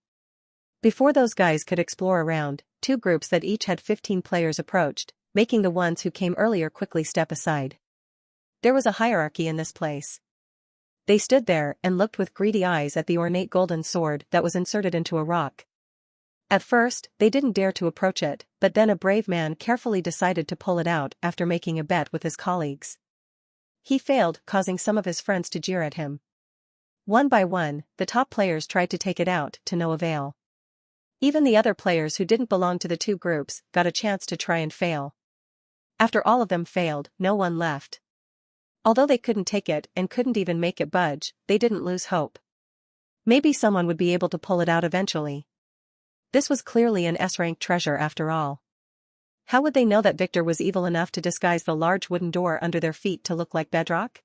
Before those guys could explore around, two groups that each had 15 players approached, making the ones who came earlier quickly step aside. There was a hierarchy in this place. They stood there and looked with greedy eyes at the ornate golden sword that was inserted into a rock. At first, they didn't dare to approach it, but then a brave man carefully decided to pull it out after making a bet with his colleagues. He failed, causing some of his friends to jeer at him. One by one, the top players tried to take it out, to no avail. Even the other players who didn't belong to the two groups got a chance to try and fail. After all of them failed, no one left. Although they couldn't take it and couldn't even make it budge, they didn't lose hope. Maybe someone would be able to pull it out eventually. This was clearly an S-rank treasure after all. How would they know that Victor was evil enough to disguise the large wooden door under their feet to look like bedrock?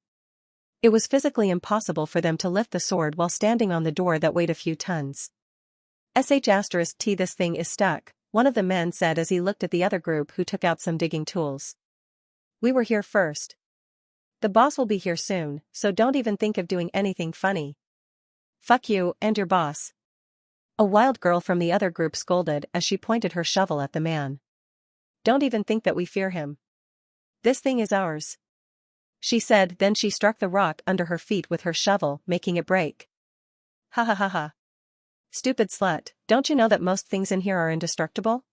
It was physically impossible for them to lift the sword while standing on the door that weighed a few tons. *T this thing is stuck, one of the men said as he looked at the other group who took out some digging tools. We were here first. The boss will be here soon, so don't even think of doing anything funny. Fuck you and your boss. A wild girl from the other group scolded as she pointed her shovel at the man. Don't even think that we fear him. This thing is ours, she said, then she struck the rock under her feet with her shovel, making it break. Ha ha ha ha. Stupid slut, don't you know that most things in here are indestructible?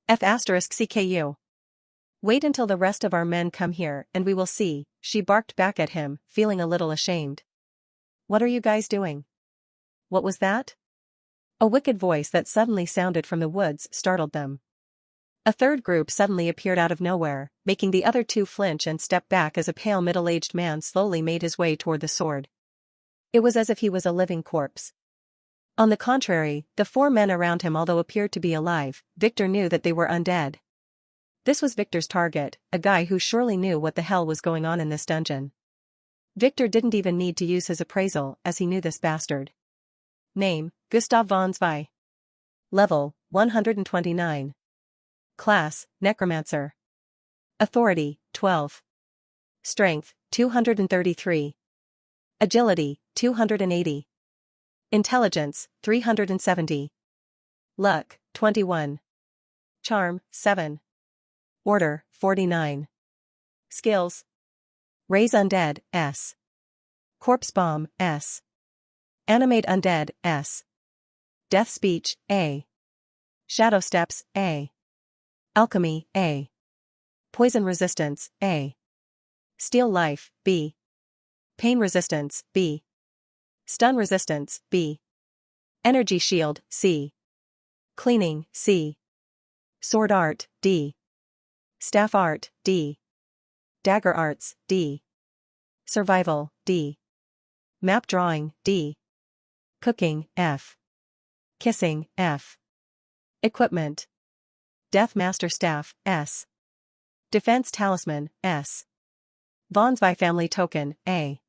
*CKU. Wait until the rest of our men come here and we will see, she barked back at him, feeling a little ashamed. What are you guys doing? What was that? A wicked voice that suddenly sounded from the woods startled them. A third group suddenly appeared out of nowhere, making the other two flinch and step back as a pale middle-aged man slowly made his way toward the sword. It was as if he was a living corpse. On the contrary, the four men around him although appeared to be alive, Victor knew that they were undead. This was Victor's target, a guy who surely knew what the hell was going on in this dungeon. Victor didn't even need to use his appraisal as he knew this bastard. Name, Gustav von Zwei. Level, 129. Class, Necromancer. Authority, 12. Strength, 233. Agility, 280. Intelligence, 370. Luck, 21. Charm, 7. Order, 49. Skills. Raise Undead, S. Corpse Bomb, S. Animate Undead, S. Death Speech, A. Shadow Steps, A. Alchemy, A. Poison Resistance, A. Steal Life, B. Pain Resistance, B. Stun Resistance, B. Energy Shield, C. Cleaning, C. Sword Art, D. Staff Art, D. Dagger Arts, D. Survival, D. Map Drawing, D. Cooking, F. Kissing, F. Equipment. Death Master Staff, S. Defense Talisman, S. Von Zwei Family Token, A.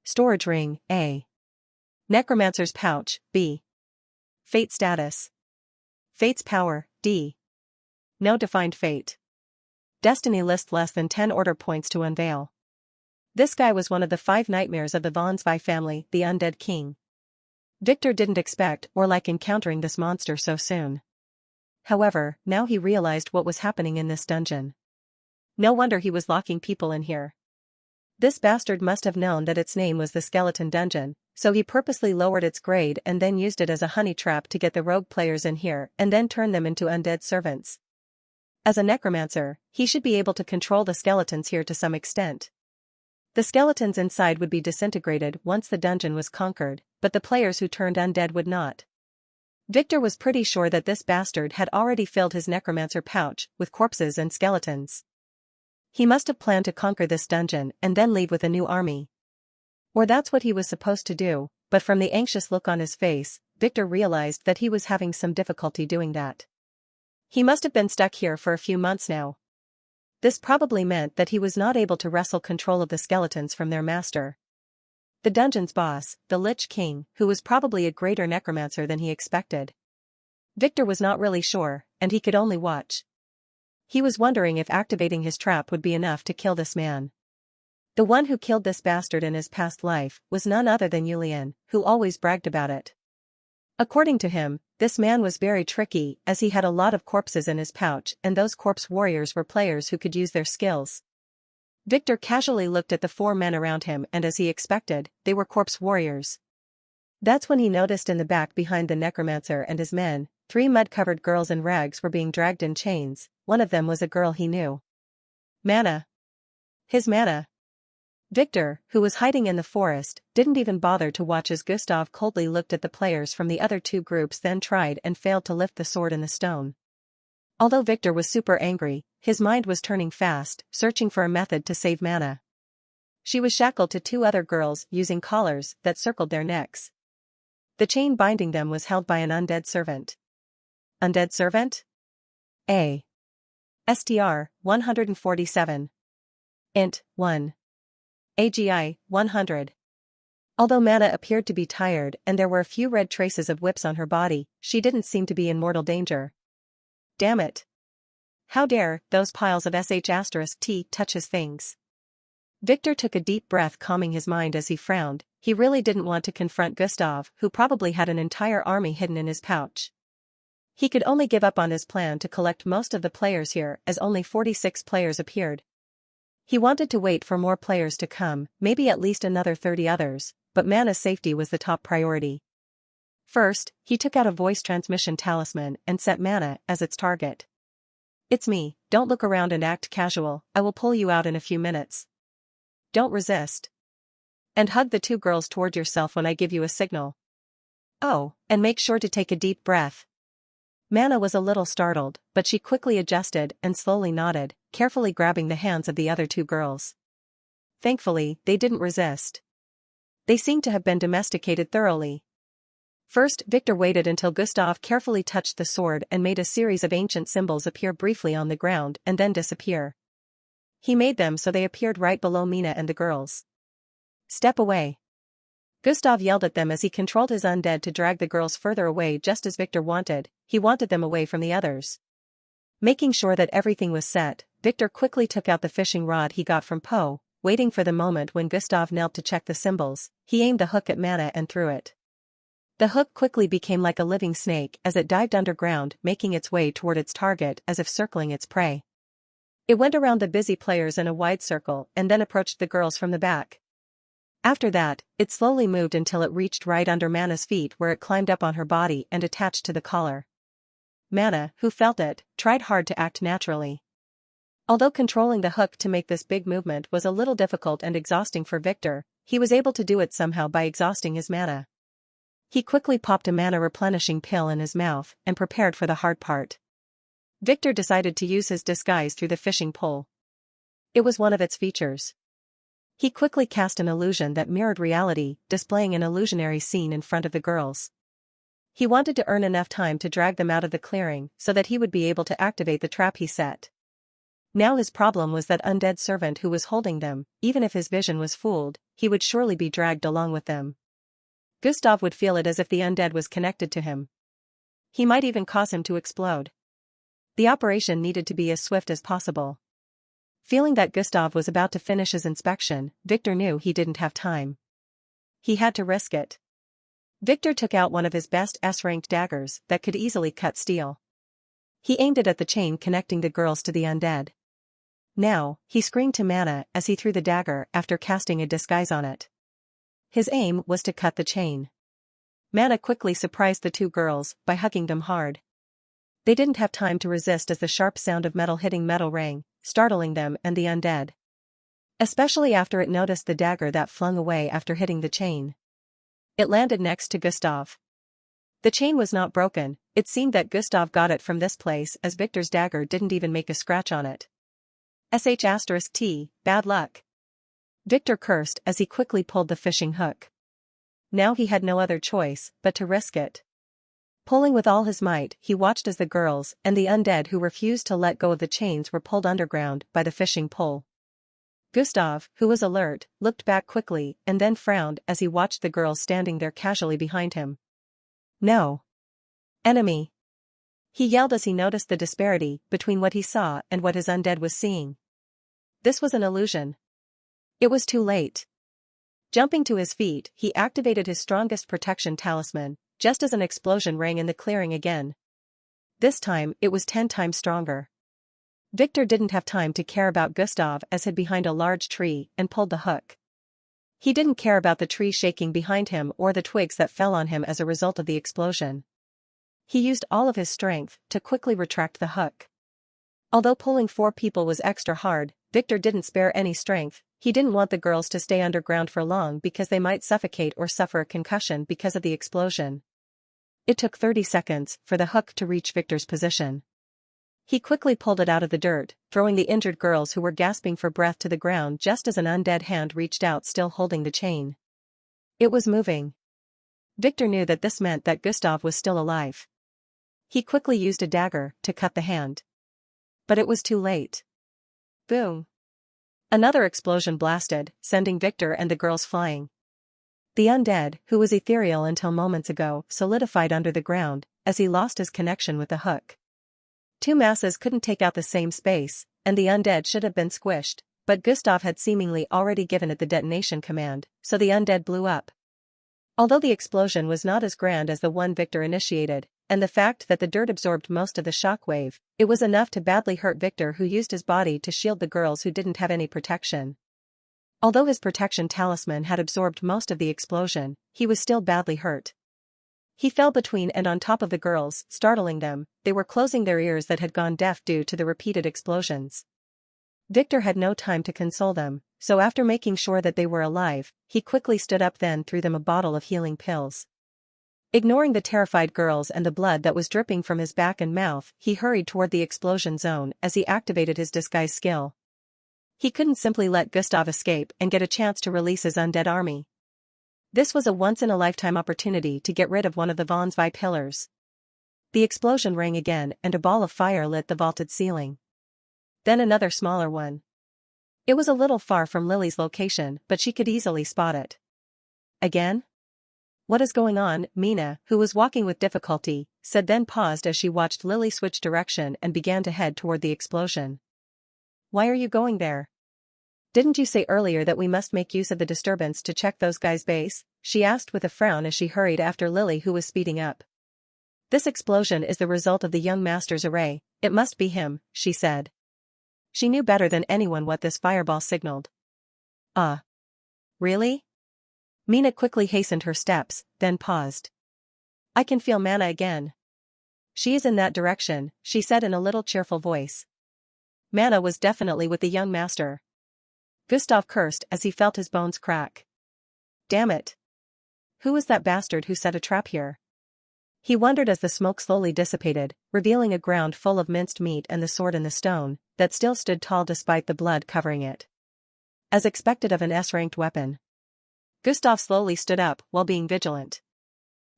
Storage Ring, A. Necromancer's Pouch, B. Fate Status. Fate's Power, D. No defined fate. Destiny list less than 10 order points to unveil. This guy was one of the 5 nightmares of the von Zwei family, the Undead King. Victor didn't expect or like encountering this monster so soon. However, now he realized what was happening in this dungeon. No wonder he was locking people in here. This bastard must have known that its name was the Skeleton Dungeon, so he purposely lowered its grade and then used it as a honey trap to get the rogue players in here and then turn them into undead servants. As a necromancer, he should be able to control the skeletons here to some extent. The skeletons inside would be disintegrated once the dungeon was conquered, but the players who turned undead would not. Victor was pretty sure that this bastard had already filled his necromancer pouch with corpses and skeletons. He must have planned to conquer this dungeon and then leave with a new army. Or that's what he was supposed to do, but from the anxious look on his face, Victor realized that he was having some difficulty doing that. He must have been stuck here for a few months now. This probably meant that he was not able to wrestle control of the skeletons from their master. The dungeon's boss, the Lich King, who was probably a greater necromancer than he expected. Victor was not really sure, and he could only watch. He was wondering if activating his trap would be enough to kill this man. The one who killed this bastard in his past life was none other than Yulian, who always bragged about it. According to him, this man was very tricky as he had a lot of corpses in his pouch and those corpse warriors were players who could use their skills. Victor casually looked at the 4 men around him and as he expected, they were corpse warriors. That's when he noticed in the back behind the necromancer and his men, 3 mud-covered girls in rags were being dragged in chains. One of them was a girl he knew. Mana. His Mana. Victor, who was hiding in the forest, didn't even bother to watch as Gustav coldly looked at the players from the other 2 groups then tried and failed to lift the sword in the stone. Although Victor was super angry, his mind was turning fast, searching for a method to save Mana. She was shackled to 2 other girls using collars that circled their necks. The chain binding them was held by an undead servant. Undead servant? A. STR, 147. Int, 1. AGI, 100. Although Mana appeared to be tired and there were a few red traces of whips on her body, she didn't seem to be in mortal danger. Damn it. How dare those piles of sh*t touch his things. Victor took a deep breath, calming his mind as he frowned. He really didn't want to confront Gustav, who probably had an entire army hidden in his pouch. He could only give up on his plan to collect most of the players here as only 46 players appeared. He wanted to wait for more players to come, maybe at least another 30 others, but Mana's safety was the top priority. First, he took out a voice transmission talisman and set Mana as its target. It's me, don't look around and act casual, I will pull you out in a few minutes. Don't resist. And hug the 2 girls toward yourself when I give you a signal. Oh, and make sure to take a deep breath. Mana was a little startled, but she quickly adjusted and slowly nodded, carefully grabbing the hands of the other 2 girls. Thankfully, they didn't resist. They seemed to have been domesticated thoroughly. First, Victor waited until Gustav carefully touched the sword and made a series of ancient symbols appear briefly on the ground and then disappear. He made them so they appeared right below Mina and the girls. Step away. Gustav yelled at them as he controlled his undead to drag the girls further away just as Victor wanted. He wanted them away from the others. Making sure that everything was set, Victor quickly took out the fishing rod he got from Poe, waiting for the moment when Gustav knelt to check the symbols. He aimed the hook at Mana and threw it. The hook quickly became like a living snake as it dived underground, making its way toward its target as if circling its prey. It went around the busy players in a wide circle and then approached the girls from the back. After that, it slowly moved until it reached right under Mana's feet where it climbed up on her body and attached to the collar. Mana, who felt it, tried hard to act naturally. Although controlling the hook to make this big movement was a little difficult and exhausting for Victor, he was able to do it somehow by exhausting his mana. He quickly popped a mana replenishing pill in his mouth and prepared for the hard part. Victor decided to use his disguise through the fishing pole. It was one of its features. He quickly cast an illusion that mirrored reality, displaying an illusionary scene in front of the girls. He wanted to earn enough time to drag them out of the clearing so that he would be able to activate the trap he set. Now his problem was that undead servant who was holding them. Even if his vision was fooled, he would surely be dragged along with them. Gustav would feel it as if the undead was connected to him. He might even cause him to explode. The operation needed to be as swift as possible. Feeling that Gustav was about to finish his inspection, Victor knew he didn't have time. He had to risk it. Victor took out one of his best S-ranked daggers that could easily cut steel. He aimed it at the chain connecting the girls to the undead. Now, he screamed to Mana as he threw the dagger after casting a disguise on it. His aim was to cut the chain. Mana quickly surprised the 2 girls by hugging them hard. They didn't have time to resist as the sharp sound of metal hitting metal rang, startling them and the undead. Especially after it noticed the dagger that flung away after hitting the chain. It landed next to Gustav. The chain was not broken, it seemed that Gustav got it from this place as Victor's dagger didn't even make a scratch on it. *T, bad luck. Victor cursed as he quickly pulled the fishing hook. Now he had no other choice but to risk it. Pulling with all his might, he watched as the girls and the undead who refused to let go of the chains were pulled underground by the fishing pole. Gustav, who was alert, looked back quickly and then frowned as he watched the girls standing there casually behind him. No. Enemy. He yelled as he noticed the disparity between what he saw and what his undead was seeing. This was an illusion. It was too late. Jumping to his feet, he activated his strongest protection talisman, just as an explosion rang in the clearing again. This time, it was 10 times stronger. Victor didn't have time to care about Gustav as hid behind a large tree and pulled the hook. He didn't care about the tree shaking behind him or the twigs that fell on him as a result of the explosion. He used all of his strength to quickly retract the hook. Although pulling 4 people was extra hard, Victor didn't spare any strength. He didn't want the girls to stay underground for long because they might suffocate or suffer a concussion because of the explosion. It took 30 seconds for the hook to reach Victor's position. He quickly pulled it out of the dirt, throwing the injured girls who were gasping for breath to the ground just as an undead hand reached out still holding the chain. It was moving. Victor knew that this meant that Gustav was still alive. He quickly used a dagger to cut the hand. But it was too late. Boom. Another explosion blasted, sending Victor and the girls flying. The undead, who was ethereal until moments ago, solidified under the ground as he lost his connection with the hook. 2 masses couldn't take out the same space, and the undead should have been squished, but Gustav had seemingly already given it the detonation command, so the undead blew up. Although the explosion was not as grand as the one Victor initiated, and the fact that the dirt absorbed most of the shockwave, it was enough to badly hurt Victor, who used his body to shield the girls who didn't have any protection. Although his protection talisman had absorbed most of the explosion, he was still badly hurt. He fell between and on top of the girls, startling them. They were closing their ears that had gone deaf due to the repeated explosions. Victor had no time to console them, so after making sure that they were alive, he quickly stood up then threw them a bottle of healing pills. Ignoring the terrified girls and the blood that was dripping from his back and mouth, he hurried toward the explosion zone as he activated his disguise skill. He couldn't simply let Gustav escape and get a chance to release his undead army. This was a once-in-a-lifetime opportunity to get rid of one of the Von Zwei pillars. The explosion rang again and a ball of fire lit the vaulted ceiling. Then another smaller one. It was a little far from Lily's location, but she could easily spot it. Again? What is going on? Mina, who was walking with difficulty, said, then paused as she watched Lily switch direction and began to head toward the explosion. Why are you going there? Didn't you say earlier that we must make use of the disturbance to check those guys' base? She asked with a frown as she hurried after Lily, who was speeding up. This explosion is the result of the young master's array. It must be him, she said. She knew better than anyone what this fireball signaled. Really? Mina quickly hastened her steps, then paused. I can feel Mana again. She is in that direction, she said in a little cheerful voice. Mana was definitely with the young master. Gustav cursed as he felt his bones crack. Damn it. Who was that bastard who set a trap here? He wondered as the smoke slowly dissipated, revealing a ground full of minced meat and the sword in the stone, that still stood tall despite the blood covering it. As expected of an S-ranked weapon. Gustav slowly stood up while being vigilant.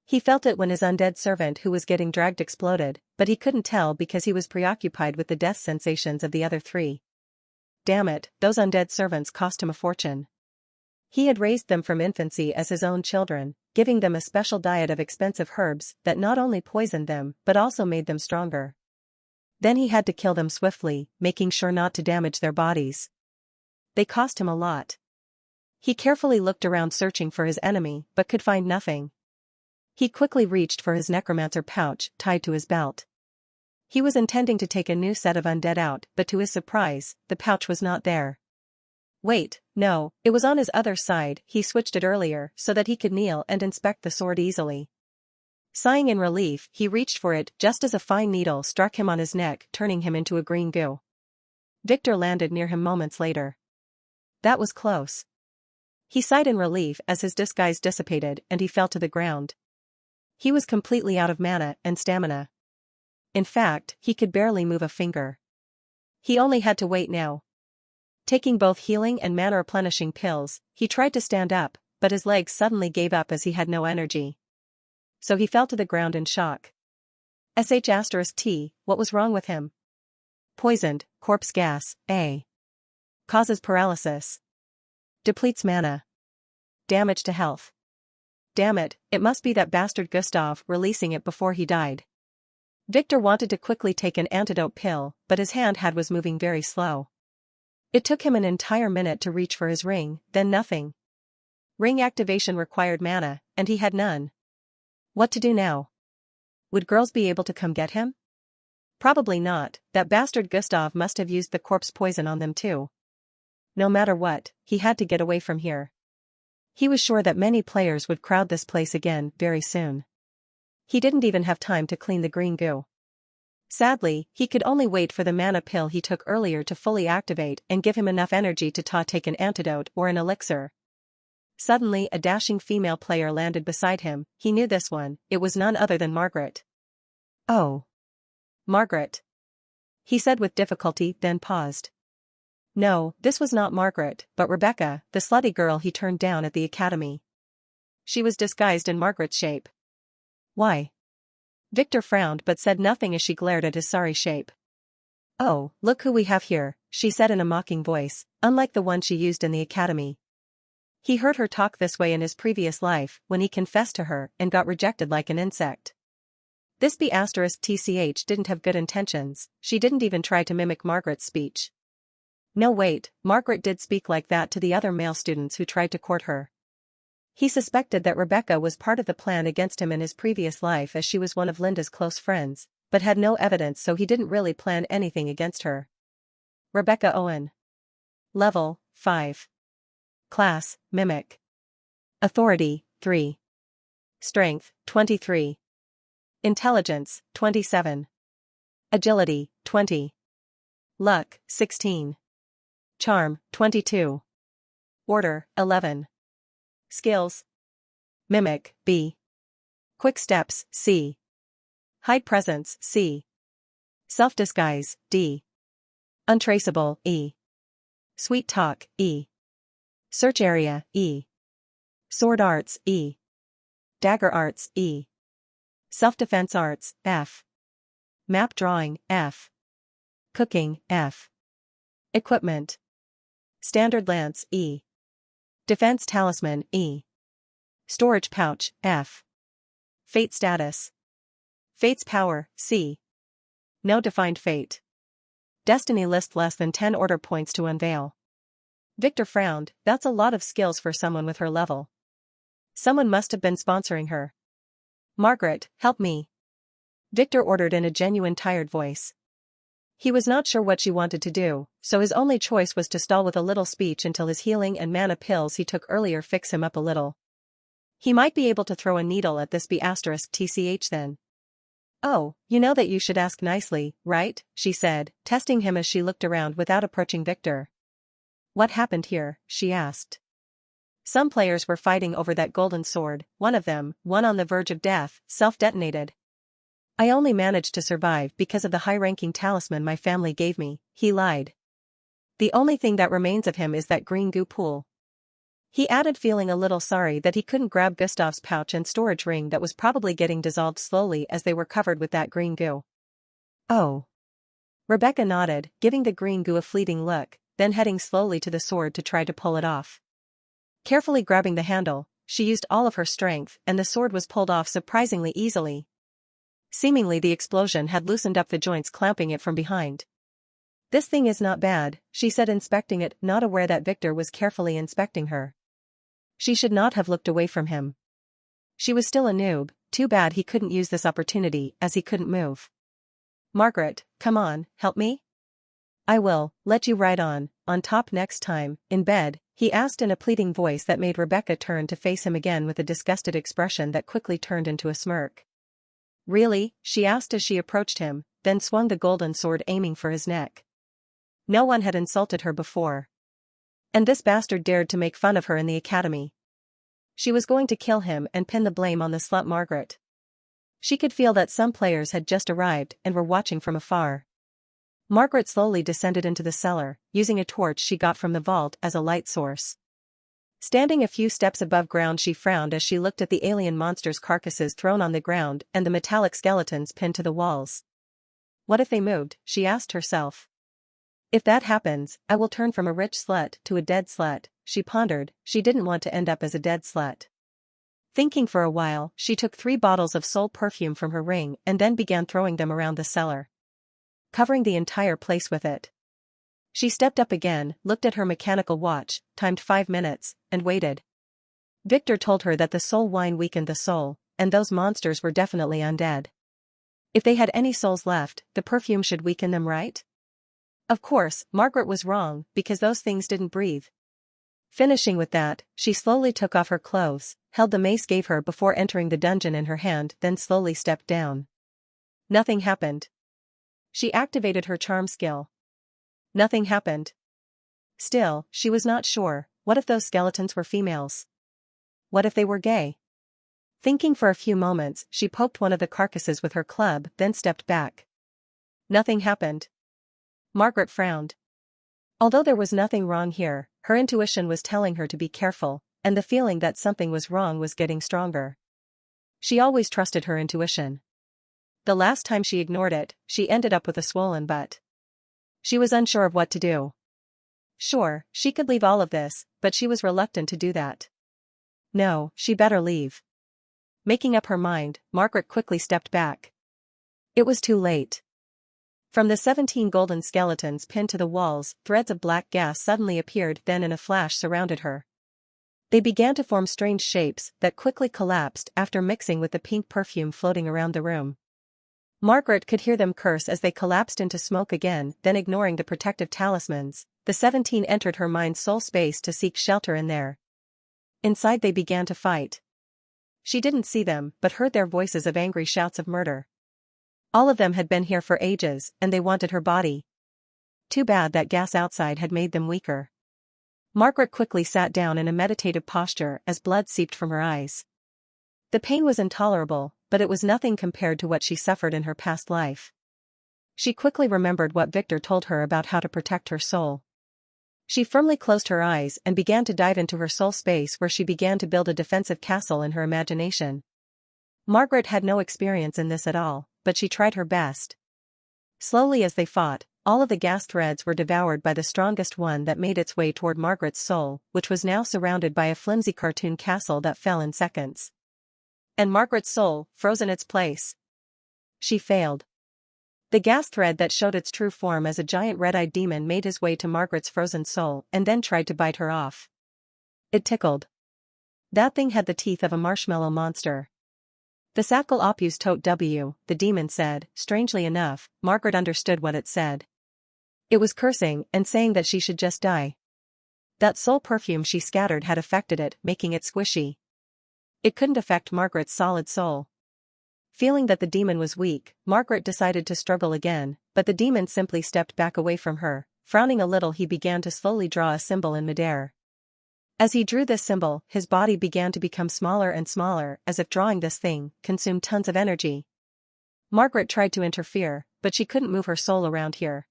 He felt it when his undead servant who was getting dragged exploded, but he couldn't tell because he was preoccupied with the death sensations of the other 3. Damn it, those undead servants cost him a fortune. He had raised them from infancy as his own children, giving them a special diet of expensive herbs that not only poisoned them but also made them stronger. Then he had to kill them swiftly, making sure not to damage their bodies. They cost him a lot. He carefully looked around searching for his enemy but could find nothing. He quickly reached for his necromancer pouch tied to his belt. He was intending to take a new set of undead out, but to his surprise, the pouch was not there. Wait, no, it was on his other side. He switched it earlier so that he could kneel and inspect the sword easily. Sighing in relief, he reached for it just as a fine needle struck him on his neck, turning him into a green goo. Victor landed near him moments later. That was close. He sighed in relief as his disguise dissipated and he fell to the ground. He was completely out of mana and stamina. In fact, he could barely move a finger. He only had to wait now. Taking both healing and mana replenishing pills, he tried to stand up, but his legs suddenly gave up as he had no energy. So he fell to the ground in shock. sh*t, what was wrong with him? Poisoned, corpse gas, A. Causes paralysis. Depletes mana. Damage to health. Damn it, it must be that bastard Gustav releasing it before he died. Victor wanted to quickly take an antidote pill, but his hand was moving very slow. It took him an entire minute to reach for his ring, then nothing. Ring activation required mana, and he had none. What to do now? Would girls be able to come get him? Probably not, that bastard Gustav must have used the corpse poison on them too. No matter what, he had to get away from here. He was sure that many players would crowd this place again very soon. He didn't even have time to clean the green goo. Sadly, he could only wait for the mana pill he took earlier to fully activate and give him enough energy to take an antidote or an elixir. Suddenly a dashing female player landed beside him. He knew this one, it was none other than Margaret. Oh. Margaret. He said with difficulty, then paused. No, this was not Margaret, but Rebecca, the slutty girl he turned down at the academy. She was disguised in Margaret's shape. Why? Victor frowned but said nothing as she glared at his sorry shape. Oh, look who we have here, she said in a mocking voice, unlike the one she used in the academy. He heard her talk this way in his previous life, when he confessed to her and got rejected like an insect. This B*TCH didn't have good intentions, she didn't even try to mimic Margaret's speech. No wait, Margaret did speak like that to the other male students who tried to court her. He suspected that Rebecca was part of the plan against him in his previous life as she was one of Linda's close friends, but had no evidence so he didn't really plan anything against her. Rebecca Owen. Level, 5. Class, Mimic. Authority, 3. Strength, 23. Intelligence, 27. Agility, 20. Luck, 16. Charm, 22. Order, 11. Skills. Mimic, B. Quick Steps, C. Hide Presence, C. Self-Disguise, D. Untraceable, E. Sweet Talk, E. Search Area, E. Sword Arts, E. Dagger Arts, E. Self-Defense Arts, F. Map Drawing, F. Cooking, F. Equipment. Standard Lance, E. Defense Talisman, E. Storage Pouch, F. Fate Status. Fate's Power, C. No defined fate. Destiny list less than 10 order points to unveil. Victor frowned, that's a lot of skills for someone with her level. Someone must have been sponsoring her. Margaret, help me. Victor ordered in a genuine tired voice. He was not sure what she wanted to do, so his only choice was to stall with a little speech until his healing and mana pills he took earlier fix him up a little. He might be able to throw a needle at this B*TCH then. Oh, you know that you should ask nicely, right? She said, testing him as she looked around without approaching Victor. What happened here? She asked. Some players were fighting over that golden sword, one of them, one on the verge of death, self-detonated. I only managed to survive because of the high-ranking talisman my family gave me, he lied. The only thing that remains of him is that green goo pool. He added, feeling a little sorry that he couldn't grab Gustav's pouch and storage ring that was probably getting dissolved slowly as they were covered with that green goo. Oh. Rebecca nodded, giving the green goo a fleeting look, then heading slowly to the sword to try to pull it off. Carefully grabbing the handle, she used all of her strength and the sword was pulled off surprisingly easily. Seemingly the explosion had loosened up the joints clamping it from behind. This thing is not bad, she said, inspecting it, not aware that Victor was carefully inspecting her. She should not have looked away from him. She was still a noob, too bad he couldn't use this opportunity as he couldn't move. Margaret, come on, help me? I will, let you ride on top next time, in bed, he asked in a pleading voice that made Rebecca turn to face him again with a disgusted expression that quickly turned into a smirk. Really? She asked as she approached him, then swung the golden sword aiming for his neck. No one had insulted her before. And this bastard dared to make fun of her in the academy. She was going to kill him and pin the blame on the slut Margaret. She could feel that some players had just arrived and were watching from afar. Margaret slowly descended into the cellar, using a torch she got from the vault as a light source. Standing a few steps above ground, she frowned as she looked at the alien monsters' carcasses thrown on the ground and the metallic skeletons pinned to the walls. What if they moved, she asked herself. If that happens, I will turn from a rich slut to a dead slut, she pondered. She didn't want to end up as a dead slut. Thinking for a while, she took 3 bottles of soul perfume from her ring and then began throwing them around the cellar, covering the entire place with it. She stepped up again, looked at her mechanical watch, timed 5 minutes, and waited. Victor told her that the soul wine weakened the soul, and those monsters were definitely undead. If they had any souls left, the perfume should weaken them, right? Of course, Margaret was wrong, because those things didn't breathe. Finishing with that, she slowly took off her clothes, held the mace gave her before entering the dungeon in her hand, then slowly stepped down. Nothing happened. She activated her charm skill. Nothing happened. Still, she was not sure. What if those skeletons were females? What if they were gay? Thinking for a few moments, she poked one of the carcasses with her club, then stepped back. Nothing happened. Margaret frowned. Although there was nothing wrong here, her intuition was telling her to be careful, and the feeling that something was wrong was getting stronger. She always trusted her intuition. The last time she ignored it, she ended up with a swollen butt. She was unsure of what to do. Sure, she could leave all of this, but she was reluctant to do that. No, she better leave. Making up her mind, Margaret quickly stepped back. It was too late. From the 17 golden skeletons pinned to the walls, threads of black gas suddenly appeared, then in a flash surrounded her. They began to form strange shapes that quickly collapsed after mixing with the pink perfume floating around the room. Margaret could hear them curse as they collapsed into smoke again, then ignoring the protective talismans, the 17 entered her mind's soul space to seek shelter in there. Inside they began to fight. She didn't see them, but heard their voices of angry shouts of murder. All of them had been here for ages, and they wanted her body. Too bad that gas outside had made them weaker. Margaret quickly sat down in a meditative posture as blood seeped from her eyes. The pain was intolerable, but it was nothing compared to what she suffered in her past life. She quickly remembered what Victor told her about how to protect her soul. She firmly closed her eyes and began to dive into her soul space, where she began to build a defensive castle in her imagination. Margaret had no experience in this at all, but she tried her best. Slowly as they fought, all of the gas threads were devoured by the strongest one that made its way toward Margaret's soul, which was now surrounded by a flimsy cartoon castle that fell in seconds. And Margaret's soul froze in its place. She failed. The gas thread that showed its true form as a giant red-eyed demon made his way to Margaret's frozen soul and then tried to bite her off. It tickled. That thing had the teeth of a marshmallow monster. The Sakal Opus Tot W, the demon said. Strangely enough, Margaret understood what it said. It was cursing and saying that she should just die. That soul perfume she scattered had affected it, making it squishy. It couldn't affect Margaret's solid soul. Feeling that the demon was weak, Margaret decided to struggle again, but the demon simply stepped back away from her. Frowning a little, he began to slowly draw a symbol in midair. As he drew this symbol, his body began to become smaller and smaller, as if drawing this thing consumed tons of energy. Margaret tried to interfere, but she couldn't move her soul around here.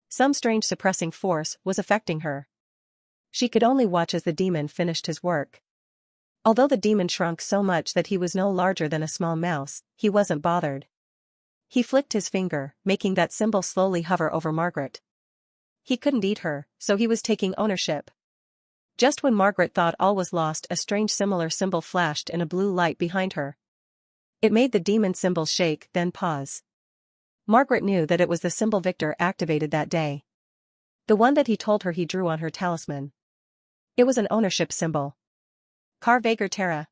Some strange suppressing force was affecting her. She could only watch as the demon finished his work. Although the demon shrunk so much that he was no larger than a small mouse, he wasn't bothered. He flicked his finger, making that symbol slowly hover over Margaret. He couldn't eat her, so he was taking ownership. Just when Margaret thought all was lost, a strange similar symbol flashed in a blue light behind her. It made the demon symbol shake, then pause. Margaret knew that it was the symbol Victor activated that day. The one that he told her he drew on her talisman. It was an ownership symbol. Car Vagar Terra.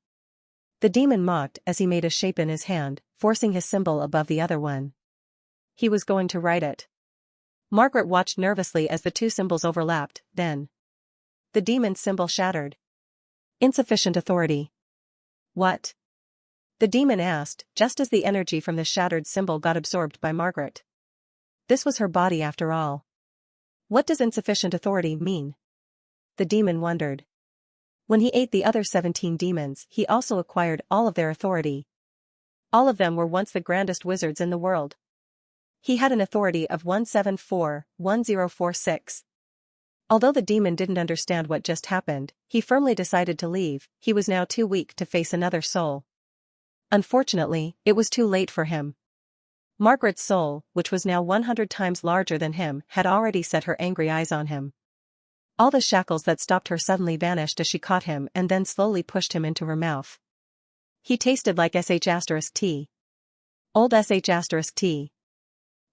The demon mocked as he made a shape in his hand, forcing his symbol above the other one. He was going to write it. Margaret watched nervously as the two symbols overlapped, then the demon's symbol shattered. Insufficient authority. What? The demon asked, just as the energy from the shattered symbol got absorbed by Margaret. This was her body after all. What does insufficient authority mean? The demon wondered. When he ate the other 17 demons, he also acquired all of their authority. All of them were once the grandest wizards in the world. He had an authority of 174-1046. Although the demon didn't understand what just happened, he firmly decided to leave. He was now too weak to face another soul. Unfortunately, it was too late for him. Margaret's soul, which was now 100 times larger than him, had already set her angry eyes on him. All the shackles that stopped her suddenly vanished as she caught him and then slowly pushed him into her mouth. He tasted like sh*t. Old sh*t.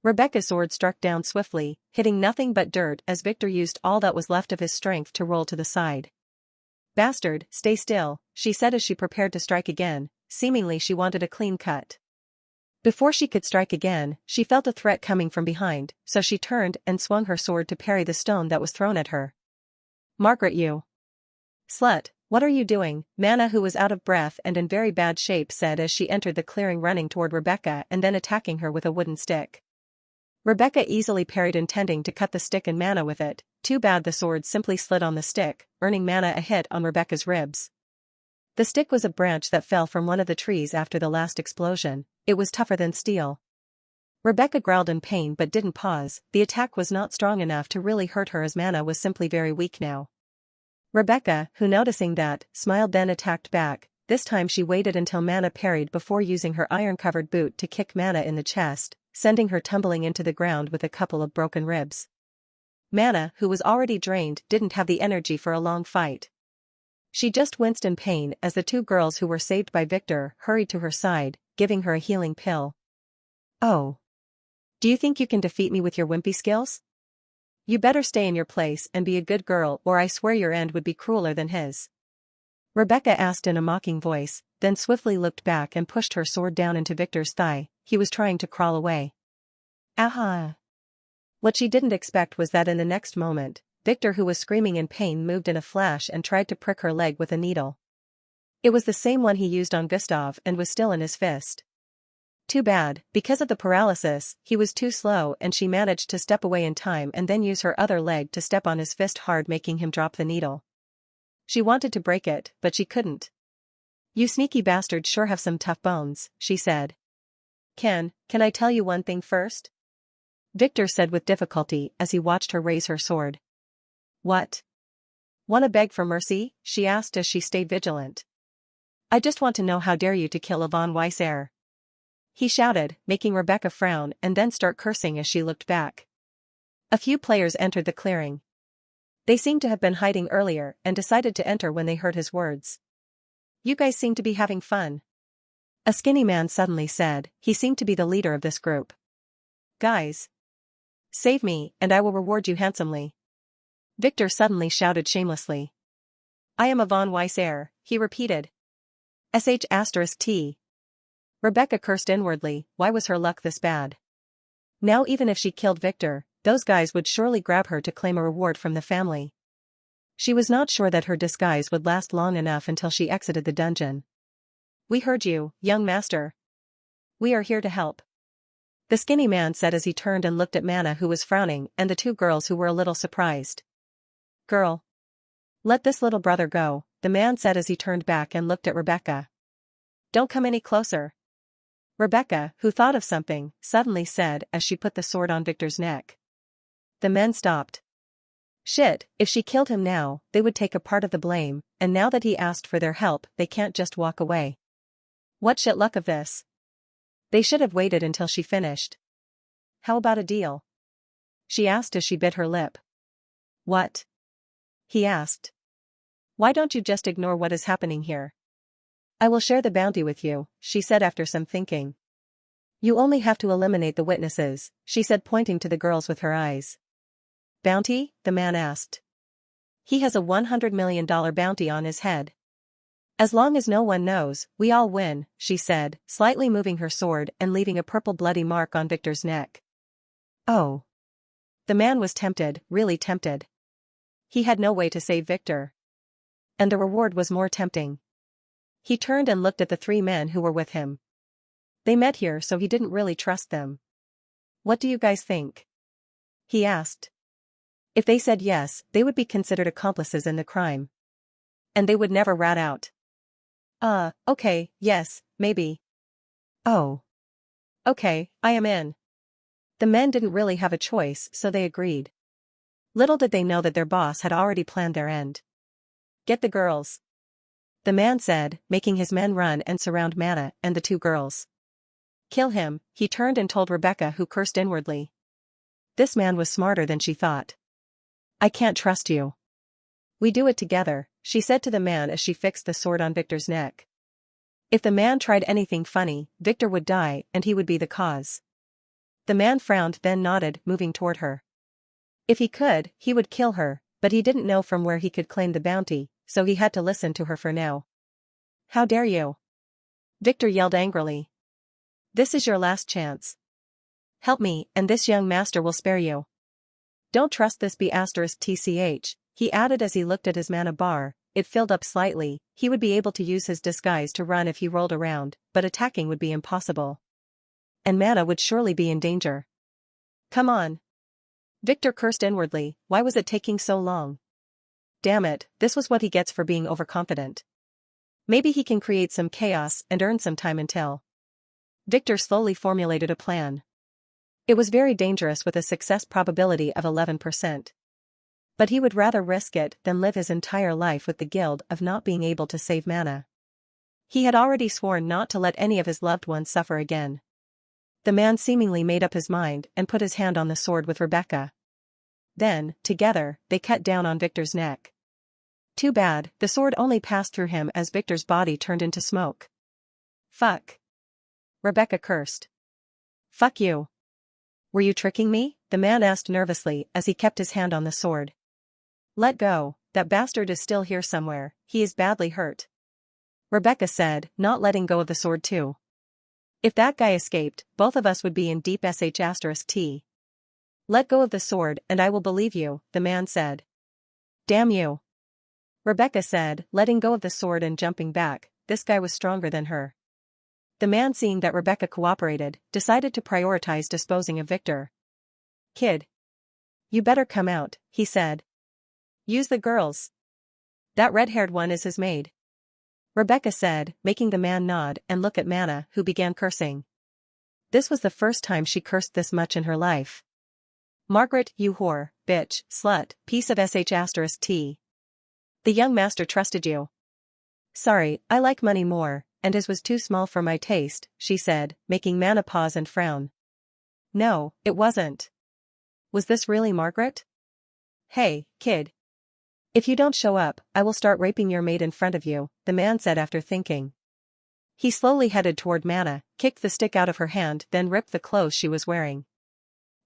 Rebecca's sword struck down swiftly, hitting nothing but dirt as Victor used all that was left of his strength to roll to the side. "Bastard, stay still," she said as she prepared to strike again. Seemingly she wanted a clean cut. Before she could strike again, she felt a threat coming from behind, so she turned and swung her sword to parry the stone that was thrown at her. "Margaret, you slut, what are you doing?" Mana, who was out of breath and in very bad shape, said as she entered the clearing, running toward Rebecca and then attacking her with a wooden stick. Rebecca easily parried, intending to cut the stick and Mana with it. Too bad the sword simply slid on the stick, earning Mana a hit on Rebecca's ribs. The stick was a branch that fell from one of the trees after the last explosion. It was tougher than steel. Rebecca growled in pain but didn't pause. The attack was not strong enough to really hurt her as Mana was simply very weak now. Rebecca, who noticing that, smiled, then attacked back. This time she waited until Mana parried before using her iron-covered boot to kick Mana in the chest, sending her tumbling into the ground with a couple of broken ribs. Mana, who was already drained, didn't have the energy for a long fight. She just winced in pain as the two girls who were saved by Victor hurried to her side, giving her a healing pill. "Oh. Do you think you can defeat me with your wimpy skills? You better stay in your place and be a good girl, or I swear your end would be crueler than his," Rebecca asked in a mocking voice, then swiftly looked back and pushed her sword down into Victor's thigh. He was trying to crawl away. Aha! What she didn't expect was that in the next moment, Victor, who was screaming in pain, moved in a flash and tried to prick her leg with a needle. It was the same one he used on Gustav and was still in his fist. Too bad, because of the paralysis, he was too slow and she managed to step away in time and then use her other leg to step on his fist hard, making him drop the needle. She wanted to break it, but she couldn't. "You sneaky bastard sure have some tough bones," she said. Can I tell you one thing first?" Victor said with difficulty as he watched her raise her sword. "What? Wanna beg for mercy?" she asked as she stayed vigilant. "I just want to know, how dare you to kill a von Weisser?" he shouted, making Rebecca frown and then start cursing as she looked back. A few players entered the clearing. They seemed to have been hiding earlier and decided to enter when they heard his words. "You guys seem to be having fun," a skinny man suddenly said. He seemed to be the leader of this group. "Guys, save me and I will reward you handsomely," Victor suddenly shouted shamelessly. "I am a von Weisser," he repeated. **T. Rebecca cursed inwardly. Why was her luck this bad? Now even if she killed Victor, those guys would surely grab her to claim a reward from the family. She was not sure that her disguise would last long enough until she exited the dungeon. "We heard you, young master. We are here to help," the skinny man said as he turned and looked at Mana, who was frowning, and the two girls, who were a little surprised. "Girl, let this little brother go," the man said as he turned back and looked at Rebecca. "Don't come any closer," Rebecca, who thought of something, suddenly said as she put the sword on Victor's neck. The men stopped. Shit, if she killed him now, they would take a part of the blame, and now that he asked for their help, they can't just walk away. What shit luck of this? They should have waited until she finished. "How about a deal?" she asked as she bit her lip. "What?" he asked. "Why don't you just ignore what is happening here? I will share the bounty with you," she said after some thinking. "You only have to eliminate the witnesses," she said, pointing to the girls with her eyes. "Bounty?" the man asked. "He has a $100 million bounty on his head. As long as no one knows, we all win," she said, slightly moving her sword and leaving a purple bloody mark on Victor's neck. Oh. The man was tempted, really tempted. He had no way to save Victor. And the reward was more tempting. He turned and looked at the three men who were with him. They met here, so he didn't really trust them. "What do you guys think?" he asked. If they said yes, they would be considered accomplices in the crime. And they would never rat out. Okay, yes, maybe." "Oh. Okay, I am in." The men didn't really have a choice, so they agreed. Little did they know that their boss had already planned their end. Get the girls, the man said, making his men run and surround Mana and the two girls. Kill him, he turned and told Rebecca, who cursed inwardly. This man was smarter than she thought. I can't trust you. We do it together, she said to the man as she fixed the sword on Victor's neck. If the man tried anything funny, Victor would die and he would be the cause. The man frowned, then nodded, moving toward her. If he could, he would kill her, but he didn't know from where he could claim the bounty, so he had to listen to her for now. How dare you? Victor yelled angrily. This is your last chance. Help me, and this young master will spare you. Don't trust this B*TCH, he added as he looked at his mana bar. It filled up slightly. He would be able to use his disguise to run if he rolled around, but attacking would be impossible. And mana would surely be in danger. Come on. Victor cursed inwardly, why was it taking so long? Damn it, this was what he gets for being overconfident. Maybe he can create some chaos and earn some time until. Victor slowly formulated a plan. It was very dangerous with a success probability of 11%. But he would rather risk it than live his entire life with the guilt of not being able to save Mana. He had already sworn not to let any of his loved ones suffer again. The man seemingly made up his mind and put his hand on the sword with Rebecca. Then, together, they cut down on Victor's neck. Too bad, the sword only passed through him as Victor's body turned into smoke. Fuck. Rebecca cursed. Fuck you. Were you tricking me? The man asked nervously as he kept his hand on the sword. Let go, that bastard is still here somewhere, he is badly hurt. Rebecca said, not letting go of the sword too. If that guy escaped, both of us would be in deep *T. Let go of the sword and I will believe you, the man said. Damn you. Rebecca said, letting go of the sword and jumping back. This guy was stronger than her. The man, seeing that Rebecca cooperated, decided to prioritize disposing of Victor. Kid. You better come out, he said. Use the girls. That red-haired one is his maid. Rebecca said, making the man nod and look at Mana, who began cursing. This was the first time she cursed this much in her life. Margaret, you whore, bitch, slut, piece of *T. The young master trusted you. Sorry, I like money more, and his was too small for my taste, she said, making Mana pause and frown. No, it wasn't. Was this really Margaret? Hey, kid. If you don't show up, I will start raping your maid in front of you, the man said after thinking. He slowly headed toward Mana, kicked the stick out of her hand, then ripped the clothes she was wearing.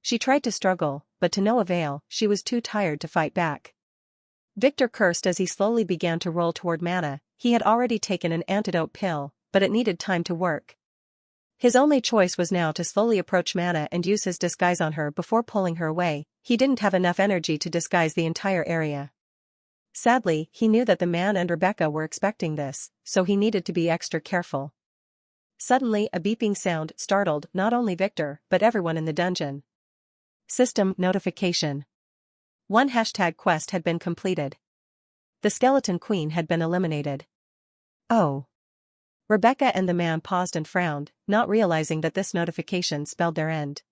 She tried to struggle, but to no avail, she was too tired to fight back. Victor cursed as he slowly began to roll toward Mana. He had already taken an antidote pill, but it needed time to work. His only choice was now to slowly approach Mana and use his disguise on her before pulling her away. He didn't have enough energy to disguise the entire area. Sadly, he knew that the man and Rebecca were expecting this, so he needed to be extra careful. Suddenly, a beeping sound startled not only Victor but everyone in the dungeon. System notification. One #quest had been completed. The Skeleton Queen had been eliminated. Oh. Rebecca and the man paused and frowned, not realizing that this notification spelled their end.